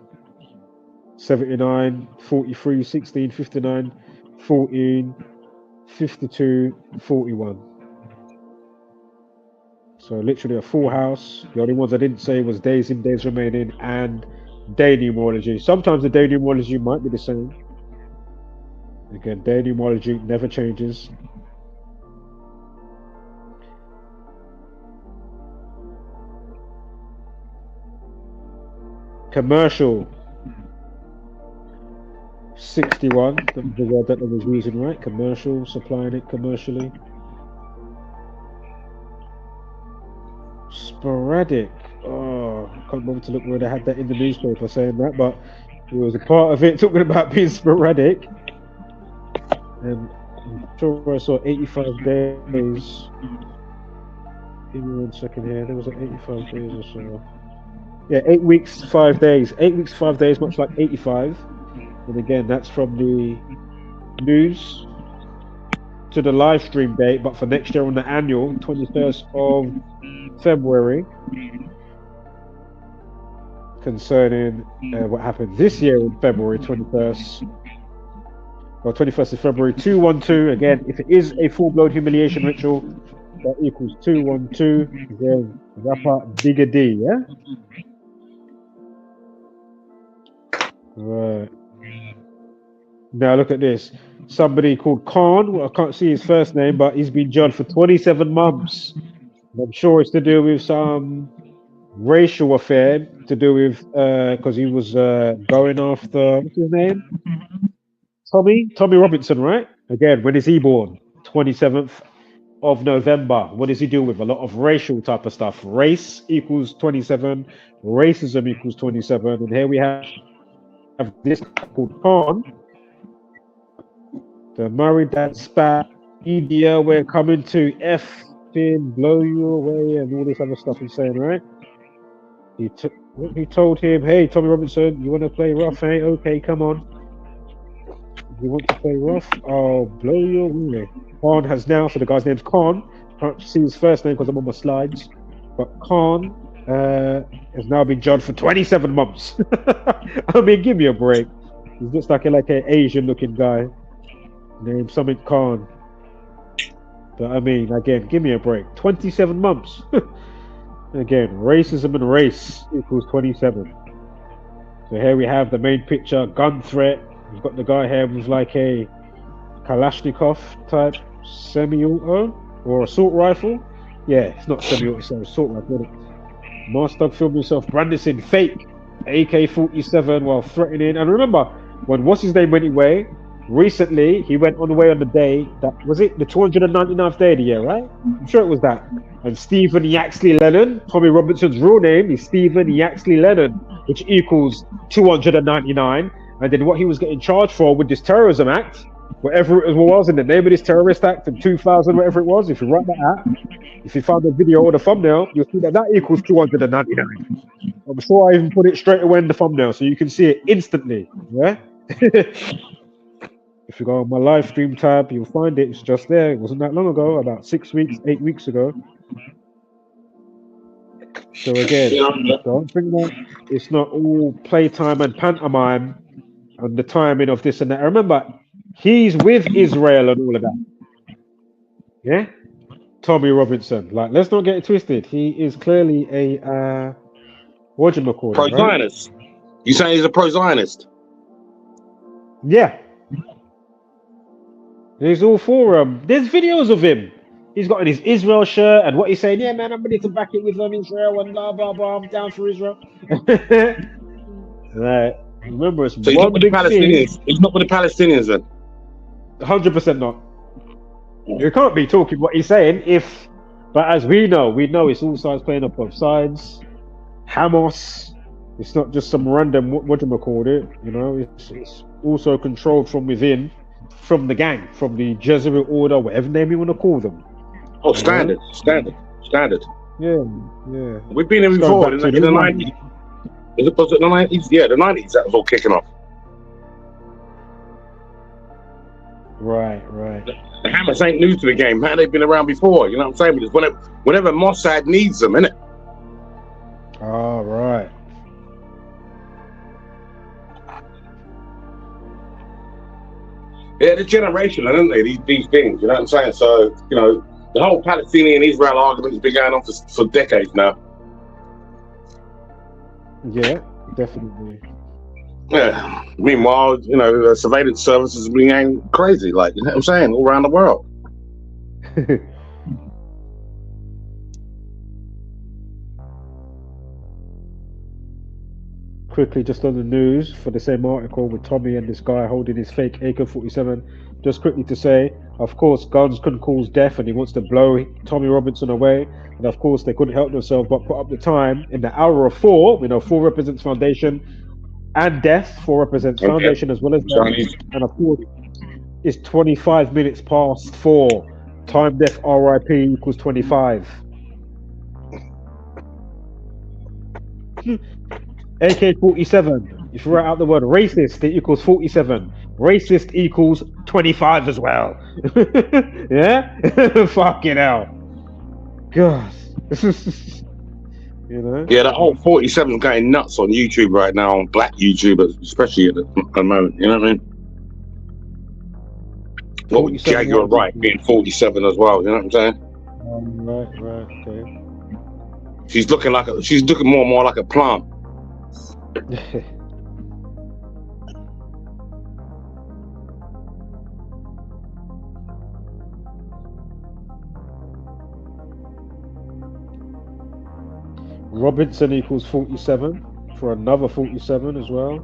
79, 43, 16, 59, 14, 52, 41. So literally a full house. The only ones I didn't say was days in, days remaining, and day numerology. Sometimes the day numerology might be the same. Again, day numerology never changes. Commercial 61, the word that I was using, right? Commercial, supplying it commercially. Sporadic. Oh, I can't remember to look where they had that in the newspaper saying that, but He was a part of it, talking about being sporadic. And I'm sure I saw 85 days. Give me 1 second here. There was 85 days or so. Yeah, 8 weeks, 5 days. 8 weeks, 5 days, much like 85. And again, that's from the news to the live stream date, but for next year on the annual, 21st of February, concerning what happened this year on February 21st. Well, 21st of February, 212. Again, if it is a full-blown humiliation ritual, that equals 212. Again, rapper Digga D, yeah? Right. Now look at this. Somebody called Khan, well, I can't see his first name, but he's been jailed for 27 months. I'm sure it's to do with some racial affair, to do with, because he was going after, what's his name? Tommy Robinson, right? Again, when is he born? 27th of November. What does he do with? A lot of racial type of stuff. Race equals 27, racism equals 27, and here we have this called Khan. The married that spat, media, we're coming to effing blow you away, and all this other stuff he's saying, right? He told him, hey, Tommy Robinson, you want to play rough, eh? Okay, come on. You want to play rough? I'll blow you away. Khan has now, so the guy's name's Khan. Can't see his first name because I'm on my slides. But Khan has now been jailed for 27 months. I mean, give me a break. He looks like an Asian looking guy. Named something Khan. But I mean, again, give me a break. 27 months. Again, racism and race equals 27. So here we have the main picture, gun threat. We've got the guy here with like a Kalashnikov type semi-auto or assault rifle. Yeah, it's not semi-auto, it's an assault rifle. Mustard filmed himself brandishing fake AK-47 while threatening. And remember, when what's his name went away, recently he went on the way on the day that was it the 299th day of the year, right? I'm sure it was that. And Stephen Yaxley Lennon, Tommy Robinson's real name is Stephen Yaxley Lennon, which equals 299. And then what he was getting charged for with this terrorism act, whatever it was in the name of this terrorist act in 2000, whatever it was, if you write that out, if you found the video or the thumbnail, you'll see that that equals 299. I'm sure I even put it straight away in the thumbnail so you can see it instantly. Yeah. If you go on my live stream tab, you'll find it. It's just there. It wasn't that long ago, about 6 weeks, 8 weeks ago. So again, don't think that it's not all playtime and pantomime and the timing of this and that. Remember, he's with Israel and all of that. Yeah? Tommy Robinson. Like, let's not get it twisted. He is clearly a whatchamacallit, pro-Zionist. Right? You saying he's a pro-Zionist? Yeah. He's all for him. There's videos of him. He's got in his Israel shirt and what he's saying, yeah, man, I'm ready to back it with Israel and blah, blah, blah. I'm down for Israel. Right. Remember, it's so he's not with the Palestinians. He's not with the Palestinians then? 100% not. You can't be talking what he's saying if, but as we know it's all sides playing up both sides. Hamas, it's not just some random, whatchamacallit, you know, it's also controlled from within, from the gang, from the Jesuit order, whatever name you want to call them. Oh, standard. Yeah. We've been in before in the 90s. Was it the 90s? Yeah, the 90s that was all kicking off. Right. The Hamas ain't new to the game, man. They've been around before, you know what I'm saying? But whenever Mossad needs them, innit? Oh, right. Yeah, they're generational, aren't they? These things, you know what I'm saying? So, you know, the whole Palestinian-Israel argument has been going on for decades now. Yeah, definitely. Yeah. Meanwhile, you know, surveillance services are being crazy, like, you know what I'm saying, all around the world. Quickly, just on the news for the same article with Tommy and this guy holding his fake AK-47, just quickly to say, of course, guns can cause death, and he wants to blow Tommy Robinson away. And of course, they couldn't help themselves but put up the time in the hour of 4. You know, 4 represents foundation. and death. 4 represents Okay. foundation as well as death. Chinese. And of course, it's 25 minutes past 4. Time death RIP equals 25. AK-47. If you write out the word racist, it equals 47. Racist equals 25 as well. Yeah? Fucking hell. God. You know? Yeah, that whole 47 is going nuts on YouTube right now, on black YouTubers, especially at the moment. You know what I mean? Well, Gaga right being 47 as well. You know what I'm saying? Right, okay. She's looking more and more like a plant. Robinson equals 47 for another 47 as well.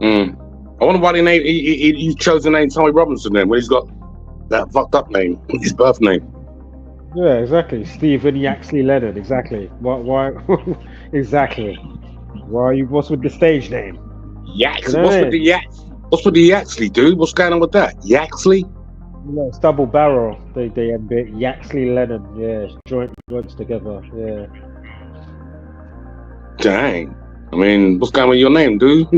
I wonder why he chose the name Tommy Robinson then, when he's got that fucked up name, his birth name. Yeah, exactly. Stephen Yaxley Leonard, exactly. Why exactly. What's with the stage name? What's with the Yaxley, dude? What's going on with that? Yaxley? Yeah, it's double barrel. They end it. Yaxley Leonard, yeah, joint words together, yeah. Dang. I mean, what's going on with your name, dude?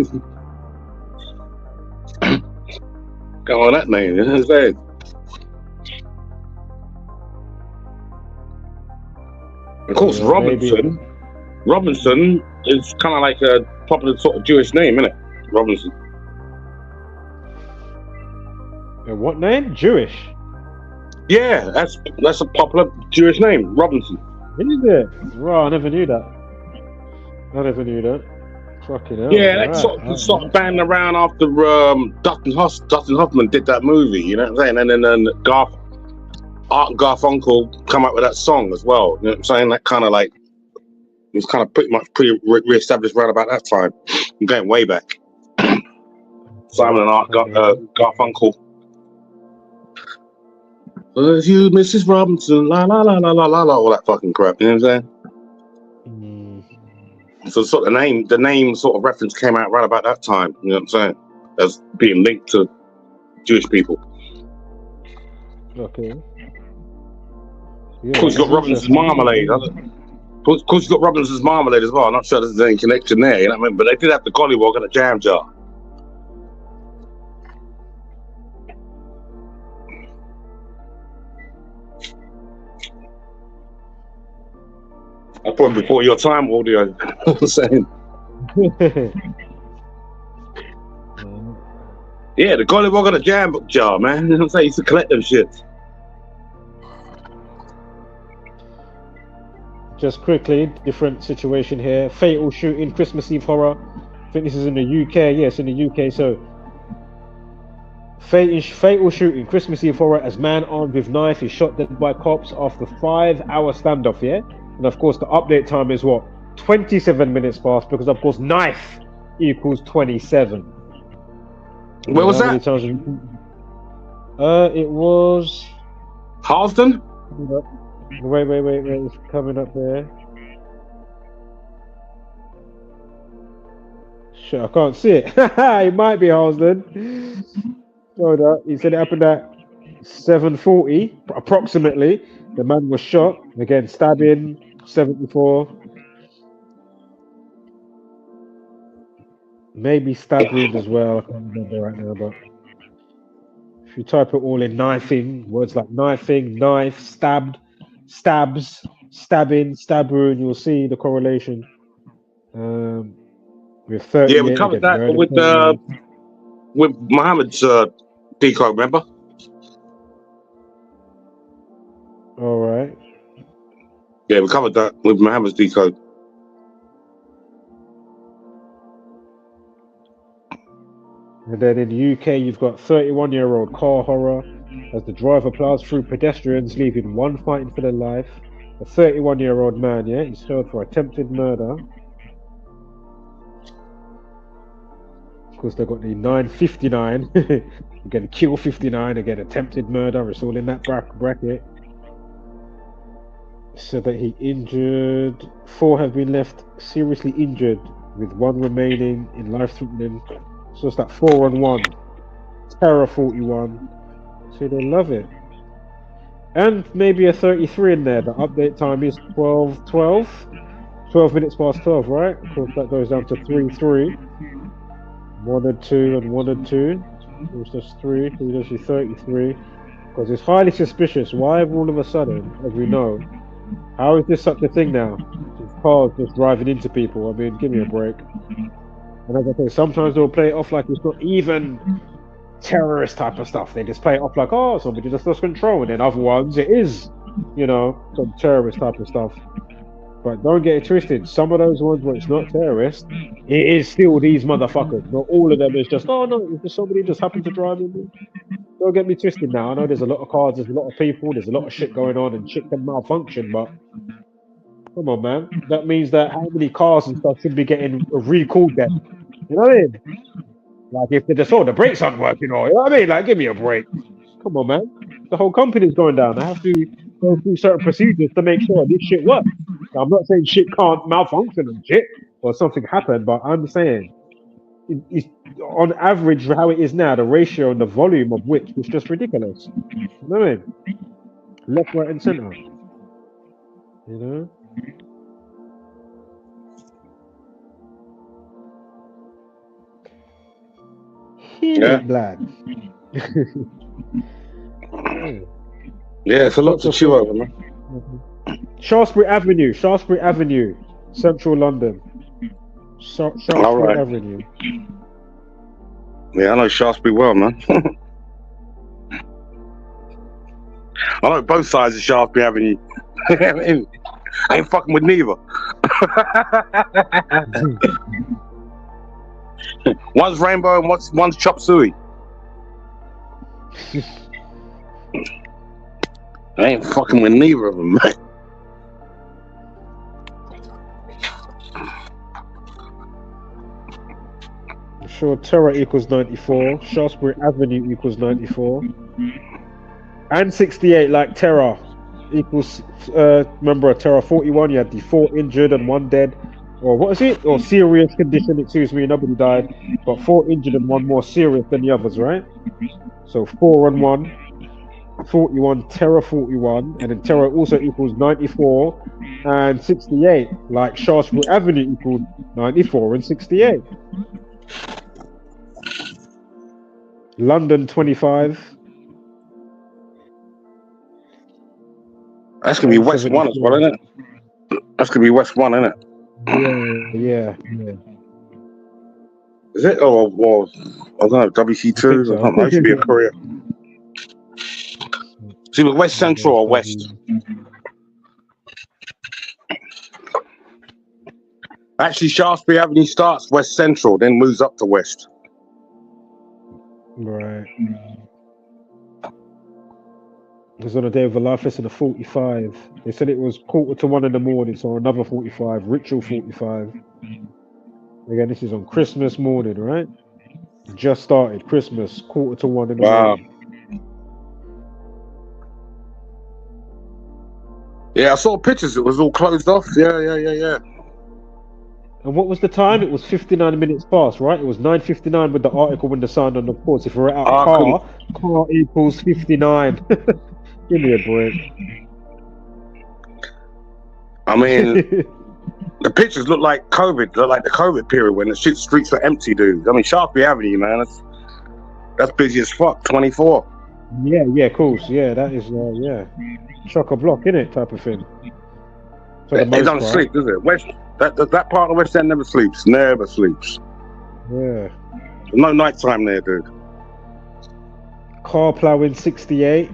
Go on that name, you know what I'm saying? Of course, yeah, Robinson is kind of like a popular sort of Jewish name, isn't it? Robinson. What name? Jewish? Yeah, that's a popular Jewish name, Robinson. Is it? Right, I never knew that. Fucking hell. Yeah, that sort of banged around after Dustin Hoffman did that movie, you know what I'm saying? And then Art and Garfunkel come up with that song as well. You know what I'm saying? That kind of like, it was kind of pretty re-established right about that time. I'm going way back. Simon and Art Garfunkel. If you, Mrs. Robinson, la la la la la la la, all that fucking crap. You know what I'm saying? So sort of the name sort of reference came out right about that time. You know what I'm saying? As being linked to Jewish people. Okay. Of course, you've got Robinson's Marmalade. Of course, you've got Robinson's Marmalade as well. I'm not sure there's any connection there. You know what I mean? But they did have the Gollywog and a jam jar. That's probably before your time, audio. I'm saying. Yeah, the Gollywog and a jam jar, man. You know what I'm saying? Used to collect them shits. Just quickly, different situation here. Fatal shooting, Christmas Eve horror. I think this is in the UK. Yes, in the UK. So, fatal shooting, Christmas Eve horror, as man armed with knife is shot dead by cops after 5-hour standoff. Yeah, and of course the update time is what 27 minutes past, because of course knife equals 27. Where was that? It was Halston. Wait, it's coming up there. Shit, I can't see it. It might be Halston. Hold up. He said it happened at 7:40, approximately. The man was shot. Again, stabbing, 74. Maybe stab wound as well. I can't remember right now, but if you type it all in knifing, words like knifing, knife, stabbed, stabs, stabbing, stab wound, you'll see the correlation. With 30. Yeah, we covered that with Mohammed's decode, remember? All right. Yeah, we covered that with Mohammed's decode. And then in the UK, you've got 31-year-old car horror as the driver plows through pedestrians, leaving one fighting for their life. A 31-year-old man, yeah, he's held for attempted murder. Of course, they've got the 959. Again, kill 59. Again, attempted murder. It's all in that bracket. said that he injured. 4 have been left seriously injured, with 1 remaining in life-threatening. So it's that 4-on-1. Terror 41. So they love it. And maybe a 33 in there. The update time is 12 minutes past 12, right? Of course, that goes down to 3-3. 1 and 2 and 1 and 2. It's just 3. So we just do 33. Because it's highly suspicious. Why have all of a sudden, as we know, how is this such a thing now? Just cars just driving into people. I mean, give me a break. And as I say, sometimes they'll play it off like it's not even terrorist type of stuff. They just play it off like, oh, somebody just lost control. And then other ones, it is, you know, some terrorist type of stuff. But don't get it twisted. Some of those ones where it's not terrorist, it is still these motherfuckers. Not all of them is just, oh no, it's just somebody just happened to drive in. Don't get me twisted now. I know there's a lot of cars, there's a lot of people, there's a lot of shit going on, and shit can malfunction, but come on, man. That means that how many cars and stuff should be getting recalled then? You know what I mean? Like if they just, oh, the brakes aren't working, or you know what I mean? Like, give me a break. Come on, man. The whole company's going down. I have to go through certain procedures to make sure this shit works. Now, I'm not saying shit can't malfunction and shit, or something happened, but I'm saying it's on average how it is now, the ratio and the volume of which is just ridiculous. You know what I mean? Left, right, and center. You know? Yeah. Blood. Yeah, it's a lot to chew over, man. Shaftesbury Avenue, Central London. Shaftesbury Avenue. Yeah, I know Shaftesbury well, man. I know both sides of Shaftesbury Avenue. I ain't fucking with neither. One's rainbow and one's chop suey. I ain't fucking with neither of them, man. I'm sure Terror equals 94. Shaftesbury Avenue equals 94. And 68, like Terror equals, remember, Terror 41, you had the 4 injured and 1 dead. Or what is it? Or serious condition, excuse me, nobody died. But 4 injured and 1 more serious than the others, right? So 4 and 1. 41, Terror 41, and then Terror also equals 94 and 68, like Shaftesbury Avenue equaled 94 and 68. London 25. That's gonna be West 1 as well, isn't it? That's gonna be West 1, isn't it? Yeah. Is it? Or I don't know, WC2 or something. That should be a Korea. See, with West Central or West? Actually, Shaftesbury Avenue starts West Central, then moves up to West. Right. It was on a day of a life lesson of 45. They said it was 1:45 in the morning, so another 45, ritual 45. Again, this is on Christmas morning, right? Just started Christmas, 1:45 in the morning. Yeah, I saw pictures. It was all closed off. Yeah. And what was the time? It was 59 minutes past, right? It was 9:59 with the article in the Sun, and of course, if we're at car equals 59. Give me a break. I mean, the pictures look like COVID, look like the COVID period when the streets were empty, dude. I mean, Shaftesbury Avenue, man, that's busy as fuck, 24. Yeah, of course. Yeah, that is, chock-a-block, innit, type of thing. It don't sleep, does it? That part of West End never sleeps. Yeah. There's no nighttime there, dude. Car ploughing 68.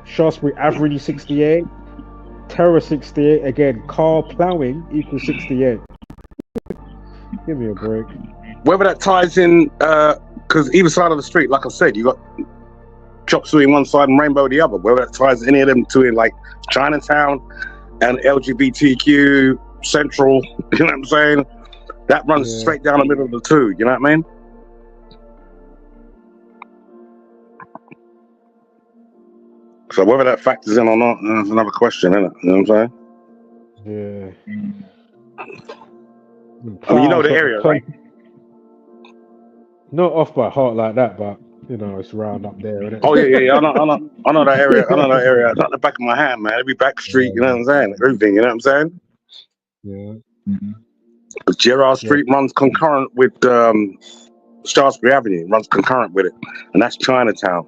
Shaftesbury Avenue 68. Terror 68. Again, car ploughing equals 68. Give me a break. Whether that ties in, because either side of the street, like I said, you got Chop Suey one side and Rainbow the other. Whether that ties any of them to it, like Chinatown and LGBTQ Central, you know what I'm saying? That runs straight down the middle of the two, you know what I mean? So whether that factors in or not, that's another question, isn't it? You know what I'm saying? Yeah. I mean, you know the area, right? Not off by heart like that, but you know it's round up there, isn't it? Oh yeah. I know that area. I know that area. It's not the back of my hand, man. Every back street, you know what I'm saying? Everything, you know what I'm saying? Yeah. Gerard Street runs concurrent with Shaftesbury Avenue. Runs concurrent with it, and that's Chinatown.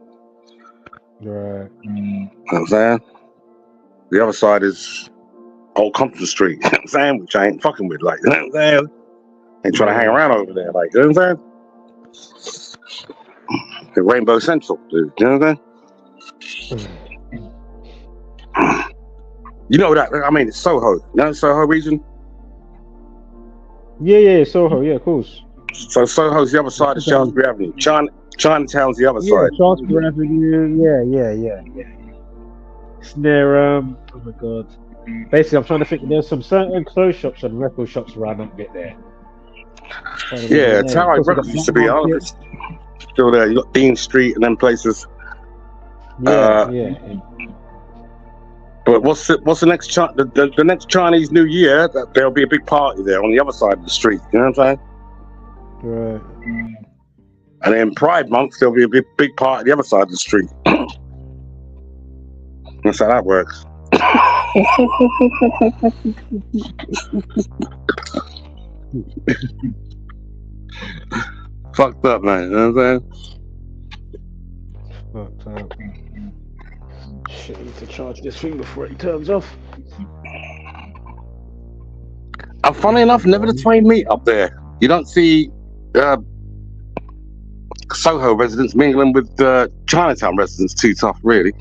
Right. You know what I'm saying? The other side is Old Compton Street. You know what I'm saying? Which I ain't fucking with, like, you know what I'm saying? Ain't trying to hang around over there, like, you know what I'm saying? The Rainbow Central, dude. You know what I'm saying? You know that? I mean, it's Soho. You know Soho region? Yeah, Soho. Yeah, of course. So Soho's the other side of Shaftesbury Avenue. Chinatown's the other Yeah, side. Shaftesbury Avenue. Yeah. It's near. Oh my god. Basically, I'm trying to think. There's some certain clothes shops and record shops around that bit there. Yeah, it's how I records used to be. Still there. You got Dean Street and then places. Yeah. But what's the next the next Chinese New Year? There'll be a big party there on the other side of the street. You know what I'm saying? Right. And then Pride Month, there'll be a big party on the other side of the street. That's how that works. Fucked up, man. You know what I'm saying? Fucked up. Shit, I need to charge this thing before it turns off. And funny enough, never the twain meet up there. You don't see Soho residents mingling with Chinatown residents too tough, really.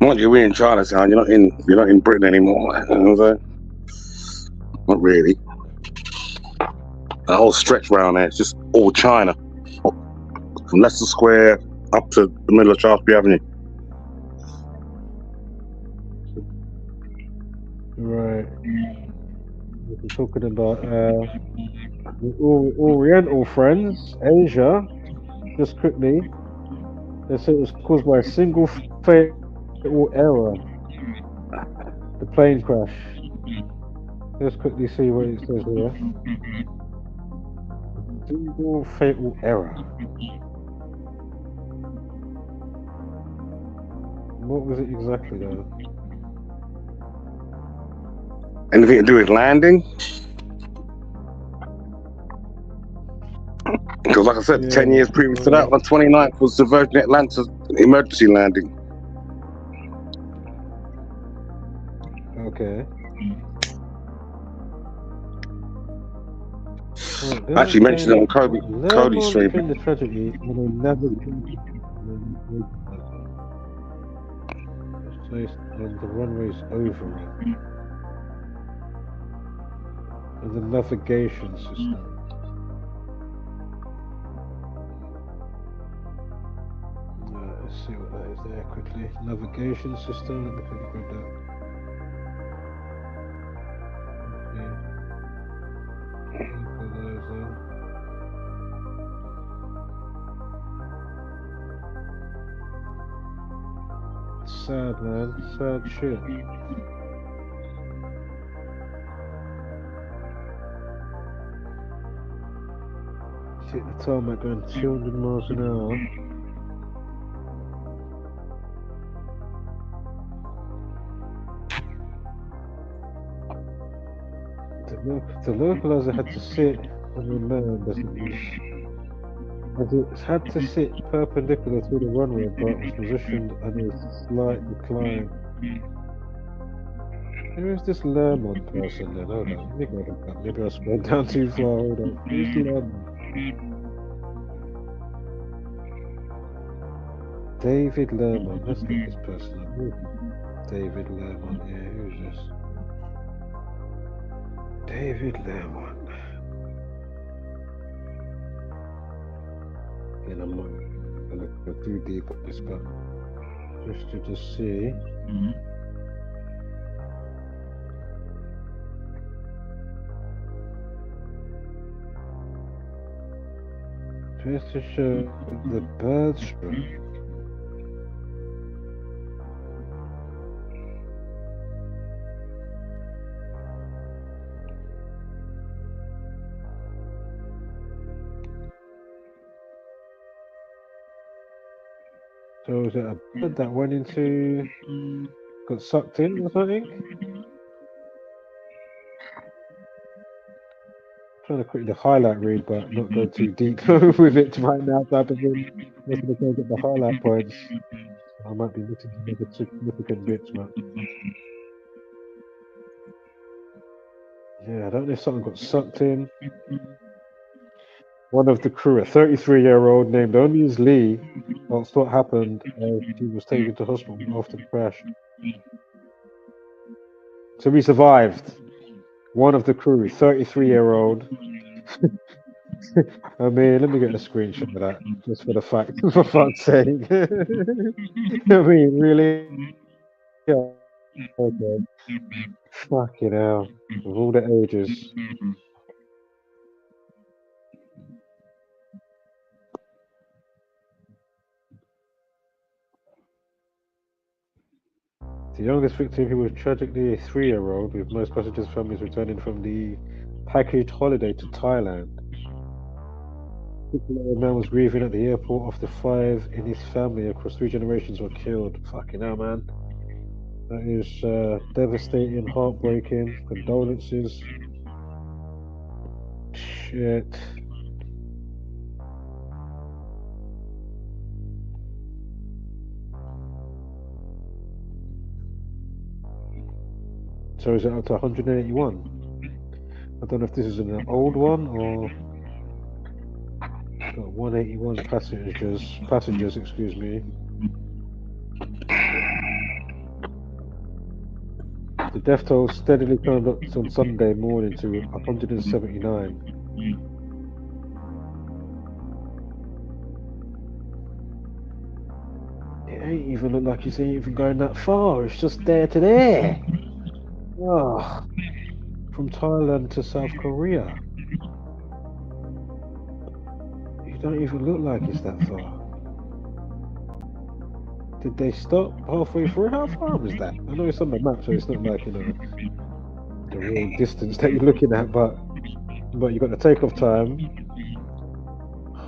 Mind you, we're in Chinatown. You're not in Britain anymore. You know what I'm saying? Not really. The whole stretch around there, it's just all China, from Leicester Square up to the middle of Shaftesbury Avenue. Right. We're talking about the Oriental friends, Asia. Just quickly, they say it was caused by a single fatal error. The plane crash. Let's quickly see what it says here. Single fatal error. What was it exactly though? Anything to do with landing? Because like I said, 10 years previous to that, on the 29th was the Virgin Atlantis emergency landing. Okay. I actually mentioned it on Cody's stream. In the tragedy, when they never placed on the runway's overrun and the navigation system. Let's see what that is there quickly. Navigation system. Let me quickly grab that. Sad, man. Sad shit. Hit the tarmac going 200 miles an hour. The localizer had to sit on the land as it had to sit perpendicular to the runway, but was positioned at a slight decline. Who is this Lermont person then? Hold on, let me go look up. Maybe I scrolled down too far. Hold on. Who's Lermont? David Lermont. Let's get this person up. David Lermont. Yeah, who's this? David Lermont. And I'm not gonna go too deep on this, but just to see. Just to show the bird strike. So was it a bird that went into, got sucked in or something? Trying to quickly highlight read, but not go too deep with it right now. Type of thing. Just gonna go get the highlight points. I might be missing some other significant bits, but yeah, I don't know if something got sucked in. One of the crew, a 33-year-old named only as Lee, asked what happened as he was taken to hospital after the crash. So he survived. One of the crew, 33-year-old. I mean, let me get a screenshot of that, just for the fact, for fuck's sake. I mean, really? Yeah. Okay. Fucking hell. Of all the ages. The youngest victim, who was tragically a 3-year-old, with most passengers' families returning from the packaged holiday to Thailand. The man was grieving at the airport after 5 in his family across 3 generations were killed. Fucking hell, man. That is devastating, heartbreaking. Condolences. Shit. So is it up to 181? I don't know if this is an old one or got 181 passengers, excuse me. The death toll steadily climbed up on Sunday morning to 179. It ain't even look like it's ain't even going that far. It's just there to there. Oh, from Thailand to South Korea. It don't even look like it's that far. Did they stop halfway through? How far was that? I know it's on the map, so it's not like, you know, the real distance that you're looking at, but you got the takeoff time,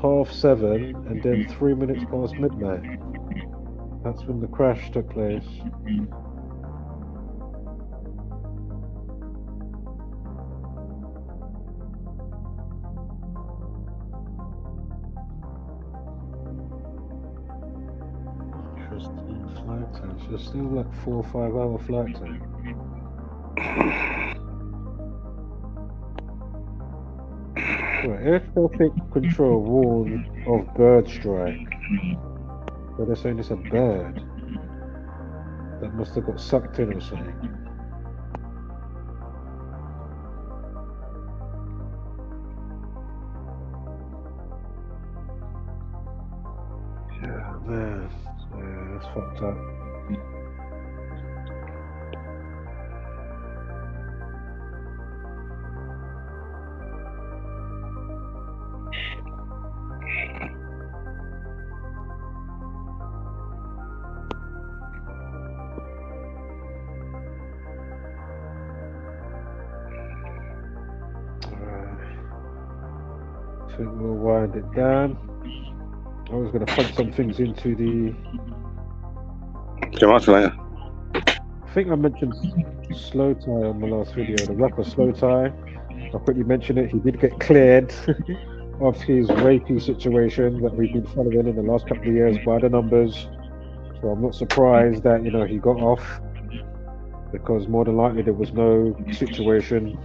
7:30, and then 3 minutes past midnight. That's when the crash took place. Flight time, so it's still like 4 or 5 hour flight time. Well, air traffic control warned of bird strike. But they're saying it's a bird that must have got sucked in or something. Yeah, man. Yeah, that's fucked up. I think we'll wind it down. I was going to punch some things into the... I think I mentioned Slow Tie on my last video, the rapper Slow Tie. I'll quickly mention it. He did get cleared of his rapey situation that we've been following in the last couple of years by the numbers. So I'm not surprised that, you know, he got off, because more than likely there was no situation.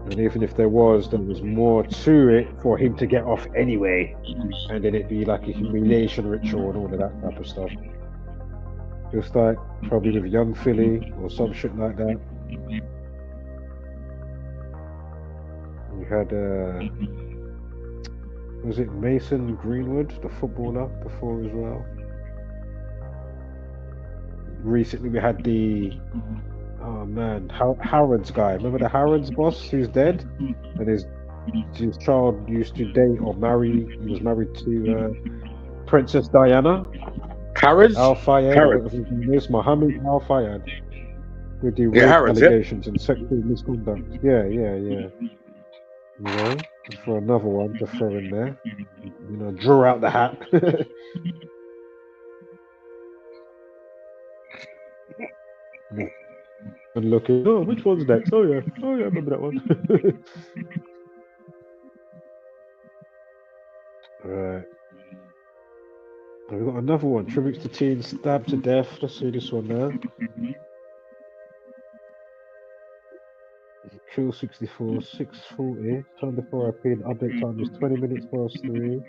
And even if there was more to it for him to get off anyway. And then it'd be like a humiliation ritual and all of that type of stuff. Just like probably with Young Philly or some shit like that. We had, was it Mason Greenwood, the footballer, before as well? Recently we had the, oh man, Howard's guy. Remember the Howard's boss who's dead? And his his child used to date or marry. He was married to Princess Diana. Harrods? Al Fayed, Harrods. whatever his name is, Mohammed Al Fayed, with the Yeah, rape Harrods, yeah. allegations and sexual misconduct. Yeah. You know, just for another one to throw in there. You know, draw out the hat. And looking, oh, which one's next? Oh yeah, I remember that one. Right. We've got another one. Tributes to teen stabbed to death. Let's see this one now. Kill 64, 640. Time before IP. The update time is 20 minutes past 3.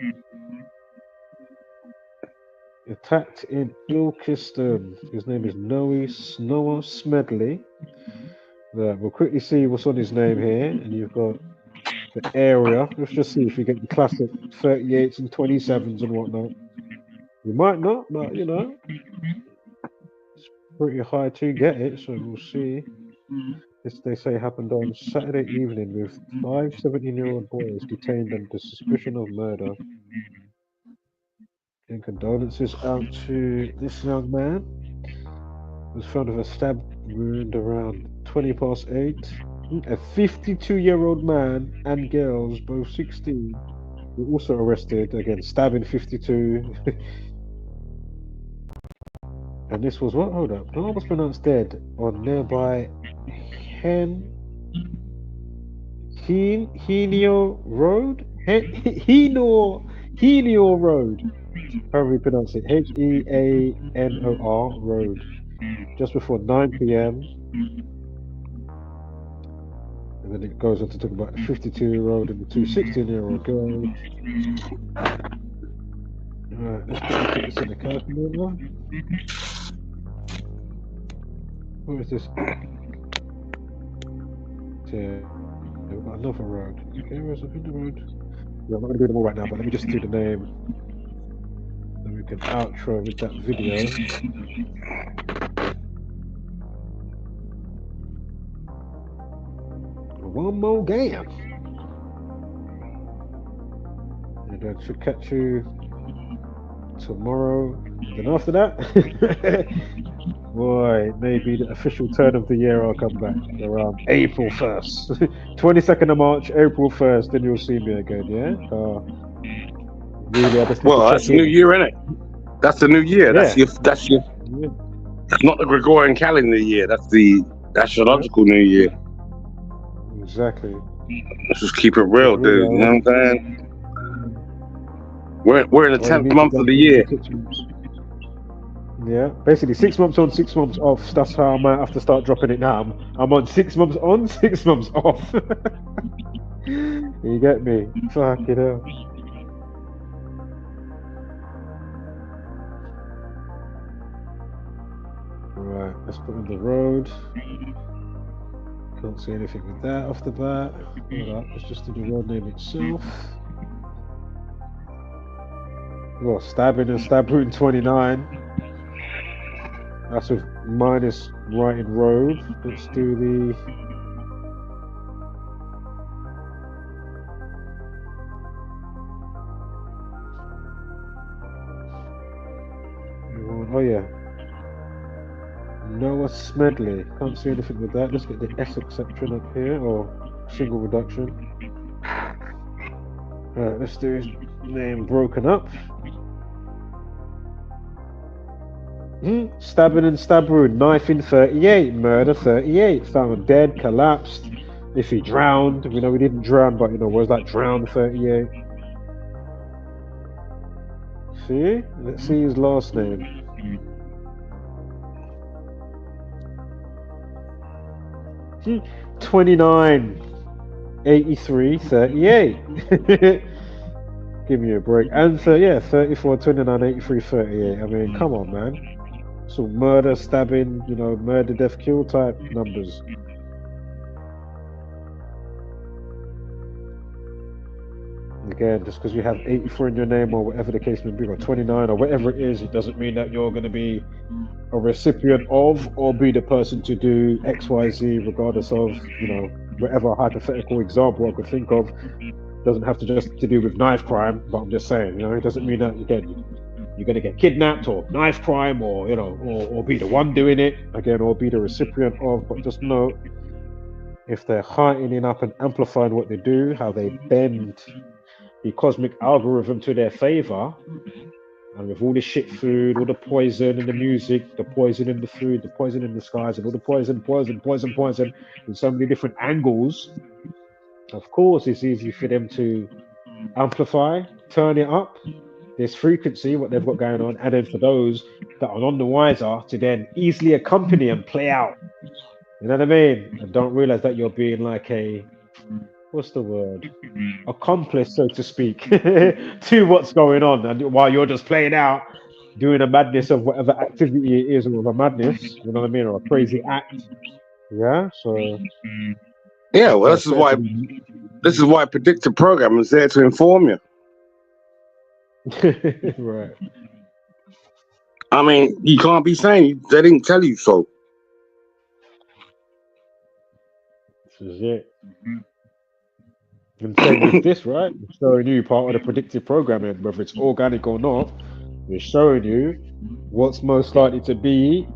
Attacked in Ilkeston. His name is Noah Smedley. We'll quickly see what's on his name here. And you've got the area. Let's just see if you get the classic 38s and 27s and whatnot. You might not, but you know, it's pretty high to get it, so we'll see. This, they say, happened on Saturday evening with 5 17-year-old boys detained under suspicion of murder. And condolences out to this young man. Was found with a stab wound around 20 past 8. A 52-year-old man and girls, both 16, were also arrested. Again, stabbing 52. And this was what? Hold up. No, was pronounced dead on nearby Henio Road? Henio Road. How do we pronounce it? Heanor Road. Just before 9 p.m. And then it goes on to talk about a 52-year-old and the 2 16-year-old girls. Alright, let's put this in the calculator. Where is this? Yeah, we've got another road. Okay, where's the road? Yeah, I'm not going to do them all right now, but let me just do the name. Then we can outro with that video. One more game. And I should catch you tomorrow. Then after that, boy, maybe the official turn of the year I'll come back around April 1st. 22nd of March, April 1st, then you'll see me again, yeah? Really, I just well, that's the new year, isn't it? That's the new year. Yeah. That's your It's not the Gregorian calendar year, that's the astrological new year. Exactly. Let's just keep it real, dude. You know what I'm saying? We're in the 10th month of the year. Yeah, basically 6 months on, 6 months off. That's how I might have to start dropping it now. I'm on 6 months on, 6 months off. You get me? Fuck it up. Right, let's put on the road. Can't see anything with that off the bat. Hold up, let's just do the road name itself. Well, stabbing and stab wound 29. That's with minus right in road. Let's do the oh yeah. Noah Smedley. Can't see anything with that. Let's get the Essex section up here, or single reduction. Alright, let's do his name broken up. Stabbing and stab wound, knife in 38, murder 38, found dead, collapsed. If he drowned, we know he didn't drown, but you know, was that drowned 38? See? Let's see his last name. Hmm. 29, 83, 38. Give me a break. And yeah, 34, 29, 83, 38. I mean, come on, man. So murder, stabbing, you know, murder, death, kill type numbers. Again, just because you have 84 in your name or whatever the case may be, or 29 or whatever it is, it doesn't mean that you're going to be a recipient of or be the person to do X, Y, Z, regardless of, you know, whatever hypothetical example I could think of. Doesn't have to just to do with knife crime, but I'm just saying, it doesn't mean that again you're going to get kidnapped or knife crime or or be the one doing it again or be the recipient of. But just know, if they're heightening up and amplifying what they do, how they bend the cosmic algorithm to their favor, and with all the shit food, all the poison in the music, the poison in the food, the poison in the skies, and all the poison in so many different angles, of course it's easy for them to amplify, turn it up, this frequency, what they've got going on, and then for those that are none the wiser to then easily accompany and play out. You know what I mean? And don't realize that you're being like a, what's the word? Accomplice, so to speak, to what's going on. And while you're just playing out, doing a madness of whatever activity it is, or a madness, you know what I mean? Or a crazy act. Yeah, so. Yeah, well, this is why predictive programming is there to inform you. Right. I mean, you can't be saying they didn't tell you so. This is it. And same with this, right? It's showing you part of the predictive programming, whether it's organic or not. It's showing you what's most likely to be.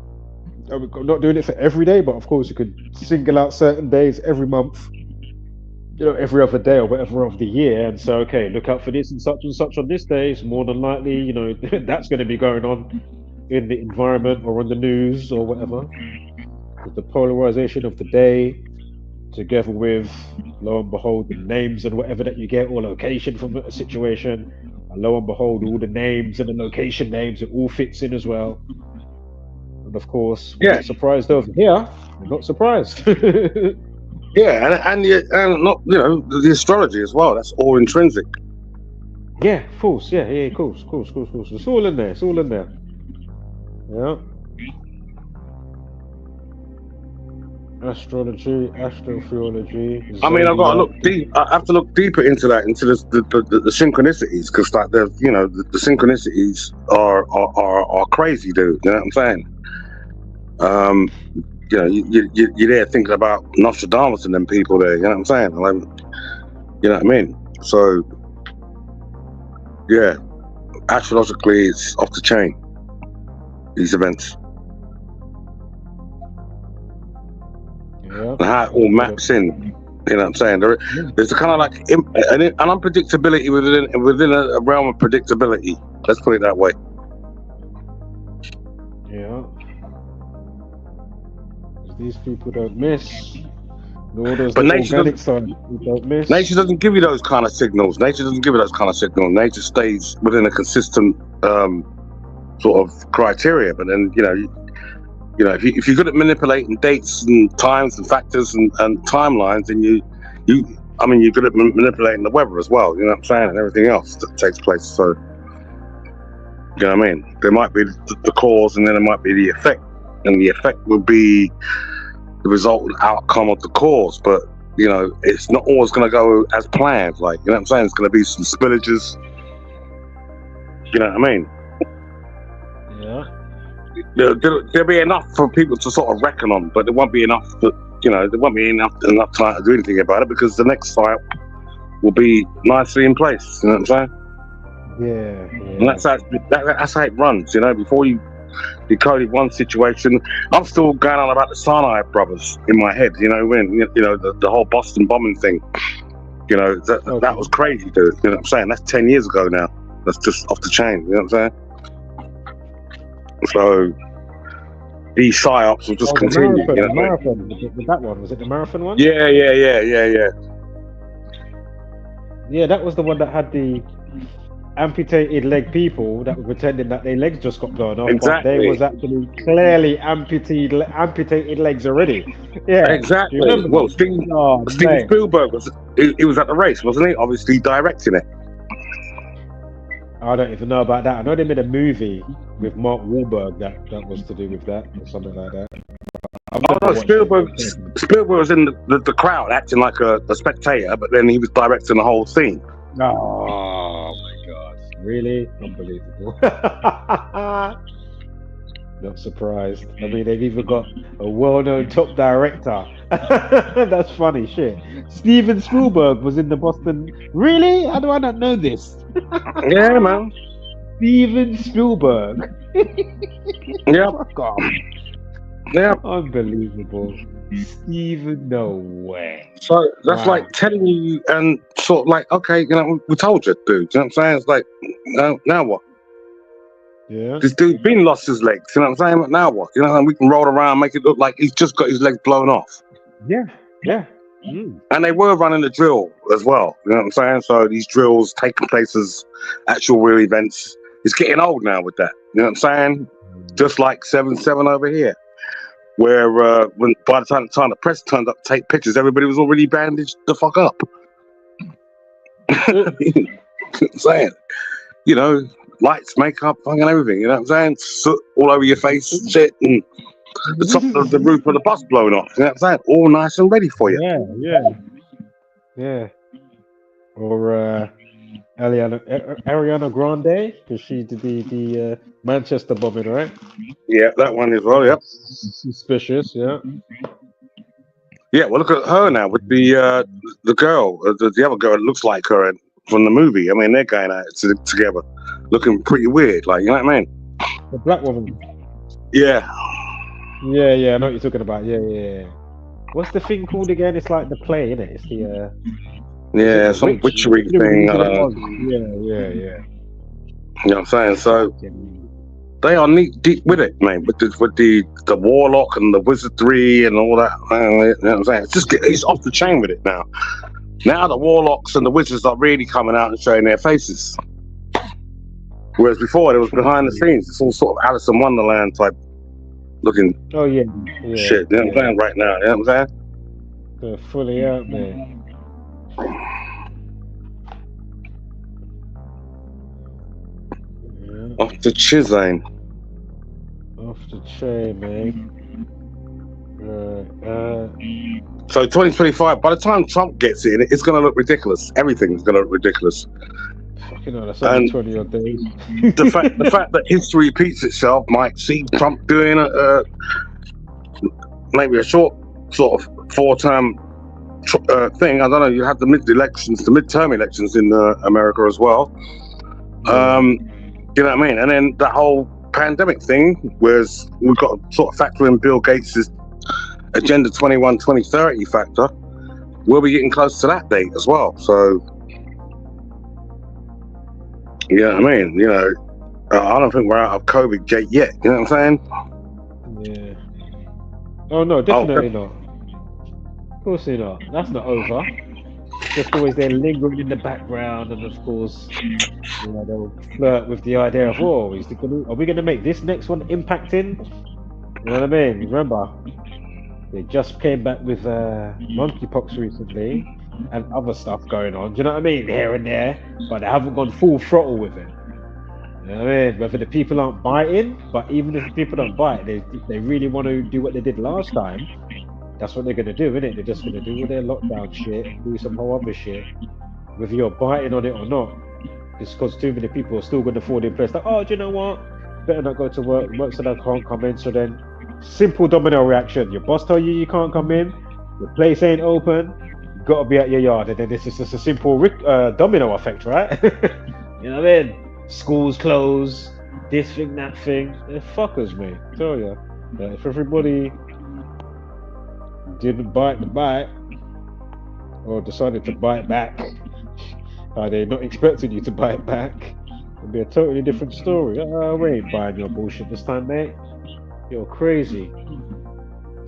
I'm not doing it for every day, but of course you could single out certain days every month, every other day or whatever of the year, and say, okay, look out for this and such on this day. It's more than likely, that's going to be going on in the environment or on the news or whatever. With the polarization of the day, together with, lo and behold, the names and whatever that you get, or location from a situation, and lo and behold, all the names and the location names, it all fits in as well. And of course, we're not surprised over here. We're not surprised. Yeah, and not the astrology as well. That's all intrinsic. Yeah, of course. Yeah, of course. It's all in there. Yeah. Astrology, astrotheology. I mean, I've got to look deep. I have to look deeper into that, into the synchronicities, because like the synchronicities are crazy, dude. You know what I'm saying? You're there thinking about Nostradamus and them people there. You know what I'm saying? Like, you know what I mean? So, yeah, astrologically, it's off the chain. These events. Yeah. And how it all maps in, you know what I'm saying? There's a kind of like an unpredictability within a realm of predictability. Let's put it that way. Yeah. These people don't miss. But nature doesn't give you those kind of signals. Nature Nature stays within a consistent sort of criteria. But then, if you're good at manipulating dates and times and factors and timelines, then you're good at manipulating the weather as well. You know what I'm saying? And everything else that takes place. So, you know what I mean? There might be the cause, and then there might be the effect, and the effect will be the result and outcome of the cause. But it's not always going to go as planned. Like, you know what I'm saying? It's going to be some spillages. You know what I mean? Yeah. There'll be enough for people to sort of reckon on, but there won't be enough there won't be enough time to do anything about it, because the next site will be nicely in place. You know what I'm saying? Yeah. And that's how it runs. Before you decoded one situation, I'm still going on about the Sinai brothers in my head. When the whole Boston bombing thing. That was crazy, dude. You know what I'm saying? That's 10 years ago now. That's just off the chain. You know what I'm saying? So these psyops will just continue. The marathon. Was that one? Was it the marathon one? Yeah. Yeah, that was the one that had the amputated leg people that were pretending that their legs just got blown off. Exactly. But they was actually clearly amputated legs already. Yeah, exactly. Well, Steven Spielberg he was at the race, wasn't he? Obviously directing it. I don't even know about that. I know they made a movie with Mark Wahlberg that was to do with that or something like that. Spielberg was in the crowd acting like a spectator, but then he was directing the whole scene. Oh my God. Really? Unbelievable. Not surprised. I mean, they've even got a well-known top director. That's funny shit. Steven Spielberg was in the Boston. Really? How do I not know this? Yeah, man. Steven Spielberg. Yeah. Fuck off. Yeah. Unbelievable. Steven, no way. So that's Wow. like telling you, and sort of like, okay, you know, we told you, dude. You know what I'm saying? It's like, now what? Yeah. This dude's been lost his legs. You know what I'm saying? But now what? You know, and we can roll around, make it look like he's just got his legs blown off. Yeah. Yeah. And they were running the drill as well. You know what I'm saying? So these drills taking place as actual real events. It's getting old now with that. You know what I'm saying? Just like 7-7 over here, where when by the time the press turned up to take pictures, everybody was already bandaged the fuck up. You know what I'm saying? You know, lights, makeup, fucking everything. You know what I'm saying? Soot all over your face, shit, and the top of the roof of the bus blown off. You know what I'm saying? All nice and ready for you. Yeah. Or Ariana Grande, because she did the Manchester bombing, right? Yeah, that one as well. Yep. Suspicious. Yeah. Yeah. Well, look at her now with the girl, the other girl that looks like her from the movie. I mean, they're going out together, looking pretty weird. Like, you know what I mean? The black woman. Yeah. Yeah. I know what you're talking about. Yeah. What's the thing called again? It's like the play, isn't it? It's the some witchery thing. Yeah. You know what I'm saying? So they are deep with it, man. With the warlock and the wizardry and all that. You know what I'm saying? It's off the chain with it now. Now the warlocks and the wizards are really coming out and showing their faces. Whereas before it was behind the scenes. It's all sort of Alice in Wonderland type looking. Oh yeah. Shit. You know what I'm saying? Right now. You know what I'm saying? They're fully out there. Off the chisane. Off the chain, man. So 2025, by the time Trump gets in, it's going to look ridiculous. Everything's going to look ridiculous. Fucking hell, that's only 20 odd days. the fact that history repeats itself might see Trump doing maybe a short sort of 4-term thing. I don't know. You have the midterm elections in America as well. You know what I mean? And then that whole pandemic thing, whereas we've got to sort of factor in Bill Gates' Agenda 21 2030 factor. We'll be getting close to that date as well. So, you know what I mean? You know, I don't think we're out of COVID gate yet. You know what I'm saying? Yeah. Oh no, definitely not. Of course not. That's not over. Just always there lingering in the background, and of course, you know, they'll flirt with the idea of, are we going to make this next one impacting? You know what I mean? Remember, they just came back with monkeypox recently and other stuff going on. Do you know what I mean? Here and there, but they haven't gone full throttle with it. You know what I mean? Whether the people aren't biting, but even if the people don't bite, they really want to do what they did last time. That's what they're going to do, isn't it? They're just going to do all their lockdown shit, do some whole other shit, whether you're biting on it or not. It's because too many people are still going to fall in place. Like, oh, do you know what? Better not go to work. Work said I can't come in. So then, simple domino reaction. Your boss tell you can't come in. The place ain't open. You got to be at your yard. And then this is just a simple domino effect, right? You know what I mean? Schools close. This thing, that thing. They're fuckers, mate. I tell you. But if everybody didn't bite the bite, or decided to bite back, they're not expecting you to bite back, it'd be a totally different story. We ain't buying your bullshit this time, mate. You're crazy.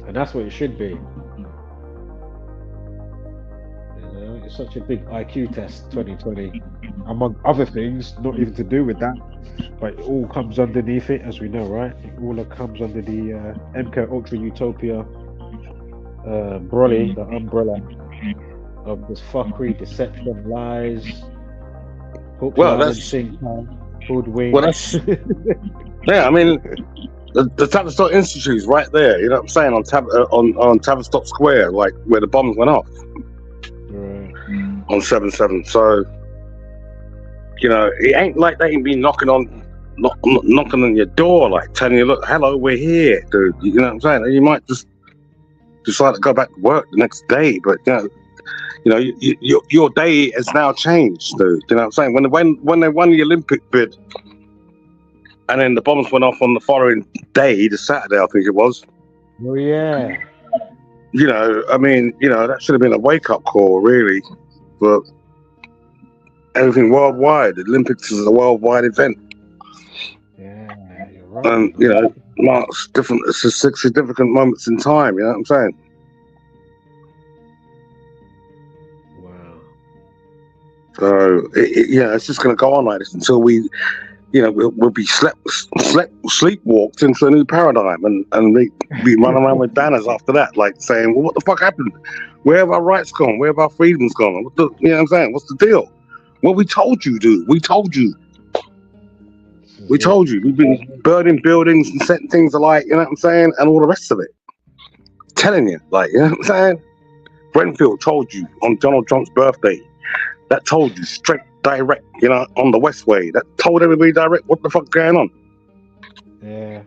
And that's what it should be. You know, it's such a big IQ test, 2020. Among other things, not even to do with that, but it all comes underneath it, as we know, right? It all comes under the MK Ultra Utopia the umbrella of this fuckery, deception, lies, hook, line, and sinker, hoodwink. Well, that's yeah. I mean, the Tavistock Institute is right there. You know what I'm saying, on Tavistock Square, like where the bombs went off on 7/7. So, you know, it ain't like they ain't been knocking on knocking on your door, like telling you, look, hello, we're here, dude. You know what I'm saying? And you might just decide to go back to work the next day, but your day has now changed, dude. You know what I'm saying? When they won the Olympic bid, and then the bombs went off on the following day, the Saturday, I think it was. Oh yeah. That should have been a wake-up call, really. But everything worldwide, the Olympics is a worldwide event. Yeah, you're right. And, marks significant moments in time, you know what I'm saying? Wow. So, it's just going to go on like this until we, we'll be sleepwalked into a new paradigm and we run around with banners after that, like saying, well, what the fuck happened? Where have our rights gone? Where have our freedoms gone? You know what I'm saying? What's the deal? Well, we told you, dude. We told you. We told you. We've been burning buildings and setting things alight, you know what I'm saying? And all the rest of it. Telling you, like, you know what I'm saying? Brentfield told you on Donald Trump's birthday. That told you straight, direct, on the Westway. That told everybody direct what the fuck going on. Yeah.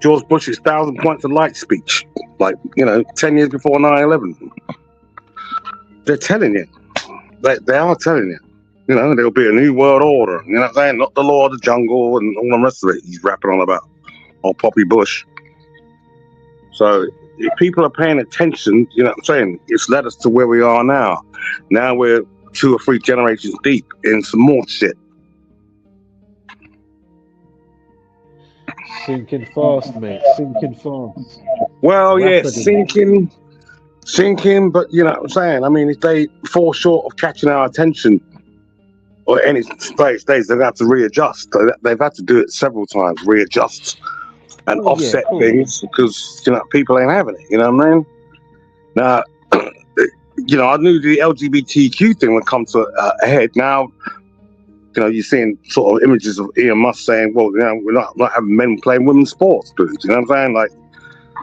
George Bush's 1,000 points of light speech, 10 years before 9/11. They're telling you. They are telling you. There'll be a new world order. You know what I'm saying? Not the law of the jungle and all the rest of it he's rapping on about. Or Poppy Bush. So, if people are paying attention, you know what I'm saying? It's led us to where we are now. Now we're 2 or 3 generations deep in some more shit. Sinking fast, mate. Sinking fast. Well, yeah, sinking, but you know what I'm saying? I mean, if they fall short of catching our attention or any days, they've had to readjust. They've had to do it several times, readjust and offset things because, people ain't having it. You know what I mean? Now, I knew the LGBTQ thing would come to a head. Now, you're seeing sort of images of Elon Musk saying, well, we're not having men playing women's sports, dude. You know what I'm saying? Like,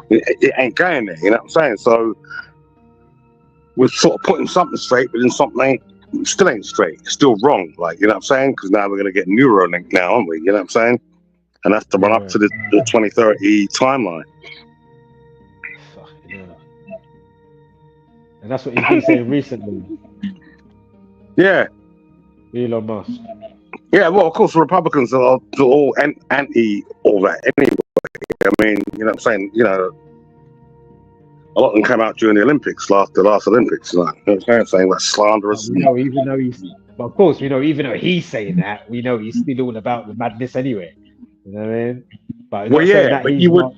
it ain't going there. You know what I'm saying? So, we're sort of putting something straight, but then something still ain't straight. It's still wrong. Like, you know what I'm saying? Because now we're going to get Neuralink now, aren't we? You know what I'm saying? And that's to run up to the 2030 timeline. Yeah. And that's what he's been saying recently. Yeah. Elon Musk. Yeah, well, of course, Republicans are all anti all that anyway. I mean, you know what I'm saying? A lot of them came out during the Olympics, the last Olympics, like, you know what I'm saying that's slanderous. Even though but of course, even though he's saying that, we know he's still all about the madness anyway. You know what I mean? But well, yeah, but you would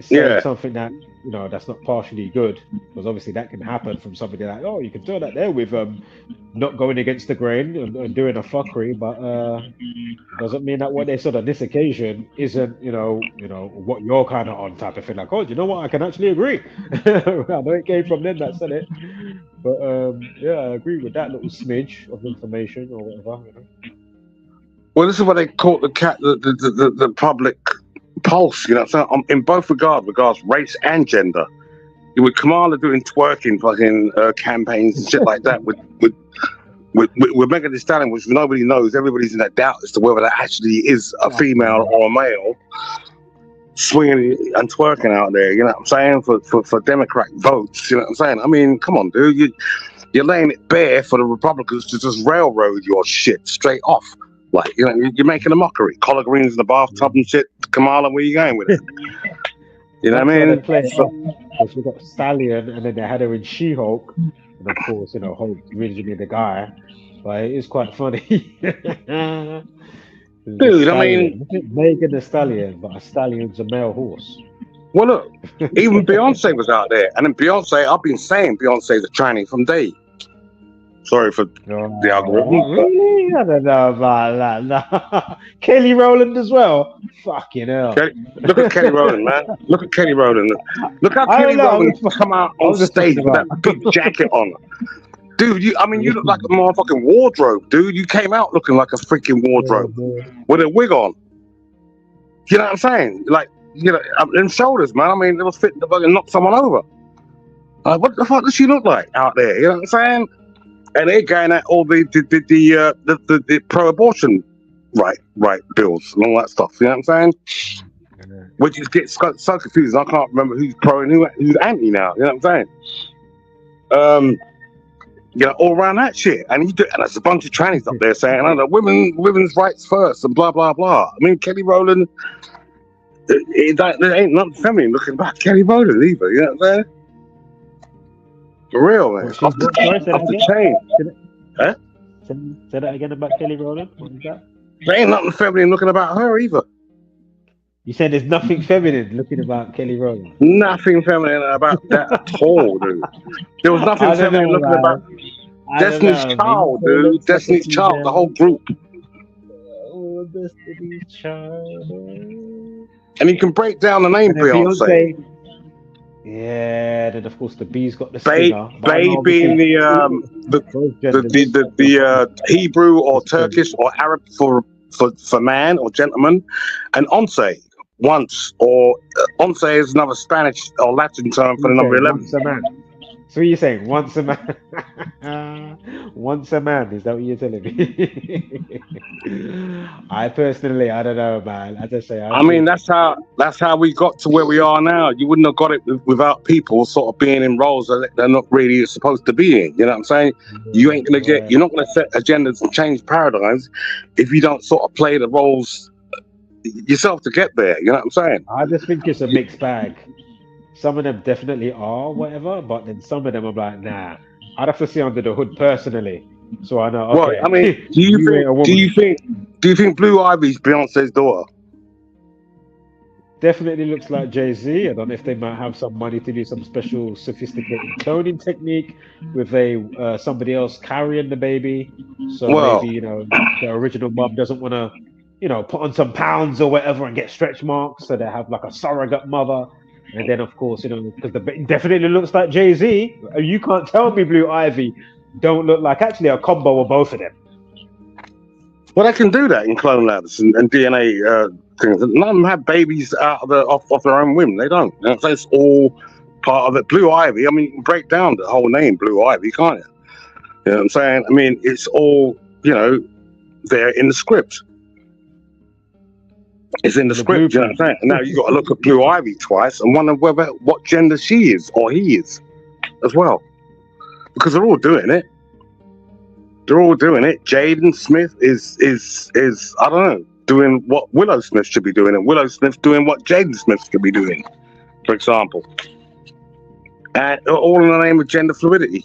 say something that that's not partially good, because obviously that can happen from somebody like, oh, you can throw that there with not going against the grain and doing a fuckery, but doesn't mean that what they said on this occasion isn't what you're kind of on type of thing. Like, oh, do you know what? I can actually agree. I know it came from them that said it, but I agree with that little smidge of information or whatever. Well, this is what they call the public pulse, so in both regards, race and gender. With Kamala doing twerking fucking campaigns and shit like that with Megan Thee Stallion, which nobody knows, everybody's in that doubt as to whether that actually is a female or a male swinging and twerking out there, you know what I'm saying, for Democrat votes, you know what I'm saying? I mean, come on, dude, you're laying it bare for the Republicans to just railroad your shit straight off. Like, you're making a mockery. Collard greens in the bathtub and shit. Kamala, where you going with it? You know what I mean? Because we got Stallion, and then they had her in She-Hulk, and of course, Hulk originally the guy, but it is quite funny. Dude, I mean, Megan the Stallion, but a stallion's a male horse. Well, look, even Beyonce was out there, and then Beyonce, I've been saying Beyonce's a tranny from day. Sorry for the algorithm. Really? I don't know about that. Kelly Rowland as well. Fucking hell. Look at Kelly Rowland, man. Look at Kelly Rowland. Look how Kelly Rowland come out on stage with that big jacket on. Dude, you look like a motherfucking wardrobe, dude. You came out looking like a freaking wardrobe with a wig on. You know what I'm saying? Like, them shoulders, man. I mean, it was fitting to fucking knock someone over. What the fuck does she look like out there? You know what I'm saying? and they're going at all the pro-abortion right bills and all that stuff. You know what I'm saying? Which just gets so confusing. I can't remember who's pro and who's anti now. You know what I'm saying? All around that shit. And there's a bunch of trannies up there saying, "I know women's rights first," and blah blah blah. I mean, Kelly Rowland. There ain't nothing feminine looking about Kelly Rowland either. You know what I'm saying? For real, man. Off the chain. Huh? Say that again about Kelly Rowland. What is that? There ain't nothing feminine looking about her either. You said there's nothing feminine looking about Kelly Rowland. Nothing feminine about that at all, dude. There was nothing feminine looking about Destiny's Child, dude. Destiny's Child, the whole group. Oh, Destiny's Child. And you can break down the name Beyonce. Yeah, then of course the B's got the Bae being the Hebrew or Turkish or Arab for man or gentleman, and once, or once is another Spanish or Latin term for the number 11. Once a man. So what are you saying? Once a man. Once a man. Is that what you're telling me? I personally, I don't know, man. As I say, I mean, that's how we got to where we are now. You wouldn't have got it without people sort of being in roles that they're not really supposed to be in. You know what I'm saying? You ain't gonna you're not gonna set agendas and change paradigms if you don't sort of play the roles yourself to get there. You know what I'm saying? I just think it's a mixed bag. Some of them definitely are whatever, but then some of them I'm like, nah. I'd have to see under the hood personally, so I know. Okay. Well, I mean, do you think Blue Ivy's Beyonce's daughter? Definitely looks like Jay-Z. I don't know if they might have some money to do some special sophisticated cloning technique with somebody else carrying the baby. So maybe the original mom doesn't want to, put on some pounds or whatever and get stretch marks, so they have like a surrogate mother. And then, of course, because it definitely looks like Jay-Z. You can't tell me Blue Ivy don't look like actually a combo of both of them. Well, they can do that in clone labs and DNA things. None of them have babies out of their own whim. They don't. So it's all part of it. Blue Ivy, I mean, you can break down the whole name Blue Ivy, can't you? You know what I'm saying? I mean, it's all, there in the script. It's in the script, you know what I'm saying? Now you got to look at Blue Ivy twice and wonder what gender she is or he is as well, because they're all doing it. They're all doing it. Jaden Smith is I don't know, doing what Willow Smith should be doing, and Willow Smith doing what Jaden Smith should be doing, for example, and all in the name of gender fluidity.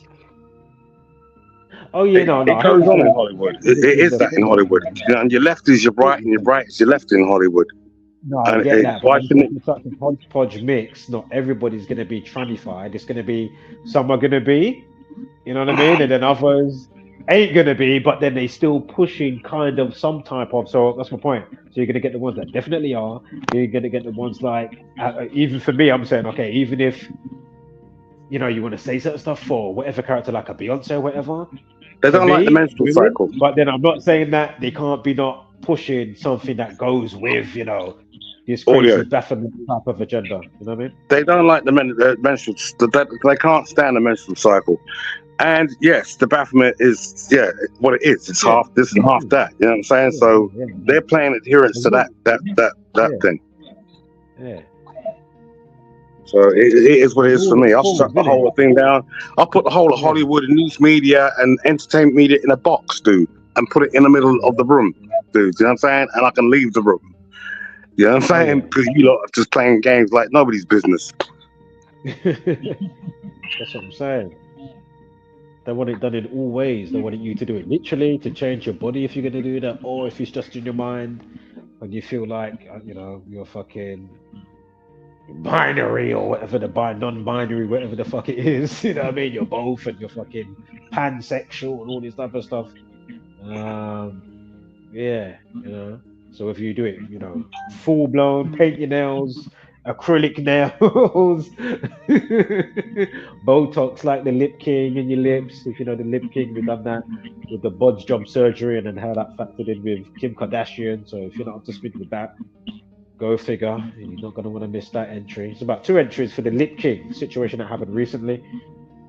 Oh yeah, it goes on in Hollywood. It is that in Hollywood. And your left is your right, and your right is your left in Hollywood. No, I get that. But it's such a hodgepodge mix. Not everybody's going to be trannified. It's going to be some are going to be, you know what I mean, and then others ain't going to be. But then they still pushing kind of some type of. So that's my point. So you're going to get the ones that definitely are. You're going to get the ones like even for me, I'm saying okay, even if you want to say certain stuff for whatever character like a Beyonce or whatever. They don't like the menstrual cycle. But then I'm not saying that they can't be not pushing something that goes with, this crazy Baphomet type of agenda. You know what I mean? They don't like the menstrual. They can't stand the menstrual cycle. And yes, the Baphomet is what it is. It's half this and half that. You know what I'm saying? So they're playing adherence to that thing. Yeah. So it is what it is for me. I'll shut the whole thing down. I'll put the whole of Hollywood and news media and entertainment media in a box, dude, and put it in the middle of the room, dude. You know what I'm saying? And I can leave the room. You know what I'm saying? Because you lot are just playing games like nobody's business. That's what I'm saying. They want it done in all ways. They want you to do it literally, to change your body if you're going to do that, or if it's just in your mind and you feel like, you're fucking binary or whatever non-binary, whatever the fuck it is. You know what I mean? You're both and you're fucking pansexual and all this type of stuff. So if you do it, full blown, paint your nails, acrylic nails, Botox like the Lip King in your lips. If you know the Lip King, we've done that with the bodge job surgery and then how that factored in with Kim Kardashian. So if you're not up to speed with that, go figure. You're not going to want to miss that entry. It's about 2 entries for the Lip King situation that happened recently.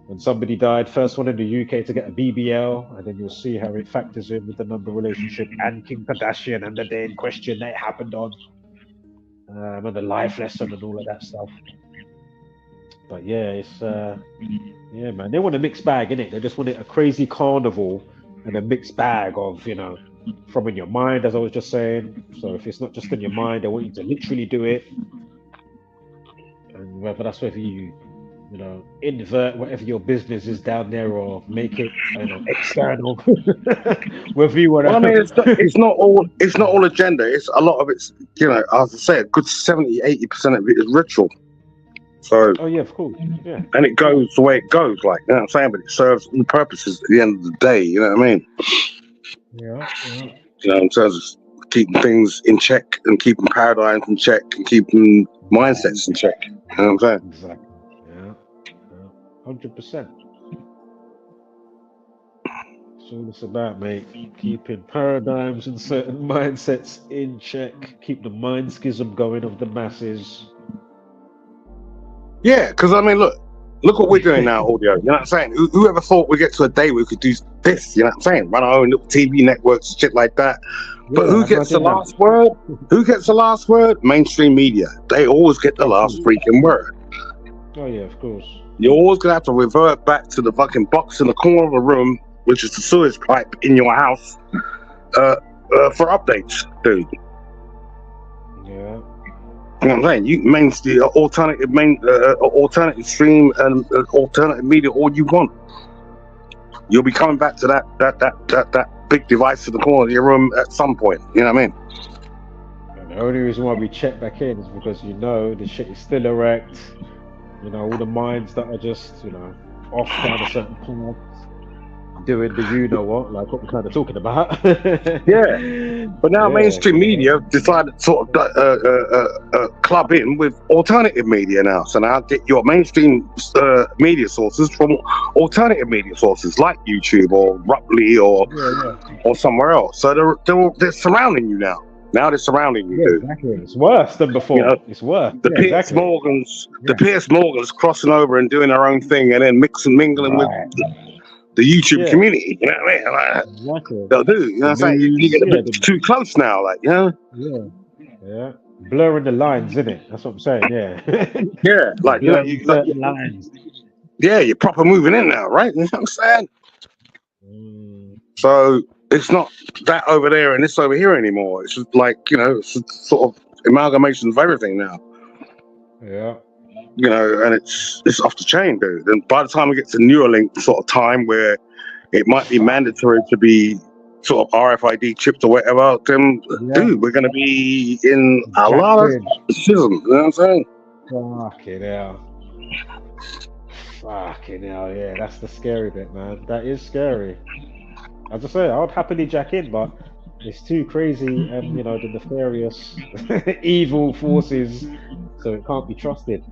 when somebody died, first one in the UK to get a BBL, and then you'll see how it factors in with the number relationship and Kim Kardashian and the day in question that it happened on, and the life lesson and all of that stuff. But yeah, it's yeah, man. They want a mixed bag, innit? They just want it a crazy carnival and a mixed bag of, you know, from in your mind, as I was just saying. So if it's not just in your mind, they want you to literally do it. And whether that's whether you know, invert whatever your business is down there or make it, you know, external. Whether you want to. Well, I mean, it's not all agenda. It's a lot of it's, you know, as I say, a good 70-80% of it is ritual. So. Oh yeah, of course. Yeah. And it goes the way it goes, like, you know what I'm saying? But it serves all purposes at the end of the day. You know what I mean? Yeah. You know, in terms of keeping things in check and keeping paradigms in check and keeping mindsets in check. You know what I'm saying? Exactly. 100%. That's all it's about, mate. Keeping paradigms and certain mindsets in check. Keep the mind schism going of the masses. Yeah, because I mean, look what we're doing now, audio. You know what I'm saying? Whoever thought we'd get to a day where we could do this? You know what I'm saying? Run our own little TV networks, shit like that. But who gets the last word? Who gets the last word? Mainstream media. They always get the last freaking word. Oh yeah, of course. You're always gonna have to revert back to the fucking box in the corner of the room, which is the sewage pipe in your house, for updates, dude. Yeah. You know what I'm saying? You mainstream, alternative stream and alternative media all you want. You'll be coming back to that big device in the corner of your room at some point. You know what I mean? And the only reason why we check back in is because, you know, the shit is still erect. You know, all the minds that are just, you know, off down a certain path, doing the you know what, like what we're kind of talking about. Yeah, but now mainstream media decided to sort of club in with alternative media now. So now get your mainstream media sources from alternative media sources like YouTube or Rupley or somewhere else. So they're surrounding you now. Now they're surrounding you, dude. Exactly. It's worse than before. You know, it's worse. The Piers Morgans crossing over and doing their own thing, and then mingling with the YouTube community. You know what I mean? Like, they'll do. You know what I'm saying? You get a bit too close now, like, you know? Yeah. Blurring the lines, isn't it? That's what I'm saying. Yeah. Yeah. Like, you know, lines. Yeah, you're proper moving in now, right? You know what I'm saying? So it's not that over there and this over here anymore. It's just like, you know, it's a sort of amalgamation of everything now. Yeah. You know, and it's off the chain, dude. And by the time we get to Neuralink sort of time where it might be mandatory to be sort of RFID chipped or whatever, then dude, we're gonna be in a lot of schism, you know what I'm saying? Fucking hell, yeah, that's the scary bit, man. That is scary. As I say, I would happily jack in, but it's too crazy and, you know, the nefarious evil forces, so it can't be trusted.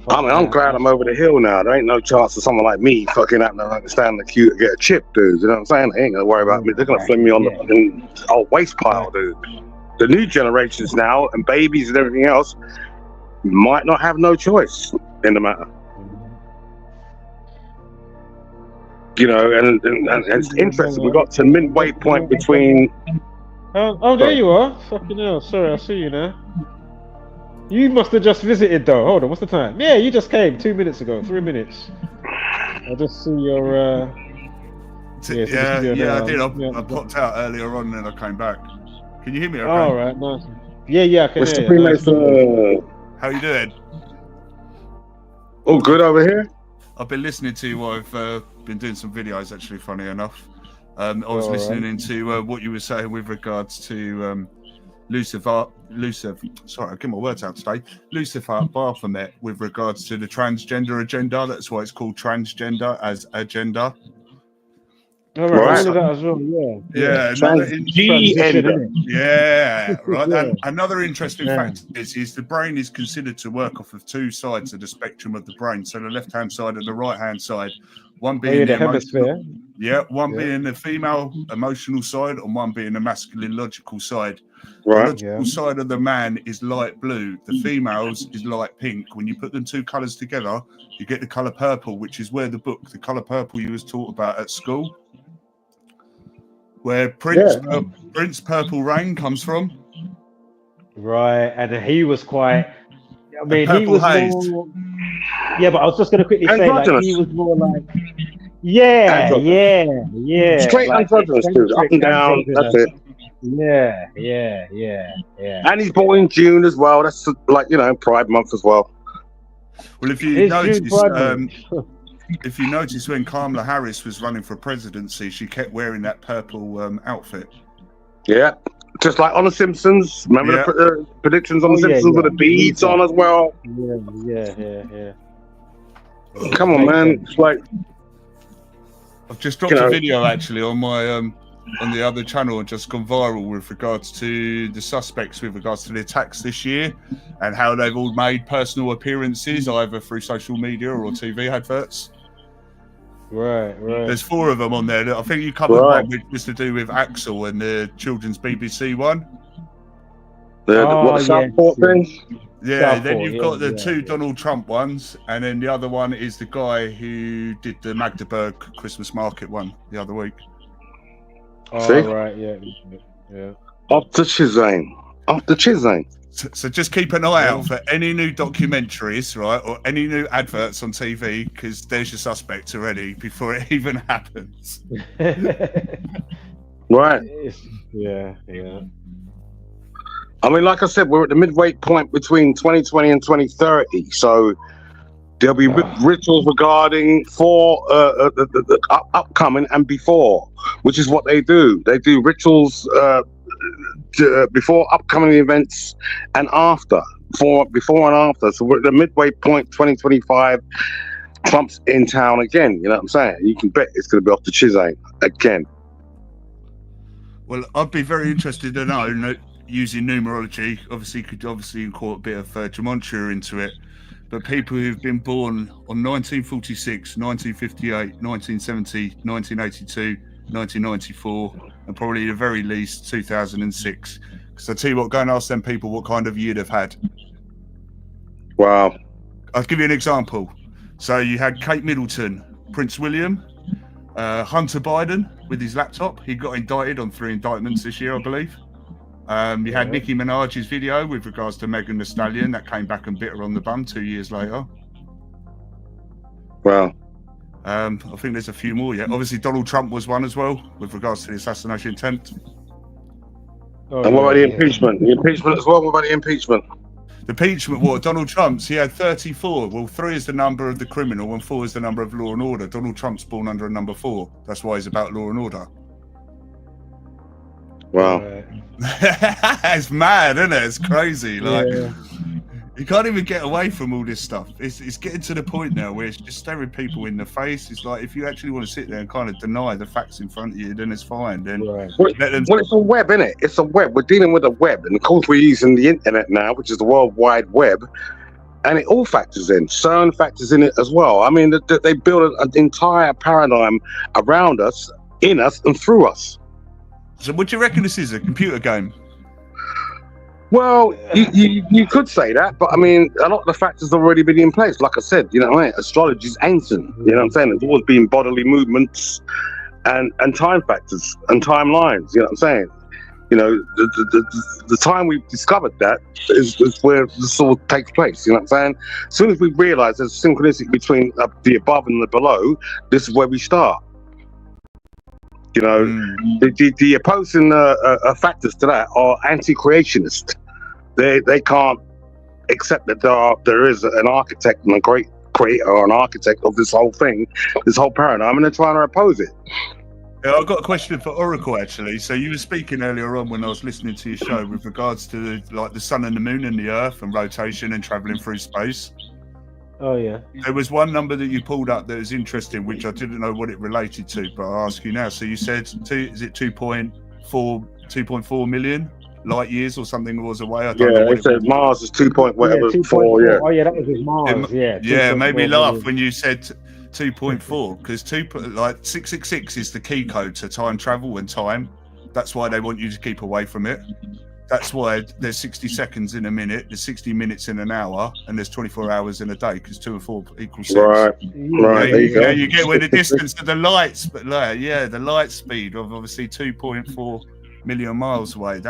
I mean, I'm glad I'm over the hill now. There ain't no chance of someone like me fucking having to stand the queue to get a chip, dude. You know what I'm saying? They ain't gonna worry about me. They're gonna fling me on the fucking old waste pile, dude. The new generations now and babies and everything else might not have no choice in the matter. You know, and it's interesting. We got to midway point between. Oh, there you are. Fucking hell. Sorry, I see you now. You must have just visited, though. Hold on, what's the time? Yeah, you just came 2 minutes ago, 3 minutes. I just see your. Yeah, I did. I popped out earlier on, and then I came back. Can you hear me? Okay? All right, nice. Yeah, I can hear you. How you doing? All good over here. I've been listening to what I've been doing some videos, actually, funny enough. I was listening into what you were saying with regards to Lucifer, sorry, I get my words out today. Lucifer Baphomet with regards to the transgender agenda. That's why it's called transgender as agenda. All right, all of that as well, yeah. Yeah, right. And another interesting fact is the brain is considered to work off of two sides of the spectrum of the brain. So the left-hand side and the right-hand side One being the hemisphere. One being the female emotional side, and one being the masculine logical side. Right. The logical side of the man is light blue. The females is light pink. When you put them two colours together, you get the colour purple, which is where the colour purple you was taught about at school, where Prince Purple Rain comes from. Right, and he was quite. I mean, Purple he was Haze. more. Yeah, but I was just going to quickly say, like, he was more like. Yeah. Straight androgynous, dude. Up and down. That's it. Yeah. And he's born in June as well. That's like, Pride Month as well. Well, if you notice when Kamala Harris was running for presidency, she kept wearing that purple outfit. Yeah, just like on The Simpsons. Remember the predictions on The Simpsons with the beads on as well? Yeah. Come on, man. It's like... I've just dropped a video actually on my on the other channel and just gone viral with regards to the suspects with regards to the attacks this year and how they've all made personal appearances either through social media or TV adverts. Right. There's 4 of them on there. I think you covered one which was to do with Axel and the children's BBC one. The Southport thing? Yeah, Southport, then you've got the 2 Donald Trump ones, and then the other one is the guy who did the Magdeburg Christmas market one the other week. Oh, right, yeah. Off the Chisane. So just keep an eye out for any new documentaries, right, or any new adverts on TV, because there's your suspect already before it even happens. Right. Yeah. I mean, like I said, we're at the midway point between 2020 and 2030, so there'll be rituals regarding the upcoming and before, which is what they do. They do rituals before upcoming events and after, before and after. So we're at the midway point, 2025. Trump's in town again. You know what I'm saying? You can bet it's going to be off the Chisane again. Well, I'd be very interested to know, using numerology, could incorporate a bit of gematria into it, but people who've been born on 1946, 1958, 1970, 1982, 1994, and probably at the very least 2006. Because I tell you what, go and ask them people what kind of year they've had. Wow. I'll give you an example. So you had Kate Middleton, Prince William, Hunter Biden with his laptop. He got indicted on 3 indictments this year, I believe. You had Nicki Minaj's video with regards to Megan Thee Stallion that came back and bit her on the bum 2 years later. Wow. I think there's a few more yet. Obviously, Donald Trump was one as well with regards to the assassination attempt. And what about the impeachment? The impeachment as well? What about the impeachment? The impeachment, what? Donald Trump's, he had 34. Well, 3 is the number of the criminal and 4 is the number of law and order. Donald Trump's born under a number 4. That's why he's about law and order. Wow. It's mad, isn't it? It's crazy. Like, you can't even get away from all this stuff. It's getting to the point now where it's just staring people in the face. It's like, if you actually want to sit there and kind of deny the facts in front of you, then it's fine. Then well, it's a web, isn't it? It's a web. We're dealing with a web. And of course, we're using the internet now, which is the World Wide Web. And it all factors in. CERN factors in it as well. I mean, they build an entire paradigm around us, in us, and through us. So what do you reckon this is, a computer game? Well, you could say that, but I mean, a lot of the factors have already been in place. Like I said, you know what I mean? Astrology is ancient, you know what I'm saying? There's always been bodily movements and time factors and timelines, you know what I'm saying? You know, the time we've discovered that is where this all takes place, you know what I'm saying? As soon as we realise there's synchronicity between the above and the below, this is where we start. You know, the opposing factors to that are anti-creationist. They can't accept that there is an architect and a great creator or an architect of this whole thing, this whole paradigm, and they're trying to oppose it. Yeah, I've got a question for Oracle, actually. So you were speaking earlier on when I was listening to your show with regards to the sun and the moon and the earth and rotation and travelling through space. Oh, yeah. There was one number that you pulled up that was interesting, which I didn't know what it related to, but I'll ask you now. So you said, is it 2.4 million light years or something was away. I don't know Yeah, what it said Mars is 2.4. Yeah. Oh yeah, that was his Mars. Yeah. Yeah, it made me 2.4 laugh million. when you said 2.4 because 666 is the key code to time travel and time. That's why they want you to keep away from it. That's why there's 60 seconds in a minute, there's 60 minutes in an hour, and there's 24 hours in a day because 2 and 4 equals 6. Right. Yeah, you get where the distance of the lights, but the light speed of obviously 2.4 million miles away.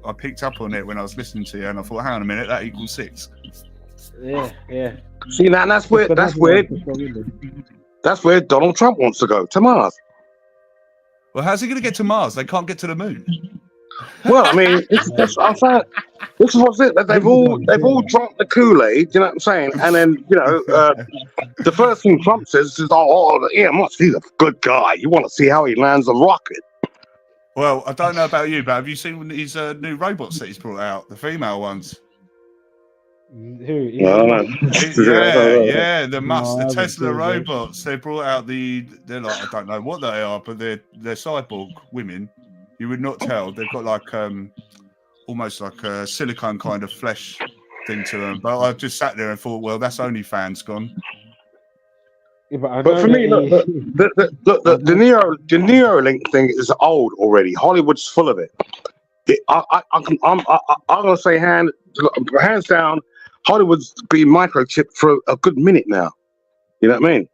I picked up on it when I was listening to you, and I thought, hang on a minute, that equals 6. Yeah. See, now that's where Donald Trump wants to go, to Mars. Well, how's he going to get to Mars? They can't get to the moon. Well, I mean, I'm saying, this is what's it. They've all drunk the Kool-Aid, you know what I'm saying? And then, the first thing Trump says is, Elon Musk, he's a good guy. You want to see how he lands a rocket. Well, I don't know about you, but have you seen these new robots that he's brought out, the female ones? Who? Yeah, the Tesla robots. They brought out they're like, I don't know what they are, but they're cyborg women. You would not tell. They've got like almost like a silicone kind of flesh thing to them. But I just sat there and thought, well, that's OnlyFans gone. Yeah, but for me, look, the Neuralink thing is old already. Hollywood's full of it. I'm gonna say hands down, Hollywood's been microchipped for a good minute now. You know what I mean?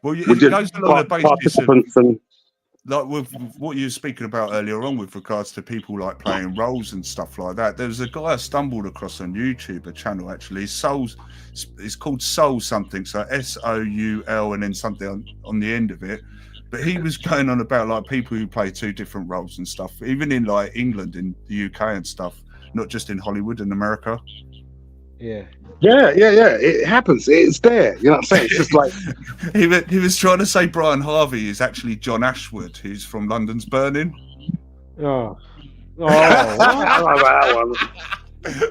Well, it goes along the basis of, like with what you were speaking about earlier on with regards to people like playing roles and stuff like that. There was a guy I stumbled across on YouTube, a channel actually, it's called Soul something, so SOUL and then something on the end of it. But he was going on about like people who play 2 different roles and stuff, even in like England, in the UK and stuff, not just in Hollywood and America. Yeah. It happens. It's there. You know what I'm saying? It's just like he was trying to say Brian Harvey is actually John Ashwood, who's from London's Burning. Oh, I love that one.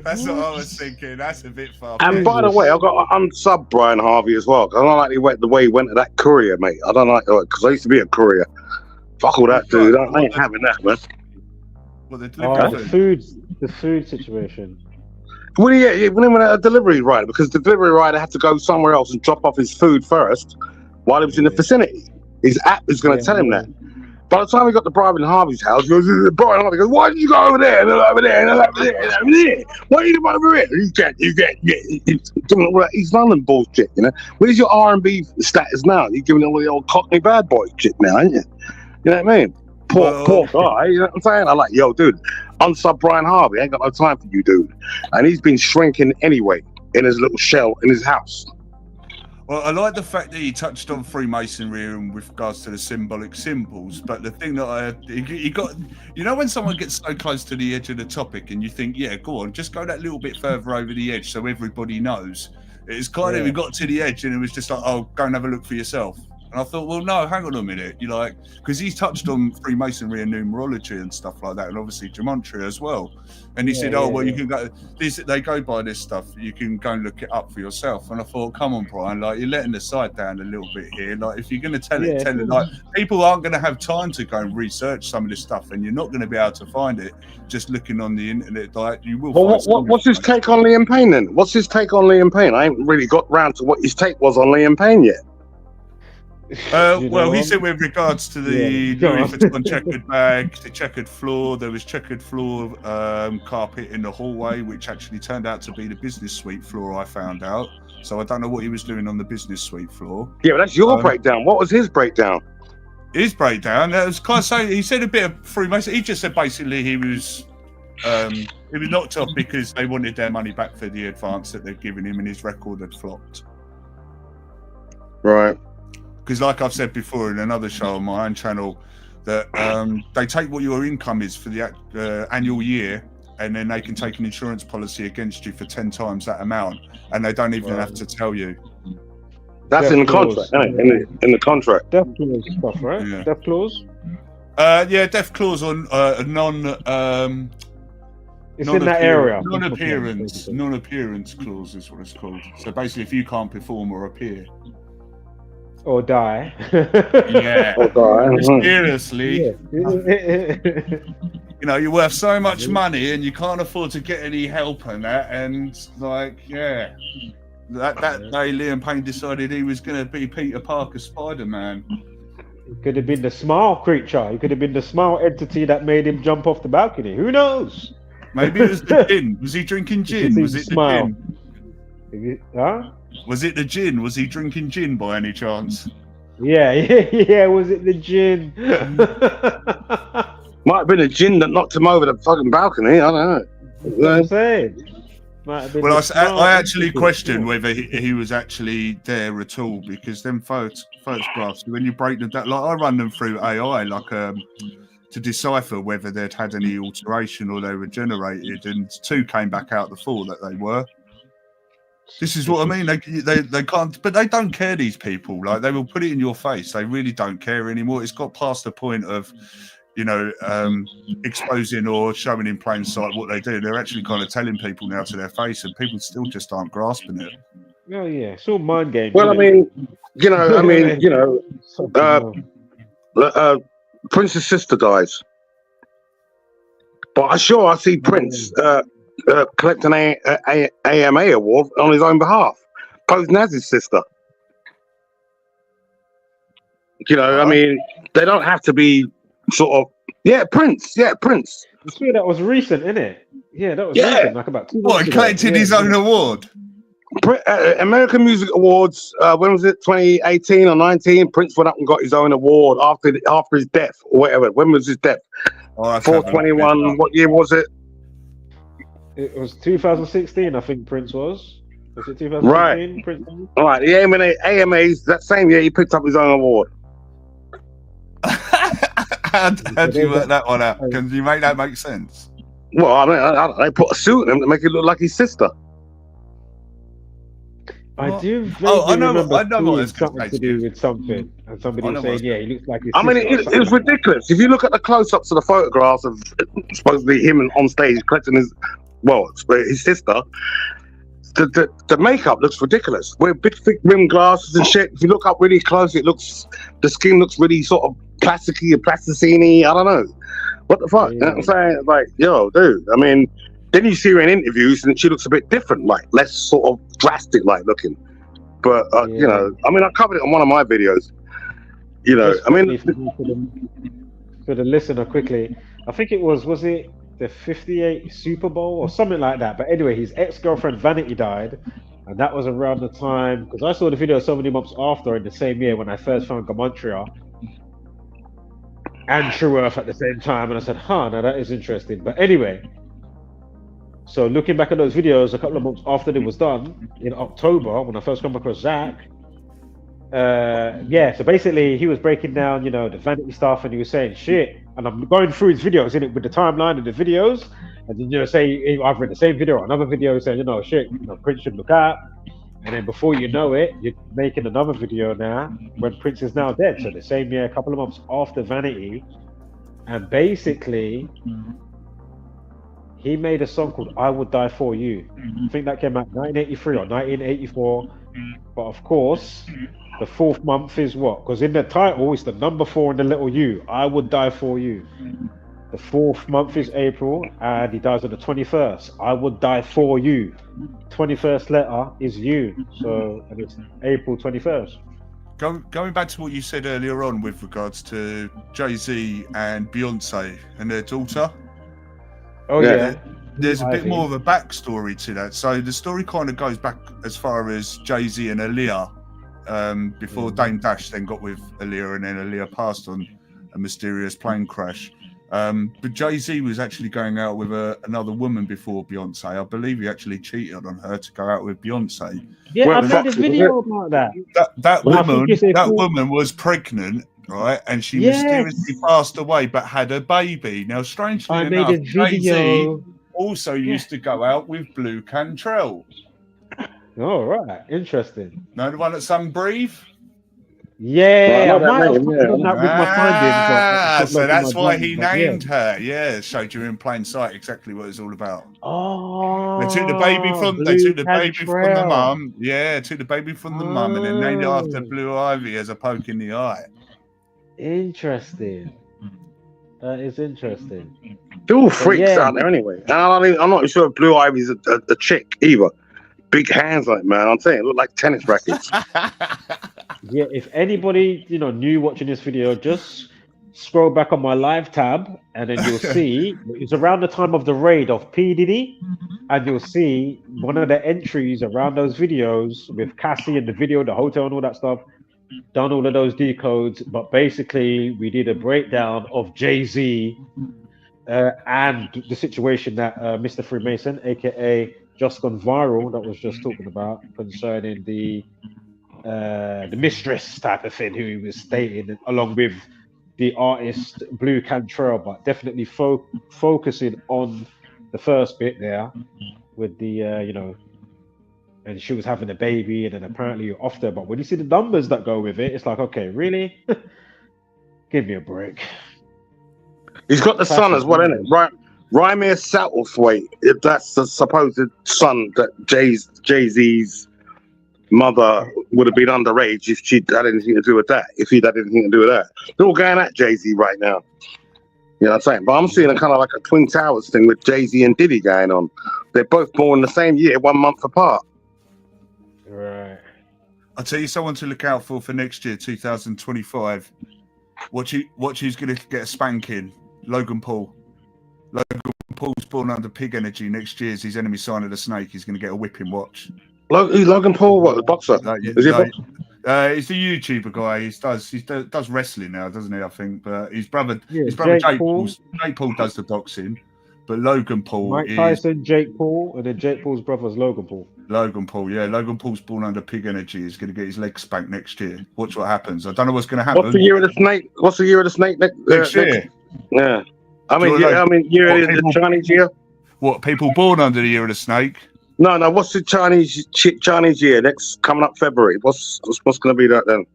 That's what I was thinking. That's a bit far. And by the way, I've got to unsub Brian Harvey as well. I don't like the way he went to that courier, mate. I don't like it because I used to be a courier. Fuck all that, dude. I ain't having that, man. Well, the food situation. Well, yeah, when he went at a delivery rider, because the delivery rider had to go somewhere else and drop off his food first while he was in the vicinity. His app is going to tell him that. By the time we got to Brian Harvey's house, Brian Harvey goes, "Why did you go over there and over there and over there and over there? Why are you going over here?" He's London bullshit, you know. Where's your R&B status now? You're giving all the old Cockney bad boy shit now, ain't you? You know what I mean? Poor guy, you know what I'm saying? I'm like, yo, dude, unsub Brian Harvey. I ain't got no time for you, dude. And he's been shrinking anyway in his little shell in his house. Well, I like the fact that he touched on Freemasonry and with regards to the symbolic symbols, but the thing that he got, you know, when someone gets so close to the edge of the topic and you think, yeah, go on, just go that little bit further over the edge so everybody knows. It's kind of, we got to the edge and it was just like, oh, go and have a look for yourself. And I thought, well, no, hang on a minute. You like, because he's touched on Freemasonry and numerology and stuff like that, and obviously gematria as well. And he said, you can go. They go by this stuff. You can go and look it up for yourself. And I thought, come on, Brian, like you're letting the side down a little bit here. Like if you're going to tell it. Like people aren't going to have time to go and research some of this stuff, and you're not going to be able to find it just looking on the internet. Like you will. Well, what's his take on Liam Payne then? What's his take on Liam Payne? I ain't really got round to what his take was on Liam Payne yet. Well, he said with regards to the Louis Vuitton checkered bag, the checkered floor, there was checkered floor carpet in the hallway, which actually turned out to be the business suite floor, I found out. So I don't know what he was doing on the business suite floor. Yeah, but that's your breakdown. What was his breakdown? His breakdown, that was kind of saying, he said a bit of Freemason. He just said basically he was knocked off because they wanted their money back for the advance that they'd given him and his record had flopped. Right. Because like I've said before in another show on my own channel, that they take what your income is for the annual year, and then they can take an insurance policy against you for 10 times that amount, and they don't even have to tell you. That's in the contract, isn't it? In the contract. Death clause stuff, right? Yeah. Death clause? Yeah, death clause on it's in that area. Non-appearance clause is what it's called. So basically, if you can't perform or appear. Or die. Yeah. Or die. Seriously. Yeah. You know, you're worth so much money and you can't afford to get any help on that. And like, yeah, that day Liam Payne decided he was going to be Peter Parker Spider-Man. It could have been the smile creature. It could have been the smile entity that made him jump off the balcony. Who knows? Maybe it was the gin. Was he drinking gin? Was it smile. the gin? Huh? Was it the gin? Was he drinking gin by any chance? Yeah. Was it the gin? Might have been a gin that knocked him over the fucking balcony. I don't know. That's what I'm saying. Well, I actually questioned whether he was actually there at all, because them photographs, when you break them down, like I run them through AI, like to decipher whether they'd had any alteration or they were generated, and 2 came back out the 4 that they were. This is what I mean. They can't, but they don't care. These people, like, they will put it in your face. They really don't care anymore. It's got past the point of, you know, exposing or showing in plain sight what they do. They're actually kind of telling people now to their face, and people still just aren't grasping it. Oh yeah, it's all mind games. Well, I mean, Prince's sister dies, but I see Prince collect an AMA award on his own behalf, posing as his sister. You know, I mean, they don't have to be sort of Prince. I swear that was recent, isn't it? Yeah, that was recent, like about 2 months What, he collected his own award? American Music Awards, when was it, 2018 or 19? Prince went up and got his own award after his death, or whatever. When was his death? 421, what year was it? It was 2016, I think Prince was. Was it 2016? Right. Prince? All right, the AMAs, that same year, he picked up his own award. How do you work that one out? Can you make that make sense? Well, I mean, they put a suit on him to make it look like his sister. I do. I know what it's something to do with something, and somebody was saying, "Yeah, he looks like his." I mean, it was ridiculous. If you look at the close-ups of the photographs of supposedly him on stage collecting his sister, the makeup looks ridiculous. With big, thick rimmed glasses and shit. If you look up really close, the skin looks really sort of plasticky and plasticine-y. I don't know. What the fuck? Yeah. You know what I'm saying? Like, yo, dude. I mean, then you see her in interviews and she looks a bit different, like less sort of drastic, like looking. But you know, I mean, I covered it on one of my videos. You know, I mean, for the listener, quickly, I think it was it the 58 Super Bowl or something like that. But anyway, his ex-girlfriend Vanity died, and that was around the time, because I saw the video so many months after in the same year when I first found Gematria and True Earth at the same time, and I said, now that is interesting. But anyway, so looking back at those videos a couple of months after it was done in October, when I first come across Zach, so basically he was breaking down, you know, the Vanity stuff, and he was saying shit, and I'm going through his videos in it with the timeline of the videos, and then, you know, say either in the same video or another video saying, you know, shit, you know, Prince should look out. And then before you know it, you're making another video now when Prince is now dead. So the same year, a couple of months after Vanity. And basically, he made a song called I Would Die For You. I think that came out 1983 or 1984. But of course, the 4th month is what? Because in the title, it's the number 4 and the little U. I Would Die For You. The 4th month is April, and he dies on the 21st. I would die for you. 21st letter is you. So, and it's April 21st. Going back to what you said earlier on with regards to Jay-Z and Beyonce and their daughter. Oh, yeah. There's a bit more of a backstory to that. So the story kind of goes back as far as Jay-Z and Aaliyah, before Dame Dash then got with Aaliyah, and then Aaliyah passed on a mysterious plane crash. But Jay-Z was actually going out with another woman before Beyonce. I believe he actually cheated on her to go out with Beyonce. Yeah, I made a video about that. That woman was pregnant, right? And she mysteriously passed away, but had a baby. Now, strangely enough, Jay-Z also used to go out with Blue Cantrell. Oh, right. Interesting. Know the one that sung Breathe? Yeah, I might have done that with my findings. So that's why he named her. Yeah, showed you in plain sight exactly what it's all about. Oh, they took the baby from the mum. Yeah, took the baby from the mum and then named it after Blue Ivy as a poke in the eye. Interesting. It's interesting. They're all freaks yeah. out there anyway. And I'm not sure if Blue Ivy's a chick either. Big hands, like, man. I'm saying, look like tennis rackets. Yeah, if anybody new watching this video, just scroll back on my live tab, and then you'll see it's around the time of the raid of P Diddy, and you'll see one of the entries around those videos with Cassie and the video, the hotel, and all that stuff. Done all of those decodes, but basically we did a breakdown of Jay-Z and the situation that Mr. Freemason, aka Just Gone Viral, that was just talking about concerning the mistress type of thing, who he was stating, along with the artist Blue Cantrell, but definitely focusing on the first bit there with the and she was having a baby, and then apparently you're off there. But when you see the numbers that go with it, it's like, okay, really? Give me a break. He's got the son as well, isn't it? Right, Rymir Satterthwaite. If that's the supposed son that Jay-Z's mother would have been underage if she had anything to do with that. If he'd had anything to do with that, they're all going at Jay-Z right now. You know what I'm saying? But I'm seeing a kind of like a Twin Towers thing with Jay-Z and Diddy going on. They're both born the same year, 1 month apart. Right. I'll tell you someone to look out for next year, 2025. Watch who's going to get a spanking. Logan Paul. Logan Paul's born under pig energy. Next year is his enemy sign of the snake. He's going to get a whipping watch. Logan Paul, what, the boxer? He's a YouTuber guy. He does wrestling now, doesn't he? I think, but his brother Jake Paul does the boxing. But Logan Paul Mike Tyson, Jake Paul, and then Jake Paul's brother's Logan Paul. Logan Paul, yeah. Logan Paul's born under pig energy. He's going to get his legs spanked next year. Watch what happens. I don't know what's going to happen. What's the year of the snake? What's the year of the snake next year? Yeah. I mean, year of the Chinese year? What, people born under the year of the snake? No. What's the Chinese year? Next, coming up February. What's going to be that then?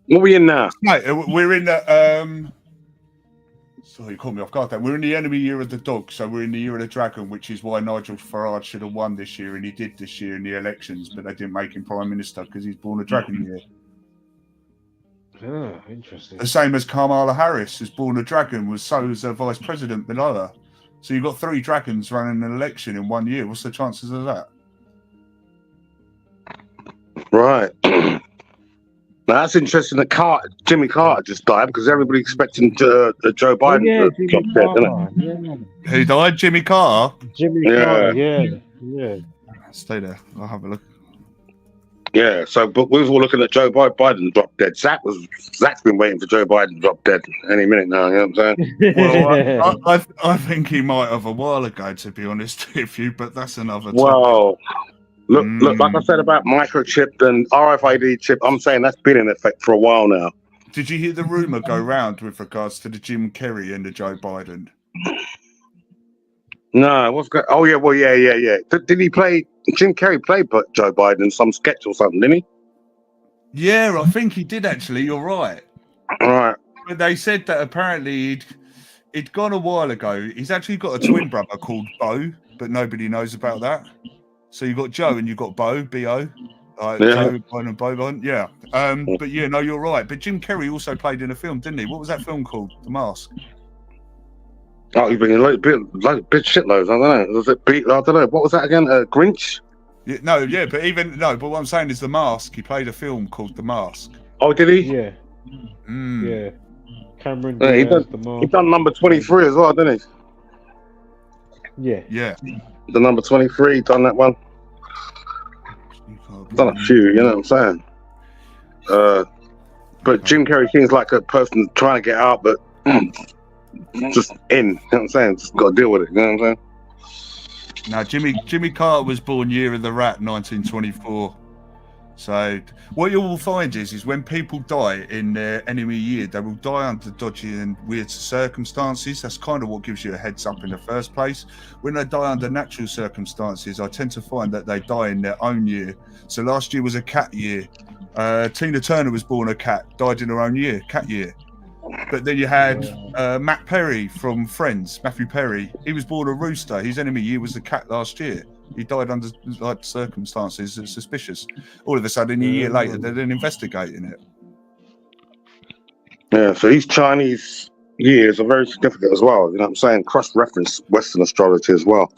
What are we in now? Mate, we're in the sorry, you caught me off guard there. We're in the enemy year of the dog, so we're in the year of the dragon, which is why Nigel Farage should have won this year, and he did this year in the elections, but they didn't make him prime minister because he's born a dragon year. Oh, interesting. The same as Kamala Harris is born a dragon, so is her vice president below her. So you've got 3 dragons running an election in 1 year. What's the chances of that? Right. Now that's interesting that Jimmy Carter just died, because everybody expecting Joe Biden to drop dead, didn't it? Who died? Jimmy Carter? Carter, yeah. Stay there. I'll have a look. Yeah, but we was all looking at Joe Biden drop dead. Zach's been waiting for Joe Biden to drop dead any minute now, you know what I'm saying? Well, I think he might have a while ago, to be honest with you, but that's another topic. Well, look, like I said about microchip and RFID chip, I'm saying that's been in effect for a while now. Did you hear the rumour go round with regards to the Jim Carrey and the Joe Biden? No, what's going? Oh yeah, well, yeah. Did he play? Jim Carrey played Joe Biden in some sketch or something, didn't he? Yeah, I think he did actually. You're right. Right. But they said that apparently he'd gone a while ago. He's actually got a twin brother called Bo, but nobody knows about that. So you've got Joe and you've got Bo, B-O. Joe Biden and Bo Biden. Yeah. But yeah, no, you're right. But Jim Carrey also played in a film, didn't he? What was that film called? The Mask. Oh, you've been like bit shitloads. I don't know. Was it I don't know. What was that again? Grinch? Yeah, but what I'm saying is The Mask. He played a film called The Mask. Oh, did he? Yeah. Yeah. Cameron. Yeah, he done number 23 as well, didn't he? Yeah. Yeah. The number 23, done that one. Done a few, you know what I'm saying? But Jim Carrey seems like a person trying to get out, but just in, you know what I'm saying? Just got to deal with it, you know what I'm saying? Now, Jimmy Carter was born year of the rat, 1924. So what you will find is when people die in their enemy year, they will die under dodgy and weird circumstances. That's kind of what gives you a heads up in the first place. When they die under natural circumstances, I tend to find that they die in their own year. So last year was a cat year. Tina Turner was born a cat, died in her own year, cat year. But then you had Matt Perry from Friends, Matthew Perry. He was born a rooster. His enemy year was the cat last year. He died under like circumstances that's suspicious. All of a sudden, a year later, they're then investigating it. Yeah, so he's Chinese years are very significant as well. You know what I'm saying? Cross-reference Western astrology as well.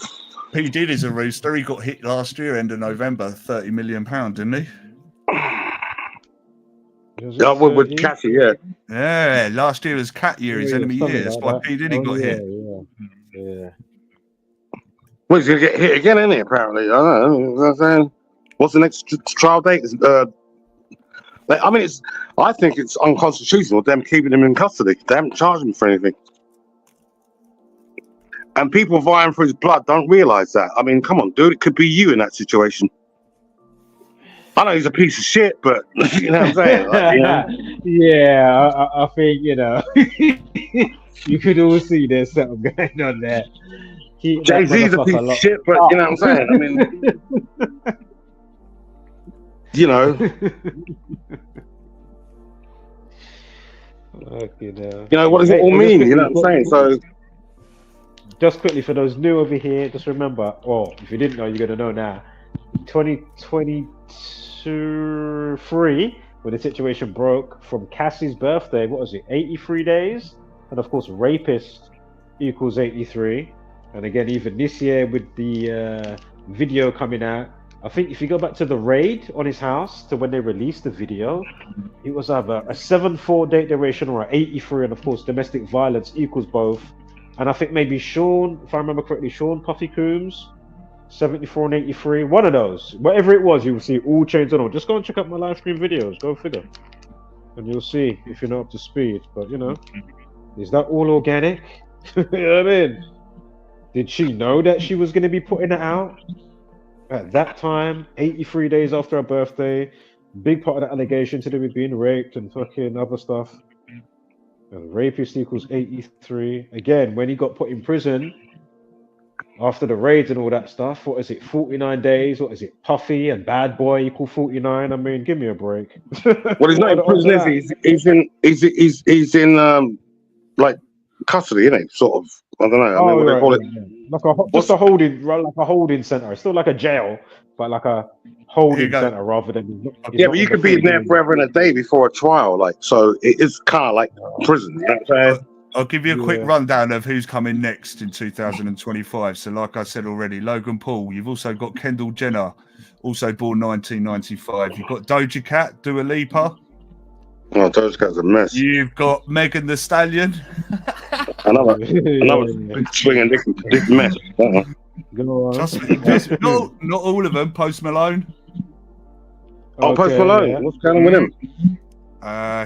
P. Diddy's a rooster. He got hit last year, end of November, £30 million, didn't he? Yeah, with Cassie, yeah. Yeah, last year was cat year, his enemy year. That's why that. P. Diddy got hit. Yeah. Well, he's going to get hit again, isn't he, apparently? I don't know. You know what I'm saying? What's the next trial date? I think it's unconstitutional, them keeping him in custody. They haven't charged him for anything. And people vying for his blood don't realise that. I mean, come on, dude. It could be you in that situation. I know he's a piece of shit, but you know what I'm saying? Like, you know? Yeah, I think, you know, you could all see there's something going on there. Jay-Z's a piece of shit, but you know what I'm saying? I mean, you know. You know, what does it all mean? You know what I'm saying? So, just quickly, for those new over here, just remember, or if you didn't know, you're going to know now, 2023, when the situation broke from Cassie's birthday, what was it, 83 days? And of course, rapist equals 83. And again, even this year with the video coming out, I think if you go back to the raid on his house to when they released the video, it was either a 7-4 date duration or an 83, and of course domestic violence equals both. And I think maybe Sean, if I remember correctly, Sean Puffy Coombs, 74 and 83, one of those, whatever it was, you will see all chains on all. Just go and check out my live stream videos, go figure, and you'll see if you're not up to speed. But you know, is that all organic? You know what I mean? Did she know that she was going to be putting it out at that time, 83 days after her birthday? Big part of the allegation to do with being raped and fucking other stuff. And rapist equals 83. Again, when he got put in prison after the raids and all that stuff, what is it, 49 days? What is it, Puffy and Bad Boy equal 49? I mean, give me a break. Well, he's not in prison, is he? He's in like custody, isn't he? Sort of. I don't know. I mean, what they call it. Like a holding center. It's still like a jail, but like a holding center rather than. Yeah, but you could be in there forever and a day before a trial, like, so it is kind of like prison. You know what I'm saying? I'll give you a quick rundown of who's coming next in 2025. So, like I said already, Logan Paul. You've also got Kendall Jenner, also born 1995. You've got Doja Cat, Dua Lipa. Oh, Doja Cat's a mess. You've got Megan Thee Stallion. another swinging dick mess. Just not all of them. Post Malone. Oh, Post Malone. Yeah. What's going on with him?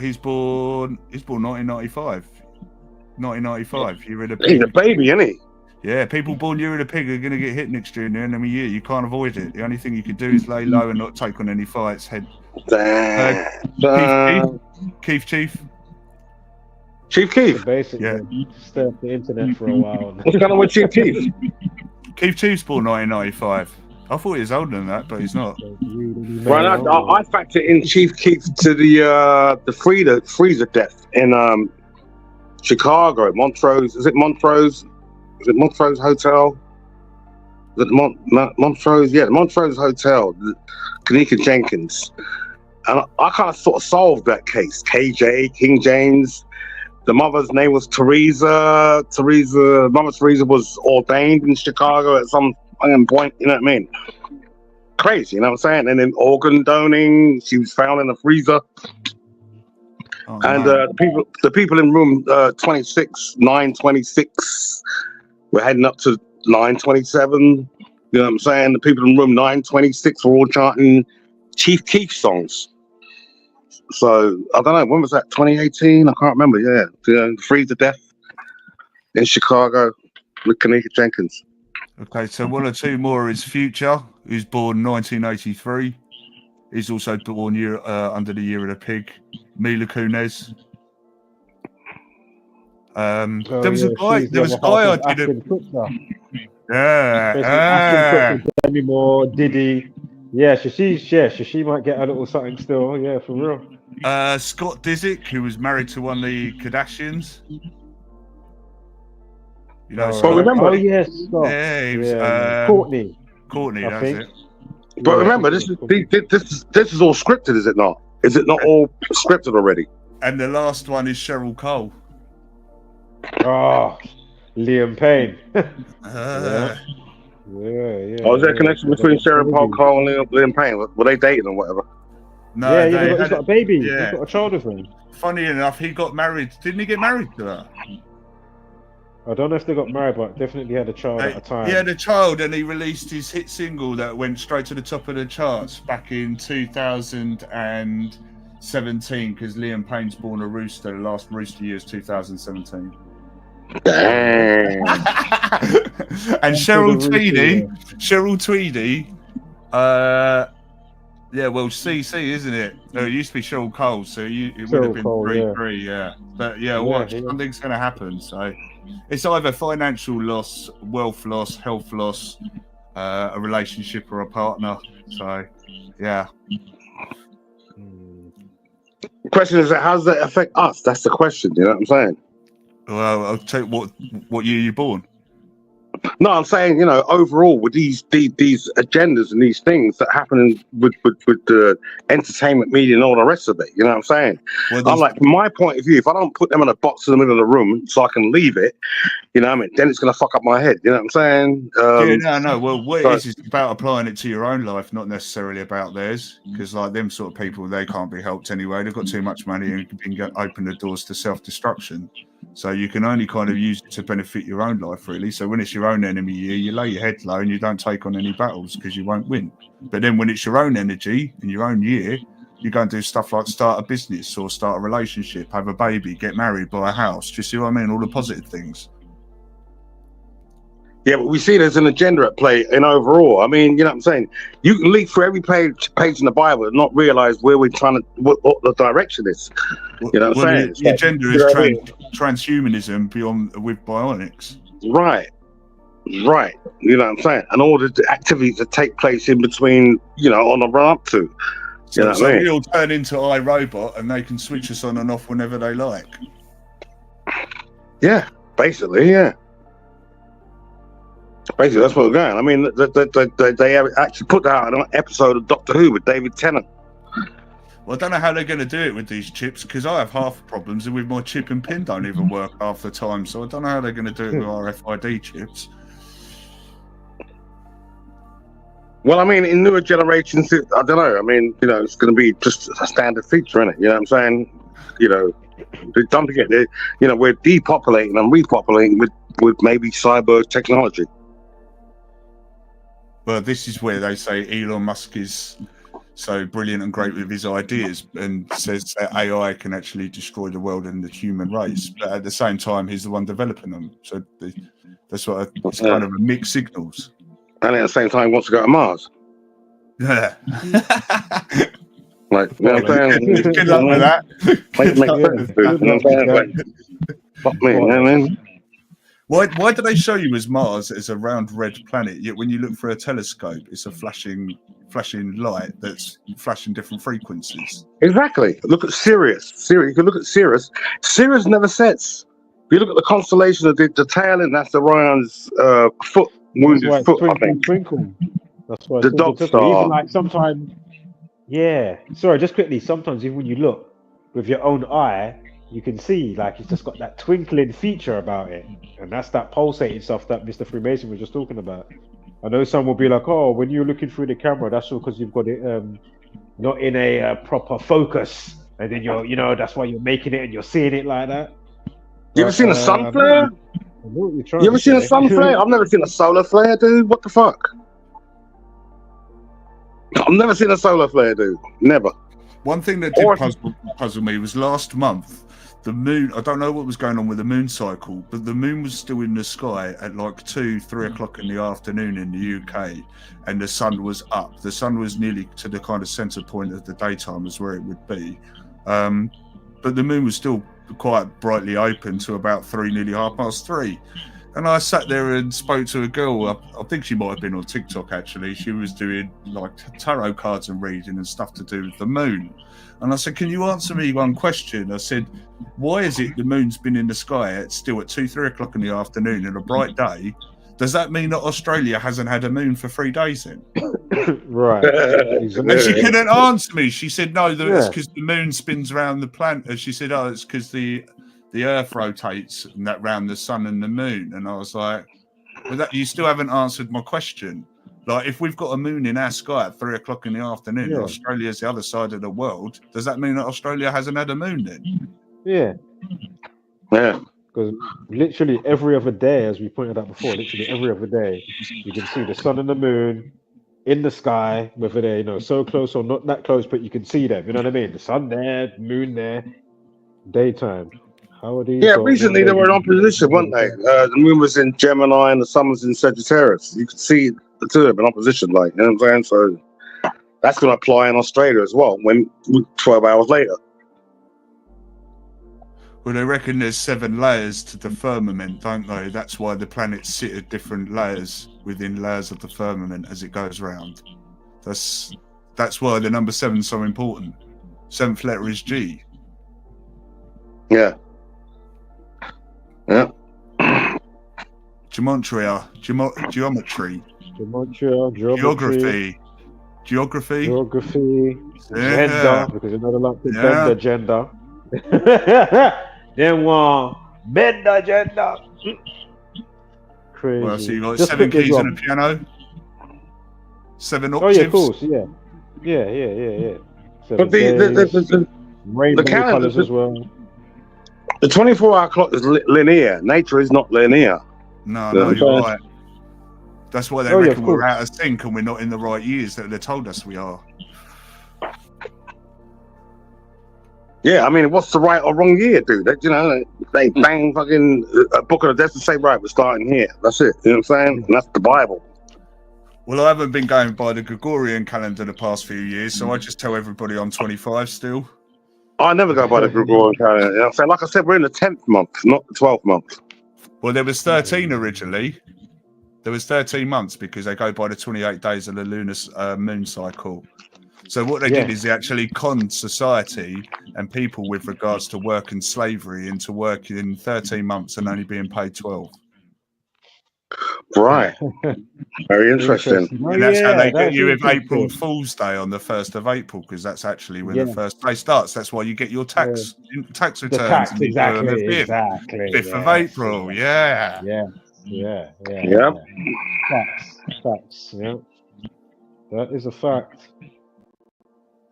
He's born 1995. 1995. You're in a pig. He's a baby, isn't he? Yeah, people born year of the pig are going to get hit next year in the end of the year. You can't avoid it. The only thing you can do is lay low and not take on any fights. Keith Chief. Chief? Basically, stay off the internet for a while. What's going on with Chief Keef? Keith Chief's born 1995. I thought he was older than that, but he's not. Right, I factor in Chief Keef to the freezer death in Chicago, Montrose. Is it Montrose? Is it Montrose Hotel? Is it Montrose? Yeah, Montrose Hotel. Kanika Jenkins. And I kind of sort of solved that case. KJ, King James. The mother's name was Teresa. Mother Teresa was ordained in Chicago at some point. You know what I mean? Crazy, you know what I'm saying? And then organ donating. She was found in the freezer. Oh, and the people in room 926, we're heading up to 927. You know what I'm saying? The people in room 926 were all chanting Chief Keef songs. So I don't know, when was that? 2018? I can't remember. Yeah, freeze to death in Chicago with Kanika Jenkins. Okay, so one or two more is Future, who's born 1983. He's also born under the year of the pig. Mila Kunis. There was a guy I did Demi Moore, Diddy. Yeah, she might get a little something still. Yeah, for real. Scott Disick, who was married to one of the Kardashians. You know, Scott. Remember? Oh yes, Scott. Yeah, he was Courtney, that's it. But remember, this is all scripted, is it not? Is it not all scripted already? And the last one is Cheryl Cole. Oh, Liam Payne. Uh, Yeah. Oh, is there a connection between Sarah Paul Cole and Liam Payne? Were they dating or whatever? No, he's got a baby. He's got a child with him. Funny enough, he got married. Didn't he get married to her? I don't know if they got married, but definitely had a child at a time. He had a child, and he released his hit single that went straight to the top of the charts back in 2017, because Liam Payne's born a rooster. The last rooster year is 2017. Damn. And Cheryl Tweedy, yeah, well, CC, isn't it? No, it used to be Cheryl Cole, so it would have been 3-3, yeah. But yeah, watch, something's going to happen. So it's either financial loss, wealth loss, health loss, a relationship or a partner. So, yeah. The question is, how does that affect us? That's the question. You know what I'm saying? Well, I'll tell you what year you're born. No, I'm saying, you know, overall with these agendas and these things that happen with the entertainment media and all the rest of it, you know what I'm saying? Well, I'm like, from my point of view, if I don't put them in a box in the middle of the room so I can leave it, you know what I mean, then it's going to fuck up my head, you know what I'm saying? No. Well, what it is about applying it to your own life, not necessarily about theirs, because like them sort of people, they can't be helped anyway. They've got too much money and can open the doors to self-destruction. So you can only kind of use it to benefit your own life, really. So when it's your own enemy year, you lay your head low and you don't take on any battles because you won't win. But then when it's your own energy in your own year, you go and do stuff like start a business or start a relationship, have a baby, get married, buy a house. Do you see what I mean? All the positive things. Yeah, but we see there's an agenda at play in overall. I mean, you know what I'm saying? You can leap through every page in the Bible and not realize where we're trying to, what the direction is. You know what I'm saying? The agenda is transhumanism with bionics. Right. You know what I'm saying? And all the activities that take place in between, you know, on the run up to. You know what I mean? We all turn into iRobot and they can switch us on and off whenever they like. Yeah, basically, yeah. Basically, that's what we're going. I mean, they actually put that out on an episode of Doctor Who with David Tennant. Well, I don't know how they're going to do it with these chips, because I have half the problems, and with my chip and pin don't even work half the time. So I don't know how they're going to do it with RFID chips. Well, I mean, in newer generations, I don't know. I mean, you know, it's going to be just a standard feature, isn't it? You know what I'm saying? You know, don't forget, you know, we're depopulating and repopulating with maybe cyber technology. Well, this is where they say Elon Musk is so brilliant and great with his ideas and says that AI can actually destroy the world and the human race. But at the same time, he's the one developing them. So that's what it's kind of a mixed signals. And at the same time, wants to go to Mars. Yeah. Like, you know what I'm saying? Good luck with that. Make sense, dude. You know what I'm saying? Like, fuck me, you know what I mean? Why do they show you as Mars as a round red planet, yet when you look through a telescope, it's a flashing light that's flashing different frequencies? Exactly. Look at Sirius. You can look at Sirius. Sirius never sets. If you look at the constellation of the tail end, that's Orion's foot, wounded foot, I think. Twinkle. That's why the dog star. Even like sometimes, yeah. Sorry, just quickly. Sometimes even when you look with your own eye, you can see like it's just got that twinkling feature about it, and that's that pulsating stuff that Mr. Freemason was just talking about. I know some will be like, "Oh, when you're looking through the camera, that's all because you've got it not in a proper focus, and then you know, that's why you're making it and you're seeing it like that." You ever seen a sun flare? You ever seen a sun flare? I've never seen a solar flare, dude. What the fuck? I've never seen a solar flare, dude. Never. One thing that did puzzle me was last month. The moon, I don't know what was going on with the moon cycle, but the moon was still in the sky at like 2-3 o'clock in the afternoon in the UK, and the sun was up. The sun was nearly to the kind of center point of the daytime as where it would be. But the moon was still quite brightly open to about 3, nearly 3:30. And I sat there and spoke to a girl, I think she might have been on TikTok actually. She was doing like tarot cards and reading and stuff to do with the moon. And I said, can you answer me one question? I said, why is it the moon's been in the sky still at 2-3 o'clock in the afternoon in a bright day? Does that mean that Australia hasn't had a moon for 3 days then? Right. And she couldn't answer me. She said, no, it's because the moon spins around the planet. She said, oh, it's because the the Earth rotates and that round the sun and the moon. And I was like, well, that you still haven't answered my question. Like, if we've got a moon in our sky at 3 o'clock in the afternoon, and Australia's the other side of the world, does that mean that Australia hasn't had a moon then? Yeah. Yeah. Because literally every other day, as we pointed out before, literally every other day, you can see the sun and the moon in the sky, whether they're, you know, so close or not that close, but you can see them. You know what I mean? The sun there, moon there, daytime. How are these? Yeah, recently they were in opposition, weren't they? The moon was in Gemini and the sun was in Sagittarius. You could see the two of them in opposition, like, you know what I'm saying? So that's going to apply in Australia as well, when 12 hours later. Well, they reckon there's 7 layers to the firmament, don't they? That's why the planets sit at different layers within layers of the firmament as it goes round. That's why the number 7 is so important. 7th letter is G. Yeah. Yeah. Geometry. Geometry, Geography. Gender, because you're not allowed to bend the gender. Then bend the gender. Crazy. Well, so you got Just 7 keys quickly, on a piano. 7 Oh octaves. yeah, of course, yeah. Yeah. But the rainbow calendar colours as well. The 24-hour clock is linear. Nature is not linear. No, you're right. That's why they Oh, yeah, reckon of we're course. out of sync and we're not in the right years that they told us we are. Yeah, I mean, what's the right or wrong year, dude? You know, they bang fucking a book of the death and say, right, we're starting here. That's it. You know what I'm saying? And that's the Bible. Well, I haven't been going by the Gregorian calendar the past few years, so I just tell everybody I'm 25 still. I never go by the Gregorian calendar. You know what I'm saying? Like I said, we're in the 10th month, not the 12th month. Well, there was 13 originally. There was 13 months because they go by the 28 days of the lunar moon cycle. So what they did is they actually conned society and people with regards to work and slavery into working 13 months and only being paid 12. Right. Very interesting. And that's how they get you with April Fool's Day on the 1st of April, because that's actually when the first day starts. That's why you get your tax returns. The tax, and you do it on the exactly. 5th of April, Yeah. Facts. Yeah. That is a fact.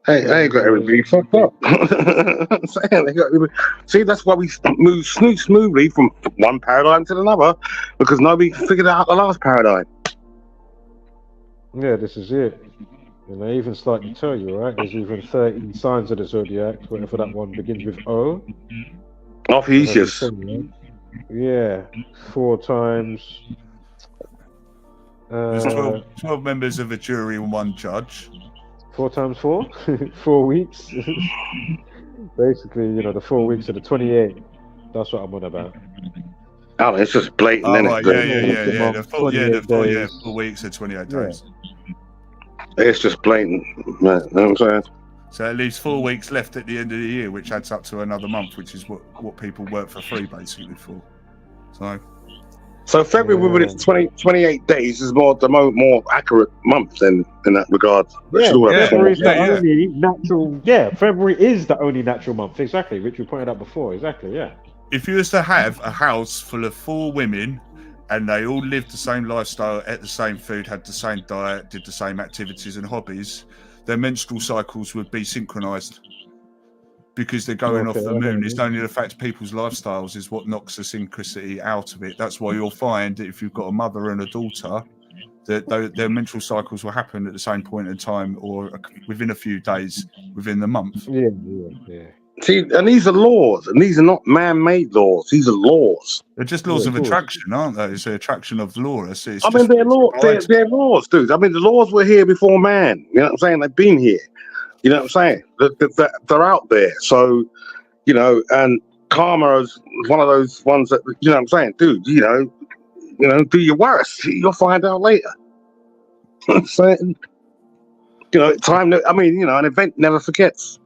Hey, they got everybody fucked up. I'm saying they got everybody. See, that's why we move smoothly from one paradigm to another, because nobody figured out the last paradigm. Yeah, this is it. And they even start to tell you, right? There's even 13 signs of the zodiac, whatever that one begins with O. Ophiuchus. Yeah, 4 times. There's 12 members of a jury and 1 judge. 4 times 4? 4 weeks. Basically, you know, the 4 weeks of the 28. That's what I'm on about. Oh, it's just blatant, isn't Right, it? yeah. The 4 weeks and 28 days. It's just blatant, man. You know what I'm saying? So it leaves 4 weeks left at the end of the year, which adds up to another month, which is what people work for free basically for. So February with its 28 days is more accurate month in that regard. February is the only natural. Yeah, February is the only natural month. Exactly, which we pointed out before. Exactly, yeah. If you was to have a house full of 4 women and they all lived the same lifestyle, ate the same food, had the same diet, did the same activities and hobbies, their menstrual cycles would be synchronized. Because they're going off the moon. It's only the fact people's lifestyles is what knocks the synchronicity out of it. That's why you'll find that if you've got a mother and a daughter, that their menstrual cycles will happen at the same point in time or within a few days within the month. Yeah. See, and these are laws, and these are not man-made laws. These are laws. They're just laws of attraction, aren't they? It's the attraction of law. They're laws, dude. I mean, the laws were here before man. You know what I'm saying? They've been here. You know what I'm saying? They're out there. So, you know, and karma is one of those ones that, you know what I'm saying? Dude, you know, do your worst. You'll find out later. You know what I'm saying? You know, an event never forgets.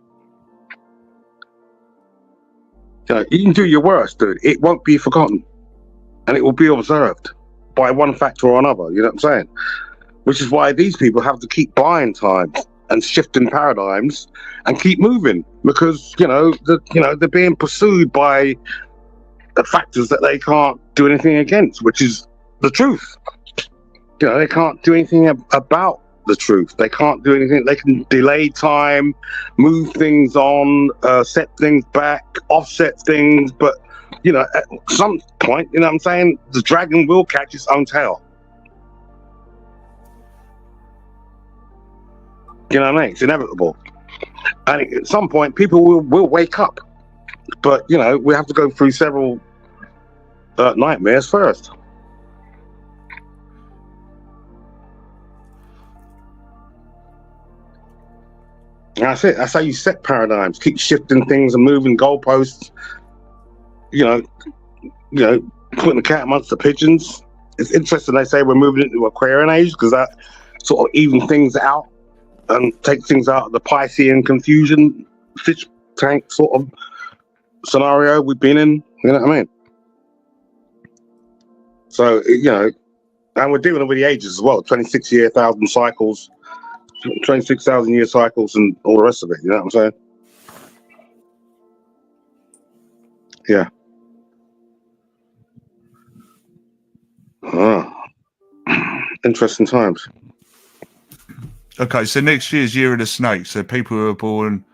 You know, you can do your worst, dude. It won't be forgotten. And it will be observed by one factor or another. You know what I'm saying? Which is why these people have to keep buying time and shifting paradigms and keep moving, because they're being pursued by factors that they can't do anything against, which is the truth. You know, they can't do anything about the truth. They can't do anything. They can delay time, move things on, set things back, offset things, but you know, at some point, you know what I'm saying, the dragon will catch its own tail. You know what I mean? It's inevitable. And at some point, people will wake up. But, you know, we have to go through several nightmares first. And that's it. That's how you set paradigms. Keep shifting things and moving goalposts. You know, putting the cat amongst the pigeons. It's interesting they say we're moving into Aquarian age because that sort of even things out and take things out of the Piscean confusion fish tank sort of scenario we've been in. You know what I mean? So, you know, and we're dealing with the ages as well. 26,000 cycles, 26,000 year cycles and all the rest of it. You know what I'm saying? Yeah. Interesting times. Okay, so next year's Year of the Snake. So people who were born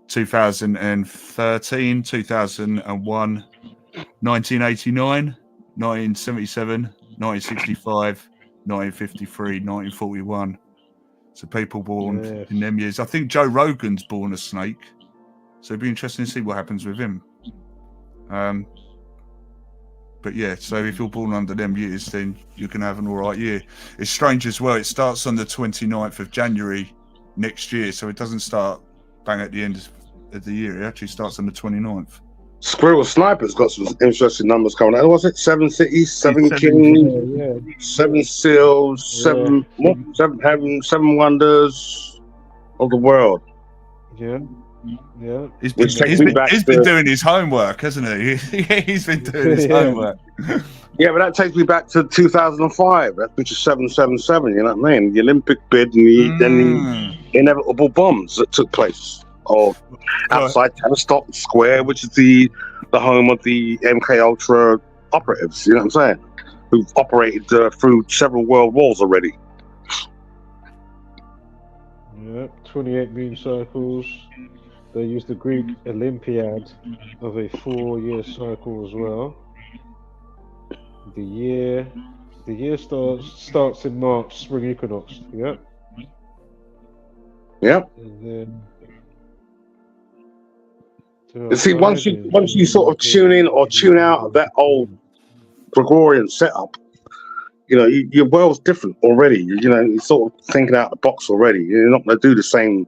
2013, 2001, 1989, 1977, 1965, 1953, 1941. So people born in them years. I think Joe Rogan's born a snake. So it'd be interesting to see what happens with him. But yeah, so if you're born under them years, then you can have an all right year. It's strange as well. It starts on the 29th of January next year. So it doesn't start bang at the end of the year. It actually starts on the 29th. Squirrel Sniper's got some interesting numbers coming out. Was it 7 cities, 7 kings, 7 seals, 7 heavens, 7 wonders of the world? Yeah. Yeah, he's been doing his homework, hasn't he? He's been doing his homework. Yeah, but that takes me back to 2005, which is 777. You know what I mean? The Olympic bid and the inevitable bombs that took place, or outside Tavistock Square, which is the home of the MK Ultra operatives. You know what I'm saying? Who've operated through several world wars already. Yeah, 28 moon cycles. They used the Greek Olympiad of a 4-year cycle as well. The year starts in March, spring equinox. Yep. Yep. And then you see, once you sort of tune in or tune out of that old Gregorian setup, you know, your world's different already. You know, you're sort of thinking out the box already. You're not going to do the same.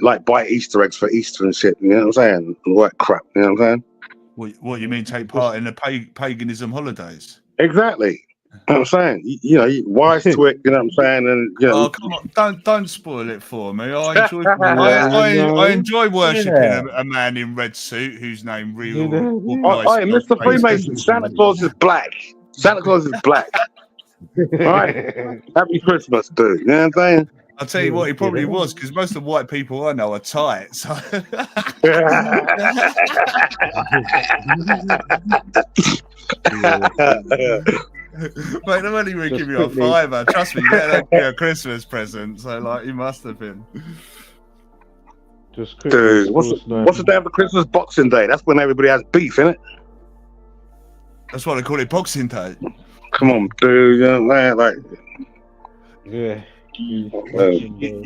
Like buy Easter eggs for Easter and shit, you know what I'm saying? And all that crap, you know what I'm saying? What you mean, take part in the paganism holidays? Exactly. You know what I'm saying? You know, wise to it, you know what I'm saying? And you know, oh come on, don't spoil it for me. I enjoy worshipping a man in red suit whose name really. Mr. Freemason, Santa Claus is black. Santa Claus is black. All right. Happy Christmas, dude. You know what I'm saying? I'll tell you what, he probably was, because most of the white people I know are tight. So. Mate, they're only going to give you a $5. Trust me, that'll be a Christmas present. So, like, he must have been. Dude, what's the day of the Christmas? Boxing Day. That's when everybody has beef, innit? That's why they call it Boxing Day. Come on, dude. You know, man, like. Yeah. You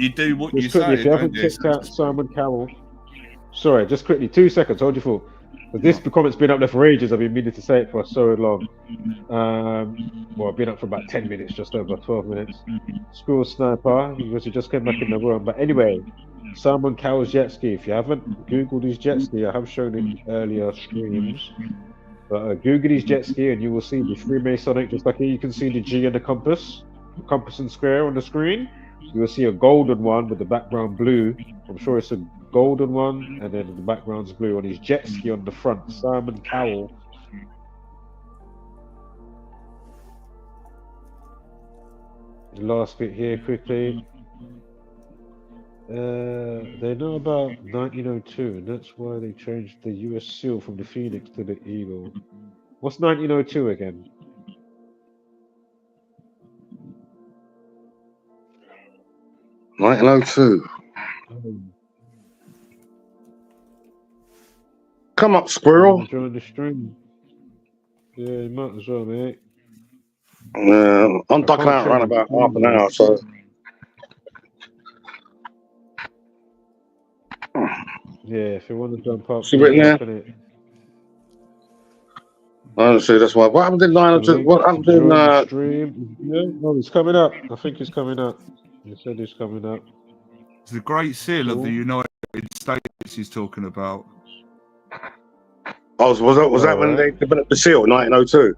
do what you say. If you haven't checked out Simon Cowell, sorry, just quickly, 2 seconds. Hold your thought. But this comment's been up there for ages. I've been meaning to say it for so long. Well, I've been up for about 10 minutes, just over 12 minutes. Squirrel Sniper, because he just came back in the room. But anyway, Simon Cowell's jet ski. If you haven't Googled his jet ski, I have shown it in earlier streams. But Google his jet ski, and you will see the Freemasonic. Just like here, you can see the G and the compass and square on the screen. You will see a golden one with the background blue. I'm sure it's a golden one, and then the background's blue on his jet ski on the front. Simon Cowell. The last bit here quickly. They know about 1902, and that's why they changed the U.S. seal from the Phoenix to the Eagle. What's 1902 again? Come up, squirrel. Join the stream. Yeah, you might as well, mate. I'm ducking out around about half an hour, so. Yeah, if you want to jump up, See written there? it. I don't see, that's why. What happened in 902? What happened in stream? Yeah, oh, it's coming up. I think it's coming up. You said it's coming up. It's the Great Seal of the United States he's talking about. Oh, was that when they developed the seal in 1902?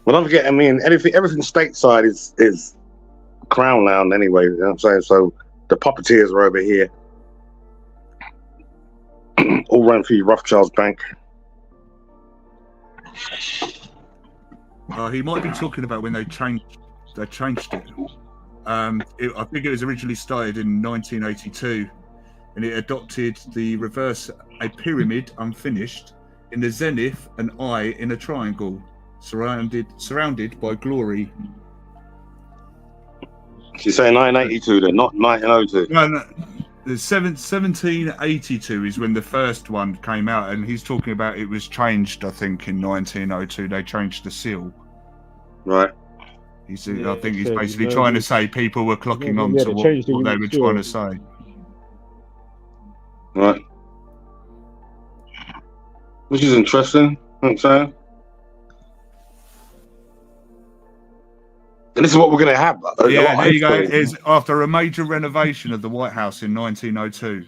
Well, don't forget, I mean, everything stateside is Crown Land anyway, you know what I'm saying? So the puppeteers are over here. All run through Rothschild's bank. He might be talking about when they changed it. I think it was originally started in 1982, and it adopted the reverse, a pyramid unfinished, in the zenith, an eye in a triangle, surrounded by glory. She's saying 1982 then, not 1902. No. The 1782 is when the first one came out, and he's talking about it was changed, I think, in 1902. They changed the seal. Right. I think he's basically trying to say people were clocking on to what they were trying to say. Right. Which is interesting, you know what I'm saying? And this is what we're going to have. Yeah, there you go. Is after a major renovation of the White House in 1902,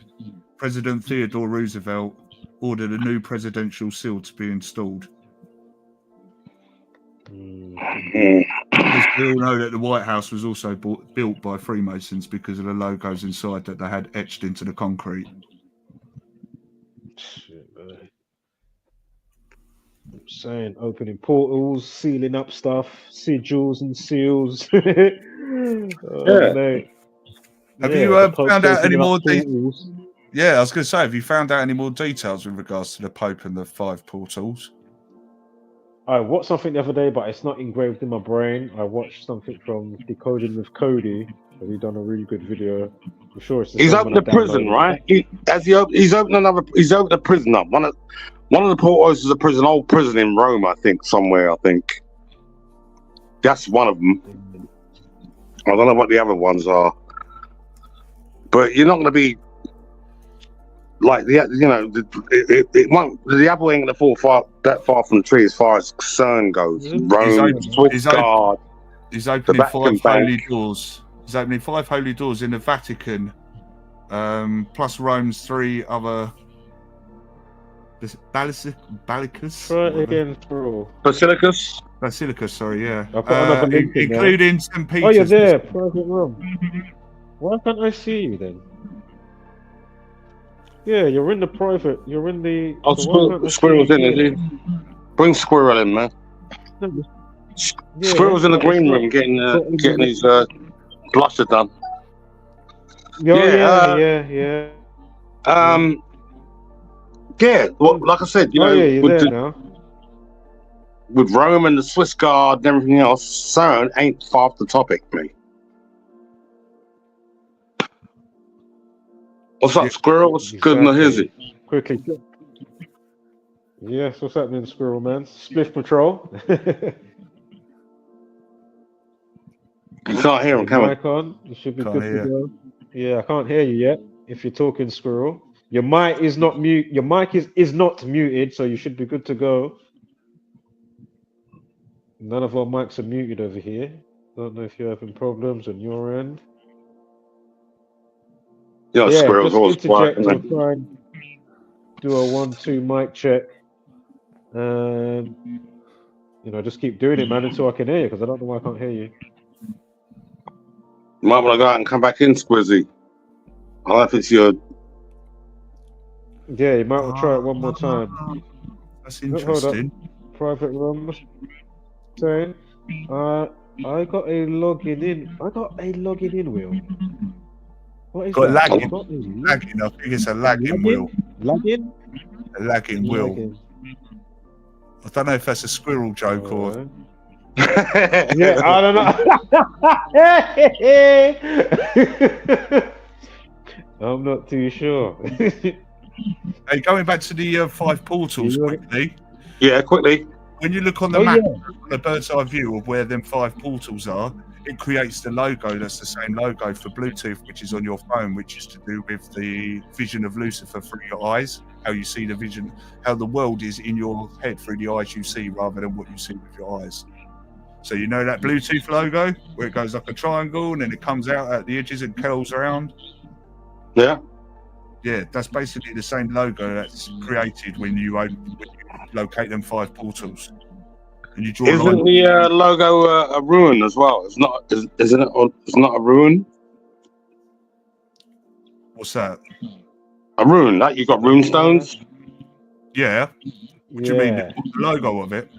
President Theodore Roosevelt ordered a new presidential seal to be installed. We all know that the White House was also built by Freemasons because of the logos inside that they had etched into the concrete. Shit, man. I'm saying opening portals, sealing up stuff, sigils and seals. Mate. Have you found out any more details? Yeah, I was going to say, have you found out any more details with regards to the Pope and the 5 portals? I watched something the other day, but it's not engraved in my brain. I watched something from Decoding with Cody. He's done a really good video. I'm sure it's the he's opened a prison, right? He's opened a prison up. One of the portals is a prison, old prison in Rome, I think, somewhere. I think that's one of them. I don't know what the other ones are, but you're not going to be like the apple ain't going to fall that far from the tree as far as CERN goes. Rome, Swiss Guard. He's opening 5 holy doors. He's opening 5 holy doors in the Vatican, plus Rome's 3 other basilicas. Try it again, bro. Basilicas, sorry, yeah. Including St. Peter's. Oh, you're there, private room. Why can't I see you then? Yeah, you're in the private. You're in the. Oh, Squirrel's in, is he? Bring Squirrel in, man. Squirrel's in the green room getting his blusher done. Yeah. Well, like I said, with Rome and the Swiss Guard and everything else, CERN ain't far off the topic, mate. What's up, Squirrel? What's good in the hizzy? Quickly. Yes, what's happening, Squirrel Man? Spliff Patrol. You can't hear him, can mic on. You should be good to go. Yeah, I can't hear you yet. If you're talking, Squirrel, your mic is not mute. Your mic is not muted, so you should be good to go. None of our mics are muted over here. Don't know if you're having problems on your end. Yeah, Squirrel's always quiet. We'll try and do a 1-2 mic check, and just keep doing it, man, until I can hear you, because I don't know why I can't hear you. You might want to go out and come back in, Squizzy. I don't know if it's your. Yeah, you might want to try it one more time. That's interesting. Private room. Saying I got a login in. I got a login in wheel. What is Got that? lagging. Got a Lagging. I think it's a lagging wheel. Lagging? A lagging wheel. Lagging. I don't know if that's a squirrel joke or. Yeah, I don't know. I'm not too sure. Hey, going back to the 5 portals quickly. Yeah, quickly. When you look on the map, on a bird's eye view of where them 5 portals are, it creates the logo that's the same logo for Bluetooth, which is on your phone, which is to do with the vision of Lucifer through your eyes, how you see the vision, how the world is in your head through the eyes you see rather than what you see with your eyes. So you know that Bluetooth logo where it goes like a triangle and then it comes out at the edges and curls around? Yeah. Yeah, that's basically the same logo that's created when you locate them 5 portals. And you draw Isn't the logo a ruin as well? It's not, isn't it? It's not a ruin. What's that? A rune, like you got rune stones. Yeah. What do you mean? The logo of it?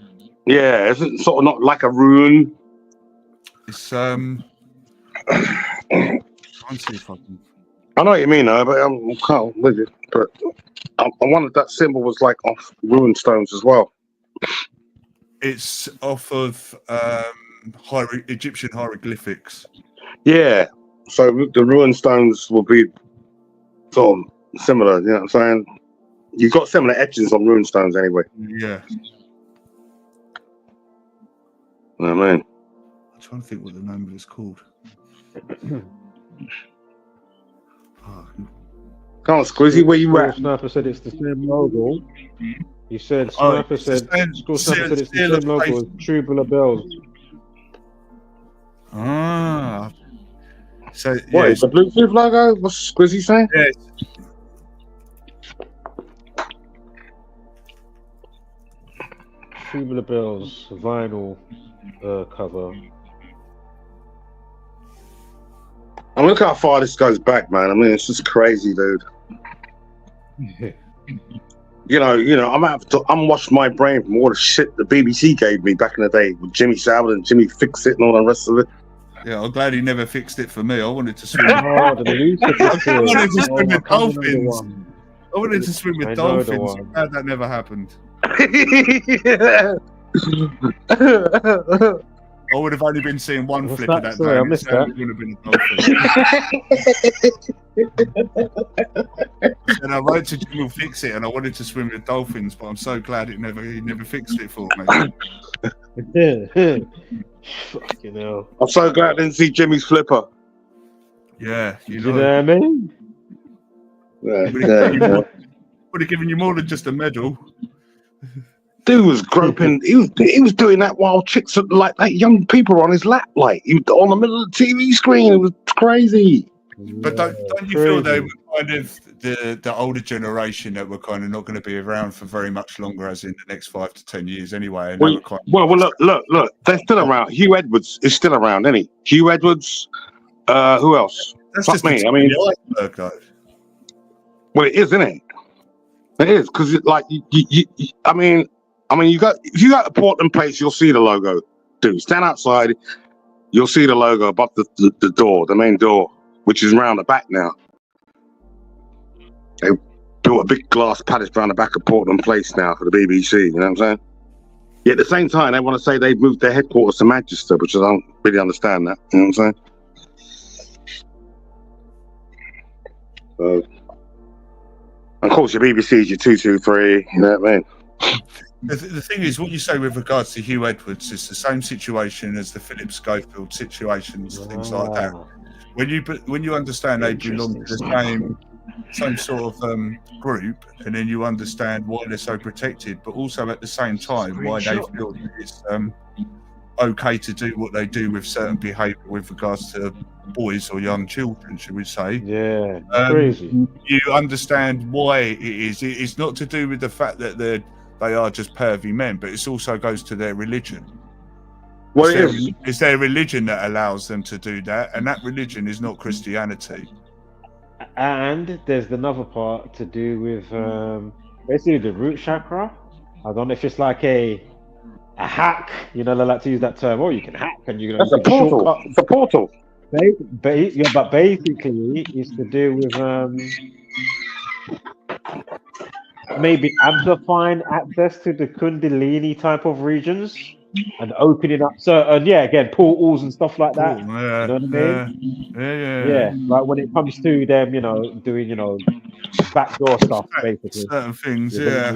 Yeah, isn't it sort of not like a rune? It's trying to see if I can. I know what you mean, though, but I'm kind of with you. But I wondered that symbol was like off rune stones as well. It's off of Egyptian hieroglyphics. Yeah, so the rune stones will be sort of similar. You know what I'm saying? You've got similar etchings on rune stones anyway. Yeah. You know what I mean? I'm trying to think what the name of it's called. Come on, Squizzy, where you at? Sniper said it's the same logo. He said Sniper said Sniper said it's the same logo as Tubular Bells. Ah. So what is the Bluetooth logo? What's Squizzy saying? Yes. Tubular Bells vinyl cover. I mean, look how far this goes back, man. I mean, it's just crazy, dude. You know, I'm gonna have to unwash my brain from all the shit the BBC gave me back in the day with Jimmy Savile and Jimmy Fix It and all the rest of it. Yeah, I'm glad he never fixed it for me. I wanted to swim. I wanted to swim with dolphins. I wanted to swim with dolphins. I'm glad that never happened. I would have only been seeing one flip of that Sorry, day. I missed that. It would have been a dolphin. And I wrote to Jimmy Fix It, and I wanted to swim with dolphins, but I'm so glad he never fixed it for me. Fucking hell. I'm so glad I didn't see Jimmy's flipper. Yeah, you know what I mean? Yeah, would have given you more than just a medal. Dude was groping. He was doing that while chicks like young people were on his lap, like he was on the middle of the TV screen. It was crazy. But don't you feel they were kind of the older generation that were kind of not going to be around for very much longer, as in the next 5 to 10 years anyway? And Well, look, they're still around. Hugh Edwards is still around, isn't he? Hugh Edwards. Who else? That's Fuck just me. I mean, well, it is, isn't it? It is because like I mean, if you go to Portland Place, you'll see the logo. Dude, stand outside, you'll see the logo above the door, the main door, which is round the back now. They built a big glass palace round the back of Portland Place now for the BBC. You know what I'm saying? Yet at the same time, they want to say they've moved their headquarters to Manchester, which I don't really understand that. You know what I'm saying? So, of course, your BBC is your 223. You know what I mean? The thing is, what you say with regards to Hugh Edwards is the same situation as the Philip Schofield situations, things like that. When you understand they belong to the same sort of group, and then you understand why they're so protected, but also at the same time why they feel that it's okay to do what they do with certain behaviour with regards to boys or young children, should we say? Yeah, crazy. You understand why it is. It's not to do with the fact that they are just pervy men, but it also goes to their religion. Well, it's their religion that allows them to do that, and that religion is not Christianity. And there's another part to do with basically the root chakra. I don't know if it's like a a hack. You know, they like to use that term. Oh, you can hack, and you know, That's you a can portal. shortcut. It's a portal. Yeah, but basically, it's to do with maybe amplifying access to the Kundalini type of regions and opening up certain, again, portals and stuff like that. Yeah, You know what I mean? yeah. Like when it comes to them, you know, doing, you know, backdoor stuff, basically. Certain things, Yeah.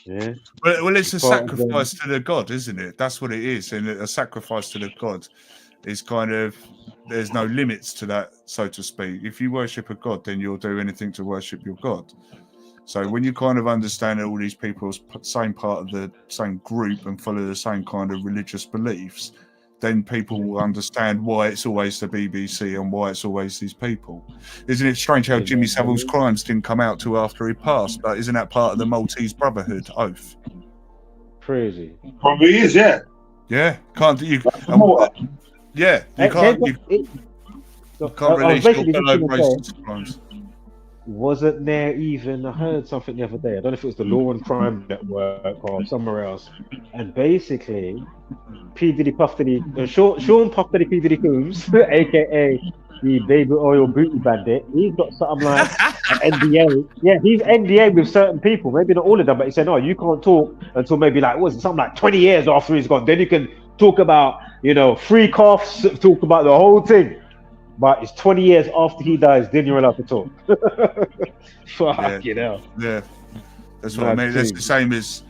Yeah. Well, it's a Part of them. sacrifice to the god, isn't it? That's what it is. And a sacrifice to the god is kind of, there's no limits to that, so to speak. If you worship a god, then you'll do anything to worship your god. So when you kind of understand that all these people are same part of the same group and follow the same kind of religious beliefs, then people will understand why it's always the BBC and why it's always these people. Isn't it strange how Jimmy Savile's crimes didn't come out till after he passed? But isn't that part of the Maltese Brotherhood oath? Crazy. Probably is, yeah. Yeah, can't you? Yeah, you can't. You can't release your fellow racist crimes. Wasn't there even? I heard something the other day. I don't know if it was the Law and Crime Network or somewhere else. And basically, P Diddy Puff Diddy, Sean Puff Diddy P Diddy Coombs, aka the baby oil booty bandit, he's got something like an NDA. Yeah, he's NDA with certain people. Maybe not all of them, but he said, no, you can't talk until maybe like something like 20 years after he's gone. Then you can talk about, you know, free coughs, talk about the whole thing. But it's 20 years after he dies, then you're allowed to talk. Fuck, you know. Yeah, that's what I mean. That's the same as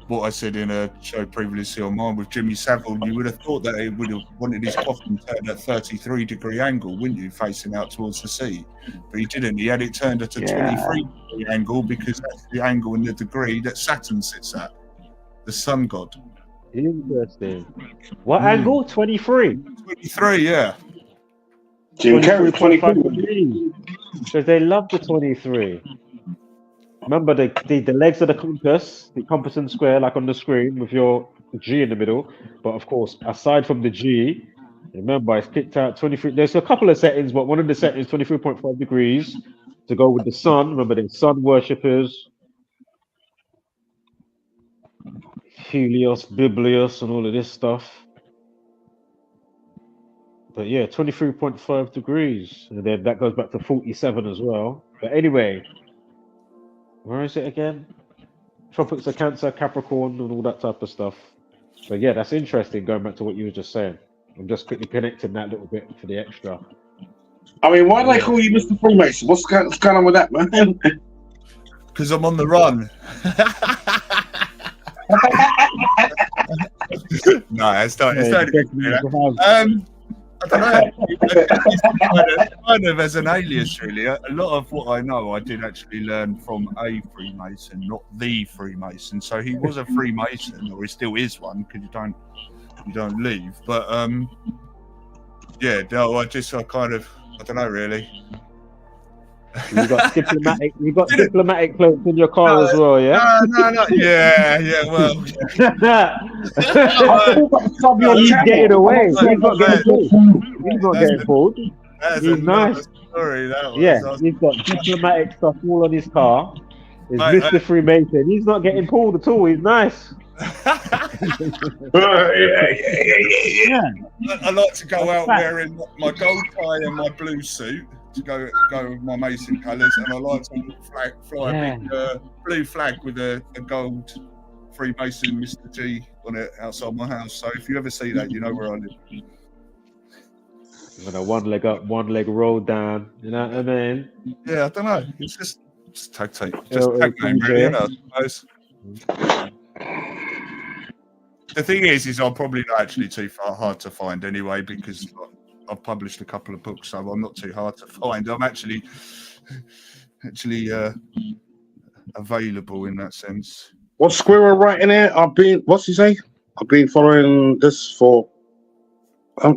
what I said in a show previously on mine with Jimmy Savile. You would have thought that he would have wanted his coffin turned at 33-degree angle, wouldn't you, facing out towards the sea? But he didn't. He had it turned at a 23-degree angle because that's the angle and the degree that Saturn sits at, the sun god. Interesting. What angle? 23? 23, yeah. Jim Carrey 23. Because they love the 23. Remember the legs of the compass and square, like on the screen with your G in the middle. But of course, aside from the G, remember it's kicked out 23. There's a couple of settings, but one of the settings 23.5 degrees to go with the sun. Remember the sun worshippers, Helios, Biblios, and all of this stuff. But yeah, 23.5 degrees. And then that goes back to 47 as well. But anyway, where is it again? Tropics of Cancer, Capricorn, and all that type of stuff. But yeah, that's interesting, going back to what you were just saying. I'm just quickly connecting that little bit for the extra. I mean, why do they call you Mr. Freemason? What's going on with that, man? Because I'm on the run. No, it's not. I don't know. It's kind of as an alias, really. A lot of what I know, I did actually learn from a Freemason, not the Freemason. So he was a Freemason, or he still is one, because you don't leave. But yeah, no, I don't know, really. You got diplomatic clothes in your car as well, yeah? No. Yeah, well. He's getting away. He's not getting pulled. He's not getting pulled. He's nice. Story, he's got diplomatic stuff all on his car. It's Mr. Freemason. He's not getting pulled at all. He's nice. Yeah. I like to go out wearing my gold tie and my blue suit to go with my Mason colours, and I like to fly a big blue flag with a gold Freemason Mr. G on it outside my house. So if you ever see that, you know where I live. You know, one leg up, one leg rolled down. You know what I mean? Yeah, I don't know. It's just tag team. Just tag name, really, you know, I suppose. The thing is I'm probably not actually too hard to find anyway, because I've published a couple of books, so I'm not too hard to find. I'm actually available in that sense. What's Squirrel writing here? What's he say? I've been following this for. I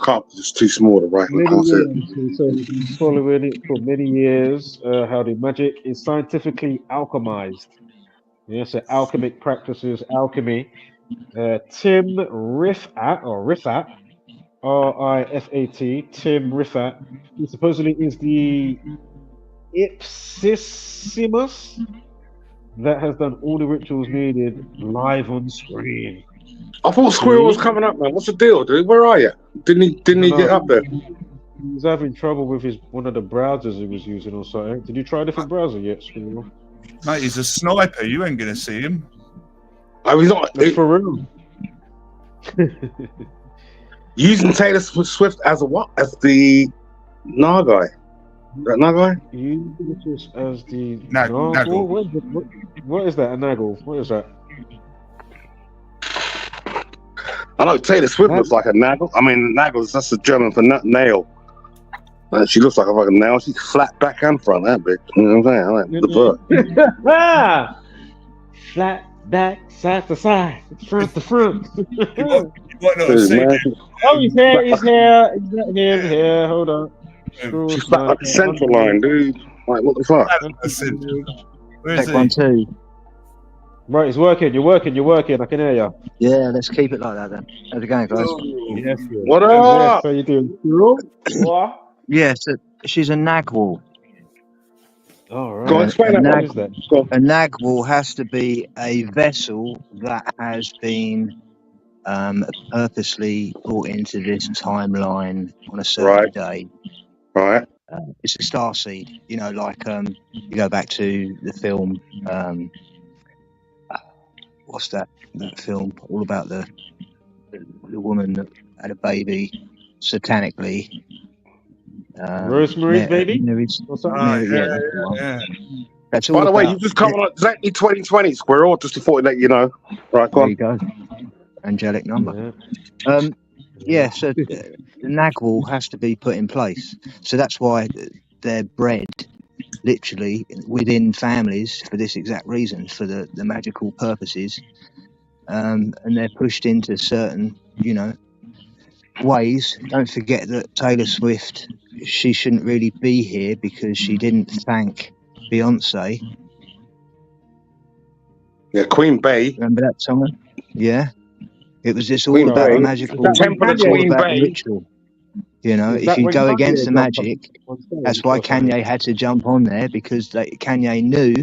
can't. It's too small to write. So he's following it for many years. How the magic is scientifically alchemized. Yeah, so alchemic practices, alchemy. Tim Rifat RIFAT, Tim Rifat. He supposedly is the ipsissimus that has done all the rituals needed live on screen. I thought Squirrel was coming up, man. What's the deal, dude? Where are you? Didn't he get up there? He was having trouble with one of the browsers he was using or something. Did you try a different browser yet, Squirrel? Mate, he's a sniper. You ain't gonna see him. I was not for real. Using Taylor Swift as a what? As the Naga. That Naga? Using this as the Nagel. What is that? A Nagel? What is that? I know Taylor Swift looks like a Nagel. I mean, Nagel, that's the German for nail. She looks like a fucking nail. She's flat back and front, that bitch. You know what I'm saying? I like the butt. Flat back, side to side, front to front. You might not have seen it. Oh, he's here. Hold on. She's flat like a central line, dude. Like, what the fuck? Where is Take 1, 2. Right, it's working. You're working. I can hear you. Yeah, let's keep it like that then. How's it going, guys? Yes. What up? Yes, how you doing? What? Yeah, so she's a Nahuel. All right. Go on, explain that. What is that? A Nahuel has to be a vessel that has been purposely brought into this timeline on a certain day. Right. It's a starseed. You know, like you go back to the film. What's that film? All about the woman that had a baby satanically. Rosemary's Baby? Yeah. That's all By the way, about, you just come on exactly 2020, Squirrel, just to thought let you know. Right, go there on. you go. Angelic number. Yeah, so the Nahuel has to be put in place. So that's why they're bred literally within families for this exact reason, for the magical purposes. And they're pushed into certain, ways. Don't forget that Taylor Swift, she shouldn't really be here because she didn't thank Beyonce. Yeah, Queen Bey. Remember that song? Yeah. It's all about the magical, Temple of Queen Bey. ritual. If you go against the magic, that's why Kanye had to jump on there, because Kanye knew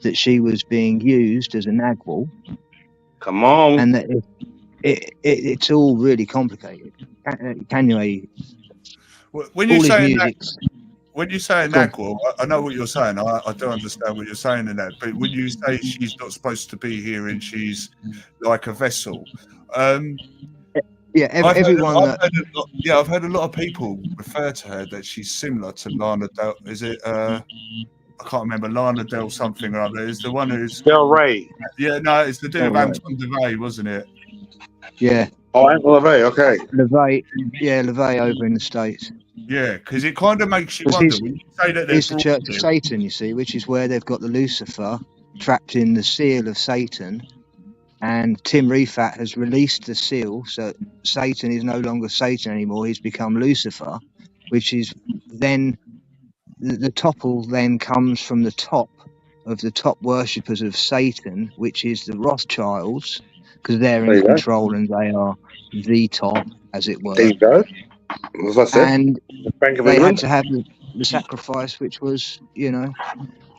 that she was being used as a Nahuel. Come on. And that it's all really complicated. Kanye. When you say Nahuel, I know what you're saying. I don't understand what you're saying in that. But when you say she's not supposed to be here and she's like a vessel, everyone. I've heard a lot of people refer to her that she's similar to Lana Del. Is it? I can't remember. Lana Del something or other. Is the one who's Del Rey? Yeah, no, it's the dude of Antoine DeVay, wasn't it? Yeah. Oh, Antoine LaVey. Okay. LaVey over in the States. Yeah, because it kind of makes you wonder when you say that it's the Church of Satan, you see, which is where they've got the Lucifer trapped in the seal of Satan, and Tim Refat has released the seal, so Satan is no longer Satan anymore. He's become Lucifer, which is then the topple then comes from the top of the top worshippers of Satan, which is the Rothschilds, because they're in control and they are the top, as it were. There you go. As I said, and they had to have the sacrifice, which was,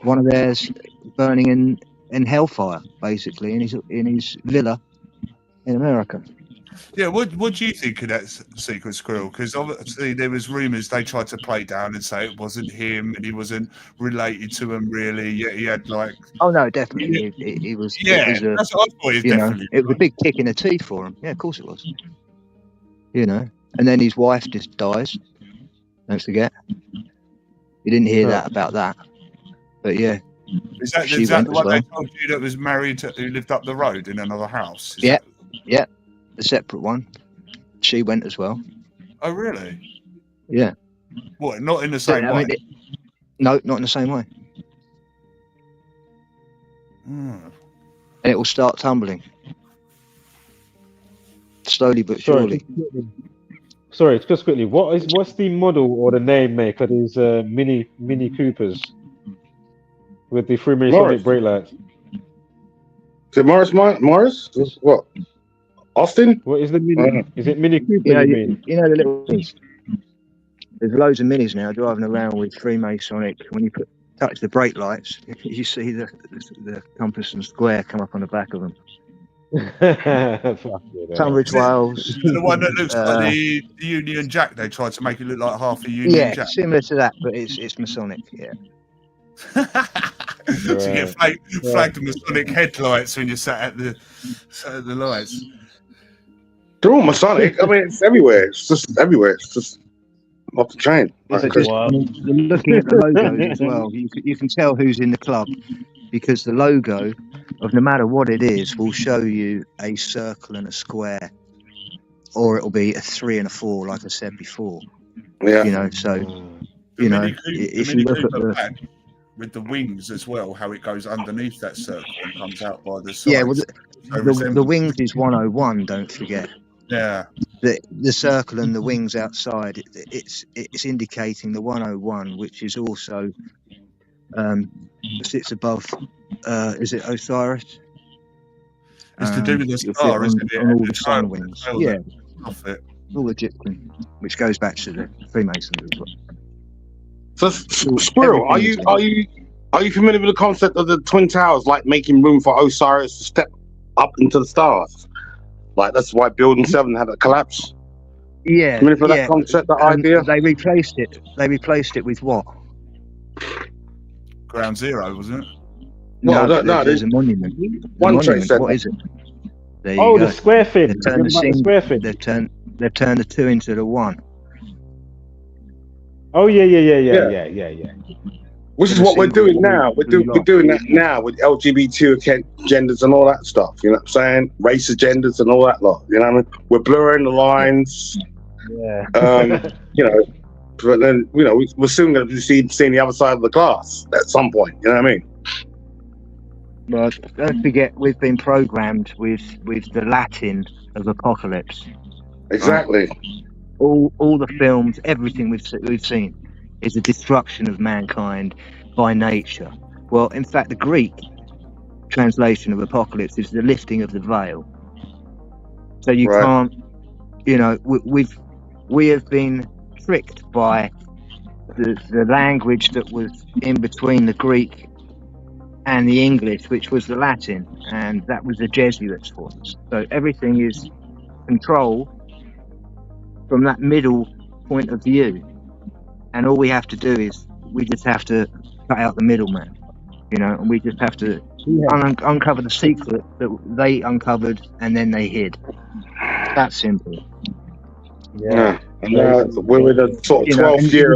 one of theirs burning in hellfire, basically, in his villa in America. Yeah, what do you think of that Secret Squirrel? Because obviously there was rumours they tried to play down and say it wasn't him and he wasn't related to him really. Yet he had like. Oh no, definitely he was. Yeah, it was that's what I thought. It was a big kick in the teeth for him. Yeah, of course it was. And then his wife just dies. Don't forget. You didn't hear that about that, but yeah. Is that the one they told you that was married who lived up the road in another house? Yeah, the separate one. She went as well. Oh really? Yeah. What? Not in the same way? No, not in the same way. And it will start tumbling. Slowly but surely. Sorry, just quickly. What's the model or the name make of these Mini Coopers with the Freemasonic brake lights? Is it Morris? What? Austin? What is the Mini? Is it Mini Cooper? You know the little things. There's loads of minis now driving around with Freemasonic. When you put touch the brake lights, you see the compass and square come up on the back of them. Tunbridge Wells. The one that looks like the Union Jack. They tried to make it look like half a Union Yeah, Jack. similar to that, but it's Masonic. Yeah. So you get flagged Masonic headlights when you're sat at the lights. They're all Masonic. I mean, it's everywhere. It's just everywhere. It's just off the chain. You're looking at the logos as well. You can tell who's in the club because the logo of no matter what it is will show you a circle and a square, or it'll be a 3 and a 4, like I said before. Yeah. You know, so you know, if you look at the with the wings as well, how it goes underneath that circle and comes out by the sides. yeah, well, the wings is 101. Don't forget. Yeah. The circle and the wings outside, it's indicating the 101, which is also sits above. Is it Osiris? It's to do with the star, isn't it? On all the sun wings. Yeah. Off it. All Egyptian, which goes back to the Freemasons as well. So, Squirrel, are you familiar with the concept of the Twin Towers, like making room for Osiris to step up into the stars? Like that's why Building 7 had a collapse. Yeah, familiar with that concept, that idea? They replaced it. They replaced it with what? Ground Zero, wasn't it? No, there's a monument. One Trade Center. What is it? There Oh, you go. the square thing. They've turned the square thing. They've turned the 2 into the 1. Oh yeah. Which is what we're doing now. We're doing that now with LGBT agendas and all that stuff. You know what I'm saying? Race agendas and all that lot. You know what I mean? We're blurring the lines. Yeah. You know, but then we're soon going to be seeing the other side of the glass at some point. You know what I mean? Well, don't forget we've been programmed with the Latin of apocalypse. Exactly. All the films, everything we've seen is a destruction of mankind by nature. Well, in fact, the Greek translation of apocalypse is the lifting of the veil. So you can't, we have been tricked by the language that was in between the Greek and the English, which was the Latin, and that was the Jesuits for us. So everything is controlled from that middle point of view. And all we have to do is we just have to cut out the middleman, and we just have to uncover the secret that they uncovered and then they hid. That simple. Yeah. And we're in a sort of 12th year.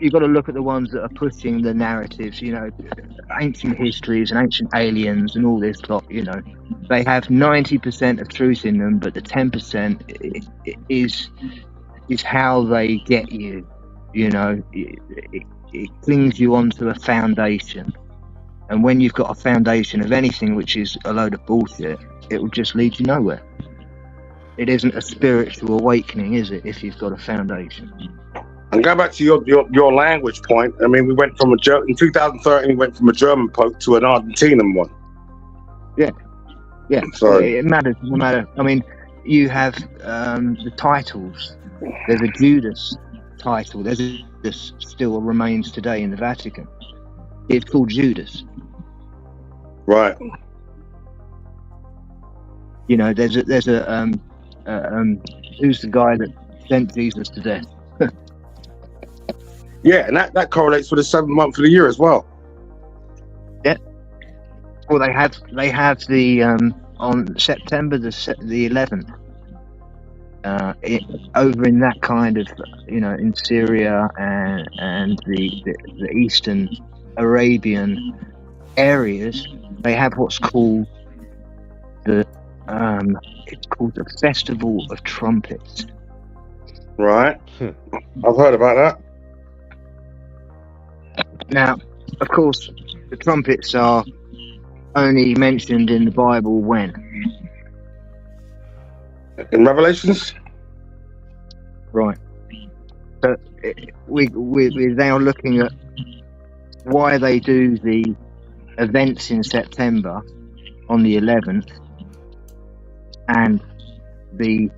You've got to look at the ones that are pushing the narratives, ancient histories and ancient aliens and all this lot, They have 90% of truth in them, but the 10% is how they get you. It clings you onto a foundation, and when you've got a foundation of anything which is a load of bullshit, it will just lead you nowhere. It isn't a spiritual awakening, is it, if you've got a foundation? And go back to your language point. I mean, we went from in 2013 we went from a German Pope to an Argentinian one. Yeah. So it matters. No matter. I mean, you have the titles. There's a Judas title. This still remains today in the Vatican. It's called Judas. Right. There's a who's the guy that sent Jesus to death? Yeah, and that correlates with the 7th month of the year as well. Yeah. Well, they have the on September the 11th. Over in that kind of, in Syria and the Eastern Arabian areas, they have what's called it's called the Festival of Trumpets. Right. I've heard about that. Now, of course, the trumpets are only mentioned in the Bible when? In Revelations? Right. But we're now looking at why they do the events in September on the 11th, and the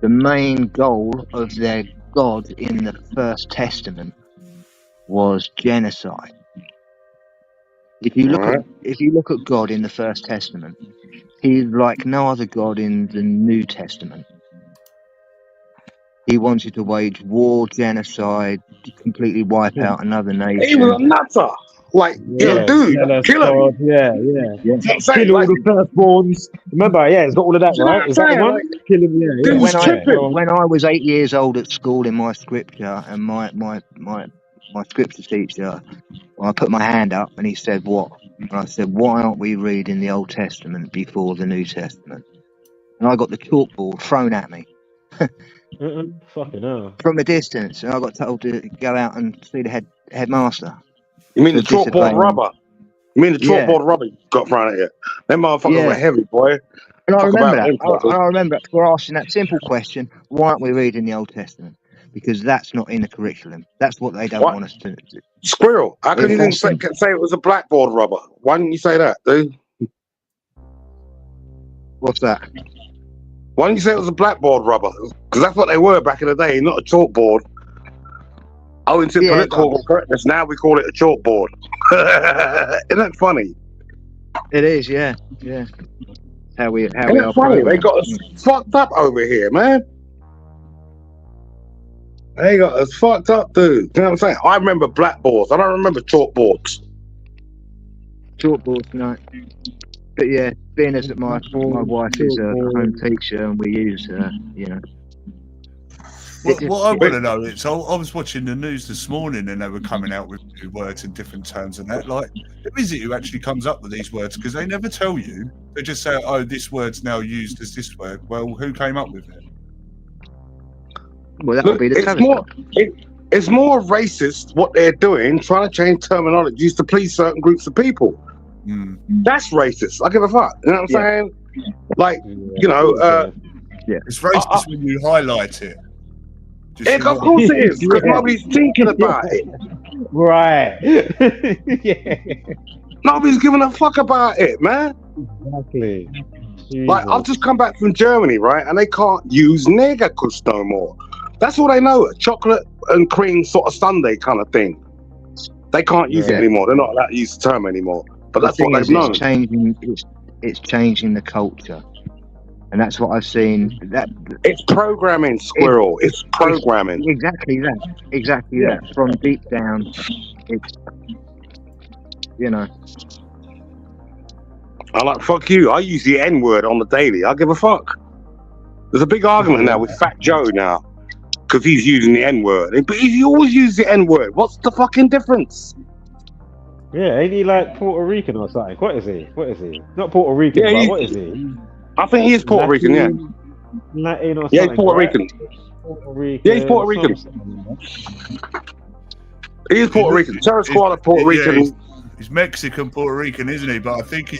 main goal of their God in the First Testament was genocide. If you look at God in the First Testament, he's like no other God in the New Testament. He wanted to wage war, genocide, completely wipe out another nation. He was a nutter. Like, dude, kill him. Yeah. Kill all the firstborns. Remember, it's got all of that, right? Is that the one? Kill him, When I was 8 years old at school in my scripture, and my scripture teacher, I put my hand up and he said, "What?" And I said, "Why aren't we reading the Old Testament before the New Testament?" And I got the chalkboard thrown at me. Fucking hell. From a distance, and I got told to go out and see the headmaster. You mean the chalkboard rubber? You mean the chalkboard rubber got thrown at you? Them motherfuckers were heavy, boy. And I remember that. I remember for asking that simple question: why aren't we reading the Old Testament? Because that's not in the curriculum. That's what they don't want us to do. Squirrel. How could you didn't say it was a blackboard rubber? Why didn't you say that, dude? What's that? Why didn't you say it was a blackboard rubber? Because that's what they were back in the day, not a chalkboard. Owing to political correctness, now we call it a chalkboard. Isn't that funny? It is, yeah. How we are funny? They got us fucked up over here, man. They got us fucked up, dude. You know what I'm saying? I remember blackboards. I don't remember chalkboards. Chalkboards, no. But yeah, being as my wife is a home teacher and we use her, What I want to know is, I was watching the news this morning and they were coming out with new words and different terms and that. Like, who is it who actually comes up with these words? Because they never tell you. They just say, "Oh, this word's now used as this word." Well, who came up with it? Well, that would be the it's more racist what they're doing, trying to change terminologies to please certain groups of people. That's racist. I give a fuck. You know what I'm saying? Like, it's racist when you highlight it. Of course it is, because nobody's thinking about it. Right. Nobody's giving a fuck about it, man. Exactly. Like, I've just come back from Germany, right? And they can't use Naga kuss no more. That's all they know, a chocolate and cream sort of sundae kind of thing. They can't use it anymore. They're not allowed to use the term anymore. But that's what they've known. It's changing the culture. And that's what I've seen. It's programming, Squirrel. It's programming. Exactly that. From deep down, it's, I like, fuck you. I use the N-word on the daily. I give a fuck. There's a big argument now with Fat Joe now. Because he's using the N-word. But he always uses the N-word. What's the fucking difference? Yeah, ain't he like Puerto Rican or something? What is he? Not Puerto Rican, but what is he? I think he is Puerto Rican, yeah. Latin or something. Yeah, he's Puerto Rican. Yeah, he's Puerto Rican. He is Puerto Rican. Terror Squad of Puerto Rican. He's Mexican, Puerto Rican, isn't he? But I think he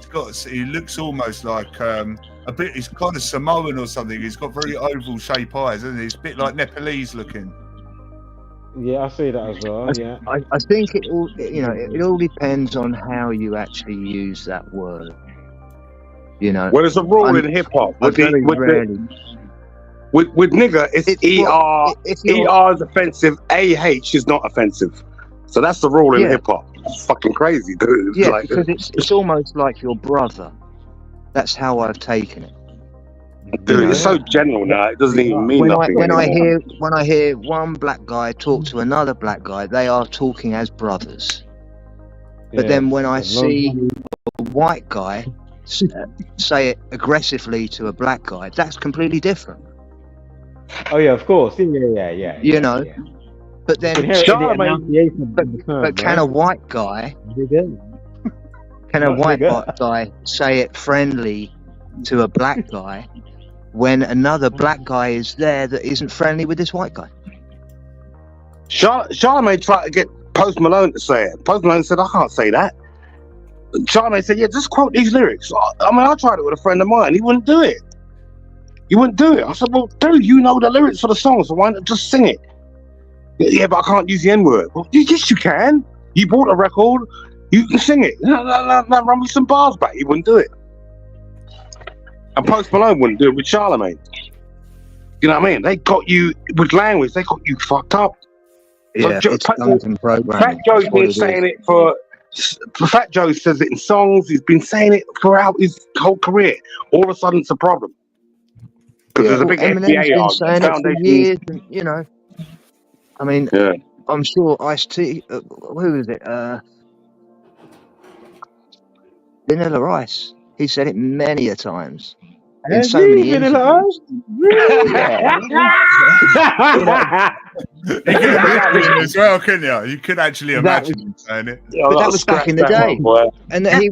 looks almost like a bit. He's kind of Samoan or something. He's got very oval shaped eyes, isn't he? He's a bit like Nepalese looking. Yeah, I see that as well. I think it all, it all depends on how you actually use that word. Well, there's a rule in hip hop. With nigger, it's ER. ER is offensive. AH is not offensive. So that's the rule in hip hop. It's fucking crazy, dude. Yeah, because it's almost like your brother. That's how I've taken it. Dude, it's so general now. It doesn't even mean nothing. When I hear one black guy talk to another black guy, they are talking as brothers. But then when I see a white guy say it aggressively to a black guy, that's completely different. Oh yeah, of course. Yeah. But then, can a white guy say it friendly to a black guy when another black guy is there that isn't friendly with this white guy? Charlamagne tried to get Post Malone to say it. Post Malone said, "I can't say that." Charlamagne said, "Yeah, just quote these lyrics." I mean, I tried it with a friend of mine. He wouldn't do it. I said, "Well, dude, you know the lyrics for the song, so why not just sing it?" Yeah, but I can't use the N-word. Well, yes, you can. You bought a record. You can sing it. Run me some bars back. He wouldn't do it. And Post Malone wouldn't do it with Charlamagne. You know what I mean? They got you with language. They got you fucked up. Yeah, it's London programming. Fat Joe's been saying it for. Fat Joe says it in songs. He's been saying it throughout his whole career. All of a sudden, it's a problem because there's a big FDA been saying it for years, and, you know. I mean, I'm sure Ice-T. Who is it? Vanilla Ice. He said it many a times. In so many interviews. You could imagine as well, couldn't you? You could actually imagine him saying it. But that was back in the day, and that he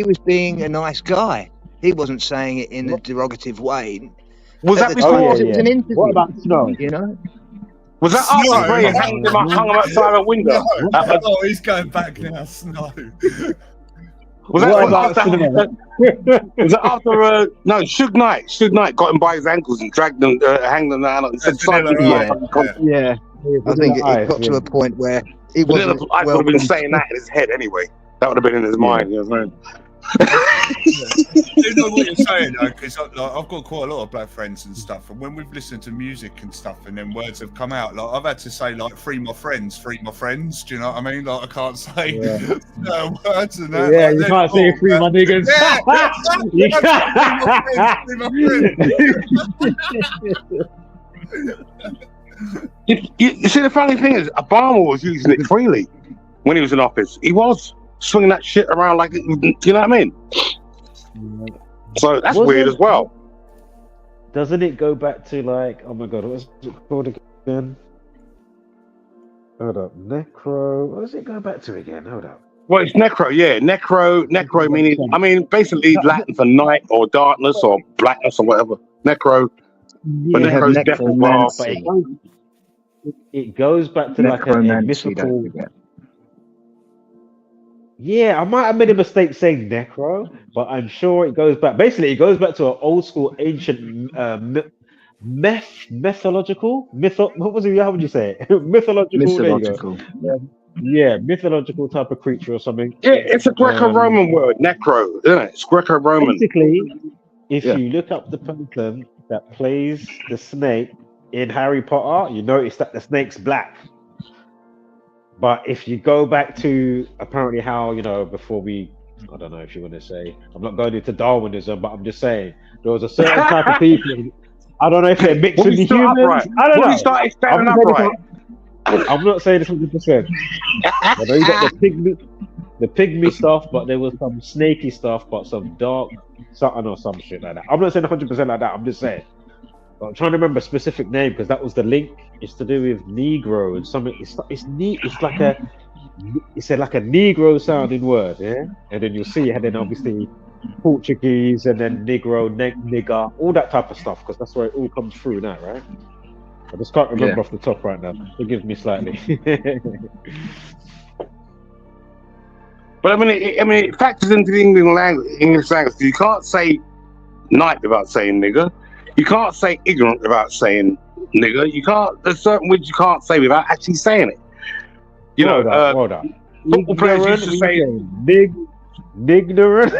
was being a nice guy. He wasn't saying it in a derogative way. Was that before? It was an interview. What about Snow? You know. Was that after Braian hung him outside a window? Oh, he's going back now. Snow. Was that after no, Suge Knight? Suge Knight got him by his ankles and dragged them, hanged them down, and said, Yeah. I think it got to a point where he wasn't. I would have been saying that in his head anyway. That would have been in his mind. You know what I'm saying? You know what you're saying, though, because I've got quite a lot of black friends and stuff, and when we've listened to music and stuff, and then words have come out, like I've had to say, like, free my friends. Do you know what I mean? Like I can't say words and that. Yeah, like, you can't say free my niggas. You see, the funny thing is, Obama was using it freely when he was in office. He was swinging that shit around like, you know what I mean? So that's weird as well. Doesn't it go back to like, oh my god, what was it called again? Hold up, necro. What does it go back to again? Hold up. Well, it's necro, yeah. Necro meaning, I mean, basically Latin for night or darkness or blackness or whatever. Necro. But necro's definitely wrong. It goes back to like a mythical. Yeah, I might have made a mistake saying necro, but I'm sure it goes back. Basically, it goes back to an old school, ancient mythological. What was it? How would you say it? Mythological. Yeah, mythological type of creature or something. Yeah, it's a Greco-Roman word, necro, isn't it? It's Greco-Roman. Basically, if you look up the person that plays the snake in Harry Potter, you notice that the snake's black. But if you go back to apparently how, you know, before we, I don't know if you want to say, I'm not going into Darwinism, but I'm just saying there was a certain type of people. I don't know if they're mixed with the humans. I don't know. You started standing upright. I'm not saying this 100%. But you got the pygmy stuff, but there was some snaky stuff, but some dark something or some shit like that. I'm not saying 100% like that. I'm just saying. But I'm trying to remember a specific name because that was the link. It's to do with Negro and something. It's like a Negro sounding word, yeah. And then you'll see, and then obviously Portuguese, and then Negro, nigger, all that type of stuff, because that's where it all comes through now, right? I just can't remember off the top right now. Forgive me slightly. But I mean, it factors into the English language. You can't say night without saying nigger. You can't say ignorant without saying nigger. You can't. There's certain words you can't say without actually saying it. You know, football players used to say niggerant.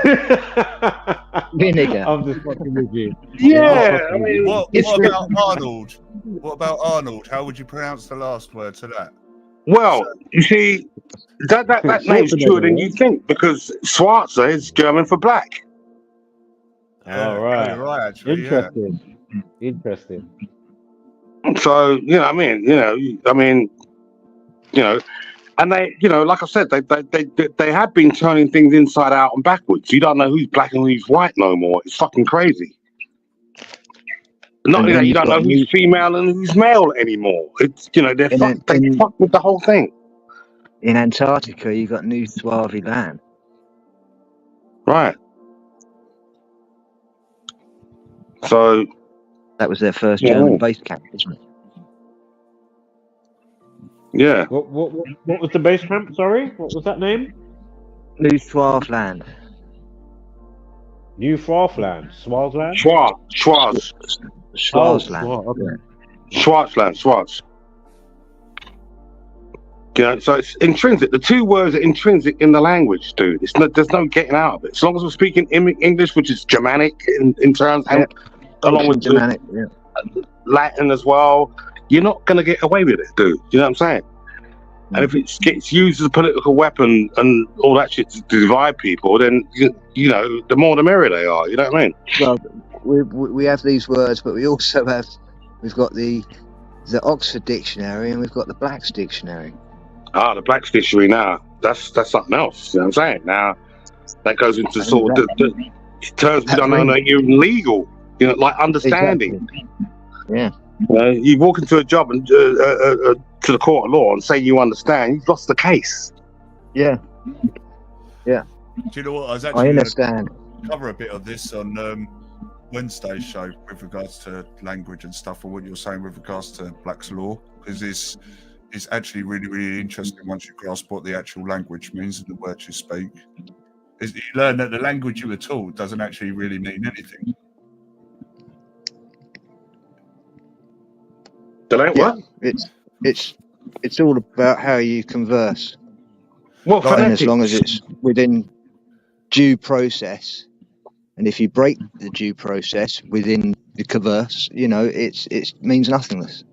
Vinegar. I'm just fucking with you. Yeah. I mean, what about Arnold? What about Arnold? How would you pronounce the last word to that? Well, you see, that name's truer than you think, because Schwarzer is German for black. All right. You're right, actually. Interesting. So, you know, I mean, and they, you know, like I said, they have been turning things inside out and backwards. You don't know who's black and who's white no more. It's fucking crazy. Not only that, you don't know who's female and who's male anymore. It's, you know, they fuck with the whole thing. In Antarctica, you got New Swaziland. Right. So that was their first German base camp, isn't it? Yeah. What was the base camp? Sorry, what was that name? New Swaziland. New Swaziland. Swaziland. Swaziland. Schwarzland. You know, so it's intrinsic. The two words are intrinsic in the language, dude. There's no getting out of it. As long as we're speaking English, which is Germanic in terms, and along with Germanic, Latin as well, you're not going to get away with it, dude. You know what I'm saying? And if it gets used as a political weapon and all that shit to divide people, then, you know, the more the merrier they are. You know what I mean? Well, we have these words, but we've got the Oxford Dictionary and we've got the Black's Dictionary. Ah, the Black's Dictionary now. That's something else. You know what I'm saying? Now, that goes into sort of the terms we don't know even legal. You know, like understanding. Exactly. Yeah. You walk into a job and to the court of law and say you understand, you've lost the case. Yeah. Yeah. Do you know what? I was I actually understand. cover a bit of this on Wednesday's show with regards to language and stuff, or what you're saying with regards to Black's law, because it's actually really, really interesting once you grasp what the actual language means and the words you speak. You learn that the language you were taught doesn't actually really mean anything. What? It's all about how you converse. Well, and as long as it's within due process, and if you break the due process within the converse, you know, it means nothingness.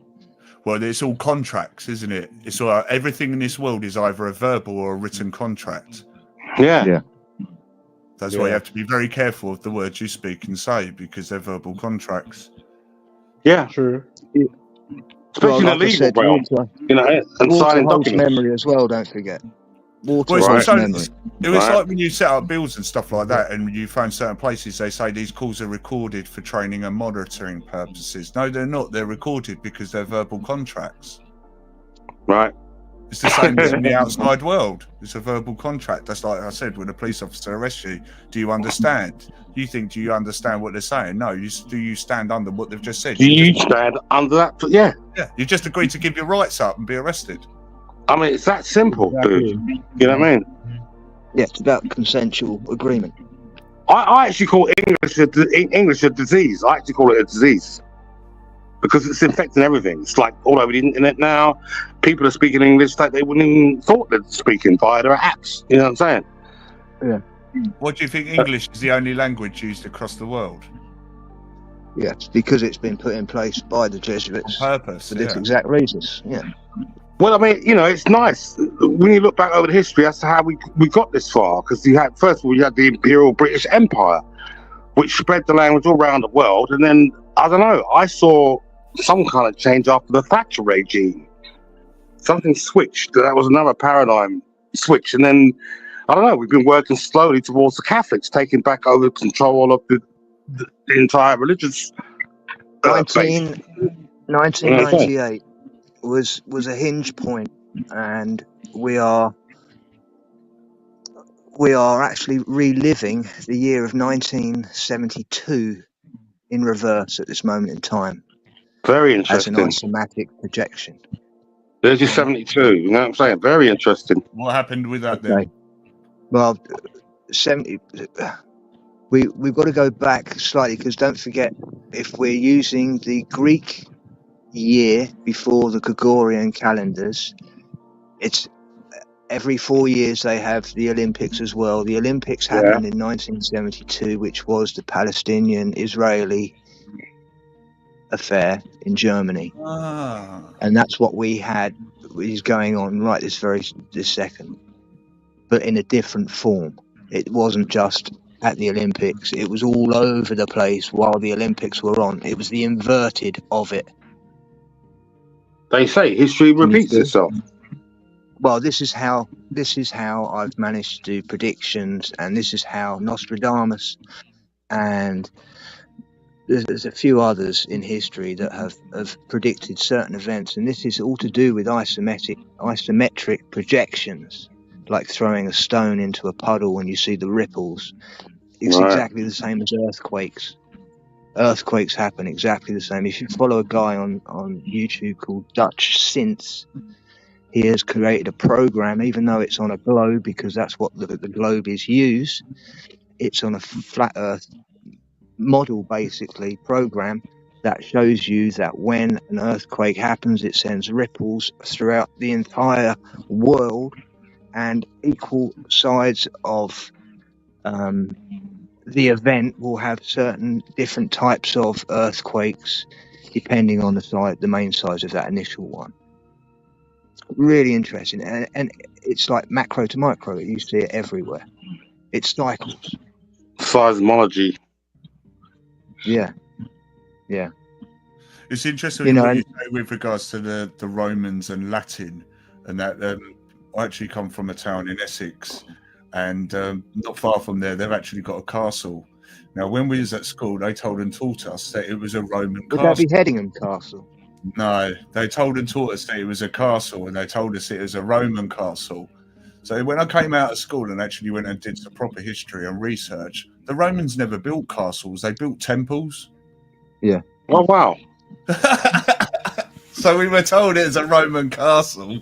Well, it's all contracts, isn't it? It's all everything in this world is either a verbal or a written contract. Yeah. That's why you have to be very careful of the words you speak and say, because they're verbal contracts. Yeah, true. Especially in the legal realm, you know, and signing documents. Memory as well. Don't forget. Water Well, holds memory. It was like when you set up bills and stuff like that, and you find certain places they say these calls are recorded for training and monitoring purposes. No, they're not. They're recorded because they're verbal contracts. Right. It's the same as in the outside world. It's a verbal contract. That's like I said, when a police officer arrests you, do you understand? You think, do you understand what they're saying? No. Do you stand under what they've just said? Do you stand under that? Yeah. Yeah. You just agreed to give your rights up and be arrested. I mean, it's that simple, dude. You know what I mean? Yeah, it's about consensual agreement. I actually call English a disease. I actually call it a disease because it's infecting everything. It's like all over the internet now. People are speaking English like they wouldn't even thought they'd speaking via their apps. You know what I'm saying? Yeah. What do you think English is the only language used across the world? Yes, because it's been put in place by the Jesuits on purpose for this exact reasons. Yeah. Well, I mean, you know, it's nice when you look back over the history as to how we got this far. Because first of all, you had the Imperial British Empire, which spread the language all around the world. And then, I don't know, I saw some kind of change after the Thatcher regime. Something switched. That was another paradigm switch. And then, I don't know, we've been working slowly towards the Catholics taking back over control of the entire religious 1998 was a hinge point, and we are actually reliving the year of 1972 in reverse at this moment in time. Very interesting. As an isomatic projection. There's your 72. You know what I'm saying? Very interesting. What happened with that then? Well, 70. We've got to go back slightly, because don't forget, if we're using the Greek year before the Gregorian calendars, it's every 4 years they have the Olympics as well. The Olympics happened in 1972, which was the Palestinian-Israeli affair in Germany. And that's what we had is going on right this second, but in a different form. It wasn't just at the Olympics, it was all over the place while the Olympics were on. It was the inverted of it. They say history repeats itself. Well, this is how I've managed to do predictions, and this is how Nostradamus and there's a few others in history that have predicted certain events, and this is all to do with isometric projections, like throwing a stone into a puddle when you see the ripples. It's exactly the same as earthquakes. Earthquakes happen exactly the same. If you follow a guy on YouTube called Dutch Synths, he has created a program, even though it's on a globe, because that's what the globe is used. It's on a flat Earth model, basically, program that shows you that when an earthquake happens, it sends ripples throughout the entire world, and equal sides of the event will have certain different types of earthquakes depending on the main size of that initial one. Really interesting, and it's like macro to micro. You see it everywhere. It cycles. Seismology. Yeah. It's interesting what you say with regards to the Romans and Latin, and that I actually come from a town in Essex, and not far from there, they've actually got a castle. Now, when we was at school, they told and taught us that it was a Roman castle. Would that be Headingham Castle? No, they told and taught us that it was a castle, and they told us it was a Roman castle. So when I came out of school and actually went and did some proper history and research, the Romans never built castles; they built temples. Yeah. Oh wow. So we were told it was a Roman castle.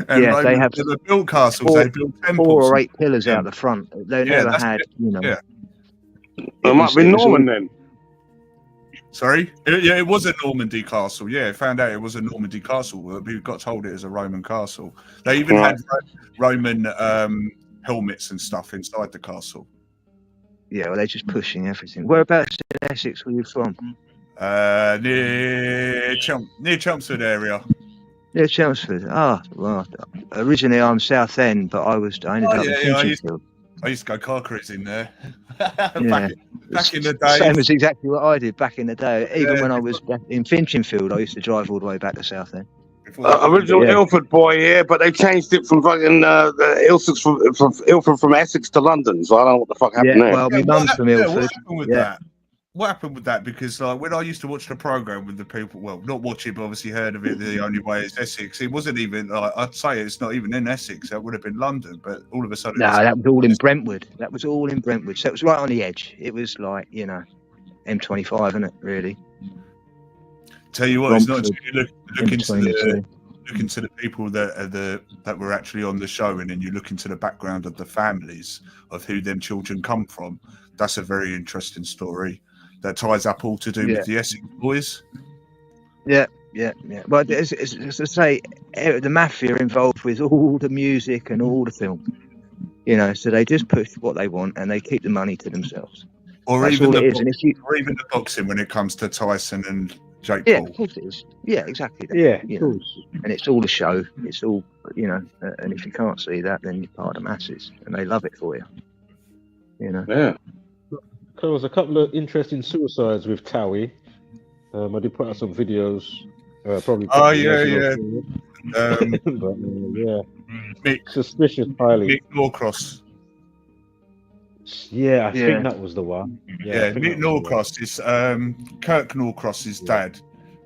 And yeah, they have never built castles; they built temples. 4 or 8 pillars out the front. They never had, Yeah. It might be Norman then. Sorry? It was a Normandy castle. Yeah, found out it was a Normandy castle. We got told it was a Roman castle. They even had Roman helmets and stuff inside the castle. Yeah, well, they're just pushing everything. Whereabouts in Essex were you from? Near Chelmsford area. Near Chelmsford. Well, originally I'm Southend, but I ended up in Finchingfield. I used to go car cruising there. back in the day. Same as exactly what I did back in the day. Even when I was back in Finchingfield, I used to drive all the way back to Southend. Original Ilford boy here, but they changed it from fucking Ilford from Essex to London. So I don't know what the fuck happened there. Well, my mum's from Ilford. What happened with that? What happened with that? Because when I used to watch the program with the people, well, not watch it, but obviously heard of it. The only way is Essex. It wasn't even. I'd say it's not even in Essex. That would have been London, but all of a sudden, no, that was all in Brentwood. That was all in Brentwood. So it was right on the edge. It was like M25, isn't it? Really. Tell you what, it's not until you look into the people that were actually on the show, and then you look into the background of the families of who them children come from. That's a very interesting story that ties up all to do with the Essex boys. Yeah. But as I say, the mafia are involved with all the music and all the film. So they just push what they want and they keep the money to themselves. Or even the boxing when it comes to Tyson and Jake Paul. Yeah, of course it is. Yeah, exactly that. Yeah, of course. And it's all a show. It's all, and if you can't see that, then you're part of the masses and they love it for you. Yeah. There was a couple of interesting suicides with Towie. I did put out some videos. Probably. Oh yeah. Mick, suspicious highly. Mick Norcross. Yeah, I think that was the one. Yeah, Mick Norcross is Kirk Norcross's dad,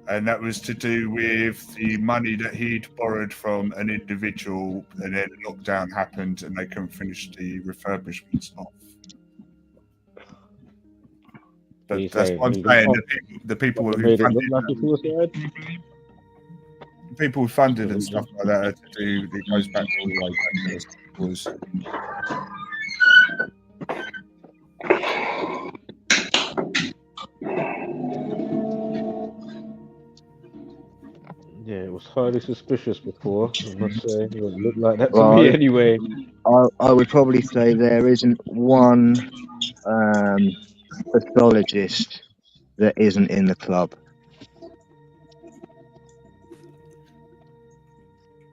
and that was to do with the money that he'd borrowed from an individual, and then lockdown happened, and they couldn't finish the refurbishments off. But that's what I'm saying. The people who funded and stuff like that it goes back all the way back to was. Yeah, it was highly suspicious before, I must say. It looked like that to me anyway. I would probably say there isn't one pathologist that isn't in the club.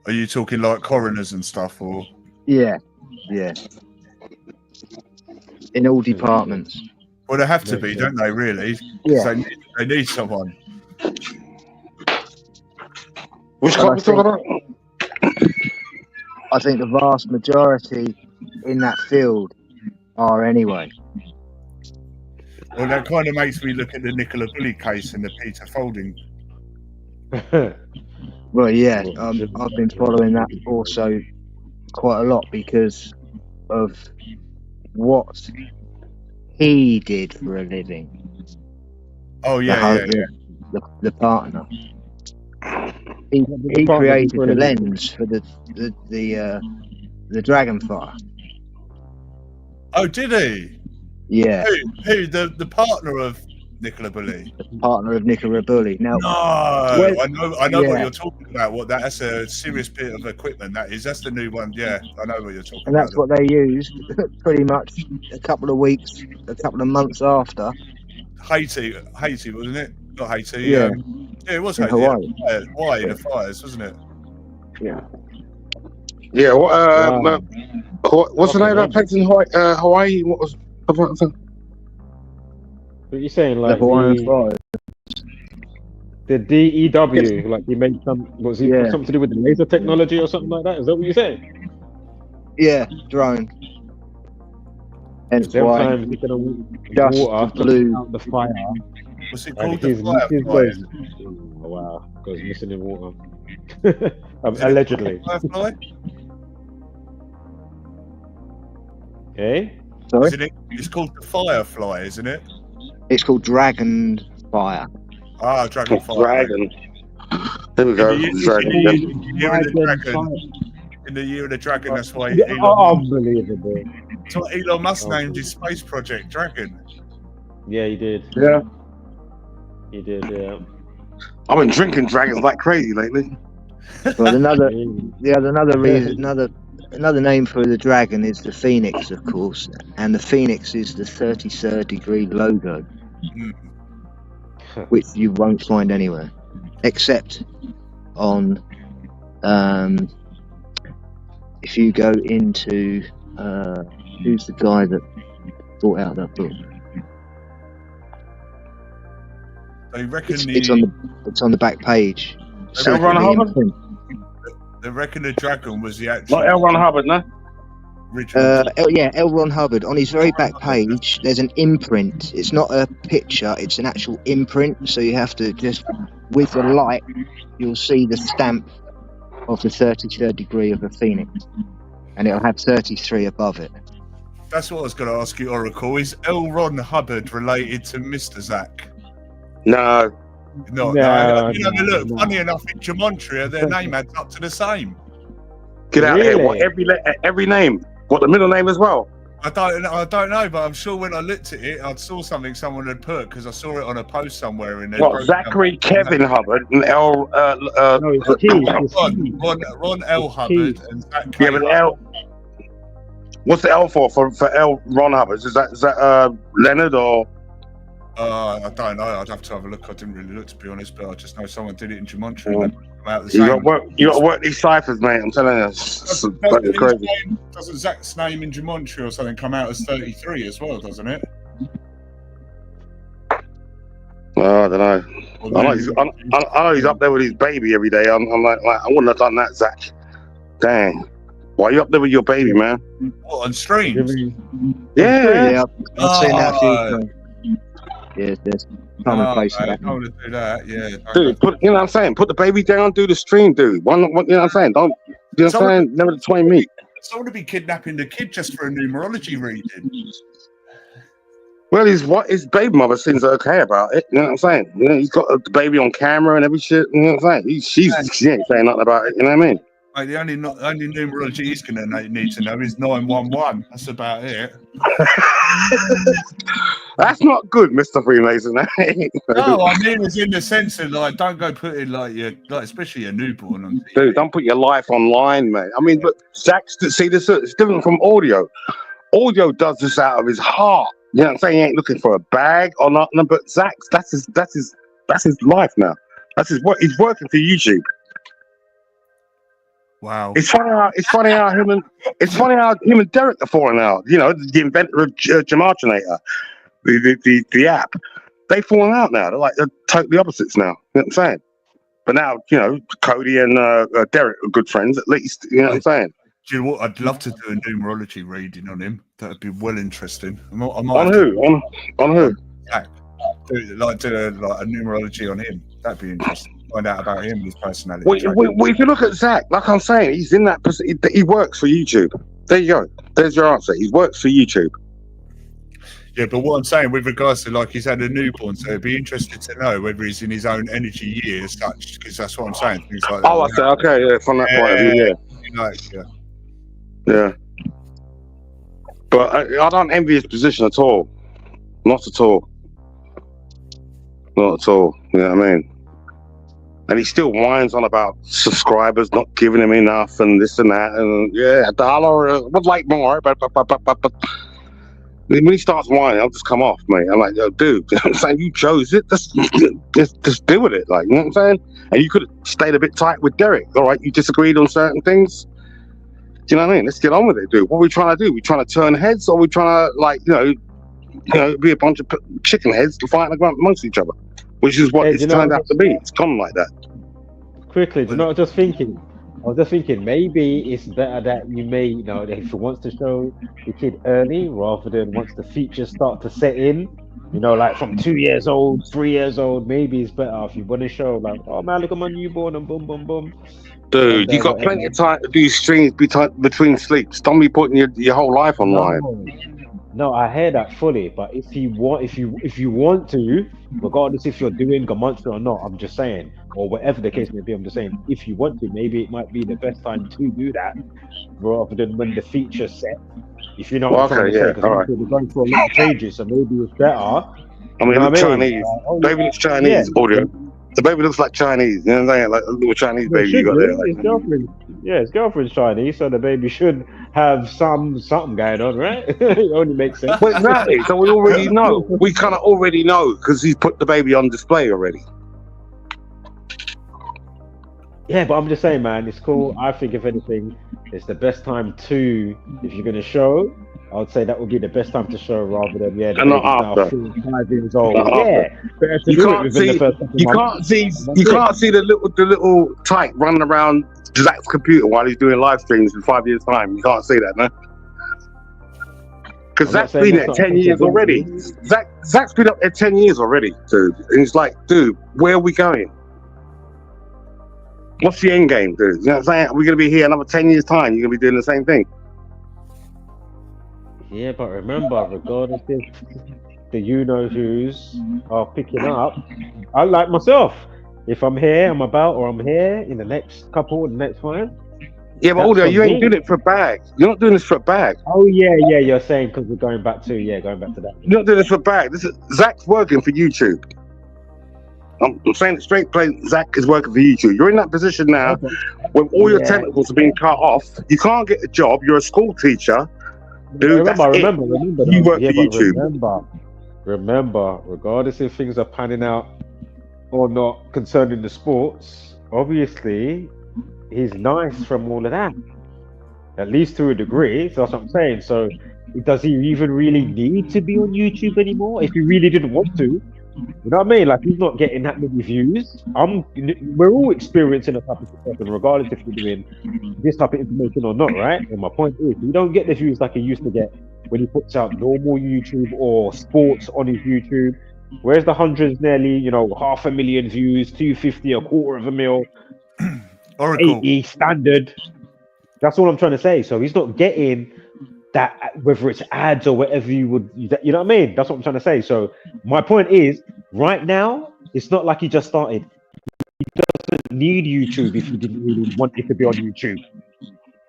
Are you talking like coroners and stuff, or? Yeah. In all departments. Well, they have to be, don't they? Really? Yeah. They need someone. Which club are you talking about? I think the vast majority in that field are anyway. Well, that kind of makes me look at the Nicola Bully case and the Peter Folding. Well, yeah, I've been following that also quite a lot because of what he did for a living. Oh yeah, the partner. He created the lens for the Dragonfire. Oh, did he? Yeah. Who? The partner of Nicola Bully. The partner of Nicola Bully. Now, I know what you're talking about. That's a serious bit of equipment. That's the new one. Yeah, I know what you're talking about. And that's what they used pretty much a couple of months after. Haiti, wasn't it? Not Haiti. Yeah. Yeah, it was In Haiti. Hawaii. Hawaii, the fires, wasn't it? Yeah. Yeah. What's the name of that place in Hawaii? What was? What are you saying? The Like Hawaiian fires. the DEW, like he made Yeah. something to do with the laser technology or something like that? Is that what you're saying? Yeah, drone. Hence why Sometimes he can dust water to blew. put out the fire. What's it And called? his The firefly. oh, wow, goes missing in water. Allegedly. Firefly? Okay. Sorry? Isn't it? It's called the firefly, isn't it? It's called dragon fire. Ah, dragonfly. Dragon. There we go. In the year of the dragon. In the year of the dragon, that's why Unbelievable. That's what Elon Musk named his space project, Dragon. Yeah, he did. Yeah. He did, yeah. I've been drinking dragons like crazy lately. Well, another reason, another name for the dragon is the phoenix, of course, and the phoenix is the 33rd degree logo, which you won't find anywhere, except on if you go into who's the guy that brought out that book? They reckon it's on the back page. L. Ron Hubbard? They reckon the dragon was the actual. Not L. Ron Hubbard, no? L. Ron Hubbard. On his very back page, there's an imprint. It's not a picture, it's an actual imprint. So you have to just, with the light, you'll see the stamp of the 33rd degree of a phoenix. And it'll have 33 above it. That's what I was going to ask you, Oracle. Is L. Ron Hubbard related to Mr. Zach? No. No. Look, funny enough, in Gematria, their name adds up to the same. Get out of here. What, every name? What, the middle name as well? I don't know, but I'm sure when I looked at it, I saw something someone had put because I saw it on a post somewhere. In there. What, Zachary Kevin Hubbard and L. Ron L. Hubbard and Zach. Yeah, but L. What's the L for L. Ron Hubbard? Is that Leonard or? I don't know. I'd have to have a look. I didn't really look, to be honest, but I just know someone did it in Gematria. You got to work these ciphers, mate. I'm telling you, it's crazy. Doesn't Zach's name in Gematria or something come out as 33 as well? Doesn't it? Oh, I don't know. I know he's up there with his baby every day. I'm like, I wouldn't have done that, Zach. Dang. Why are you up there with your baby, man? What, on streams? Yeah. I've seen that a few times. Yeah, there's common place for that. I want to do that, yeah. Dude, you know what I'm saying? Put the baby down, do the stream, dude. You know what I'm saying? Don't, you know what I'm saying? Never between me. Someone to be kidnapping the kid just for a numerology reading. Well, his baby mother seems okay about it. You know what I'm saying? You know, he's got the baby on camera and every shit. You know what I'm saying? She ain't saying nothing about it. You know what I mean? Mate, the only numerology he's going to need to know is 911. That's about it. That's not good, Mr. Freemason. No, I mean it's in the sense of like, don't go putting like especially a newborn on TV. Dude, don't put your life online, mate. I mean, but Zach's see this. It's different from audio. Audio does this out of his heart. You know what I'm saying? He ain't looking for a bag or nothing. But Zach's that's his life now. That's his work. He's working for YouTube. Wow. It's funny how him and Derek are falling out. You know, the inventor of Gematria, the app. They falling out now. They're totally opposites now. You know what I'm saying? But now, you know, Cody and Derek are good friends at least. You know what I'm saying? Do you know what? I'd love to do a numerology reading on him. That'd be well interesting. On who? On who? Zach. Do a numerology on him. That'd be interesting. Find out about him, his personality. Well, if you look at Zach, like I'm saying, he's in that position. He works for YouTube. There you go. There's your answer. He works for YouTube. Yeah, but what I'm saying with regards to like he's had a newborn, so it'd be interesting to know whether he's in his own energy year as such, because that's what I'm saying. Things like that. Oh, I say, okay, yeah, from that point of view, yeah. But I don't envy his position at all. Not at all. Not at all. You know what I mean? And he still whines on about subscribers not giving him enough and this and that. And yeah, $1 would like more. But When he starts whining, I'll just come off, mate. I'm like, yo, dude, I'm saying you chose it. Just deal with it, like, you know what I'm saying? And you could have stayed a bit tight with Derek. All right, you disagreed on certain things. Do you know what I mean? Let's get on with it, dude. What are we trying to do? We trying to turn heads, or we trying to, like, you know, be a bunch of chicken heads to fight amongst each other, which is what it's turned out to be. It's gone like that. Quickly, do you know what I was just thinking? I was just thinking maybe it's better that you may, you know, if he wants to show the kid early rather than once the features start to set in, you know, like from 2 years old, 3 years old, maybe it's better if you want to show like, oh man, look at my newborn and boom, boom, boom. Dude, you got plenty of time to do streams between sleeps. Don't be putting your whole life online. No, I hear that fully, but if you want to, regardless if you're doing Gamontra or not, I'm just saying, or whatever the case may be, I'm just saying, if you want to, maybe it might be the best time to do that, rather than when the feature's set. If you know what I'm trying to say, because we're going for a lot of pages, so maybe it's better. I mean, it looks Chinese. Baby looks Chinese, audio. The baby looks like Chinese, you know what I'm saying? Like a little Chinese baby you got there. Like, his girlfriend's Chinese, so the baby should have something going on, right? It only makes sense. Well, exactly. So we already know. We kind of already know because he's put the baby on display already. Yeah, but I'm just saying, man, it's cool. I think if anything, it's the best time to, if you're gonna show, I would say that would be the best time to show rather than the baby's now 4 or 5 years old. You can't see the little tyke running around Zach's computer while he's doing live streams in 5 years' time. You can't see that, no? Because Zach's been there 10 years already. Zach's been up there 10 years already, dude. And it's like, dude, where are we going? What's the end game, dude? You know what I'm saying? We're going to be here another 10 years' time. You're going to be doing the same thing. Yeah, but remember, regardless if the you-know-who's are picking up, I like myself. If I'm here, I'm about, or I'm here in the next couple, the next one. Yeah, but Audio, you ain't doing it for a bag. You're not doing this for a bag. Oh, yeah, you're saying because we're going back to that. You're not doing this for a bag. Zach's working for YouTube. I'm saying it straight plain. Zach is working for YouTube. You're in that position now when all your tentacles are being cut off. You can't get a job. You're a school teacher. Dude, remember. You work for YouTube. Remember, regardless if things are panning out or not concerning the sports, obviously he's nice from all of that, at least to a degree. So that's what I'm saying. So does he even really need to be on YouTube anymore if he really didn't want to? You know what I mean? Like, he's not getting that many views. We're all experiencing a type of stuff, regardless if we're doing this type of information or not, right? And my point is, you don't get the views like he used to get when he puts out normal YouTube or sports on his YouTube. Where's the hundreds, nearly, 500,000 views, 250, 250,000, Oracle 80 standard. That's all I'm trying to say. So he's not getting that, whether it's ads or whatever you know what I mean? That's what I'm trying to say. So my point is, right now, it's not like he just started. He doesn't need YouTube if he didn't really want it to be on YouTube.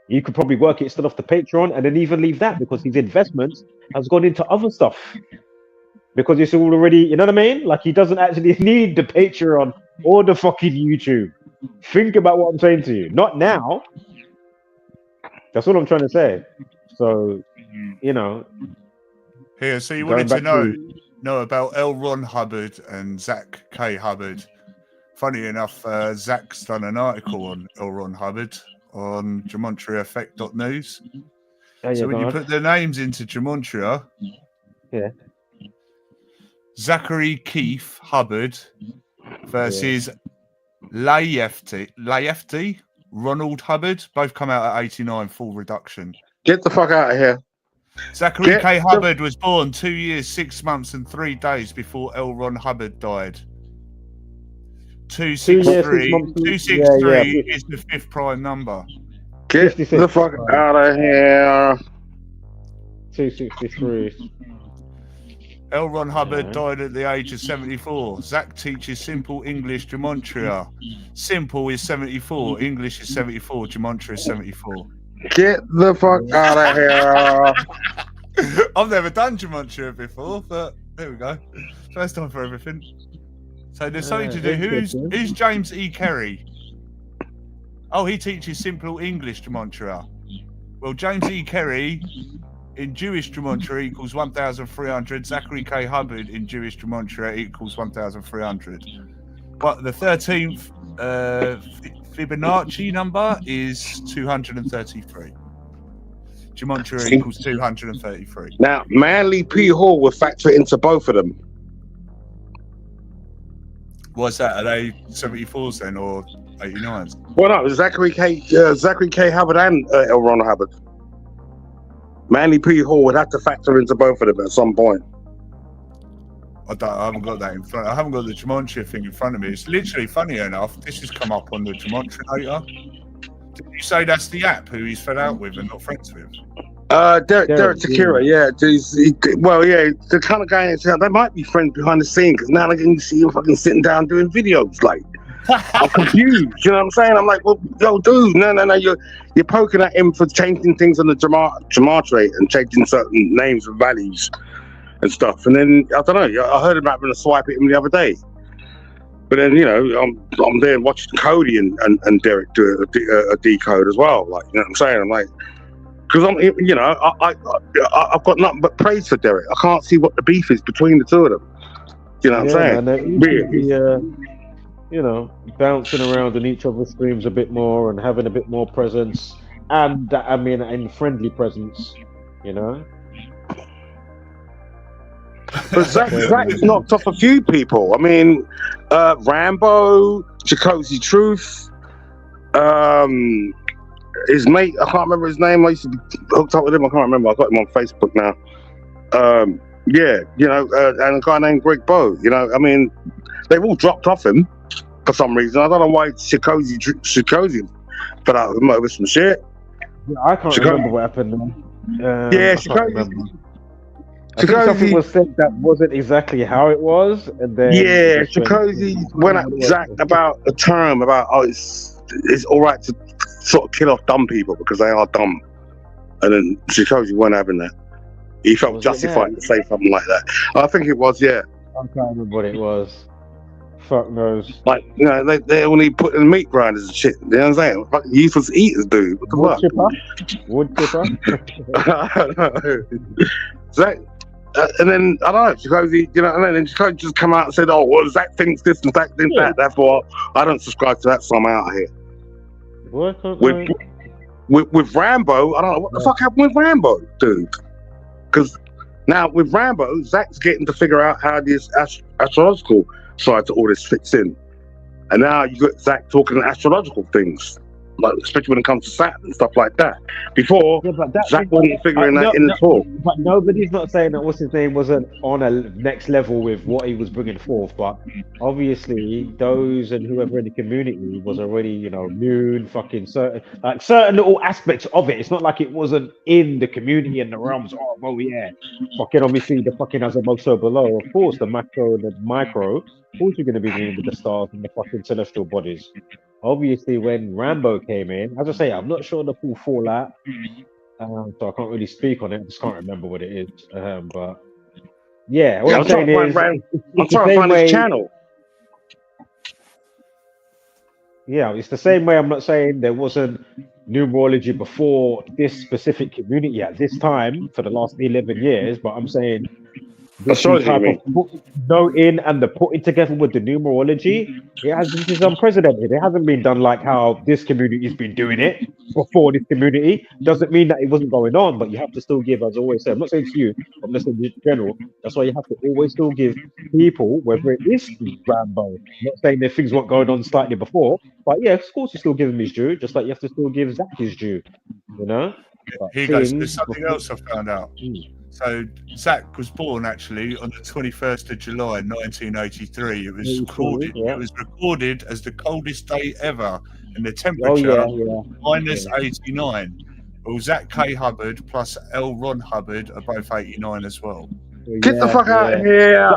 You could probably work it still off the Patreon and then even leave that because his investments has gone into other stuff. Because it's all already, you know what I mean? Like, he doesn't actually need the Patreon or the fucking YouTube. Think about what I'm saying to you. Not now. That's what I'm trying to say. So, Here, so you wanted to know about L. Ron Hubbard and Zach K. Hubbard. Funny enough, Zach's done an article on L. Ron Hubbard on gematria-effect.news. So when you put their names into Gematria, Zachary Keith Hubbard versus Laefty Ronald Hubbard, both come out at 89 full reduction. Get the fuck out of here. Zachary K. Hubbard was born 2 years, 6 months, and 3 days before L. Ron Hubbard died. 263 is the 5th prime number. Get the fuck out of here. 263. L. Ron Hubbard died at the age of 74. Zach teaches simple English gematria. Simple is 74. English is 74. Gematria is 74. Get the fuck out of here. I've never done gematria before, but there we go. First time for everything. So there's something to do. Who's James E. Kerry? Oh, he teaches simple English gematria. Well, James E. Kerry in Jewish gematria equals 1,300. Zachary K. Hubbard in Jewish gematria equals 1,300. But the 13th Fibonacci number is 233. Gematria equals 233. Now, Manly P. Hall would factor into both of them. What's that? Are they 74s then, or 89s? Well, no, Zachary K. Hubbard and L. Ron Hubbard. Manly P. Hall would have to factor into both of them at some point. I haven't got that in front. I haven't got the gematria thing in front of me. It's literally, funny enough, this has come up on the gematria data. Did you say that's the app who he's fed out with and not friends with? Derek Takira, yeah. The kind of guy they might be friends behind the scenes because now I can see him fucking sitting down doing videos. Like, I'm confused. You know what I'm saying? I'm like, well, yo, dude, no, you're poking at him for changing things on the gematria and changing certain names and values and stuff. And then I don't know. I heard him having a swipe at him the other day. But then, you know, I'm there watching Cody and Derek do a decode as well. Like, you know what I'm saying? I'm like, because I've got nothing but praise for Derek. I can't see what the beef is between the two of them. You know what I'm saying? Really? Bouncing around in each other's streams a bit more and having a bit more presence, and in friendly presence, you know. But Zach's knocked off a few people. I mean, Rambo, Chakotay Truth, his mate, I can't remember his name. I used to be hooked up with him. I can't remember. I got him on Facebook now. And a guy named Greg Bowe. You know, I mean, they've all dropped off him for some reason. I don't know why Chakotay put out him over some shit. Yeah, I can't remember what happened. Chakotay. I think something was said that wasn't exactly how it was, and then Chakotay went at Zach about a term about it's all right to sort of kill off dumb people because they are dumb, and then Chakotay weren't having that. He felt justified to say something like that. I think it was, yeah. I can't remember what it was. Fuck knows. Like, you know, they only put in meat grinders and shit. You know what I'm saying? Fucking useless eaters, dude. What the fuck? Wood chipper? Zach. And then I don't know, Chakotay, you know, and then Chakotay just come out and said, "Oh, well, Zach thinks this and Zach thinks that." Therefore, I don't subscribe to that, so I'm out of here. With Rambo, I don't know what the fuck happened with Rambo, dude. Because now with Rambo, Zach's getting to figure out how this astrological side to all this fits in, and now you got Zach talking astrological things. Like, especially when it comes to Saturn and stuff like that. Before, Zach wasn't figuring that in at all. But nobody's not saying that what's his name wasn't on a next level with what he was bringing forth. But obviously, those and whoever in the community was already, you know, immune, fucking certain little aspects of it. It's not like it wasn't in the community and the realms. Oh, well, yeah. Fucking obviously, the fucking Azamoso below. Of course, the macro and the micro. Of course, you're going to be dealing with the stars and the fucking celestial bodies. Obviously, when Rambo came in, as I say, I'm not sure the full fallout, so I can't really speak on it. I just can't remember what it is. But yeah, what I'm saying is, I'm trying to find his channel. Yeah, it's the same way. I'm not saying there wasn't numerology before this specific community at this time for the last 11 years, but I'm saying this type of noting and the putting together with the numerology, this is unprecedented. It hasn't been done like how this community has been doing it before this community. Doesn't mean that it wasn't going on, but you have to still give, as I always say, I'm not saying to you, I'm just saying in general, that's why you have to always still give people, whether it is Rambo, I'm not saying that things weren't going on slightly before, but yeah, of course you still give him his due, just like you have to still give Zach his due, you know? Here goes, there's something else I found out. So Zach was born actually on the 21st of July 1983. It was recorded. It was recorded as the coldest day ever, and the temperature minus 89. Well, Zach K. Hubbard plus L. Ron Hubbard are both 89 as well. Get the fuck out of here!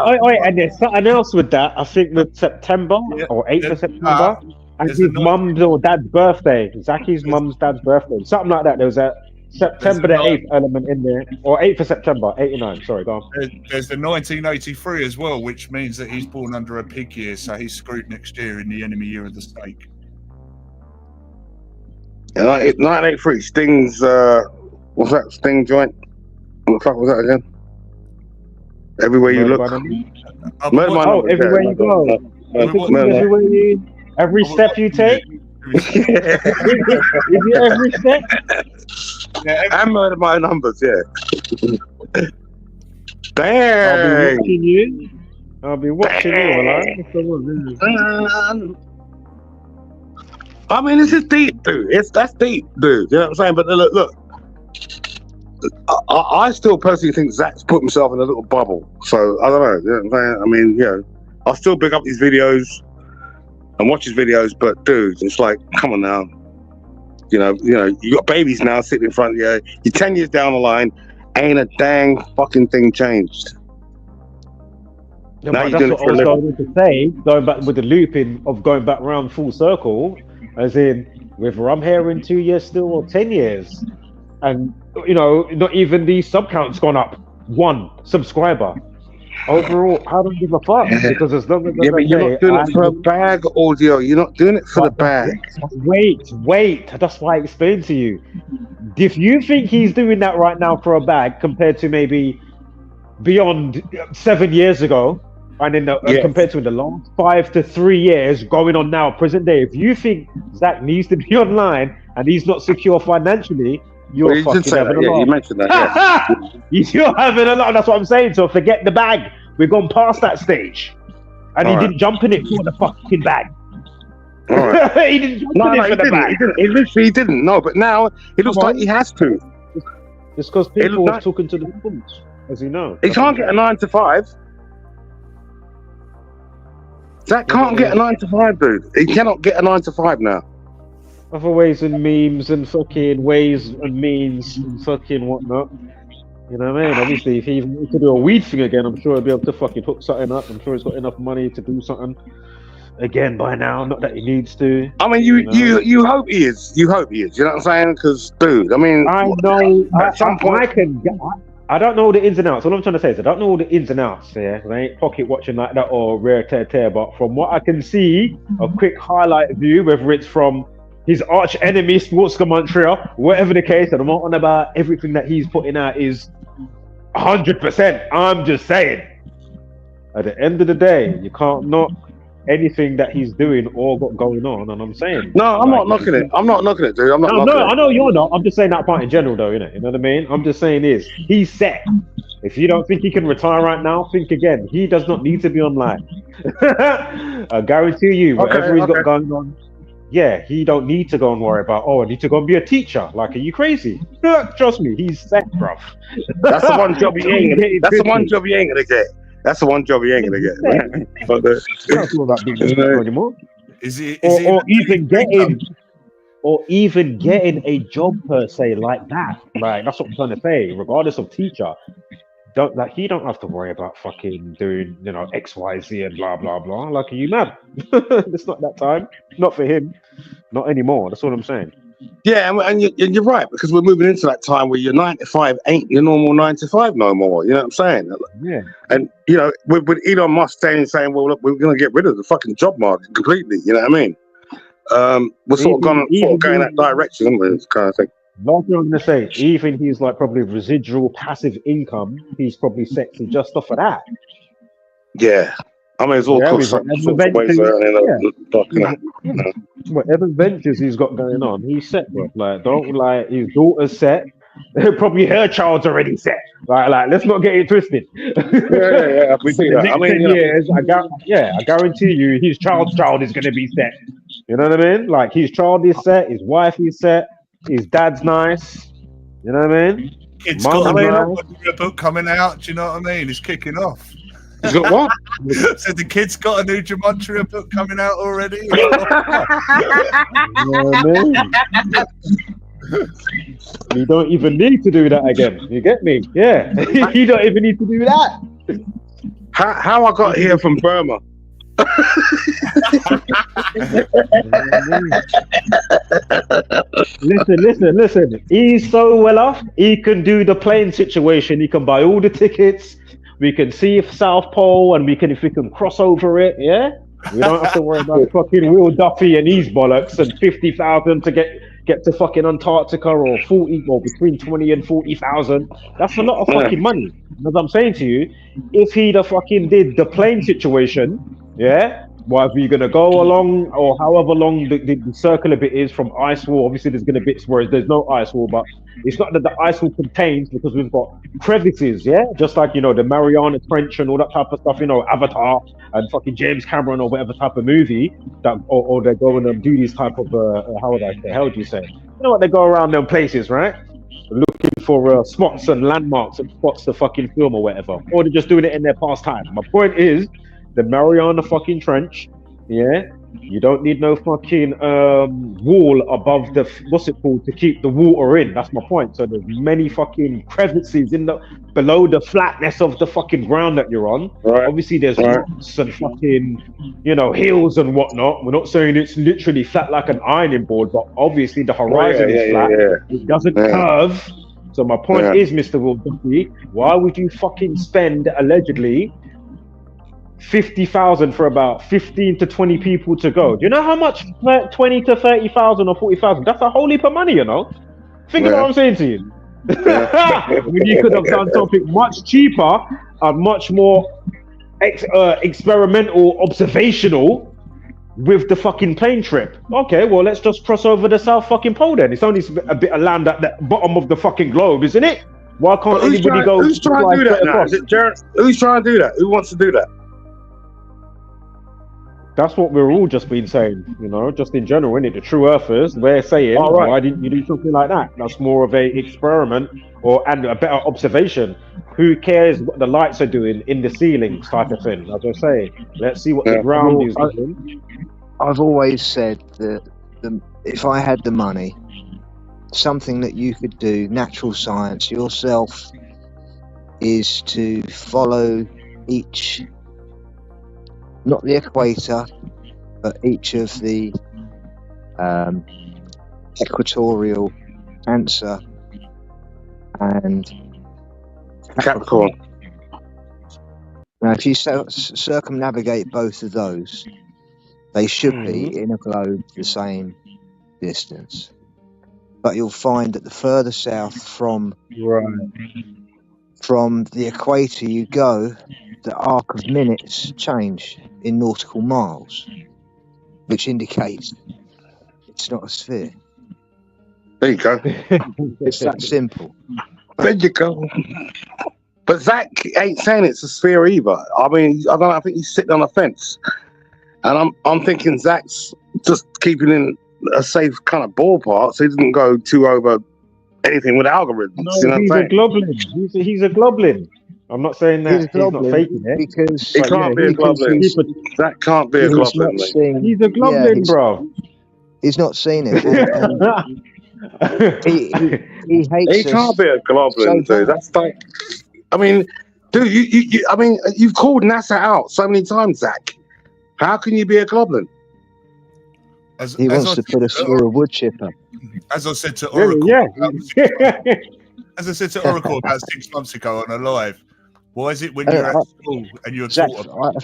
And there's something else with that. I think with September or 8th of September, and his mum's or dad's birthday. Zachy's mum's dad's birthday, something like that. There was a September the 8th element in there, or 8th of September, 89. Sorry, go on. There's the 1983 as well, which means that he's born under a pig year, so he's screwed next year in the enemy year of the snake. 1983, Sting's, what's that, Sting joint? What the fuck was that again? Everywhere you look. Everywhere you go. Every step you take. Is it every step? And murder my numbers, yeah. Bang! I'll be watching you. I mean, this is deep, dude. That's deep, dude. You know what I'm saying? But look. I still personally think Zach's put himself in a little bubble. So I don't know. You know what I'm saying? I mean, I'll still pick up his videos and watch his videos, but dude, it's like, come on now. You got babies now sitting in front of you. You're 10 years down the line, ain't a dang fucking thing changed. Yeah, now you're doing it for a living. That's what I was going to say, going back with the looping of going back around full circle, as in whether I'm here in 2 years still or 10 years. And, not even the sub count's gone up. 1 subscriber. Overall, I don't give a fuck. Because as long as but you're not doing it for a bag, audio. You're not doing it for the bag. Wait. That's why I explained to you. If you think he's doing that right now for a bag compared to maybe beyond 7 years ago, and in compared to in the last 5 to 3 years going on now, present day, if you think Zach needs to be online and he's not secure financially, you're fucking having a lot. You mentioned that. Yeah. You're having a lot. That's what I'm saying. So forget the bag. We've gone past that stage, and he didn't jump in it for the fucking bag. All right. He didn't jump in it for the bag. He literally didn't. No, but now it looks like he has to. It's because people are talking to the punch, as you know. He can't get a 9 to 5. Zach can't get a 9 to 5, dude. He cannot get a 9 to 5 now. Other ways and memes and fucking ways and means and fucking whatnot. You know what I mean? Obviously, if he even wants to do a weed thing again, I'm sure he'll be able to fucking hook something up. I'm sure he's got enough money to do something again by now. Not that he needs to. I mean, you hope he is. You hope he is. You know what I'm saying? Because, dude, I mean, I know at some point I don't know all the ins and outs. All I'm trying to say is I don't know all the ins and outs. Yeah, I ain't pocket watching like that or rare tear. But from what I can see, a quick highlight view, whether it's from his arch enemy, Sportscar Montreal, whatever the case, and I'm not on about everything that he's putting out is 100%. I'm just saying, at the end of the day, you can't knock anything that he's doing or got going on. And I'm saying, no, I'm not knocking it. I'm not knocking it, dude. I'm not. No, I know you're not. I'm just saying that part in general, though. You know what I mean? I'm just saying he's set. If you don't think he can retire right now, think again. He does not need to be online. I guarantee you, whatever he's got going on. Yeah, he don't need to go and worry about, I need to go and be a teacher. Like, are you crazy? Trust me, he's set, bruv. That's the one job he ain't gonna get. That's the one job he ain't gonna get. That's the one job he ain't gonna get. Right? But that's all that big anymore. Or even getting a job per se like that. Like, that's what I'm trying to say. Regardless of teacher, he don't have to worry about fucking doing, X, Y, Z and blah blah blah. Like, are you mad? It's not that time. Not for him. Not anymore. That's what I'm saying. Yeah, and you're right, because we're moving into that time where your 9 to 5 ain't your normal 9 to 5 no more. You know what I'm saying? Yeah. And with Elon Musk saying, well, look, we're going to get rid of the fucking job market completely. You know what I mean? We're sort of going that direction, this kind of thing. Last thing I'm going to say, even he's like probably residual passive income, he's probably sexy just off of that. Yeah. I mean, it's all whatever ventures he's got going on, he's set, bro. Like, his daughter's set. Probably her child's already set. Like, let's not get it twisted. Yeah. We see that. I mean, 10 years, I guarantee you, his child's child is going to be set. You know what I mean? Like, his child is set, his wife is set, his dad's nice. You know what I mean? It's got a book coming out. Do you know what I mean? It's kicking off. He's got what? So the kid's got a new Gematria book coming out already. You know what I mean? You don't even need to do that again. You get me? Yeah. You don't even need to do that. How I got here from Burma? Listen. He's so well off. He can do the plane situation. He can buy all the tickets. We can see South Pole, and if we can cross over it, yeah? We don't have to worry about fucking Will Duffy and his bollocks and 50,000 to get get to fucking Antarctica or 40 or between 20 and 40,000. That's a lot of fucking money. As I'm saying to you, if he'd have fucking did the plane situation, yeah, whether you're gonna go along or however long the circular bit is from ice wall, obviously there's gonna bits where there's no ice wall, but it's not that the ice wall contains, because we've got crevices, yeah, just like, you know, the Mariana Trench and all that type of stuff, you know, Avatar and fucking James Cameron or whatever type of movie that, or they go and do these type of how would I say? How would you say? You know what? They go around them places, right? Looking for spots and landmarks and spots to fucking film or whatever, or they're just doing it in their pastime. My point is, the Mariana fucking Trench, yeah. You don't need no fucking wall above the what's it called to keep the water in. That's my point. So there's many fucking crevices in the below the flatness of the fucking ground that you're on. Right. Obviously there's rocks and fucking, you know, hills and whatnot. We're not saying it's literally flat like an ironing board, but obviously the horizon is flat. It doesn't curve. So my point is, Mr. Will Duffy, why would you fucking spend allegedly 50,000 for about 15 to 20 people to go? Do you know how much 20 to 30,000 or 40,000? That's a whole heap of money, you know. Think of what I'm saying to you. When you could have done something much cheaper and much more experimental, observational with the fucking plane trip. Okay, well, let's just cross over the South fucking Pole then. It's only a bit of land at the bottom of the fucking globe, isn't it? Why can't anybody go? Who's trying to do that now? Is it Jared? Who's trying to do that? Who wants to do that? That's what we're all just been saying, you know, just in general, innit? The true earthers, we're saying, why didn't you do something like that? That's more of a experiment and a better observation. Who cares what the lights are doing in the ceilings type of thing? As I say, let's see what the ground is doing. I've always said that if I had the money, something that you could do, natural science yourself, is to follow each, not the equator, but each of the equatorial Cancer and Capricorn. Now, if you circumnavigate both of those, they should be in a globe the same distance. But you'll find that the further south from the equator you go, the arc of minutes change in nautical miles, which indicates it's not a sphere. There you go. It's that simple. There you go. But Zach ain't saying it's a sphere either. I mean, I don't know, I think he's sitting on a fence. And I'm thinking Zach's just keeping in a safe kind of ballpark, so he doesn't go too over anything with algorithms. No, you know he's what I'm a Globlin. He's a Globlin. I'm not saying that he's not faking it. Because he can't be a Globlin. Zach can't be a Globlin. He's a Globlin, bro. He's not seen it. He hates He can't be a Globlin, dude. That's like, I mean, dude, you've called NASA out so many times, Zach. How can you be a Globlin? He wants to put a sphere of wood chipper. As I said to Oracle, as I said to Oracle about 6 months ago on a live, why is it when you're at school and you're Zach, taught?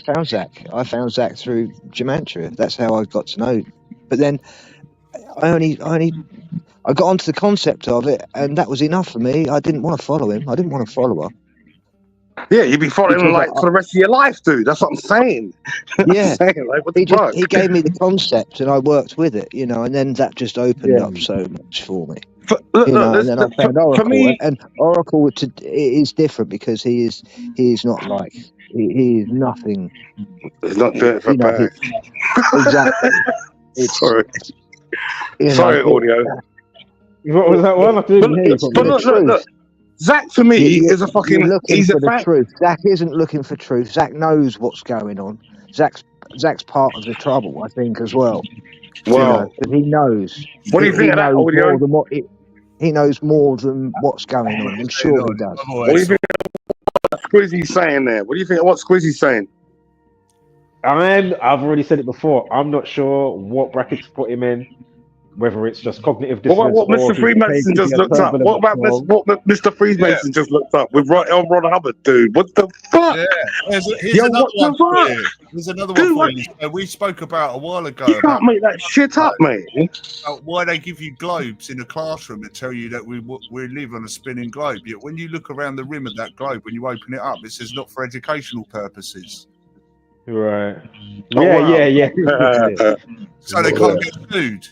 I found Zach through Gematria. That's how I got to know. But then I got onto the concept of it, and that was enough for me. I didn't want to follow him. I didn't want to follow her. Yeah, you'd be following him like for the rest of your life, dude. That's what I'm saying. Yeah, like, what the he fuck? gave me the concept, and I worked with it, you know, and then that just opened up so much for me. And then I found Oracle, me, and Oracle is different because he is not like he is nothing. He's not doing it for bad. Exactly. Sorry. Sorry, audio. What was that one? I didn't hear you. But look. Zach for me is a fucking. He's a truth. Zach isn't looking for truth. Zach knows what's going on. Zach's part of the trouble, I think, as well. Well, he knows. What do you think of that audio? He knows more than what's going on. I'm sure he does. What do you think of what Squizzy's saying there? What do you think of what Squizzy's saying? I've already said it before. I'm not sure what brackets to put him in. whether it's just cognitive What dissonance about what or Mr. Freemason just looked up? What about what Mr. Freemason just looked up with Ron Hubbard, dude? What the fuck? Yeah, here's Yo, another what one the for fuck? you. Here's another Dude, one for you. We spoke about a while ago. You can't make that shit up, mate. About why they give you globes in a classroom and tell you that we live on a spinning globe. Yet when you look around the rim of that globe, when you open it up, it says not for educational purposes. Right. Oh, Yeah. So they can't get food.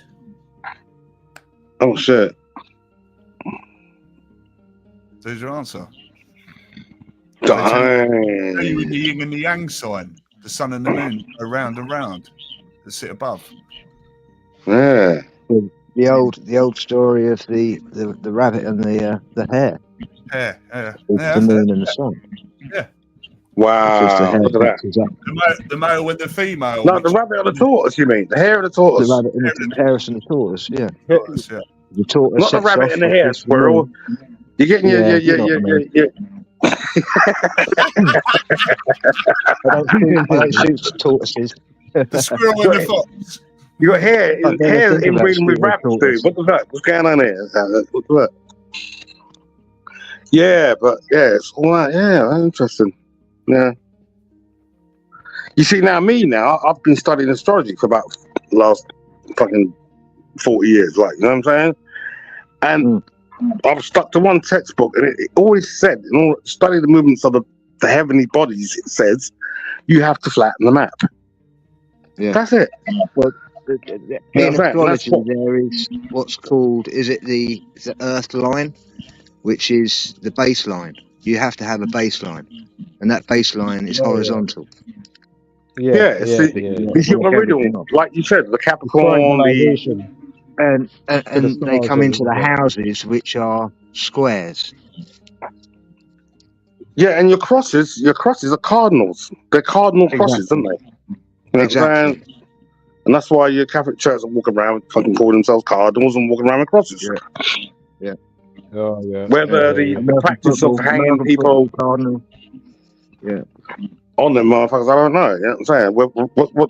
Oh shit. There's your answer. Dang. In the yin and the yang sign, the sun and the moon around and round, that sit above. Yeah. The old story of the rabbit and the hare. Yeah. The moon and the sun. Yeah. Wow. Look at that. The male and the female. No, the rabbit and the tortoise, you mean? The hare and the tortoise. The rabbit and the hare and the tortoise, yeah. The tortoise. Not the rabbit and the hare, squirrel. You're getting your I don't shoot tortoises. The squirrel and the fox. You got hair inbreeding with rabbits, dude. What the fuck? What's going on here? What the fuck? Yeah, but yeah, it's all right. Yeah, interesting. Yeah. You see, now I've been studying astrology for about the last fucking 40 years, like, you know what I'm saying? And I've stuck to one textbook, and it always said, in order to study the movements of the heavenly bodies, it says, you have to flatten the map. Yeah. That's it. Well, in astrology, there is what's called, is it the Earth line, which is the baseline. You have to have a baseline, and that baseline is horizontal. It's your meridian, like you said, the Capricorn, and they come into the houses, which are squares. Yeah, and your crosses are cardinals. They're cardinal crosses, aren't they? Exactly. And that's why your Catholic church are walking around fucking calling themselves cardinals and walking around with crosses. Yeah. Oh yeah. Whether the practice of hanging people on them motherfuckers, I don't know. You know what I'm saying?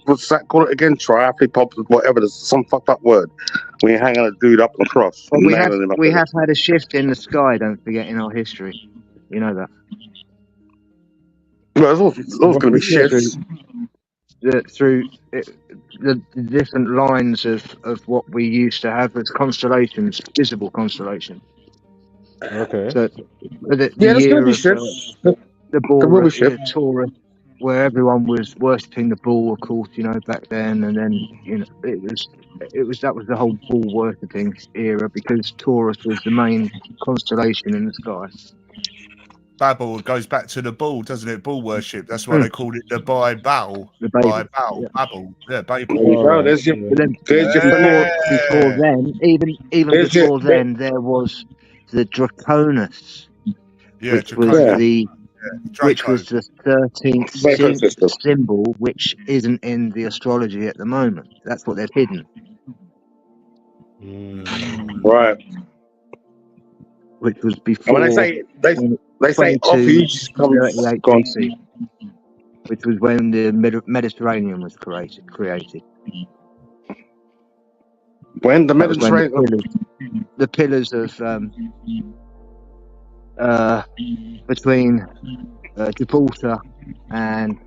What's that called it again? Triapipop, whatever. There's some fucked up word when you're hanging a dude up on the cross. Well, we have had a shift in the sky. Don't forget, in our history, you know that. Well, there's always going to be shifts. Through the different lines of what we used to have as constellations, visible constellations. Okay. So the there's year going to be of shifts. the bull, Taurus, where everyone was worshipping the bull, of course, you know, back then, and then that was the whole bull worshipping era, because Taurus was the main constellation in the sky. Babel goes back to the bull, doesn't it? Bull worship. That's why they called it the Babel. Babel. Yeah, Babel. Before then, even before then, there was the Draconis, which was the 13th symbol, which isn't in the astrology at the moment. That's what they've hidden. Right. Which was before. And when they say Ophies comes BC, which was when the Mediterranean was created. When the Mediterranean, the pillars of between Gibraltar and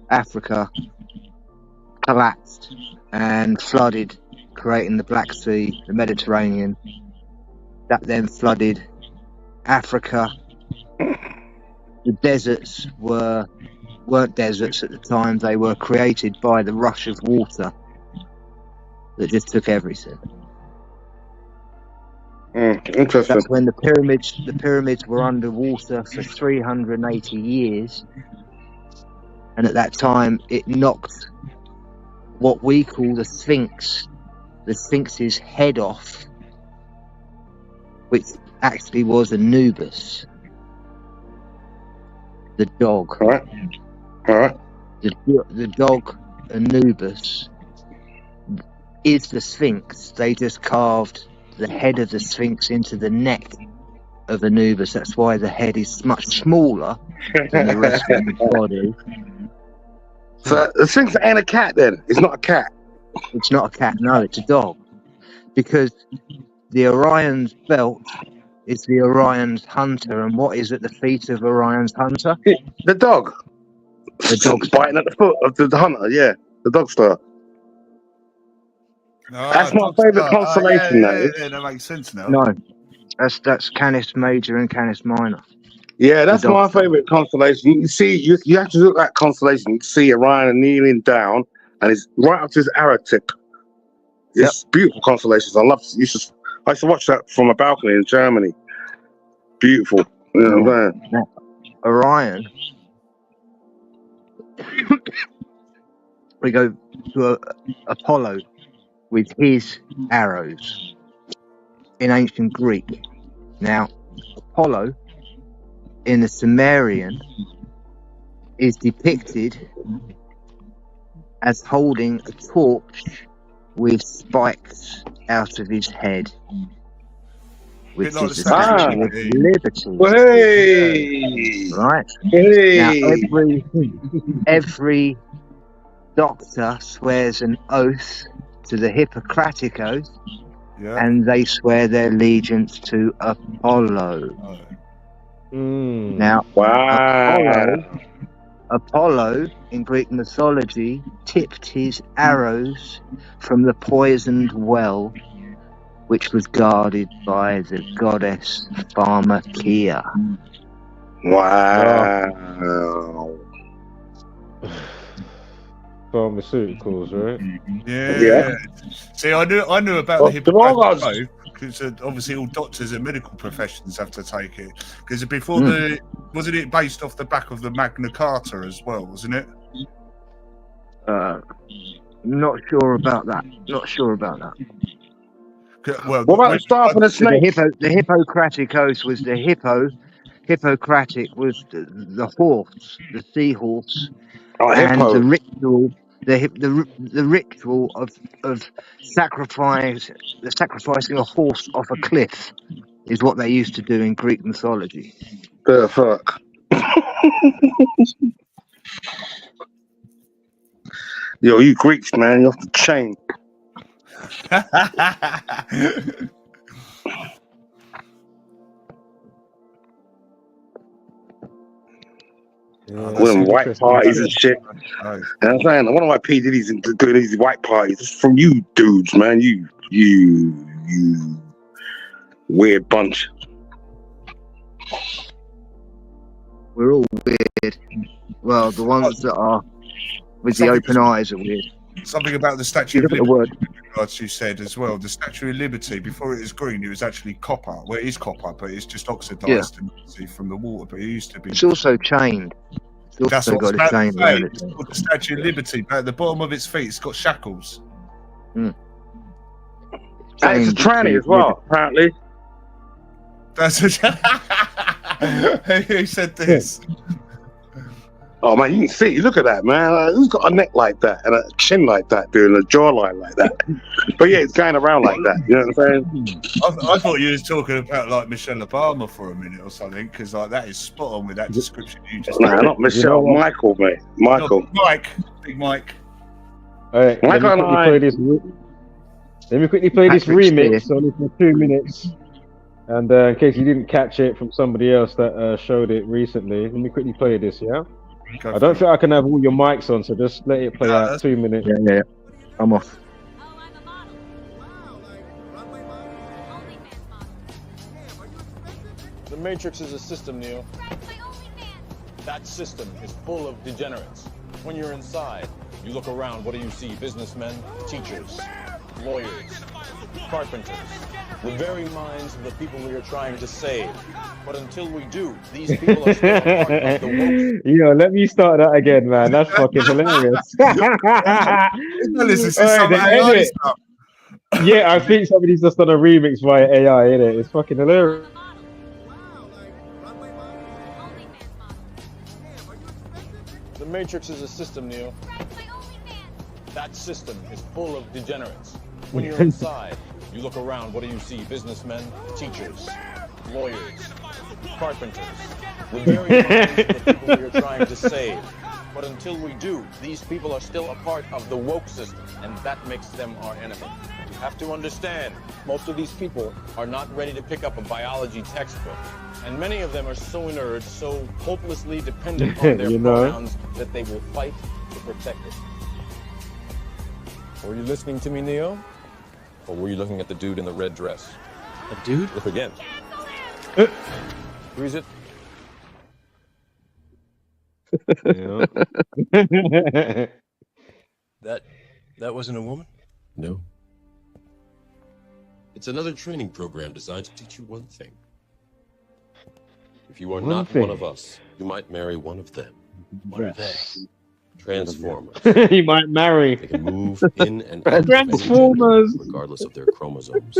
Africa collapsed and flooded, creating the Black Sea, the Mediterranean. That then flooded Africa. The deserts weren't deserts at the time. They were created by the rush of water that just took everything. Interesting. That's when the pyramids were underwater for 380 years, and at that time it knocked what we call the Sphinx's head off, which actually was Anubis, the dog. All right. The dog Anubis is the Sphinx. They just carved the head of the Sphinx into the neck of Anubis. That's why the head is much smaller than the rest of the body. So the Sphinx ain't a cat then? It's not a cat? It's not a cat, no, it's a dog. because the Orion's belt is the Orion's hunter, and what is at the feet of Orion's hunter? The dog. The dog biting at the foot of the hunter. Yeah, the dog star. That's my favourite constellation. That makes sense now. No, that's Canis Major and Canis Minor. Yeah, that's my favourite constellation. You can see, you have to look at that constellation. You can see Orion kneeling down, and it's right up to his arrow tip. It's beautiful constellations. I used to watch that from a balcony in Germany. Beautiful. You know what I'm saying? Orion. We go to Apollo with his arrows in ancient Greek. Now, Apollo in the Sumerian is depicted as holding a torch with spikes out of his head, which is the statue of liberty. Hey! Right? Hey! Now, every doctor swears an oath to the Hippocratic oath, and they swear their allegiance to Apollo. Now, Apollo in Greek mythology tipped his arrows from the poisoned well, which was guarded by the goddess Pharmakia. Wow. Pharmaceuticals, right? Yeah. See, I knew about the Hippocratic because obviously all doctors and medical professions have to take it. Because before wasn't it based off the back of the Magna Carta as well, wasn't it? Not sure about that. Well, what about the staff and the snake? The Hippocratic oath was the hippo. Hippocratic was the horse, the seahorse, and the ritual. The ritual of sacrificing a horse off a cliff is what they used to do in Greek mythology. The fuck. Yo, you Greeks, man, you're off the chain. All them white parties and shit. You know what I'm saying? One of my P. Diddy's doing these white parties. It's from you dudes, man. You weird bunch. We're all weird. Well, the ones that are with the open eyes are weird. Something about the Statue of Liberty, as you said as well. The Statue of Liberty, before it was green, it was actually copper. Well, it is copper, but it's just oxidized from the water. But it used to be. It's also chained. That's what it's chain. It's called the Statue of Liberty. But at the bottom of its feet, it's got shackles. And it's a tranny as well, apparently. That's Who said this? Oh man, you can see. Look at that, man. Who's got a neck like that and a chin like that, doing a jawline like that? But yeah, it's going around like that. You know what I'm saying? I thought you was talking about like Michelle Obama for a minute or something, because like that is spot on with that description you just. Nah, not Michelle. Michael, mate. Michael. Mike. Big Mike. All right. Let me quickly play this remix only for 2 minutes. And in case you didn't catch it from somebody else that showed it recently, let me quickly play this, yeah? I don't think I can have all your mics on, so just let it play out 2 minutes. Yeah. I'm off. The Matrix is a system, Neo. That system is full of degenerates. When you're inside, you look around, what do you see? Businessmen, teachers, lawyers, carpenters, the very minds of the people we are trying to save. But until we do, these people are still a part of the world. Yo, let me start that again, man. That's fucking hilarious. Yeah, I think somebody's just done a remix via AI, innit? It's fucking hilarious. The Matrix is a system, Neo. That system is full of degenerates. When you're inside, you look around, what do you see? Businessmen, teachers, lawyers, carpenters, the very minds of the people we are trying to save. But until we do, these people are still a part of the woke system, and that makes them our enemy. You have to understand, most of these people are not ready to pick up a biology textbook. And many of them are so inert, so hopelessly dependent on their pronouns that they will fight to protect it. Were you listening to me, Neo? Or were you looking at the dude in the red dress? A dude? Look again. Who is it? That wasn't a woman? No. It's another training program designed to teach you one thing. If you are not one of us, you might marry one of them. What are they? Transformers. You might marry. They can move in and out of Transformers, gender, regardless of their chromosomes.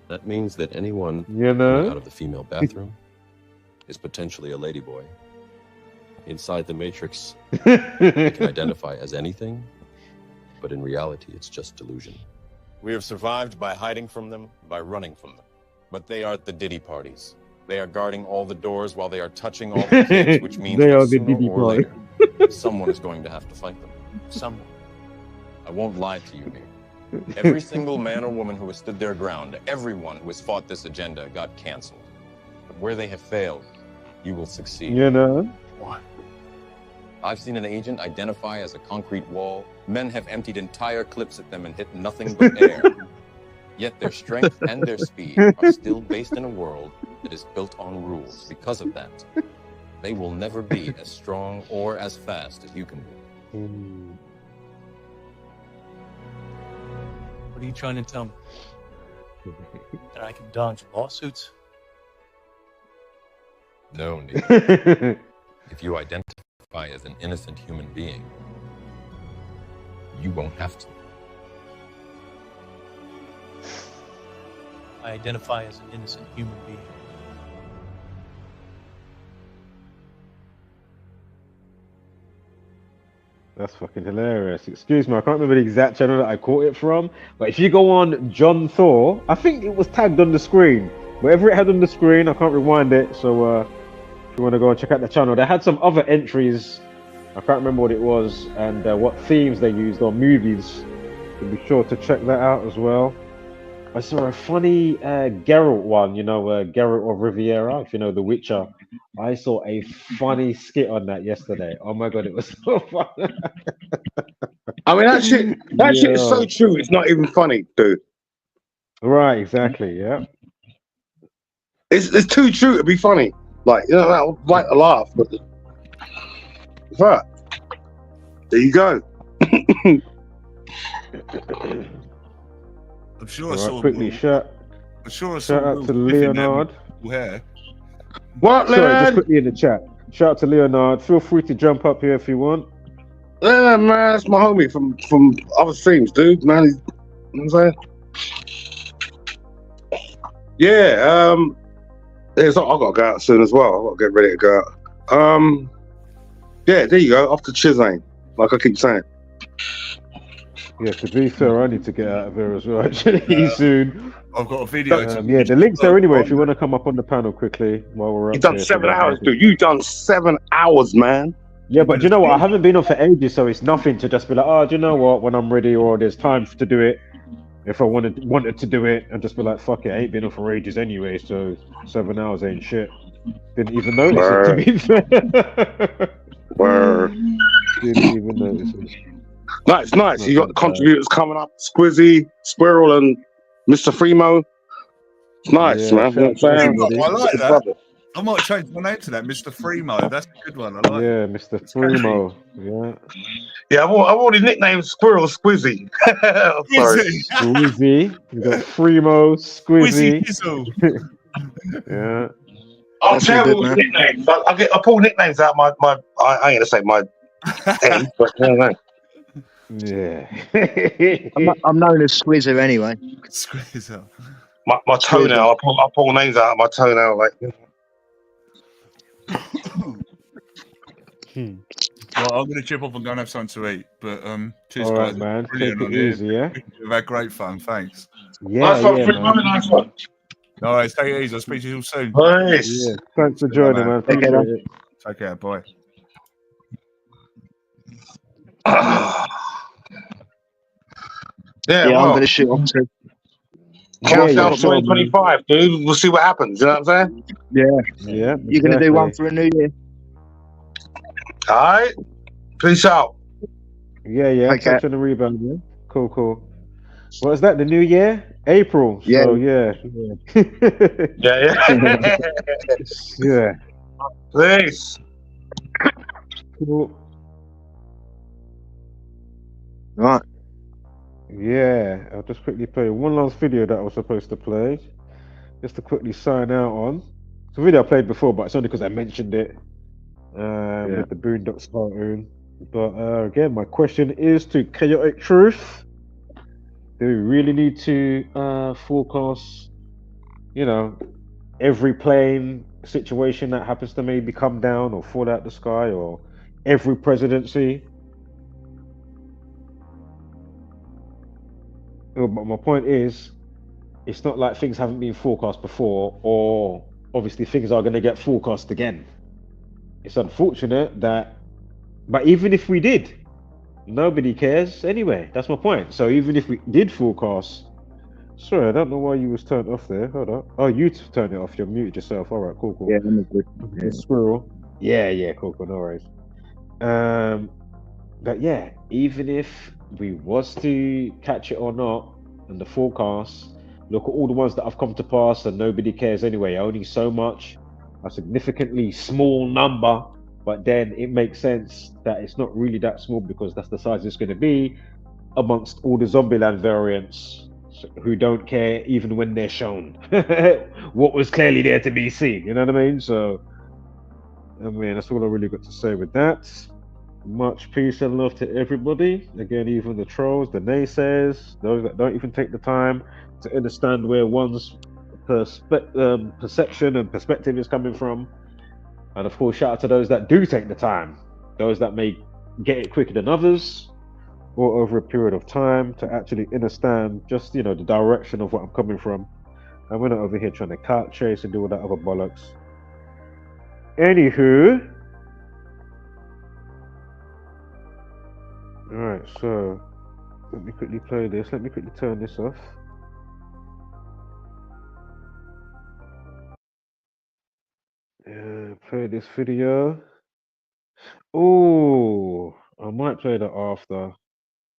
That means that anyone coming out of the female bathroom is potentially a ladyboy. Inside the Matrix, they can identify as anything, but in reality, it's just delusion. We have survived by hiding from them, by running from them. But they are at the Diddy parties. They are guarding all the doors while they are touching all the kids, which means They that are the sooner Diddy or party. later, someone is going to have to fight them. Someone. I won't lie to you, Nick. Every single man or woman who has stood their ground, everyone who has fought this agenda got canceled. But where they have failed, you will succeed. Why? I've seen an agent identify as a concrete wall. Men have emptied entire clips at them and hit nothing but air. Yet their strength and their speed are still based in a world that is built on rules. Because of that, they will never be as strong or as fast as you can be. What are you trying to tell me? That I can dodge lawsuits? No, Nick. If you identify as an innocent human being, you won't have to. I identify as an innocent human being. That's fucking hilarious. Excuse me, I can't remember the exact channel that I caught it from, but if you go on John Thor, I think it was tagged on the screen. Whatever it had on the screen, I can't rewind it, so if you want to go and check out the channel. They had some other entries, I can't remember what it was, and what themes they used on movies. So be sure to check that out as well. I saw a funny Geralt one, you know, Geralt of Riviera, if you know The Witcher. I saw a funny skit on that yesterday. Oh my god, it was so fun. I mean, that shit is so true. It's not even funny, dude. Right, exactly. Yeah. It's too true to be funny. Like, you know, that'll like a laugh, but there you go. I'm sure I saw quickly shout out to Leonard. What, Sorry, Leonard? just quickly in the chat. Shout out to Leonard. Feel free to jump up here if you want. Yeah, man, that's my homie from other streams, dude. Man, you know what I'm saying? Yeah, I've got to go out soon as well. I've got to get ready to go out. Yeah, there you go. Off to Chisane, like I keep saying. Yeah, to be fair, I need to get out of here as well, actually, soon. I've got a video. Yeah, the link's there anyway if you want to come up on the panel quickly while we're up. You've done 7 hours, dude. You've done 7 hours, man. Yeah, but do you know what? I haven't been on for ages, so it's nothing to just be like, oh, do you know what? When I'm ready or there's time to do it, if I wanted to do it, and just be like, fuck it, I ain't been on for ages anyway, so 7 hours ain't shit. Didn't even notice it, to be fair. Didn't even notice it. Nice. You got the contributors coming up: Squizzy, Squirrel, and Mr. Fremo. It's nice, man. You know what I'm saying? I like that. I might change my name to that, Mr. Fremo. That's a good one. I like. Yeah, Mr. Fremo. Yeah, I've already nicknamed Squirrel Squizzy. Squizzy. You got Fremo, Squizzy. Yeah. I'm terrible with nicknames. I pull nicknames out my I ain't gonna say my head, but you know what I mean. Yeah. I'm known as Squizzer anyway. Squizzer. My toenail. I pull names out of my toenail like. Well, I'm gonna chip off and go and have something to eat. But cheers, all right, guys. man. Brilliant Take it easy, yeah. We've had great fun. Thanks. Yeah, nice one. All right, take it easy. I'll speak to you soon. Nice. Yeah. Thanks for joining, man. Take care. Bye. Yeah, I'm well, going to shoot off to. countdown to sure, 2025, dude. We'll see what happens. You know what I'm saying? Yeah. Yeah, You're going to do one for a new year? All right. Peace out. Yeah. Okay. Catch on the rebound, yeah. Cool. What is that? The new year? April. Yeah. So yeah. Yeah. Yeah. Peace. Cool. Right. Yeah, I'll just quickly play one last video that I was supposed to play, just to quickly sign out on. It's a video I played before, but it's only because I mentioned it with the Boondocks cartoon. But again, my question is to Chaotic Truth: do we really need to forecast, every plane situation that happens to maybe come down or fall out the sky, or every presidency? But my point is, it's not like things haven't been forecast before, or obviously things are going to get forecast again. It's unfortunate that, but even if we did, nobody cares anyway. That's my point. So even if we did forecast, sorry, I don't know why you was turned off there. Hold up. Oh, you turned it off. You muted yourself. All right, cool. Yeah, I'm good. The squirrel. Yeah, cool. No worries. But yeah, even if we was to catch it or not, and the forecast, look at all the ones that have come to pass and nobody cares anyway. Only so much, a significantly small number, but then it makes sense that it's not really that small because that's the size it's going to be amongst all the Zombieland variants who don't care even when they're shown what was clearly there to be seen. You know what I mean? So, that's all I really got to say with that. Much peace and love to everybody. Again, even the trolls, the naysayers, those that don't even take the time to understand where one's perception and perspective is coming from. And of course, shout out to those that do take the time, those that may get it quicker than others, or over a period of time to actually understand just, the direction of what I'm coming from. And we're not over here trying to clout chase and do all that other bollocks. Anywho, alright, so let me quickly play this. Let me quickly turn this off. Play this video. Oh, I might play that after.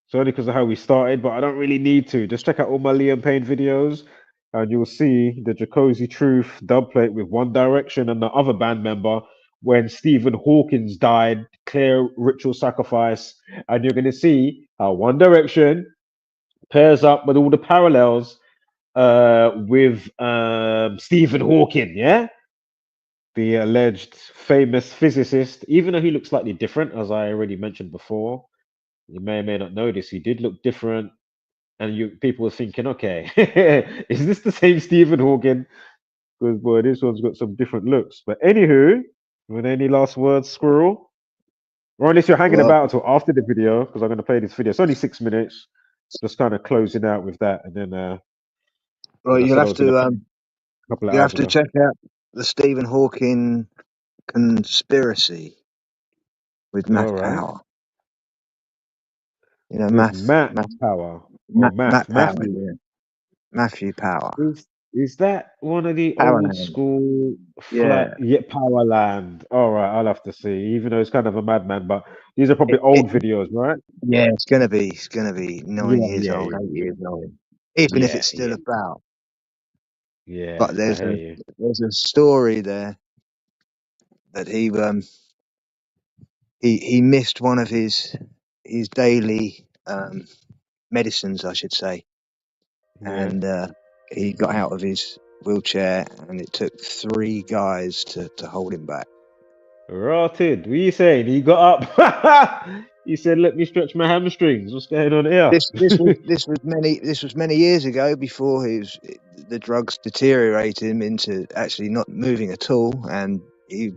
It's only because of how we started, but I don't really need to. Just check out all my Liam Payne videos, and you'll see the Jacuzzi Truth dubplate with One Direction and the other band member when Stephen Hawkins died, clear ritual sacrifice, and you're going to see how One Direction pairs up with all the parallels with Stephen Hawking, yeah? The alleged famous physicist, even though he looks slightly different, as I already mentioned before. You may or may not notice he did look different, and people were thinking, okay, is this the same Stephen Hawking? Because boy, this one's got some different looks. But anywho, with any last words, Squirrel? Or unless you're hanging about until after the video, because I'm going to play this video. It's only 6 minutes. Just kind of closing out with that, and then well, you'll have to check out the Stephen Hawking conspiracy with Matt Power. Matt Power. Matthew Power. Is that one of the Powerland. old school Powerland? All right, I'll have to see. Even though it's kind of a madman, but these are probably old videos, right? Yeah, it's gonna be 9 years old, 8 years old, even if it's still about. Yeah, but there's a story there that he missed one of his daily medicines, I should say, and he got out of his wheelchair, and it took 3 guys to hold him back. Rotted. What are you saying? He got up. He said, "Let me stretch my hamstrings." What's going on here? This was many years ago, before the drugs deteriorated him into actually not moving at all, and he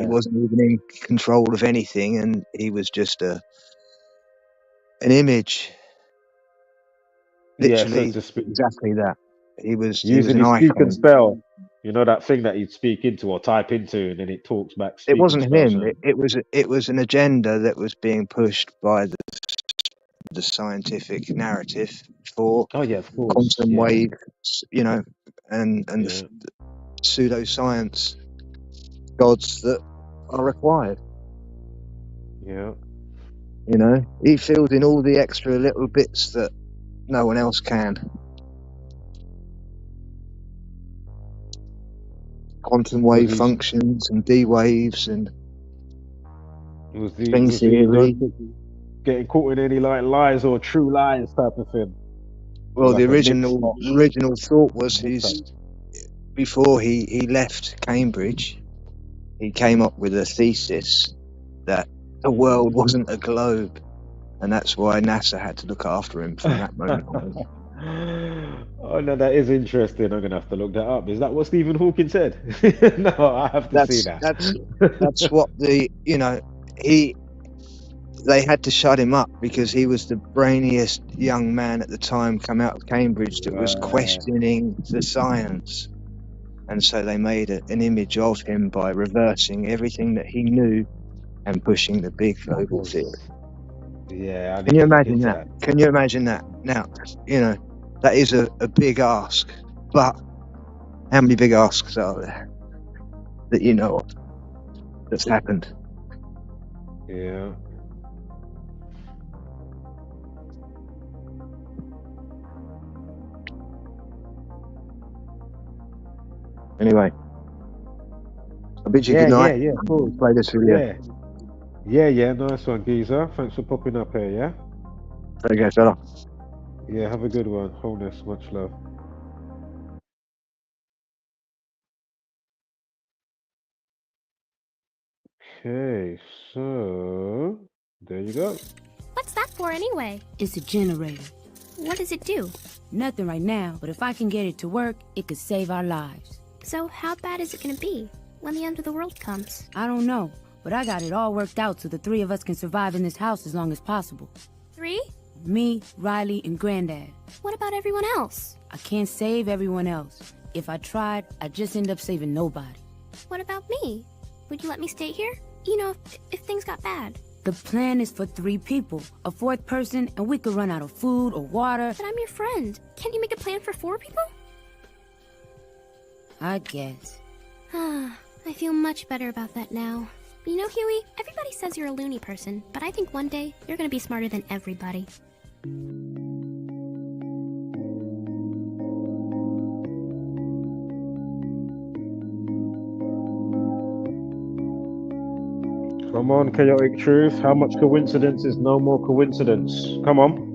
wasn't even in control of anything, and he was just an image. Literally, so to speak. Exactly that. He was using an his speak icon. and spell. You know that thing that you'd speak into or type into, and then it talks back. It wasn't him. It was an agenda that was being pushed by the scientific narrative for Oh yeah, of course. quantum Yeah. wave, you know, and Yeah. the pseudoscience gods that are required. Yeah. You know, he filled in all the extra little bits that no one else can. Quantum wave functions and D waves and string theory. Getting caught in any like lies or true lies type of thing? Well, Like the a original thought was mix-up. before he left Cambridge, he came up with a thesis that the world wasn't a globe, and that's why NASA had to look after him from that moment on. Oh no, that is interesting. I'm gonna have to look that up. Is that what Stephen Hawking said? No, I have to see that. That's what they had to shut him up because he was the brainiest young man at the time come out of Cambridge that was questioning the science. And so they made an image of him by reversing everything that he knew and pushing the big global theory. Yeah. Can you imagine that? Can you imagine that? Now, you know, that is a big ask, but how many big asks are there that you know of that's happened? Yeah. Anyway, I bid you good night. Yeah, of course. Play this video. Yeah, nice one, Geezer. Thanks for popping up here, yeah? There you go, fella. Yeah, have a good one. Wholeness, much love. Okay, so there you go. What's that for anyway? It's a generator. What does it do? Nothing right now, but if I can get it to work, it could save our lives. So how bad is it gonna be when the end of the world comes? I don't know, but I got it all worked out so the three of us can survive in this house as long as possible. 3? Me, Riley, and Granddad. What about everyone else? I can't save everyone else. If I tried, I'd just end up saving nobody. What about me? Would you let me stay here? You know, if things got bad. The plan is for 3 people, a 4th person, and we could run out of food or water. But I'm your friend. Can't you make a plan for 4 people? I guess. I feel much better about that now. You know, Huey, everybody says you're a loony person, but I think one day you're gonna be smarter than everybody. Come on, chaotic truth. How much coincidence is no more coincidence? Come on.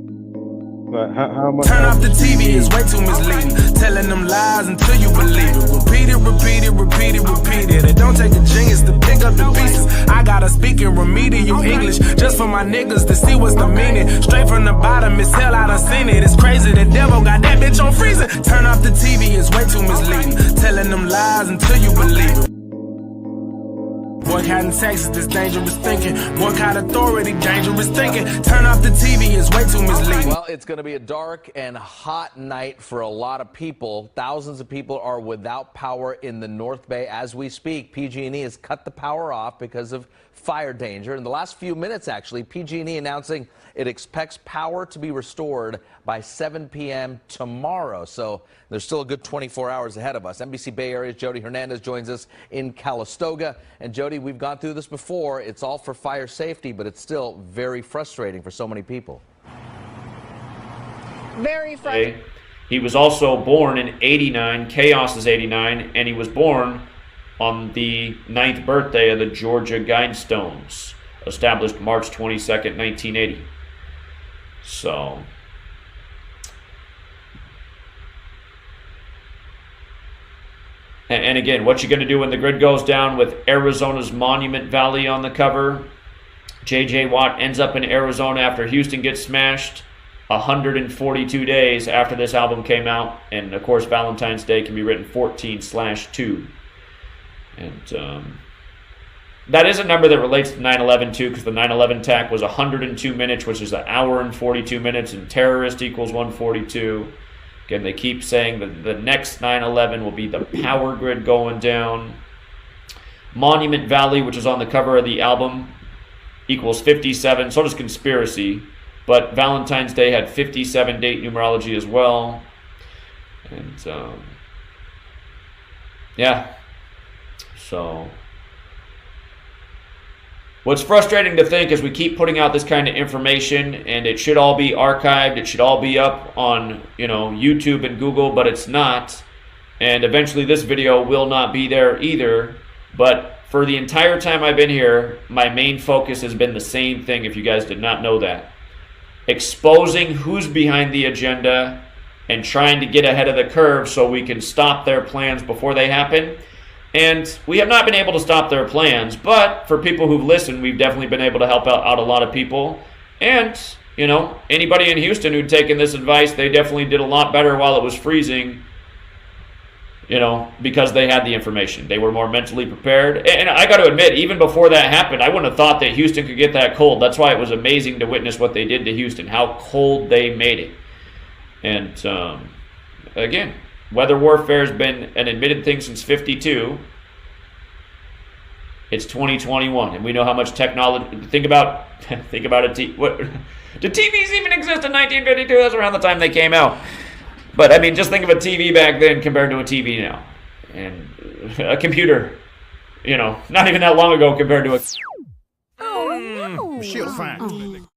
Like, how much? Turn off the TV, it's way too misleading. Telling them lies until you believe it. Repeat it, repeat it, repeat it, repeat it. It don't take a genius to pick up the pieces. I gotta speak in remedial English just for my niggas to see what's the meaning. Straight from the bottom, it's hell, I done seen it. It's crazy, the devil got that bitch on freezing. Turn off the TV, it's way too misleading. Telling them lies until you believe it. Boycott in Texas, this dangerous thinking. Boycott authority, dangerous thinking. Turn off the TV, it's way too misleading. Well, it's going to be a dark and hot night for a lot of people. Thousands of people are without power in the North Bay as we speak. PG&E has cut the power off because of fire danger. In the last few minutes, actually, PG&E announcing it expects power to be restored by 7 p.m. tomorrow. So there's still a good 24 hours ahead of us. NBC Bay Area's Jody Hernandez joins us in Calistoga. And Jody, we've gone through this before. It's all for fire safety, but it's still very frustrating for so many people. Very frustrating. He was also born in '89. Chaos is '89, and he was born on the 9th birthday of the Georgia Guidestones, established March 22nd, 1980. So, and again, what you going to do when the grid goes down with Arizona's Monument Valley on the cover? J.J. Watt ends up in Arizona after Houston gets smashed 142 days after this album came out. And, of course, Valentine's Day can be written 14/2. And that is a number that relates to 9/11 too, because the 9/11 attack was 102 minutes, which is an hour and 42 minutes, and terrorist equals 142. Again, they keep saying that the next 9/11 will be the power grid going down. Monument Valley, which is on the cover of the album, equals 57. So does conspiracy. But Valentine's Day had 57 date numerology as well. And yeah. So what's frustrating to think is we keep putting out this kind of information, and it should all be archived. It should all be up on, YouTube and Google, but it's not. And eventually this video will not be there either. But for the entire time I've been here, my main focus has been the same thing, if you guys did not know that. Exposing who's behind the agenda and trying to get ahead of the curve so we can stop their plans before they happen. And we have not been able to stop their plans, but for people who've listened, we've definitely been able to help out a lot of people. And, anybody in Houston who'd taken this advice, they definitely did a lot better while it was freezing, because they had the information. They were more mentally prepared. And I got to admit, even before that happened, I wouldn't have thought that Houston could get that cold. That's why it was amazing to witness what they did to Houston, how cold they made it. And, again, weather warfare has been an admitted thing since '52. It's 2021, and we know how much technology. Think about it. What did TVs even exist in 1952? That's around the time they came out. But I mean, just think of a TV back then compared to a TV now, and a computer. Not even that long ago compared to a. Oh no! She'll find.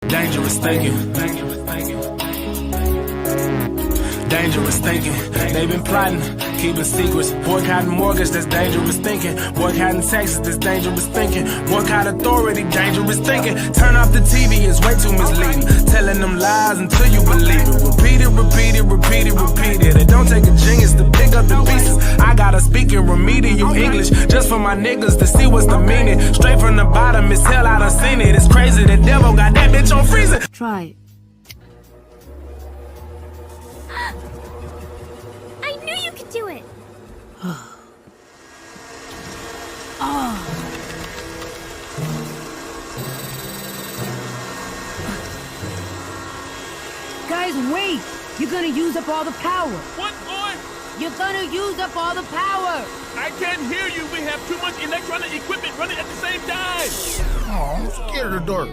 Dangerous thinking. Dangerous thinking. They've been plotting, keeping secrets. Boycotting mortgage, that's dangerous thinking. Boycotting taxes, that's dangerous thinking. Boycott authority, dangerous thinking. Turn off the TV, it's way too misleading. Telling them lies until you believe it. Repeat it, repeat it, repeat it, repeat it. It don't take a genius to pick up the pieces. I gotta speak in remedial English just for my niggas to see what's the meaning. Straight from the bottom, it's hell, I done seen it. It's crazy, the devil got that bitch on freezing. Try it. I knew you could do it. Guys, wait! You're gonna use up all the power. What, boy? You're gonna use up all the power. I can't hear you. We have too much electronic equipment running at the same time. Oh, I'm scared of the dark.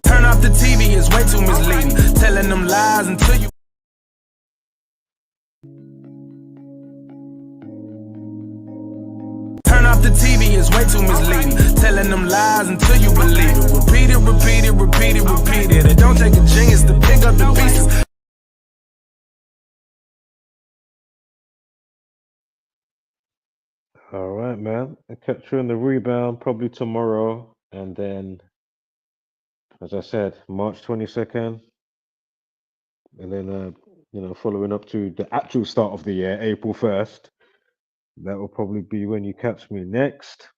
Turn off the TV, it's way too misleading. Telling them lies until you. Turn off the TV, it's way too misleading. Telling them lies until you believe it. Repeat it, repeat it, repeat it, repeat it. It don't take a genius to pick up the pieces. All right, man. I'll catch you in the rebound probably tomorrow. And then, as I said, March 22nd. And then, following up to the actual start of the year, April 1st. That will probably be when you catch me next.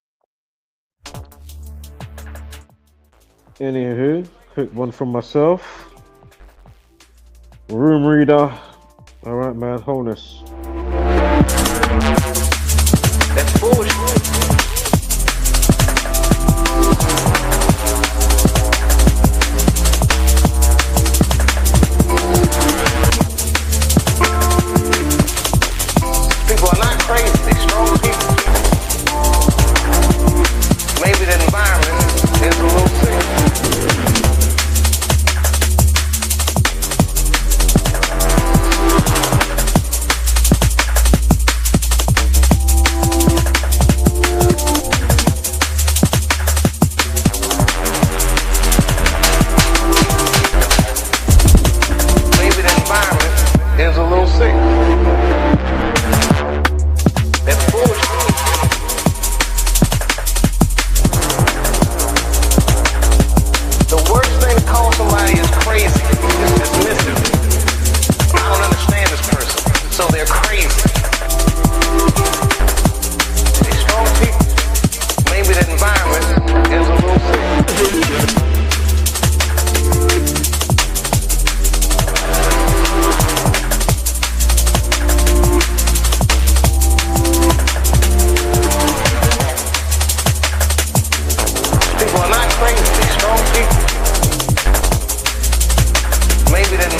Anywho, quick one from myself. Room reader. All right, man. Wholeness. That's foolish. People are not crazy, they're strong people. Maybe the environment is a little sick.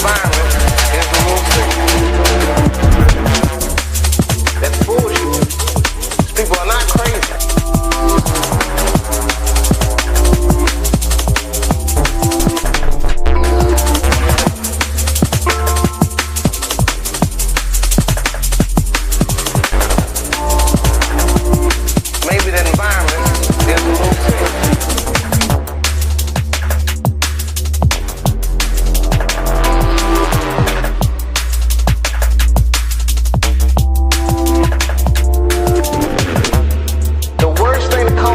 environment is a little sick. That's bullshit. These people are not crazy. Maybe the environment is a little sick.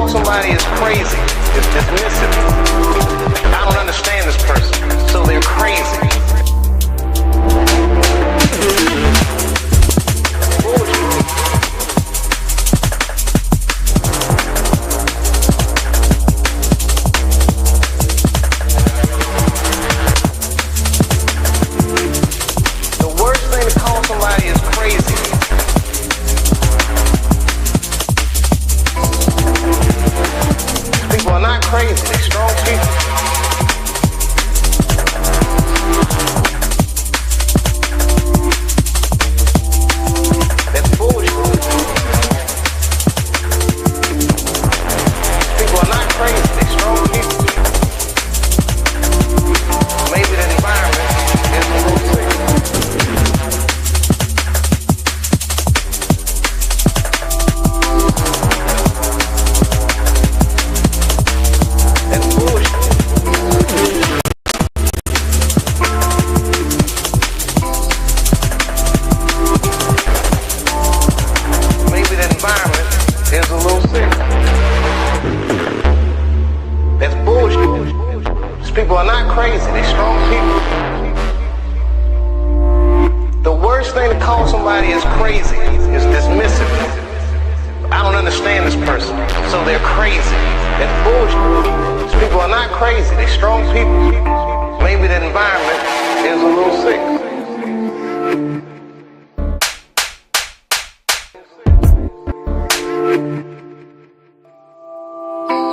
Somebody is crazy, is dismissive. I don't understand this person, so they're crazy. The worst thing to call somebody is crazy. People are not crazy, they're strong people. That's bullshit. People are not crazy, they're strong people. Maybe the environment is a little sick. People are not crazy, they're strong people. The worst thing to call somebody is crazy is dismissive. I don't understand this person, so they're crazy. That's bullshit. These people are not crazy, they're strong people. Maybe the environment is a little sick.